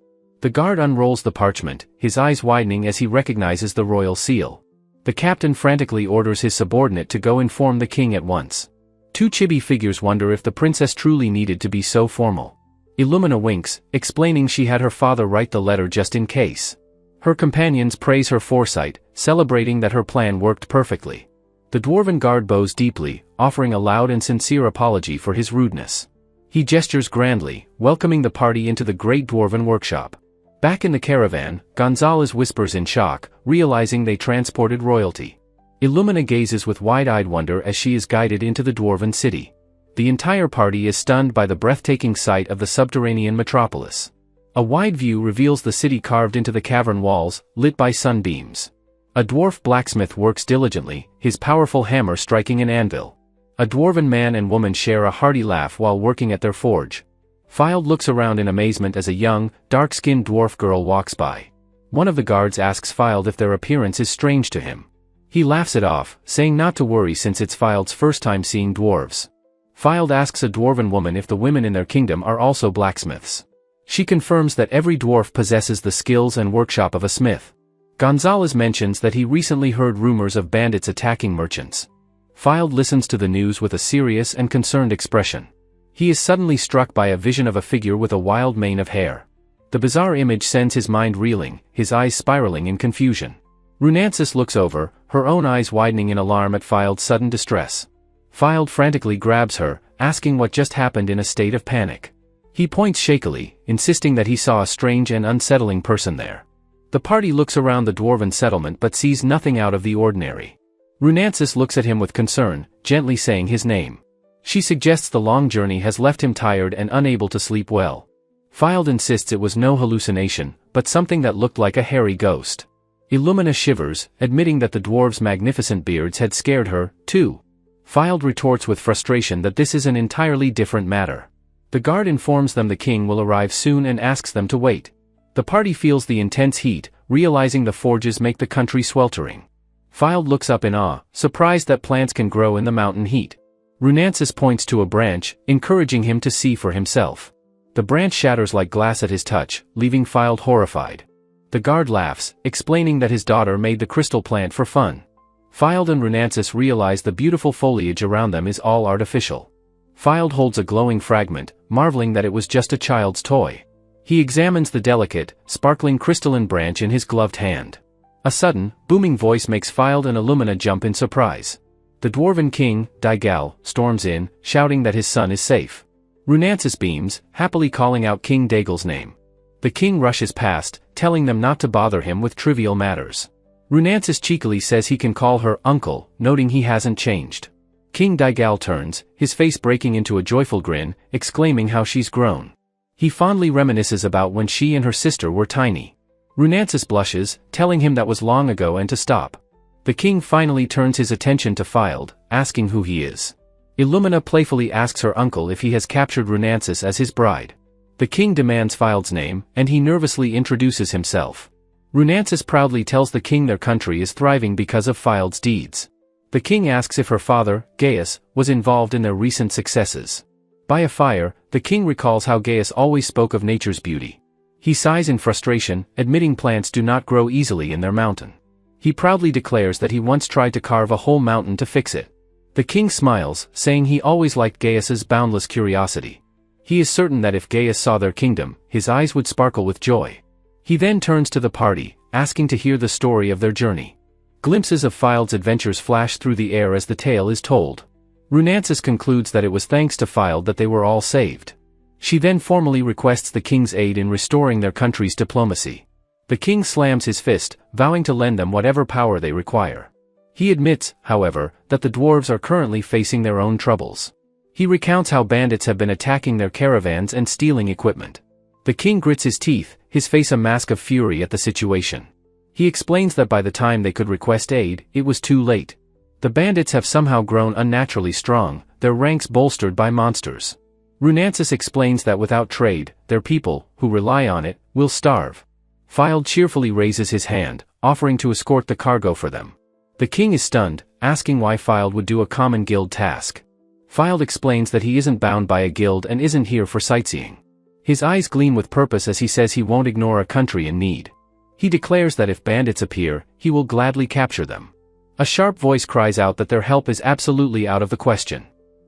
The guard unrolls the parchment, his eyes widening as he recognizes the royal seal. The captain frantically orders his subordinate to go inform the king at once. Two chibi figures wonder if the princess truly needed to be so formal. Illumina winks, explaining she had her father write the letter just in case. Her companions praise her foresight, celebrating that her plan worked perfectly. The dwarven guard bows deeply, offering a loud and sincere apology for his rudeness. He gestures grandly, welcoming the party into the great dwarven workshop. Back in the caravan, Gonzalez whispers in shock, realizing they transported royalty. Illumina gazes with wide-eyed wonder as she is guided into the dwarven city. The entire party is stunned by the breathtaking sight of the subterranean metropolis. A wide view reveals the city carved into the cavern walls, lit by sunbeams. A dwarf blacksmith works diligently, his powerful hammer striking an anvil. A dwarven man and woman share a hearty laugh while working at their forge. Filed looks around in amazement as a young, dark-skinned dwarf girl walks by. One of the guards asks Filed if their appearance is strange to him. He laughs it off, saying not to worry since it's Filed's first time seeing dwarves. Filed asks a dwarven woman if the women in their kingdom are also blacksmiths. She confirms that every dwarf possesses the skills and workshop of a smith. Gonzalez mentions that he recently heard rumors of bandits attacking merchants. Filed listens to the news with a serious and concerned expression. He is suddenly struck by a vision of a figure with a wild mane of hair. The bizarre image sends his mind reeling, his eyes spiraling in confusion. Runansis looks over, her own eyes widening in alarm at Filed's sudden distress. Filed frantically grabs her, asking what just happened in a state of panic. He points shakily, insisting that he saw a strange and unsettling person there. The party looks around the dwarven settlement but sees nothing out of the ordinary. Runansis looks at him with concern, gently saying his name. She suggests the long journey has left him tired and unable to sleep well. Filed insists it was no hallucination, but something that looked like a hairy ghost. Illumina shivers, admitting that the dwarves' magnificent beards had scared her, too. Filed retorts with frustration that this is an entirely different matter. The guard informs them the king will arrive soon and asks them to wait. The party feels the intense heat, realizing the forges make the country sweltering. Filed looks up in awe, surprised that plants can grow in the mountain heat. Runansis points to a branch, encouraging him to see for himself. The branch shatters like glass at his touch, leaving Filed horrified. The guard laughs, explaining that his daughter made the crystal plant for fun. Filed and Runansis realize the beautiful foliage around them is all artificial. Filed holds a glowing fragment, marveling that it was just a child's toy. He examines the delicate, sparkling crystalline branch in his gloved hand. A sudden, booming voice makes Filed and Illumina jump in surprise. The dwarven king, Daigal, storms in, shouting that his son is safe. Runansis beams, happily calling out King Daigal's name. The king rushes past, telling them not to bother him with trivial matters. Runansis cheekily says he can call her uncle, noting he hasn't changed. King Daigal turns, his face breaking into a joyful grin, exclaiming how she's grown. He fondly reminisces about when she and her sister were tiny. Runansis blushes, telling him that was long ago and to stop. The king finally turns his attention to Filed, asking who he is. Illumina playfully asks her uncle if he has captured Runansis as his bride. The king demands Filed's name, and he nervously introduces himself. Runansis proudly tells the king their country is thriving because of Filed's deeds. The king asks if her father, Gaius, was involved in their recent successes. By a fire, the king recalls how Gaius always spoke of nature's beauty. He sighs in frustration, admitting plants do not grow easily in their mountain. He proudly declares that he once tried to carve a whole mountain to fix it. The king smiles, saying he always liked Gaius's boundless curiosity. He is certain that if Gaius saw their kingdom, his eyes would sparkle with joy. He then turns to the party, asking to hear the story of their journey. Glimpses of Filed's adventures flash through the air as the tale is told. Runansis concludes that it was thanks to Filed that they were all saved. She then formally requests the king's aid in restoring their country's diplomacy. The king slams his fist, vowing to lend them whatever power they require. He admits, however, that the dwarves are currently facing their own troubles. He recounts how bandits have been attacking their caravans and stealing equipment. The king grits his teeth, his face a mask of fury at the situation. He explains that by the time they could request aid, it was too late. The bandits have somehow grown unnaturally strong, their ranks bolstered by monsters. Runansis explains that without trade, their people, who rely on it, will starve. Filed cheerfully raises his hand, offering to escort the cargo for them. The king is stunned, asking why Filed would do a common guild task. Filed explains that he isn't bound by a guild and isn't here for sightseeing. His eyes gleam with purpose as he says he won't ignore a country in need. He declares that if bandits appear, he will gladly capture them. A sharp voice cries out that their help is absolutely out of the question.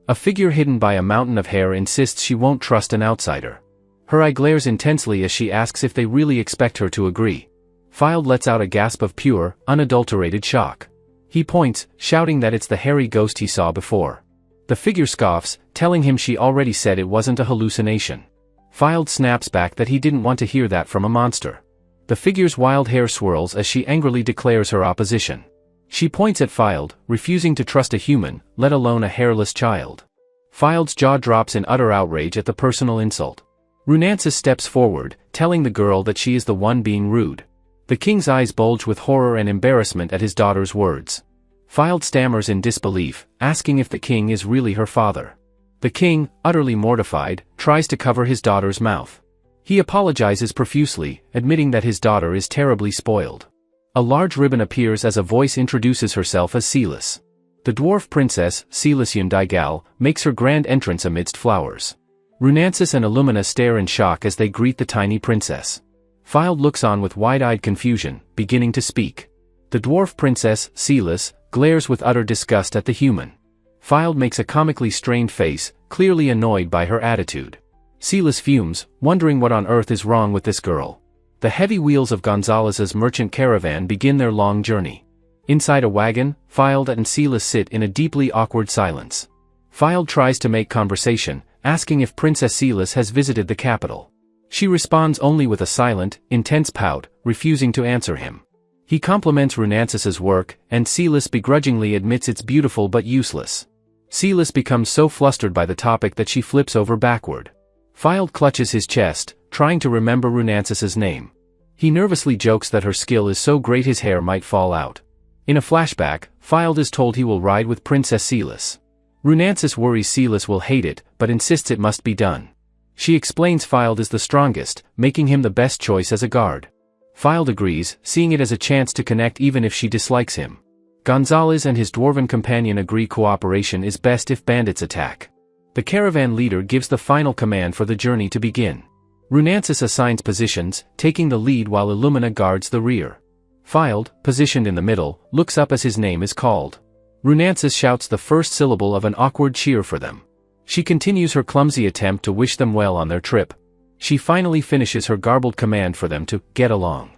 A figure hidden by a mountain of hair insists she won't trust an outsider. Her eye glares intensely as she asks if they really expect her to agree. Filed lets out a gasp of pure, unadulterated shock. He points, shouting that it's the hairy ghost he saw before. The figure scoffs, telling him she already said it wasn't a hallucination. Filed snaps back that he didn't want to hear that from a monster. The figure's wild hair swirls as she angrily declares her opposition. She points at Filed, refusing to trust a human, let alone a hairless child. Filed's jaw drops in utter outrage at the personal insult. Runansis steps forward, telling the girl that she is the one being rude. The king's eyes bulge with horror and embarrassment at his daughter's words. Filed stammers in disbelief, asking if the king is really her father. The king, utterly mortified, tries to cover his daughter's mouth. He apologizes profusely, admitting that his daughter is terribly spoiled. A large ribbon appears as a voice introduces herself as Celis. The dwarf princess, Celis Yundigal, makes her grand entrance amidst flowers. Runansis and Illumina stare in shock as they greet the tiny princess. Filed looks on with wide-eyed confusion, beginning to speak. The dwarf princess, Celis, glares with utter disgust at the human. Filed makes a comically strained face, clearly annoyed by her attitude. Celis fumes, wondering what on earth is wrong with this girl. The heavy wheels of Gonzalez's merchant caravan begin their long journey. Inside a wagon, Filed and Celis sit in a deeply awkward silence. Filed tries to make conversation, asking if Princess Celis has visited the capital. She responds only with a silent, intense pout, refusing to answer him. He compliments Runansis's work, and Celis begrudgingly admits it's beautiful but useless. Celis becomes so flustered by the topic that she flips over backward. Filed clutches his chest, trying to remember Runansis's name. He nervously jokes that her skill is so great his hair might fall out. In a flashback, Filed is told he will ride with Princess Celis. Runansis worries Celis will hate it, but insists it must be done. She explains Filed is the strongest, making him the best choice as a guard. Filed agrees, seeing it as a chance to connect even if she dislikes him. Gonzalez and his dwarven companion agree cooperation is best if bandits attack. The caravan leader gives the final command for the journey to begin. Runansis assigns positions, taking the lead while Illumina guards the rear. Filed, positioned in the middle, looks up as his name is called. Runansis shouts the first syllable of an awkward cheer for them. She continues her clumsy attempt to wish them well on their trip. She finally finishes her garbled command for them to get along.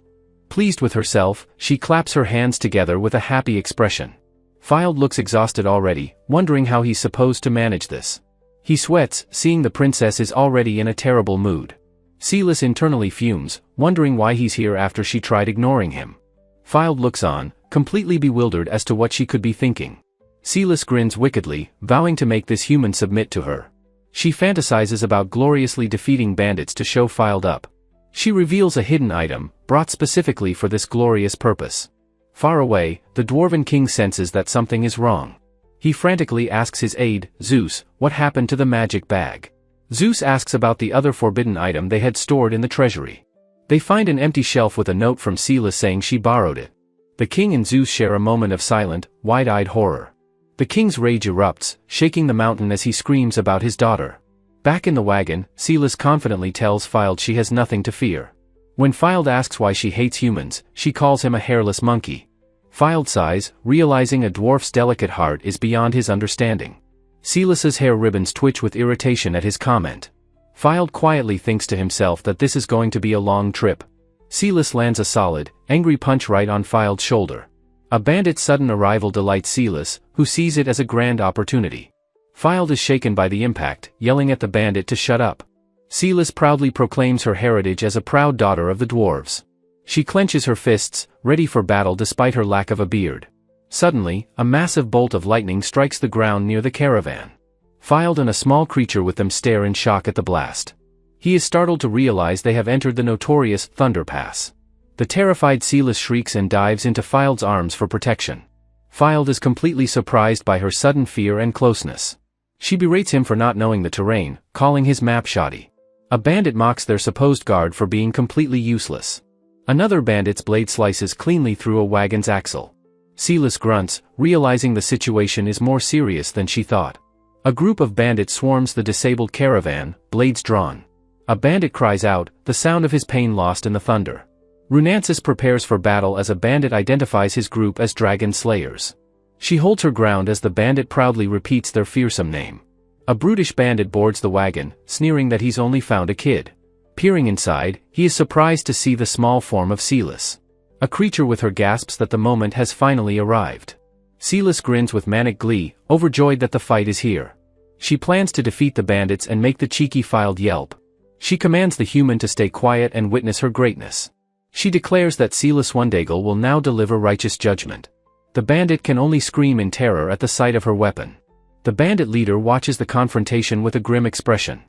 Pleased with herself, she claps her hands together with a happy expression. Filed looks exhausted already, wondering how he's supposed to manage this. He sweats, seeing the princess is already in a terrible mood. Celis internally fumes, wondering why he's here after she tried ignoring him. Filed looks on, completely bewildered as to what she could be thinking. Celis grins wickedly, vowing to make this human submit to her. She fantasizes about gloriously defeating bandits to show Filed up. She reveals a hidden item, brought specifically for this glorious purpose. Far away, the dwarven king senses that something is wrong. He frantically asks his aide, Zeus, what happened to the magic bag. Zeus asks about the other forbidden item they had stored in the treasury. They find an empty shelf with a note from Celis saying she borrowed it. The king and Zeus share a moment of silent, wide-eyed horror. The king's rage erupts, shaking the mountain as he screams about his daughter. Back in the wagon, Celis confidently tells Filed she has nothing to fear. When Filed asks why she hates humans, she calls him a hairless monkey. Filed sighs, realizing a dwarf's delicate heart is beyond his understanding. Celis's hair ribbons twitch with irritation at his comment. Filed quietly thinks to himself that this is going to be a long trip. Celis lands a solid, angry punch right on Filed's shoulder. A bandit's sudden arrival delights Celis, who sees it as a grand opportunity. Filed is shaken by the impact, yelling at the bandit to shut up. Celis proudly proclaims her heritage as a proud daughter of the dwarves. She clenches her fists, ready for battle despite her lack of a beard. Suddenly, a massive bolt of lightning strikes the ground near the caravan. Filed and a small creature with them stare in shock at the blast. He is startled to realize they have entered the notorious Thunder Pass. The terrified Celis shrieks and dives into Filed's arms for protection. Filed is completely surprised by her sudden fear and closeness. She berates him for not knowing the terrain, calling his map shoddy. A bandit mocks their supposed guard for being completely useless. Another bandit's blade slices cleanly through a wagon's axle. Celis grunts, realizing the situation is more serious than she thought. A group of bandits swarms the disabled caravan, blades drawn. A bandit cries out, the sound of his pain lost in the thunder. Runansis prepares for battle as a bandit identifies his group as Dragon Slayers. She holds her ground as the bandit proudly repeats their fearsome name. A brutish bandit boards the wagon, sneering that he's only found a kid. Peering inside, he is surprised to see the small form of Celis. A creature with her gasps that the moment has finally arrived. Celis grins with manic glee, overjoyed that the fight is here. She plans to defeat the bandits and make the cheeky Filed yelp. She commands the human to stay quiet and witness her greatness. She declares that Celis Wundagle will now deliver righteous judgment. The bandit can only scream in terror at the sight of her weapon. The bandit leader watches the confrontation with a grim expression.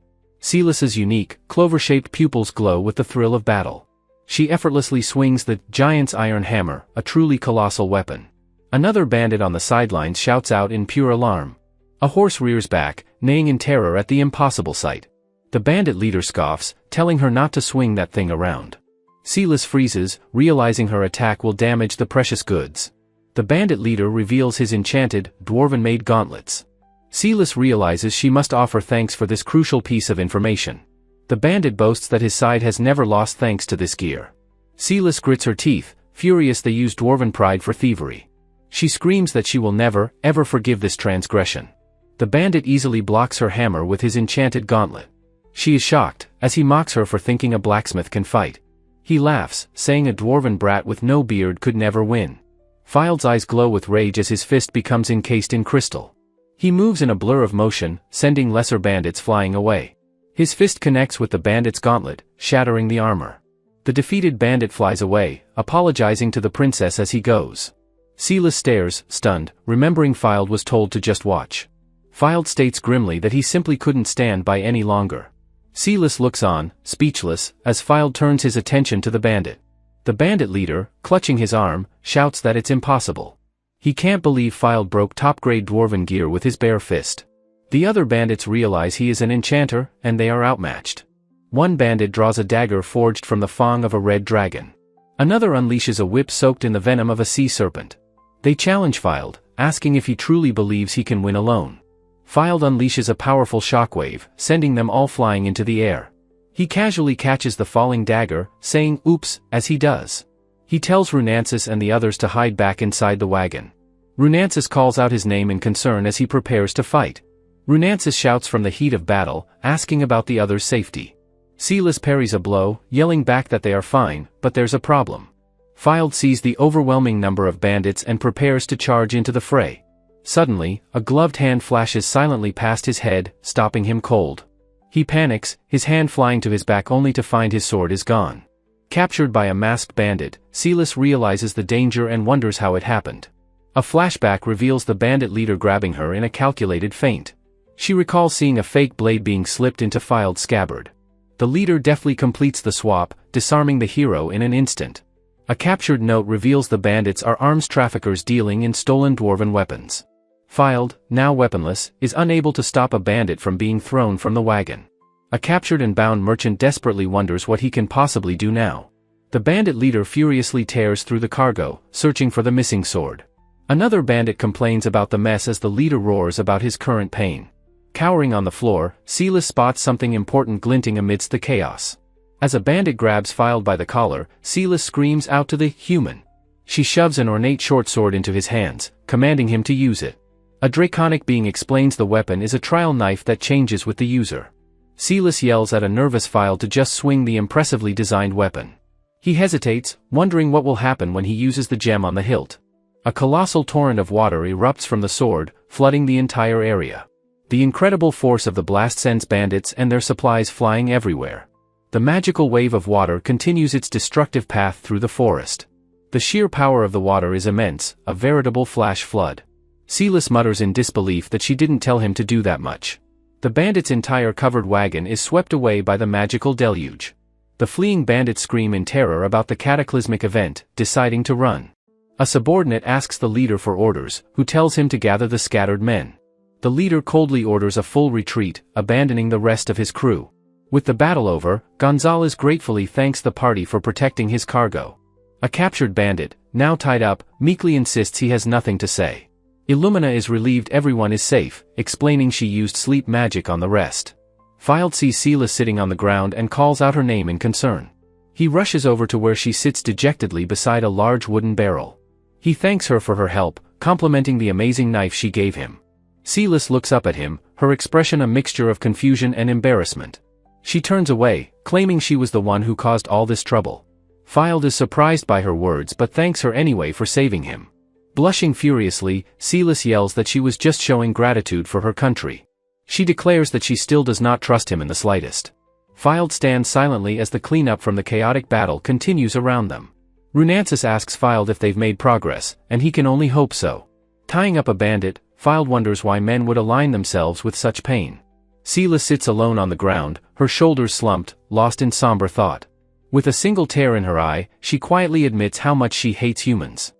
Celis's unique, clover-shaped pupils glow with the thrill of battle. She effortlessly swings the giant's iron hammer, a truly colossal weapon. Another bandit on the sidelines shouts out in pure alarm. A horse rears back, neighing in terror at the impossible sight. The bandit leader scoffs, telling her not to swing that thing around. Silas freezes, realizing her attack will damage the precious goods. The bandit leader reveals his enchanted, dwarven-made gauntlets. Silas realizes she must offer thanks for this crucial piece of information. The bandit boasts that his side has never lost thanks to this gear. Silas grits her teeth, furious they use dwarven pride for thievery. She screams that she will never, ever forgive this transgression. The bandit easily blocks her hammer with his enchanted gauntlet. She is shocked, as he mocks her for thinking a blacksmith can fight. He laughs, saying a dwarven brat with no beard could never win. Fild's eyes glow with rage as his fist becomes encased in crystal. He moves in a blur of motion, sending lesser bandits flying away. His fist connects with the bandit's gauntlet, shattering the armor. The defeated bandit flies away, apologizing to the princess as he goes. Silas stares, stunned, remembering Fild was told to just watch. Fild states grimly that he simply couldn't stand by any longer. Silas looks on, speechless, as Fild turns his attention to the bandit. The bandit leader, clutching his arm, shouts that it's impossible. He can't believe Fild broke top-grade dwarven gear with his bare fist. The other bandits realize he is an enchanter, and they are outmatched. One bandit draws a dagger forged from the fang of a red dragon. Another unleashes a whip soaked in the venom of a sea serpent. They challenge Fild, asking if he truly believes he can win alone. Fild unleashes a powerful shockwave, sending them all flying into the air. He casually catches the falling dagger, saying "oops" as he does. He tells Runansis and the others to hide back inside the wagon. Runansis calls out his name in concern as he prepares to fight. Runansis shouts from the heat of battle, asking about the others' safety. Silas parries a blow, yelling back that they are fine, but there's a problem. Fild sees the overwhelming number of bandits and prepares to charge into the fray. Suddenly, a gloved hand flashes silently past his head, stopping him cold. He panics, his hand flying to his back only to find his sword is gone. Captured by a masked bandit, Silas realizes the danger and wonders how it happened. A flashback reveals the bandit leader grabbing her in a calculated feint. She recalls seeing a fake blade being slipped into Fild's scabbard. The leader deftly completes the swap, disarming the hero in an instant. A captured note reveals the bandits are arms traffickers dealing in stolen dwarven weapons. Fild, now weaponless, is unable to stop a bandit from being thrown from the wagon. A captured and bound merchant desperately wonders what he can possibly do now. The bandit leader furiously tears through the cargo, searching for the missing sword. Another bandit complains about the mess as the leader roars about his current pain. Cowering on the floor, Silas spots something important glinting amidst the chaos. As a bandit grabs Fild by the collar, Silas screams out to the human. She shoves an ornate short sword into his hands, commanding him to use it. A draconic being explains the weapon is a trial knife that changes with the user. Silas yells at a nervous Fild to just swing the impressively designed weapon. He hesitates, wondering what will happen when he uses the gem on the hilt. A colossal torrent of water erupts from the sword, flooding the entire area. The incredible force of the blast sends bandits and their supplies flying everywhere. The magical wave of water continues its destructive path through the forest. The sheer power of the water is immense, a veritable flash flood. Silas mutters in disbelief that she didn't tell him to do that much. The bandits' entire covered wagon is swept away by the magical deluge. The fleeing bandits scream in terror about the cataclysmic event, deciding to run. A subordinate asks the leader for orders, who tells him to gather the scattered men. The leader coldly orders a full retreat, abandoning the rest of his crew. With the battle over, Gonzalez gratefully thanks the party for protecting his cargo. A captured bandit, now tied up, meekly insists he has nothing to say. Illumina is relieved everyone is safe, explaining she used sleep magic on the rest. Fild sees Silas sitting on the ground and calls out her name in concern. He rushes over to where she sits dejectedly beside a large wooden barrel. He thanks her for her help, complimenting the amazing knife she gave him. Silas looks up at him, her expression a mixture of confusion and embarrassment. She turns away, claiming she was the one who caused all this trouble. Fild is surprised by her words but thanks her anyway for saving him. Blushing furiously, Silas yells that she was just showing gratitude for her country. She declares that she still does not trust him in the slightest. Fild stands silently as the cleanup from the chaotic battle continues around them. Runansis asks Fild if they've made progress, and he can only hope so. Tying up a bandit, Fild wonders why men would align themselves with such pain. Silas sits alone on the ground, her shoulders slumped, lost in somber thought. With a single tear in her eye, she quietly admits how much she hates humans.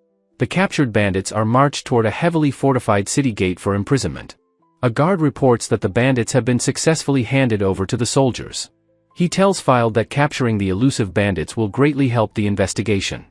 The captured bandits are marched toward a heavily fortified city gate for imprisonment. A guard reports that the bandits have been successfully handed over to the soldiers. He tells Filed that capturing the elusive bandits will greatly help the investigation.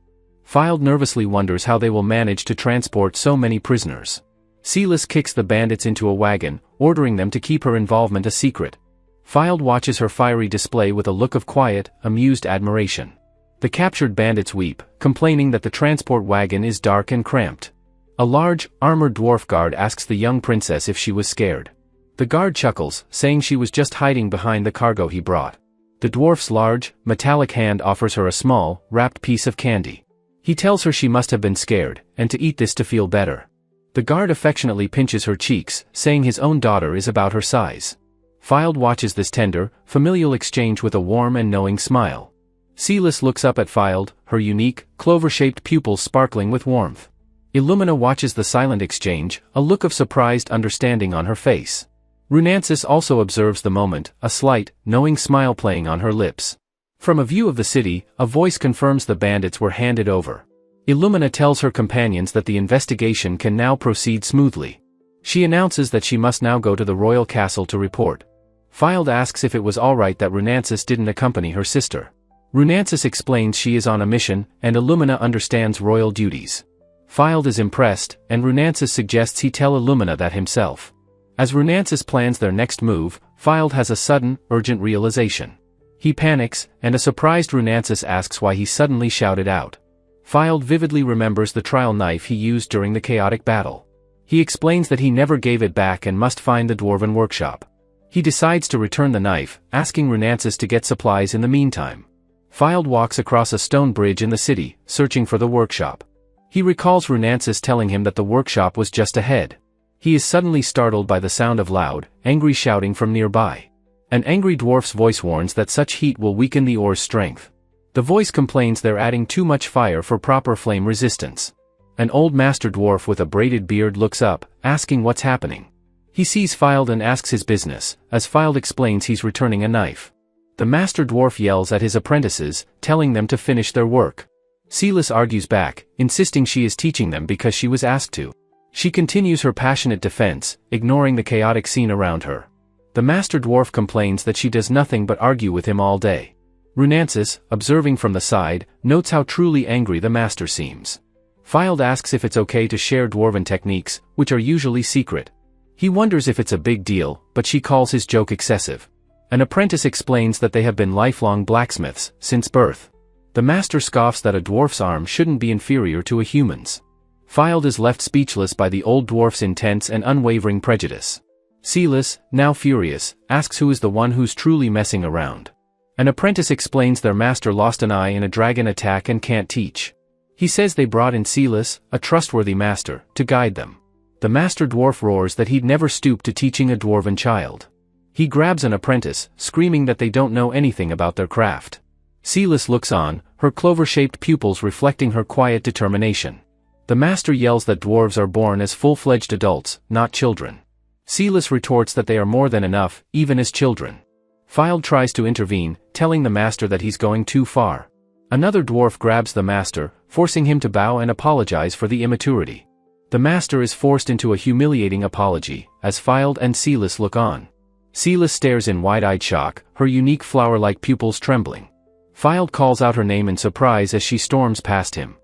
Filed nervously wonders how they will manage to transport so many prisoners. Silas kicks the bandits into a wagon, ordering them to keep her involvement a secret. Filed watches her fiery display with a look of quiet, amused admiration. The captured bandits weep, complaining that the transport wagon is dark and cramped. A large, armored dwarf guard asks the young princess if she was scared. The guard chuckles, saying she was just hiding behind the cargo he brought. The dwarf's large, metallic hand offers her a small, wrapped piece of candy. He tells her she must have been scared, and to eat this to feel better. The guard affectionately pinches her cheeks, saying his own daughter is about her size. Filed watches this tender, familial exchange with a warm and knowing smile. Silas looks up at Filed, her unique, clover-shaped pupils sparkling with warmth. Illumina watches the silent exchange, a look of surprised understanding on her face. Runansis also observes the moment, a slight, knowing smile playing on her lips. From a view of the city, a voice confirms the bandits were handed over. Illumina tells her companions that the investigation can now proceed smoothly. She announces that she must now go to the royal castle to report. Filed asks if it was alright that Runansis didn't accompany her sister. Runansis explains she is on a mission, and Illumina understands royal duties. Filed is impressed, and Runansis suggests he tell Illumina that himself. As Runansis plans their next move, Filed has a sudden, urgent realization. He panics, and a surprised Runansis asks why he suddenly shouted out. Filed vividly remembers the trial knife he used during the chaotic battle. He explains that he never gave it back and must find the dwarven workshop. He decides to return the knife, asking Runansis to get supplies in the meantime. Filed walks across a stone bridge in the city, searching for the workshop. He recalls Runansis telling him that the workshop was just ahead. He is suddenly startled by the sound of loud, angry shouting from nearby. An angry dwarf's voice warns that such heat will weaken the ore's strength. The voice complains they're adding too much fire for proper flame resistance. An old master dwarf with a braided beard looks up, asking what's happening. He sees Filed and asks his business, as Filed explains he's returning a knife. The master dwarf yells at his apprentices, telling them to finish their work. Silas argues back, insisting she is teaching them because she was asked to. She continues her passionate defense, ignoring the chaotic scene around her. The master dwarf complains that she does nothing but argue with him all day. Runansis, observing from the side, notes how truly angry the master seems. Filed asks if it's okay to share dwarven techniques, which are usually secret. He wonders if it's a big deal, but she calls his joke excessive. An apprentice explains that they have been lifelong blacksmiths, since birth. The master scoffs that a dwarf's arm shouldn't be inferior to a human's. Filed is left speechless by the old dwarf's intense and unwavering prejudice. Silas, now furious, asks who is the one who's truly messing around. An apprentice explains their master lost an eye in a dragon attack and can't teach. He says they brought in Silas, a trustworthy master, to guide them. The master dwarf roars that he'd never stoop to teaching a dwarven child. He grabs an apprentice, screaming that they don't know anything about their craft. Silas looks on, her clover-shaped pupils reflecting her quiet determination. The master yells that dwarves are born as full-fledged adults, not children. Silas retorts that they are more than enough, even as children. Filed tries to intervene, telling the master that he's going too far. Another dwarf grabs the master, forcing him to bow and apologize for the immaturity. The master is forced into a humiliating apology, as Filed and Silas look on. Silas stares in wide-eyed shock, her unique flower-like pupils trembling. Filed calls out her name in surprise as she storms past him.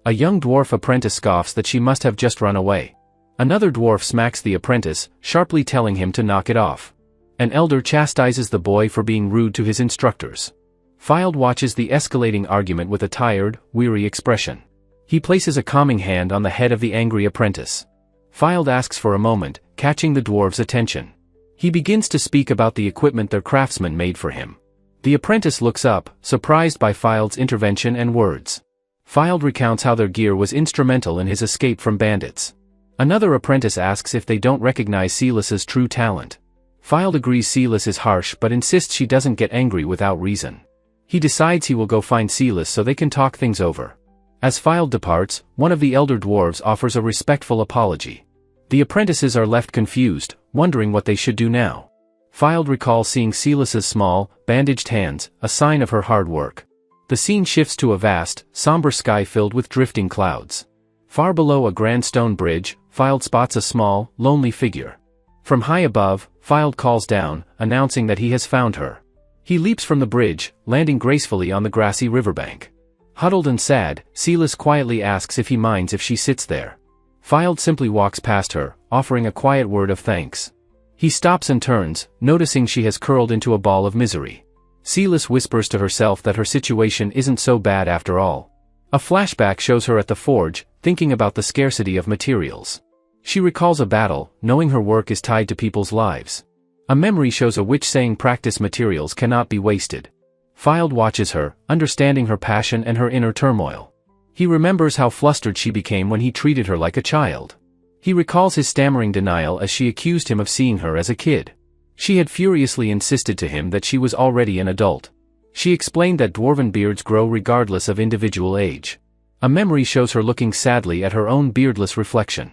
A young dwarf apprentice scoffs that she must have just run away. Another dwarf smacks the apprentice, sharply telling him to knock it off. An elder chastises the boy for being rude to his instructors. Filed watches the escalating argument with a tired, weary expression. He places a calming hand on the head of the angry apprentice. Filed asks for a moment, catching the dwarf's attention. He begins to speak about the equipment their craftsman made for him. The apprentice looks up, surprised by Filed's intervention and words. Filed recounts how their gear was instrumental in his escape from bandits. Another apprentice asks if they don't recognize Silas's true talent. Filed agrees Silas is harsh but insists she doesn't get angry without reason. He decides he will go find Silas so they can talk things over. As Filed departs, one of the elder dwarves offers a respectful apology. The apprentices are left confused, wondering what they should do now. Filed recalls seeing Silas's small, bandaged hands, a sign of her hard work. The scene shifts to a vast, somber sky filled with drifting clouds. Far below a grand stone bridge, Filed spots a small, lonely figure. From high above, Filed calls down, announcing that he has found her. He leaps from the bridge, landing gracefully on the grassy riverbank. Huddled and sad, Silas quietly asks if he minds if she sits there. Filed simply walks past her, offering a quiet word of thanks. He stops and turns, noticing she has curled into a ball of misery. Silas whispers to herself that her situation isn't so bad after all. A flashback shows her at the forge, thinking about the scarcity of materials. She recalls a battle, knowing her work is tied to people's lives. A memory shows a witch saying practice materials cannot be wasted. Filed watches her, understanding her passion and her inner turmoil. He remembers how flustered she became when he treated her like a child. He recalls his stammering denial as she accused him of seeing her as a kid. She had furiously insisted to him that she was already an adult. She explained that dwarven beards grow regardless of individual age. A memory shows her looking sadly at her own beardless reflection.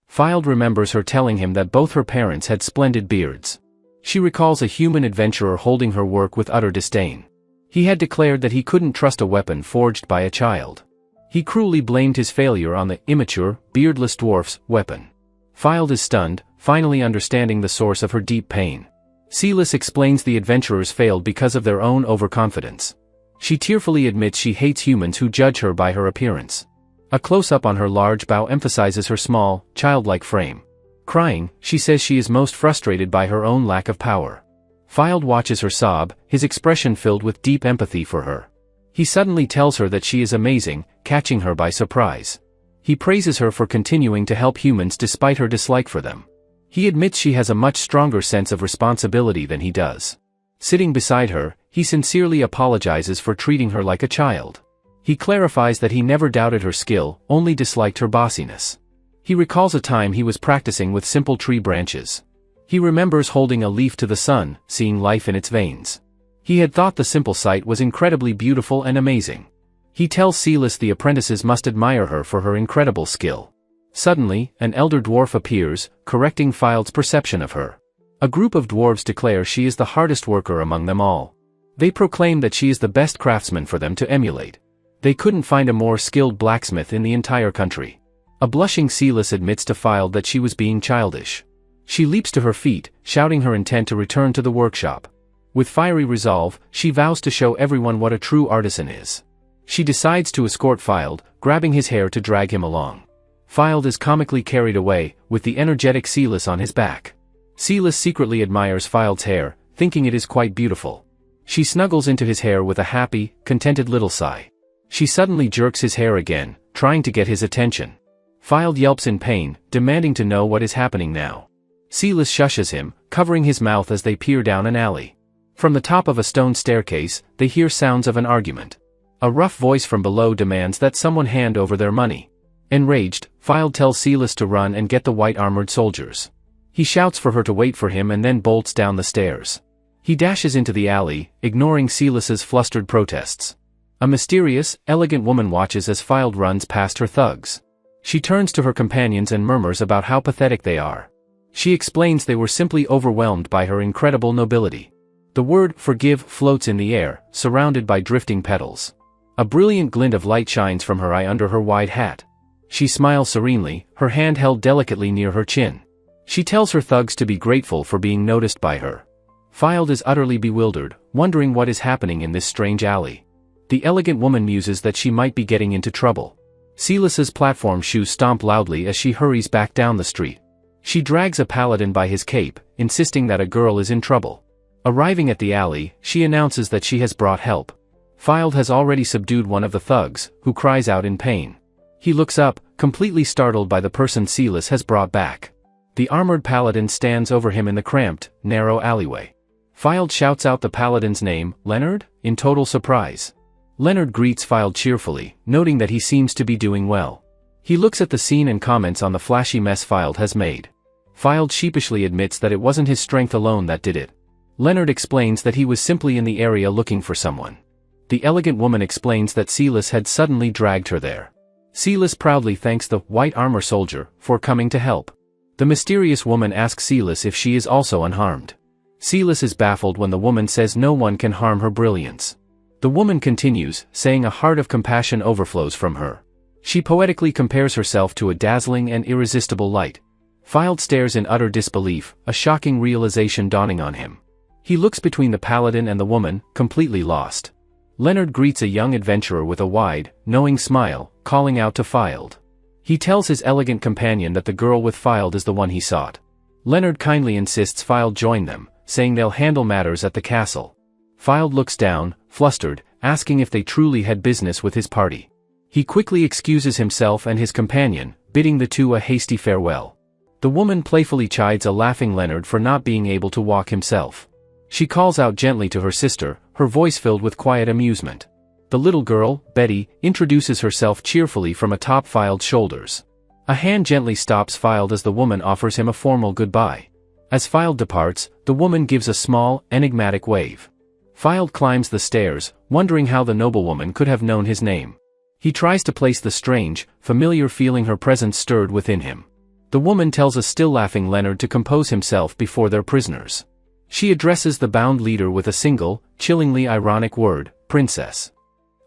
Filed remembers her telling him that both her parents had splendid beards. She recalls a human adventurer holding her work with utter disdain. He had declared that he couldn't trust a weapon forged by a child. He cruelly blamed his failure on the immature, beardless dwarf's weapon. Filed is stunned, finally understanding the source of her deep pain. Silas explains the adventurers failed because of their own overconfidence. She tearfully admits she hates humans who judge her by her appearance. A close-up on her large bow emphasizes her small, childlike frame. Crying, she says she is most frustrated by her own lack of power. Filed watches her sob, his expression filled with deep empathy for her. He suddenly tells her that she is amazing, catching her by surprise. He praises her for continuing to help humans despite her dislike for them. He admits she has a much stronger sense of responsibility than he does. Sitting beside her, he sincerely apologizes for treating her like a child. He clarifies that he never doubted her skill, only disliked her bossiness. He recalls a time he was practicing with simple tree branches. He remembers holding a leaf to the sun, seeing life in its veins. He had thought the simple sight was incredibly beautiful and amazing. He tells Silas the apprentices must admire her for her incredible skill. Suddenly, an elder dwarf appears, correcting Filed's perception of her. A group of dwarves declare she is the hardest worker among them all. They proclaim that she is the best craftsman for them to emulate. They couldn't find a more skilled blacksmith in the entire country. A blushing Silas admits to Filed that she was being childish. She leaps to her feet, shouting her intent to return to the workshop. With fiery resolve, she vows to show everyone what a true artisan is. She decides to escort Filed, grabbing his hair to drag him along. Filed is comically carried away, with the energetic Silas on his back. Silas secretly admires Filed's hair, thinking it is quite beautiful. She snuggles into his hair with a happy, contented little sigh. She suddenly jerks his hair again, trying to get his attention. Filed yelps in pain, demanding to know what is happening now. Silas shushes him, covering his mouth as they peer down an alley. From the top of a stone staircase, they hear sounds of an argument. A rough voice from below demands that someone hand over their money. Enraged, Filed tells Silas to run and get the white-armored soldiers. He shouts for her to wait for him and then bolts down the stairs. He dashes into the alley, ignoring Silas's flustered protests. A mysterious, elegant woman watches as Filed runs past her thugs. She turns to her companions and murmurs about how pathetic they are. She explains they were simply overwhelmed by her incredible nobility. The word forgive floats in the air, surrounded by drifting petals. A brilliant glint of light shines from her eye under her wide hat. She smiles serenely, her hand held delicately near her chin. She tells her thugs to be grateful for being noticed by her. Filed is utterly bewildered, wondering what is happening in this strange alley. The elegant woman muses that she might be getting into trouble. Silas's platform shoes stomp loudly as she hurries back down the street. She drags a paladin by his cape, insisting that a girl is in trouble. Arriving at the alley, she announces that she has brought help. Filed has already subdued one of the thugs, who cries out in pain. He looks up, completely startled by the person Silas has brought back. The armored paladin stands over him in the cramped, narrow alleyway. Filed shouts out the paladin's name, Leonard, in total surprise. Leonard greets Filed cheerfully, noting that he seems to be doing well. He looks at the scene and comments on the flashy mess Filed has made. Filed sheepishly admits that it wasn't his strength alone that did it. Leonard explains that he was simply in the area looking for someone. The elegant woman explains that Silas had suddenly dragged her there. Silas proudly thanks the white armor soldier for coming to help. The mysterious woman asks Silas if she is also unharmed. Silas is baffled when the woman says no one can harm her brilliance. The woman continues, saying a heart of compassion overflows from her. She poetically compares herself to a dazzling and irresistible light. Fylde stares in utter disbelief, a shocking realization dawning on him. He looks between the paladin and the woman, completely lost. Leonard greets a young adventurer with a wide, knowing smile, calling out to Fylde. He tells his elegant companion that the girl with Fylde is the one he sought. Leonard kindly insists Fylde join them, saying they'll handle matters at the castle. Fylde looks down, flustered, asking if they truly had business with his party. He quickly excuses himself and his companion, bidding the two a hasty farewell. The woman playfully chides a laughing Leonard for not being able to walk himself. She calls out gently to her sister, her voice filled with quiet amusement. The little girl, Betty, introduces herself cheerfully from atop Fylde's shoulders. A hand gently stops Fylde as the woman offers him a formal goodbye. As Fylde departs, the woman gives a small, enigmatic wave. Fylde climbs the stairs, wondering how the noblewoman could have known his name. He tries to place the strange, familiar feeling her presence stirred within him. The woman tells a still-laughing Leonard to compose himself before their prisoners. She addresses the bound leader with a single, chillingly ironic word, princess.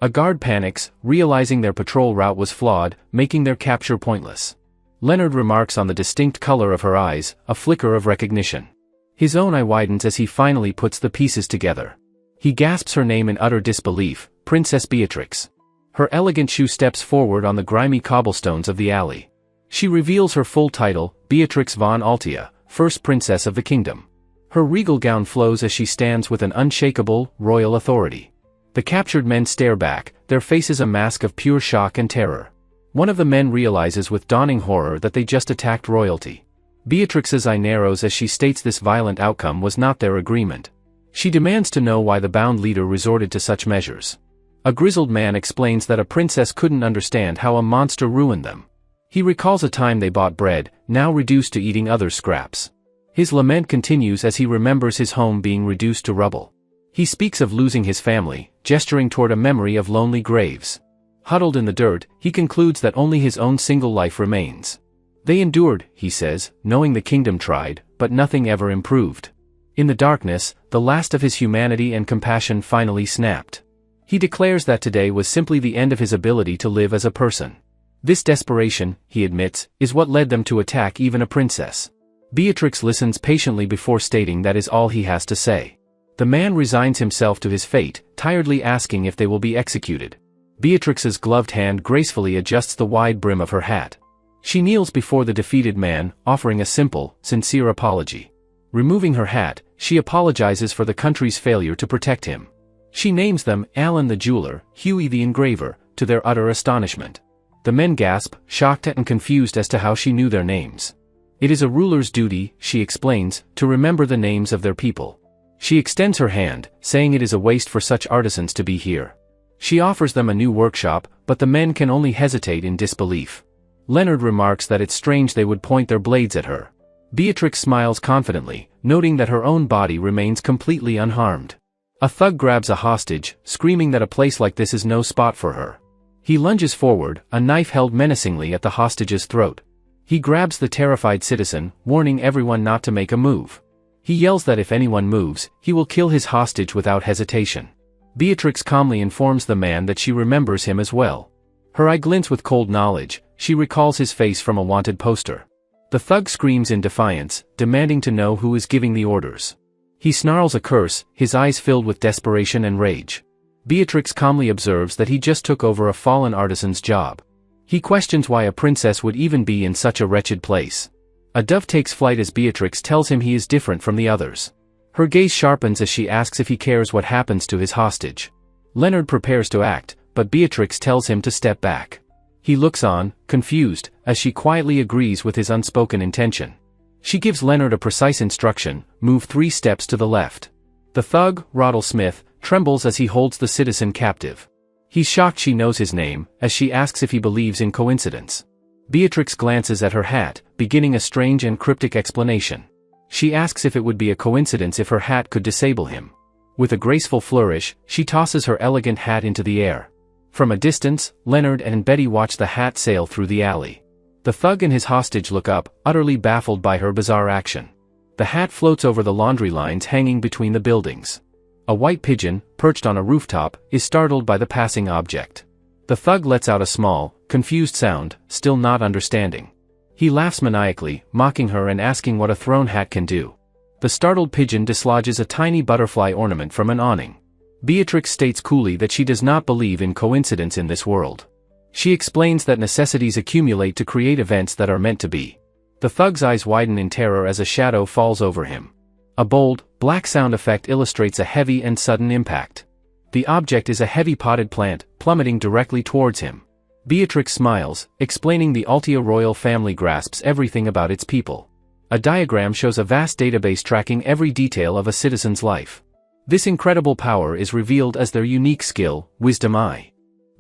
A guard panics, realizing their patrol route was flawed, making their capture pointless. Leonard remarks on the distinct color of her eyes, a flicker of recognition. His own eye widens as he finally puts the pieces together. He gasps her name in utter disbelief, Princess Beatrix. Her elegant shoe steps forward on the grimy cobblestones of the alley. She reveals her full title, Beatrix von Altea, first princess of the kingdom. Her regal gown flows as she stands with an unshakable, royal authority. The captured men stare back, their faces a mask of pure shock and terror. One of the men realizes with dawning horror that they just attacked royalty. Beatrix's eye narrows as she states this violent outcome was not their agreement. She demands to know why the bound leader resorted to such measures. A grizzled man explains that a princess couldn't understand how a monster ruined them. He recalls a time they bought bread, now reduced to eating other scraps. His lament continues as he remembers his home being reduced to rubble. He speaks of losing his family, gesturing toward a memory of lonely graves. Huddled in the dirt, he concludes that only his own single life remains. They endured, he says, knowing the kingdom tried, but nothing ever improved. In the darkness, the last of his humanity and compassion finally snapped. He declares that today was simply the end of his ability to live as a person. This desperation, he admits, is what led them to attack even a princess. Beatrix listens patiently before stating that is all he has to say. The man resigns himself to his fate, tiredly asking if they will be executed. Beatrix's gloved hand gracefully adjusts the wide brim of her hat. She kneels before the defeated man, offering a simple, sincere apology. Removing her hat, she apologizes for the country's failure to protect him. She names them Alan the jeweler, Hughie the engraver, to their utter astonishment. The men gasp, shocked and confused as to how she knew their names. It is a ruler's duty, she explains, to remember the names of their people. She extends her hand, saying it is a waste for such artisans to be here. She offers them a new workshop, but the men can only hesitate in disbelief. Leonard remarks that it's strange they would point their blades at her. Beatrix smiles confidently, noting that her own body remains completely unharmed. A thug grabs a hostage, screaming that a place like this is no spot for her. He lunges forward, a knife held menacingly at the hostage's throat. He grabs the terrified citizen, warning everyone not to make a move. He yells that if anyone moves, he will kill his hostage without hesitation. Beatrix calmly informs the man that she remembers him as well. Her eye glints with cold knowledge, she recalls his face from a wanted poster. The thug screams in defiance, demanding to know who is giving the orders. He snarls a curse, his eyes filled with desperation and rage. Beatrix calmly observes that he just took over a fallen artisan's job. He questions why a princess would even be in such a wretched place. A dove takes flight as Beatrix tells him he is different from the others. Her gaze sharpens as she asks if he cares what happens to his hostage. Leonard prepares to act, but Beatrix tells him to step back. He looks on, confused, as she quietly agrees with his unspoken intention. She gives Leonard a precise instruction: move 3 steps to the left. The thug, Roddle Smith, trembles as he holds the citizen captive. He's shocked she knows his name, as she asks if he believes in coincidence. Beatrix glances at her hat, beginning a strange and cryptic explanation. She asks if it would be a coincidence if her hat could disable him. With a graceful flourish, she tosses her elegant hat into the air. From a distance, Leonard and Betty watch the hat sail through the alley. The thug and his hostage look up, utterly baffled by her bizarre action. The hat floats over the laundry lines hanging between the buildings. A white pigeon, perched on a rooftop, is startled by the passing object. The thug lets out a small, confused sound, still not understanding. He laughs maniacally, mocking her and asking what a throne hat can do. The startled pigeon dislodges a tiny butterfly ornament from an awning. Beatrix states coolly that she does not believe in coincidence in this world. She explains that necessities accumulate to create events that are meant to be. The thug's eyes widen in terror as a shadow falls over him. A bold, black sound effect illustrates a heavy and sudden impact. The object is a heavy potted plant, plummeting directly towards him. Beatrix smiles, explaining the Altia royal family grasps everything about its people. A diagram shows a vast database tracking every detail of a citizen's life. This incredible power is revealed as their unique skill, Wisdom Eye.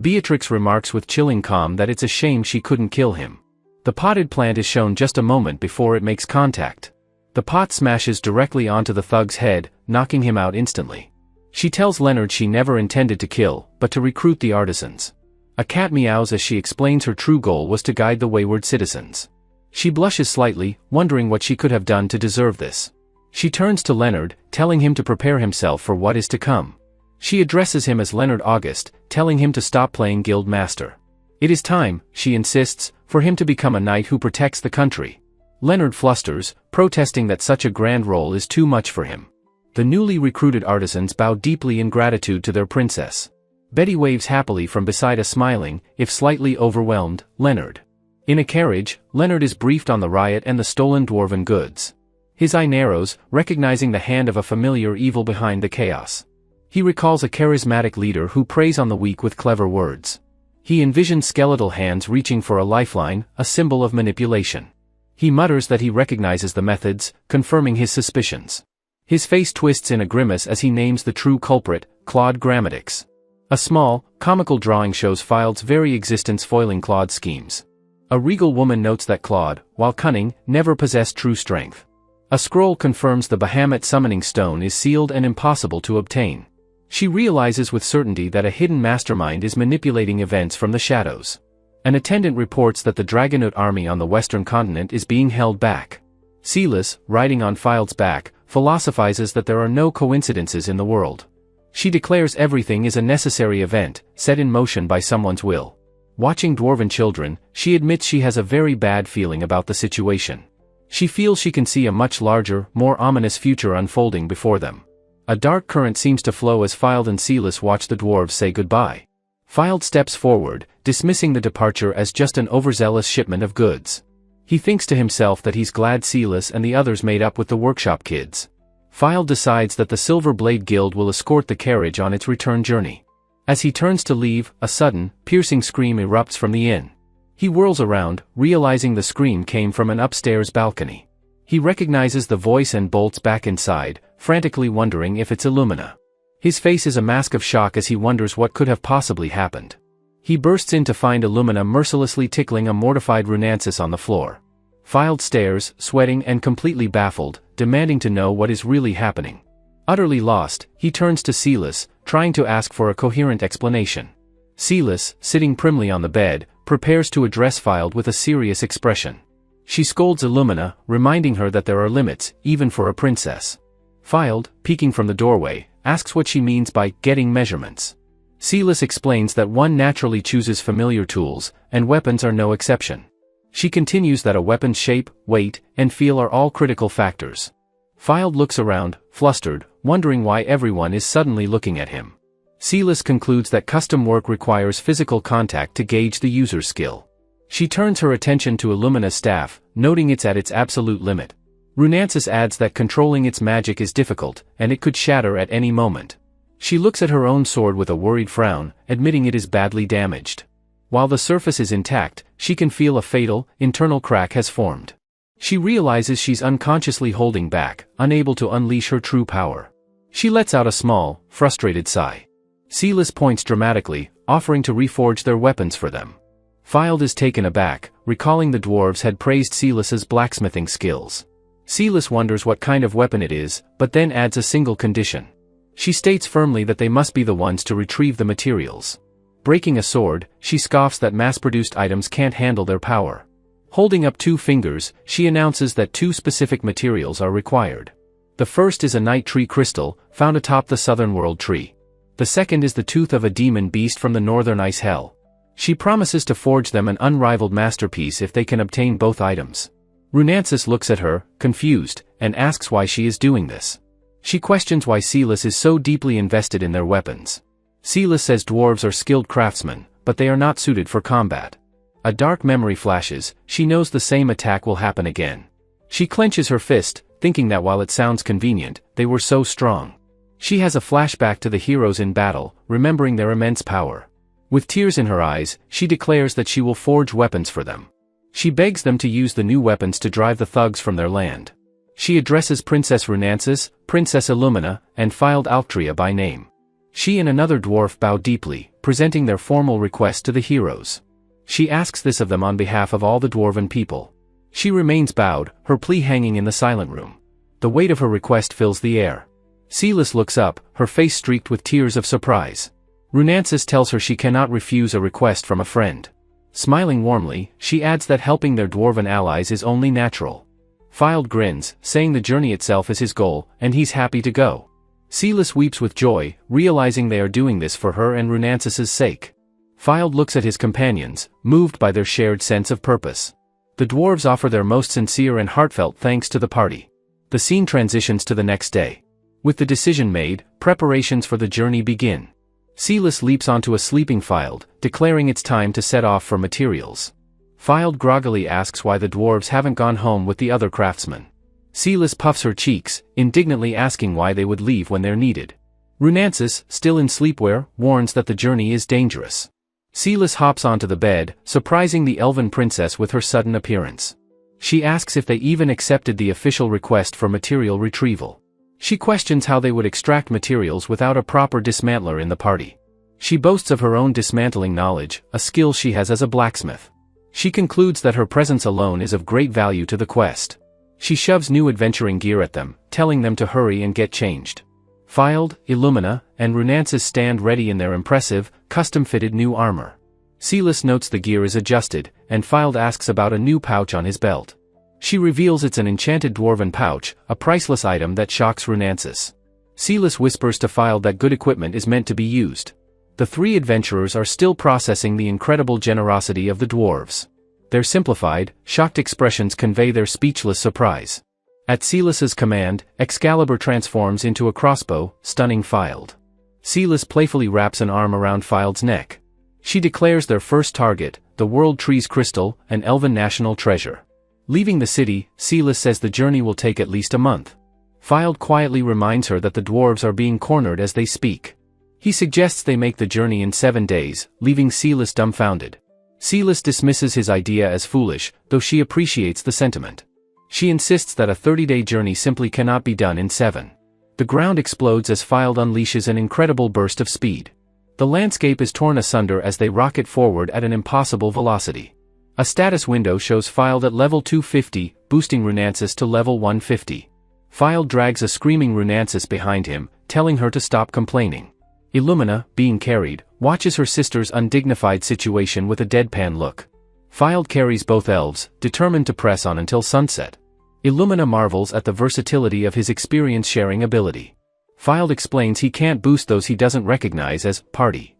Beatrix remarks with chilling calm that it's a shame she couldn't kill him. The potted plant is shown just a moment before it makes contact. The pot smashes directly onto the thug's head, knocking him out instantly. She tells Leonard she never intended to kill, but to recruit the artisans. A cat meows as she explains her true goal was to guide the wayward citizens. She blushes slightly, wondering what she could have done to deserve this. She turns to Leonard, telling him to prepare himself for what is to come. She addresses him as Leonard August, telling him to stop playing guild master. It is time, she insists, for him to become a knight who protects the country. Leonard flusters, protesting that such a grand role is too much for him. The newly recruited artisans bow deeply in gratitude to their princess. Betty waves happily from beside a smiling, if slightly overwhelmed, Leonard. In a carriage, Leonard is briefed on the riot and the stolen dwarven goods. His eye narrows, recognizing the hand of a familiar evil behind the chaos. He recalls a charismatic leader who preys on the weak with clever words. He envisions skeletal hands reaching for a lifeline, a symbol of manipulation. He mutters that he recognizes the methods, confirming his suspicions. His face twists in a grimace as he names the true culprit, Claude Grammatix. A small, comical drawing shows Field's very existence foiling Claude's schemes. A regal woman notes that Claude, while cunning, never possessed true strength. A scroll confirms the Bahamut summoning stone is sealed and impossible to obtain. She realizes with certainty that a hidden mastermind is manipulating events from the shadows. An attendant reports that the Dragonoot army on the western continent is being held back. Silas, riding on Field's back, philosophizes that there are no coincidences in the world. She declares everything is a necessary event, set in motion by someone's will. Watching dwarven children, she admits she has a very bad feeling about the situation. She feels she can see a much larger, more ominous future unfolding before them. A dark current seems to flow as Field and Silas watch the dwarves say goodbye. Field steps forward, dismissing the departure as just an overzealous shipment of goods. He thinks to himself that he's glad Silas and the others made up with the workshop kids. Field decides that the Silver Blade Guild will escort the carriage on its return journey. As he turns to leave, a sudden, piercing scream erupts from the inn. He whirls around, realizing the scream came from an upstairs balcony. He recognizes the voice and bolts back inside, frantically wondering if it's Illumina. His face is a mask of shock as he wonders what could have possibly happened. He bursts in to find Illumina mercilessly tickling a mortified Runansis on the floor. Field stares, sweating and completely baffled, demanding to know what is really happening. Utterly lost, he turns to Silas, trying to ask for a coherent explanation. Silas, sitting primly on the bed, prepares to address Field with a serious expression. She scolds Illumina, reminding her that there are limits, even for a princess. Field, peeking from the doorway, asks what she means by getting measurements. Silas explains that one naturally chooses familiar tools, and weapons are no exception. She continues that a weapon's shape, weight, and feel are all critical factors. Field looks around, flustered, wondering why everyone is suddenly looking at him. Silas concludes that custom work requires physical contact to gauge the user's skill. She turns her attention to Illumina's staff, noting it's at its absolute limit. Runansis adds that controlling its magic is difficult, and it could shatter at any moment. She looks at her own sword with a worried frown, admitting it is badly damaged. While the surface is intact, she can feel a fatal, internal crack has formed. She realizes she's unconsciously holding back, unable to unleash her true power. She lets out a small, frustrated sigh. Silas points dramatically, offering to reforge their weapons for them. Field is taken aback, recalling the dwarves had praised Silas's blacksmithing skills. Silas wonders what kind of weapon it is, but then adds a single condition. She states firmly that they must be the ones to retrieve the materials. Breaking a sword, she scoffs that mass-produced items can't handle their power. Holding up 2 fingers, she announces that 2 specific materials are required. The first is a night tree crystal, found atop the southern world tree. The second is the tooth of a demon beast from the northern ice hell. She promises to forge them an unrivaled masterpiece if they can obtain both items. Runansis looks at her, confused, and asks why she is doing this. She questions why Silas is so deeply invested in their weapons. Silas says dwarves are skilled craftsmen, but they are not suited for combat. A dark memory flashes, she knows the same attack will happen again. She clenches her fist, thinking that while it sounds convenient, they were so strong. She has a flashback to the heroes in battle, remembering their immense power. With tears in her eyes, she declares that she will forge weapons for them. She begs them to use the new weapons to drive the thugs from their land. She addresses Princess Runansis, Princess Illumina, and Filed Alctria by name. She and another dwarf bow deeply, presenting their formal request to the heroes. She asks this of them on behalf of all the dwarven people. She remains bowed, her plea hanging in the silent room. The weight of her request fills the air. Silas looks up, her face streaked with tears of surprise. Runansis tells her she cannot refuse a request from a friend. Smiling warmly, she adds that helping their dwarven allies is only natural. Filed grins, saying the journey itself is his goal, and he's happy to go. Silas weeps with joy, realizing they are doing this for her and Runansis's sake. Filed looks at his companions, moved by their shared sense of purpose. The dwarves offer their most sincere and heartfelt thanks to the party. The scene transitions to the next day. With the decision made, preparations for the journey begin. Silas leaps onto a sleeping Filed, declaring it's time to set off for materials. Filed groggily asks why the dwarves haven't gone home with the other craftsmen. Silas puffs her cheeks, indignantly asking why they would leave when they're needed. Runansis, still in sleepwear, warns that the journey is dangerous. Silas hops onto the bed, surprising the elven princess with her sudden appearance. She asks if they even accepted the official request for material retrieval. She questions how they would extract materials without a proper dismantler in the party. She boasts of her own dismantling knowledge, a skill she has as a blacksmith. She concludes that her presence alone is of great value to the quest. She shoves new adventuring gear at them, telling them to hurry and get changed. Filed, Illumina, and Runansis stand ready in their impressive, custom-fitted new armor. Silas notes the gear is adjusted, and Filed asks about a new pouch on his belt. She reveals it's an enchanted dwarven pouch, a priceless item that shocks Runansis. Silas whispers to Filed that good equipment is meant to be used. The three adventurers are still processing the incredible generosity of the dwarves. Their simplified, shocked expressions convey their speechless surprise. At Silas's command, Excalibur transforms into a crossbow, stunning Filed. Silas playfully wraps an arm around Filed's neck. She declares their first target, the World Tree's crystal, an elven national treasure. Leaving the city, Silas says the journey will take at least a month. Filed quietly reminds her that the dwarves are being cornered as they speak. He suggests they make the journey in 7 days, leaving Silas dumbfounded. Silas dismisses his idea as foolish, though she appreciates the sentiment. She insists that a 30-day journey simply cannot be done in 7. The ground explodes as Filed unleashes an incredible burst of speed. The landscape is torn asunder as they rocket forward at an impossible velocity. A status window shows Filed at level 250, boosting Runansis to level 150. Filed drags a screaming Runansis behind him, telling her to stop complaining. Illumina, being carried, watches her sister's undignified situation with a deadpan look. Filed carries both elves, determined to press on until sunset. Illumina marvels at the versatility of his experience-sharing ability. Filed explains he can't boost those he doesn't recognize as party.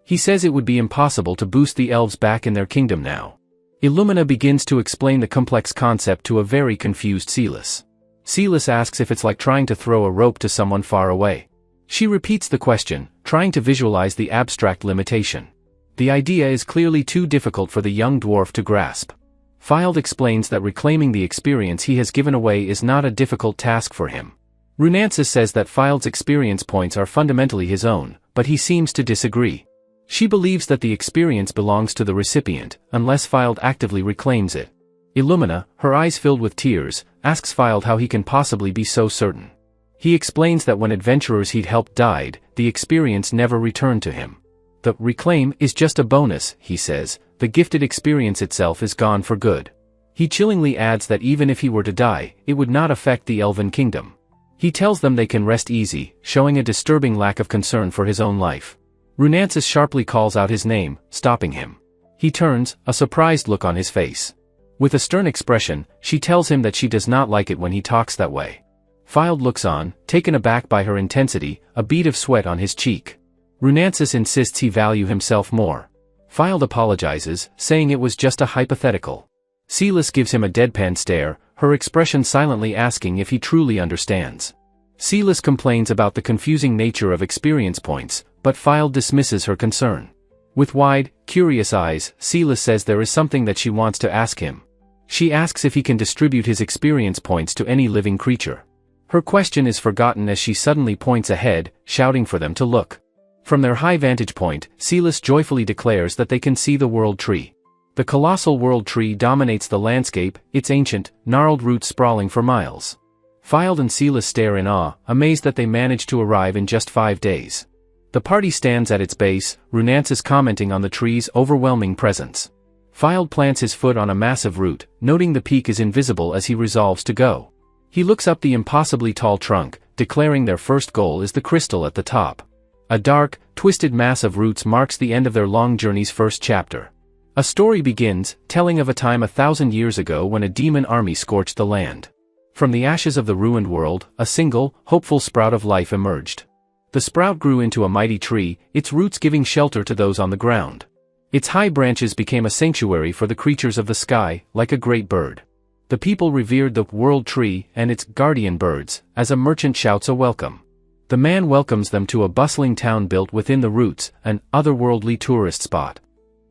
He says it would be impossible to boost the elves back in their kingdom now. Illumina begins to explain the complex concept to a very confused Silas. Silas asks if it's like trying to throw a rope to someone far away. She repeats the question, trying to visualize the abstract limitation. The idea is clearly too difficult for the young dwarf to grasp. Filed explains that reclaiming the experience he has given away is not a difficult task for him. Runansis says that Filed's experience points are fundamentally his own, but he seems to disagree. She believes that the experience belongs to the recipient, unless Filed actively reclaims it. Illumina, her eyes filled with tears, asks Filed how he can possibly be so certain. He explains that when adventurers he'd helped died, the experience never returned to him. The reclaim is just a bonus, he says, the gifted experience itself is gone for good. He chillingly adds that even if he were to die, it would not affect the Elven Kingdom. He tells them they can rest easy, showing a disturbing lack of concern for his own life. Runansis sharply calls out his name, stopping him. He turns, a surprised look on his face. With a stern expression, she tells him that she does not like it when he talks that way. Filed looks on, taken aback by her intensity, a bead of sweat on his cheek. Runansis insists he value himself more. Filed apologizes, saying it was just a hypothetical. Silas gives him a deadpan stare, her expression silently asking if he truly understands. Silas complains about the confusing nature of experience points, but Filed dismisses her concern. With wide, curious eyes, Silas says there is something that she wants to ask him. She asks if he can distribute his experience points to any living creature. Her question is forgotten as she suddenly points ahead, shouting for them to look. From their high vantage point, Silas joyfully declares that they can see the World Tree. The colossal World Tree dominates the landscape, its ancient, gnarled roots sprawling for miles. Filed and Silas stare in awe, amazed that they managed to arrive in just 5 days. The party stands at its base, Runancis commenting on the tree's overwhelming presence. Filed plants his foot on a massive root, noting the peak is invisible as he resolves to go. He looks up the impossibly tall trunk, declaring their first goal is the crystal at the top. A dark, twisted mass of roots marks the end of their long journey's first chapter. A story begins, telling of a time 1,000 years ago when a demon army scorched the land. From the ashes of the ruined world, a single, hopeful sprout of life emerged. The sprout grew into a mighty tree, its roots giving shelter to those on the ground. Its high branches became a sanctuary for the creatures of the sky, like a great bird. The people revered the World Tree and its guardian birds, as a merchant shouts a welcome. The man welcomes them to a bustling town built within the roots, an otherworldly tourist spot.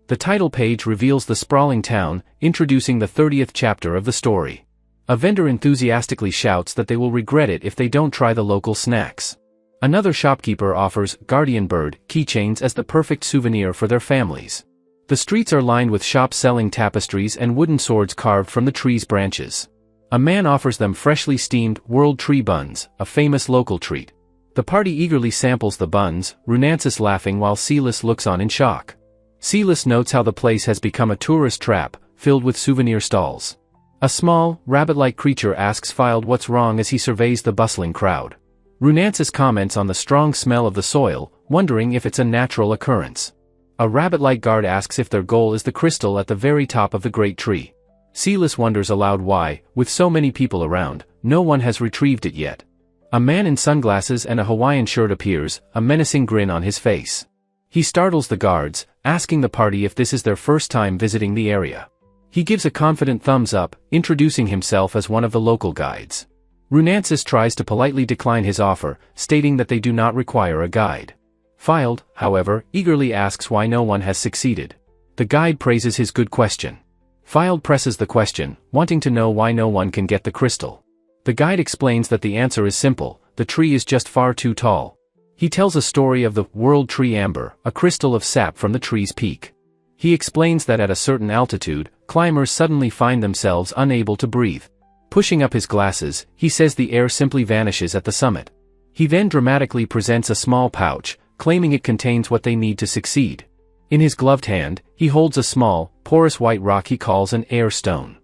The title page reveals the sprawling town, introducing the 30th chapter of the story. A vendor enthusiastically shouts that they will regret it if they don't try the local snacks. Another shopkeeper offers guardian bird keychains as the perfect souvenir for their families. The streets are lined with shops selling tapestries and wooden swords carved from the tree's branches. A man offers them freshly steamed World Tree buns, a famous local treat. The party eagerly samples the buns, Runancis laughing while Silas looks on in shock. Silas notes how the place has become a tourist trap, filled with souvenir stalls. A small, rabbit-like creature asks Filed what's wrong as he surveys the bustling crowd. Runancis comments on the strong smell of the soil, wondering if it's a natural occurrence. A rabbit-like guard asks if their goal is the crystal at the very top of the great tree. Silas wonders aloud why, with so many people around, no one has retrieved it yet. A man in sunglasses and a Hawaiian shirt appears, a menacing grin on his face. He startles the guards, asking the party if this is their first time visiting the area. He gives a confident thumbs up, introducing himself as one of the local guides. Runancis tries to politely decline his offer, stating that they do not require a guide. Filed, however, eagerly asks why no one has succeeded. The guide praises his good question. Filed presses the question, wanting to know why no one can get the crystal. The guide explains that the answer is simple, the tree is just far too tall. He tells a story of the World Tree Amber, a crystal of sap from the tree's peak. He explains that at a certain altitude, climbers suddenly find themselves unable to breathe. Pushing up his glasses, he says the air simply vanishes at the summit. He then dramatically presents a small pouch, claiming it contains what they need to succeed. In his gloved hand, he holds a small, porous white rock he calls an air stone.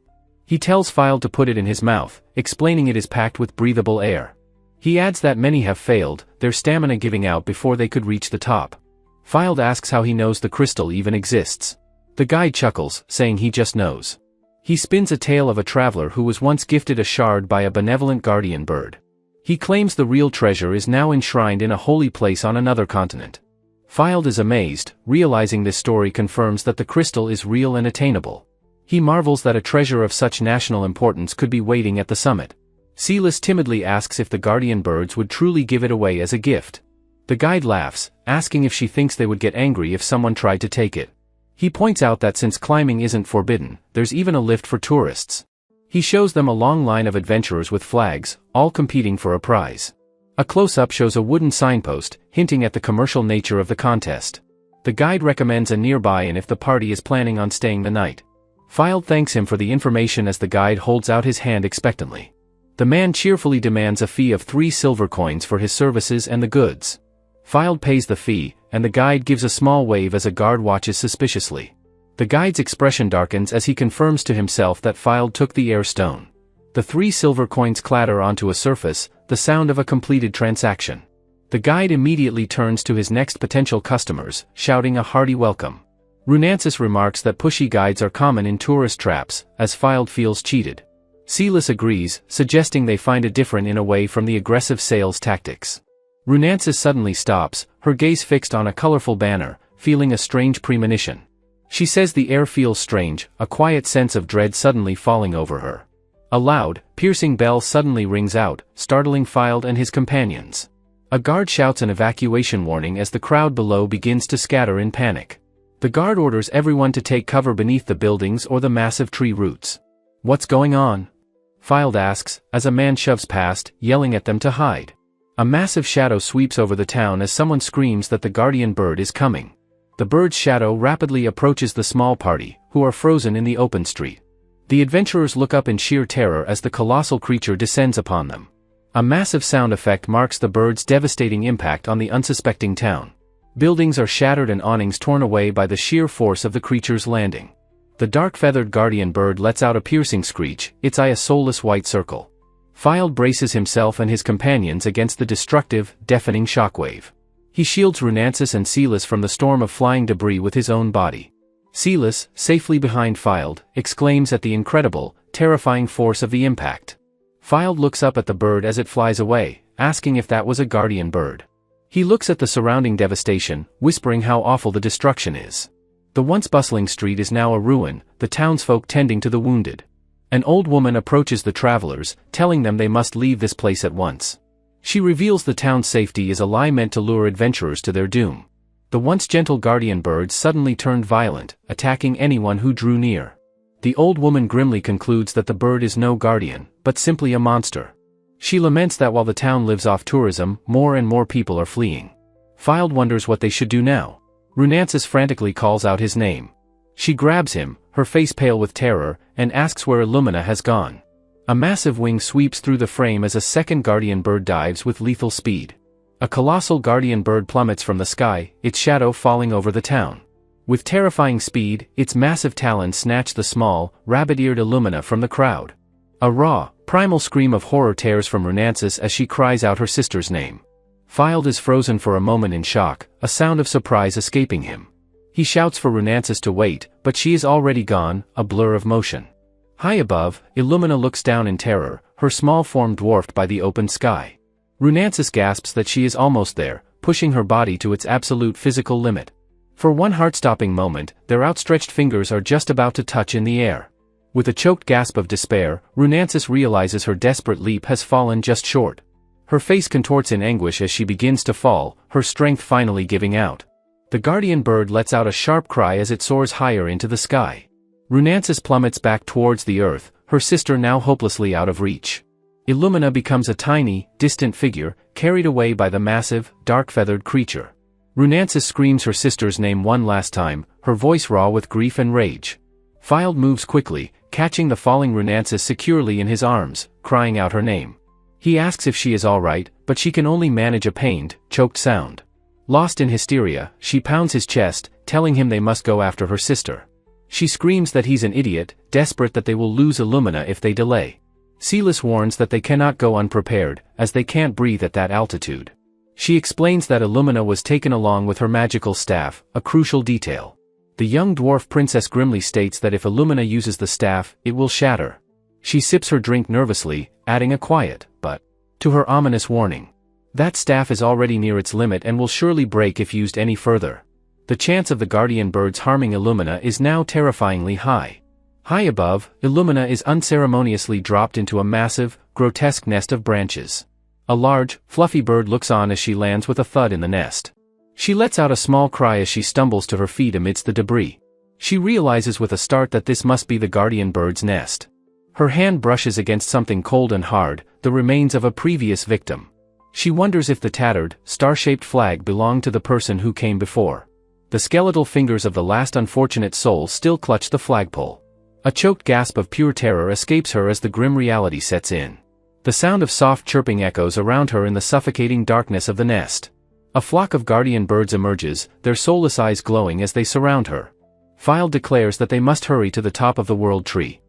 He tells Filed to put it in his mouth, explaining it is packed with breathable air. He adds that many have failed, their stamina giving out before they could reach the top. Filed asks how he knows the crystal even exists. The guide chuckles, saying he just knows. He spins a tale of a traveler who was once gifted a shard by a benevolent guardian bird. He claims the real treasure is now enshrined in a holy place on another continent. Filed is amazed, realizing this story confirms that the crystal is real and attainable. He marvels that a treasure of such national importance could be waiting at the summit. Silas timidly asks if the guardian birds would truly give it away as a gift. The guide laughs, asking if she thinks they would get angry if someone tried to take it. He points out that since climbing isn't forbidden, there's even a lift for tourists. He shows them a long line of adventurers with flags, all competing for a prize. A close-up shows a wooden signpost, hinting at the commercial nature of the contest. The guide recommends a nearby inn if the party is planning on staying the night. Filed thanks him for the information as the guide holds out his hand expectantly. The man cheerfully demands a fee of 3 silver coins for his services and the goods. Filed pays the fee, and the guide gives a small wave as a guard watches suspiciously. The guide's expression darkens as he confirms to himself that Filed took the air stone. The 3 silver coins clatter onto a surface, the sound of a completed transaction. The guide immediately turns to his next potential customers, shouting a hearty welcome. Runancis remarks that pushy guides are common in tourist traps, as Filed feels cheated. Silas agrees, suggesting they find it different in a way from the aggressive sales tactics. Runancis suddenly stops, her gaze fixed on a colorful banner, feeling a strange premonition. She says the air feels strange, a quiet sense of dread suddenly falling over her. A loud, piercing bell suddenly rings out, startling Filed and his companions. A guard shouts an evacuation warning as the crowd below begins to scatter in panic. The guard orders everyone to take cover beneath the buildings or the massive tree roots. "What's going on?" Filed asks, as a man shoves past, yelling at them to hide. A massive shadow sweeps over the town as someone screams that the guardian bird is coming. The bird's shadow rapidly approaches the small party, who are frozen in the open street. The adventurers look up in sheer terror as the colossal creature descends upon them. A massive sound effect marks the bird's devastating impact on the unsuspecting town. Buildings are shattered and awnings torn away by the sheer force of the creature's landing. The dark-feathered guardian bird lets out a piercing screech, its eye a soulless white circle. Filed braces himself and his companions against the destructive, deafening shockwave. He shields Runansis and Silas from the storm of flying debris with his own body. Silas, safely behind Filed, exclaims at the incredible, terrifying force of the impact. Filed looks up at the bird as it flies away, asking if that was a guardian bird. He looks at the surrounding devastation, whispering how awful the destruction is. The once bustling street is now a ruin, the townsfolk tending to the wounded. An old woman approaches the travelers, telling them they must leave this place at once. She reveals the town's safety is a lie meant to lure adventurers to their doom. The once gentle guardian bird suddenly turned violent, attacking anyone who drew near. The old woman grimly concludes that the bird is no guardian, but simply a monster. She laments that while the town lives off tourism, more and more people are fleeing. Filed wonders what they should do now. Runansis frantically calls out his name. She grabs him, her face pale with terror, and asks where Illumina has gone. A massive wing sweeps through the frame as a second guardian bird dives with lethal speed. A colossal guardian bird plummets from the sky, its shadow falling over the town. With terrifying speed, its massive talons snatch the small, rabbit-eared Illumina from the crowd. A raw, primal scream of horror tears from Runansis as she cries out her sister's name. Filed is frozen for a moment in shock, a sound of surprise escaping him. He shouts for Runansis to wait, but she is already gone, a blur of motion. High above, Illumina looks down in terror, her small form dwarfed by the open sky. Runansis gasps that she is almost there, pushing her body to its absolute physical limit. For one heart-stopping moment, their outstretched fingers are just about to touch in the air. With a choked gasp of despair, Runansis realizes her desperate leap has fallen just short. Her face contorts in anguish as she begins to fall, her strength finally giving out. The guardian bird lets out a sharp cry as it soars higher into the sky. Runansis plummets back towards the earth, her sister now hopelessly out of reach. Illumina becomes a tiny, distant figure, carried away by the massive, dark-feathered creature. Runansis screams her sister's name one last time, her voice raw with grief and rage. Filed moves quickly, catching the falling Runansis securely in his arms, crying out her name. He asks if she is alright, but she can only manage a pained, choked sound. Lost in hysteria, she pounds his chest, telling him they must go after her sister. She screams that he's an idiot, desperate that they will lose Illumina if they delay. Silas warns that they cannot go unprepared, as they can't breathe at that altitude. She explains that Illumina was taken along with her magical staff, a crucial detail. The young dwarf princess grimly states that if Illumina uses the staff, it will shatter. She sips her drink nervously, adding a quiet, but, to her ominous warning. That staff is already near its limit and will surely break if used any further. The chance of the guardian birds harming Illumina is now terrifyingly high. High above, Illumina is unceremoniously dropped into a massive, grotesque nest of branches. A large, fluffy bird looks on as she lands with a thud in the nest. She lets out a small cry as she stumbles to her feet amidst the debris. She realizes with a start that this must be the guardian bird's nest. Her hand brushes against something cold and hard, the remains of a previous victim. She wonders if the tattered, star-shaped flag belonged to the person who came before. The skeletal fingers of the last unfortunate soul still clutch the flagpole. A choked gasp of pure terror escapes her as the grim reality sets in. The sound of soft chirping echoes around her in the suffocating darkness of the nest. A flock of guardian birds emerges, their soulless eyes glowing as they surround her. Filed declares that they must hurry to the top of the world tree.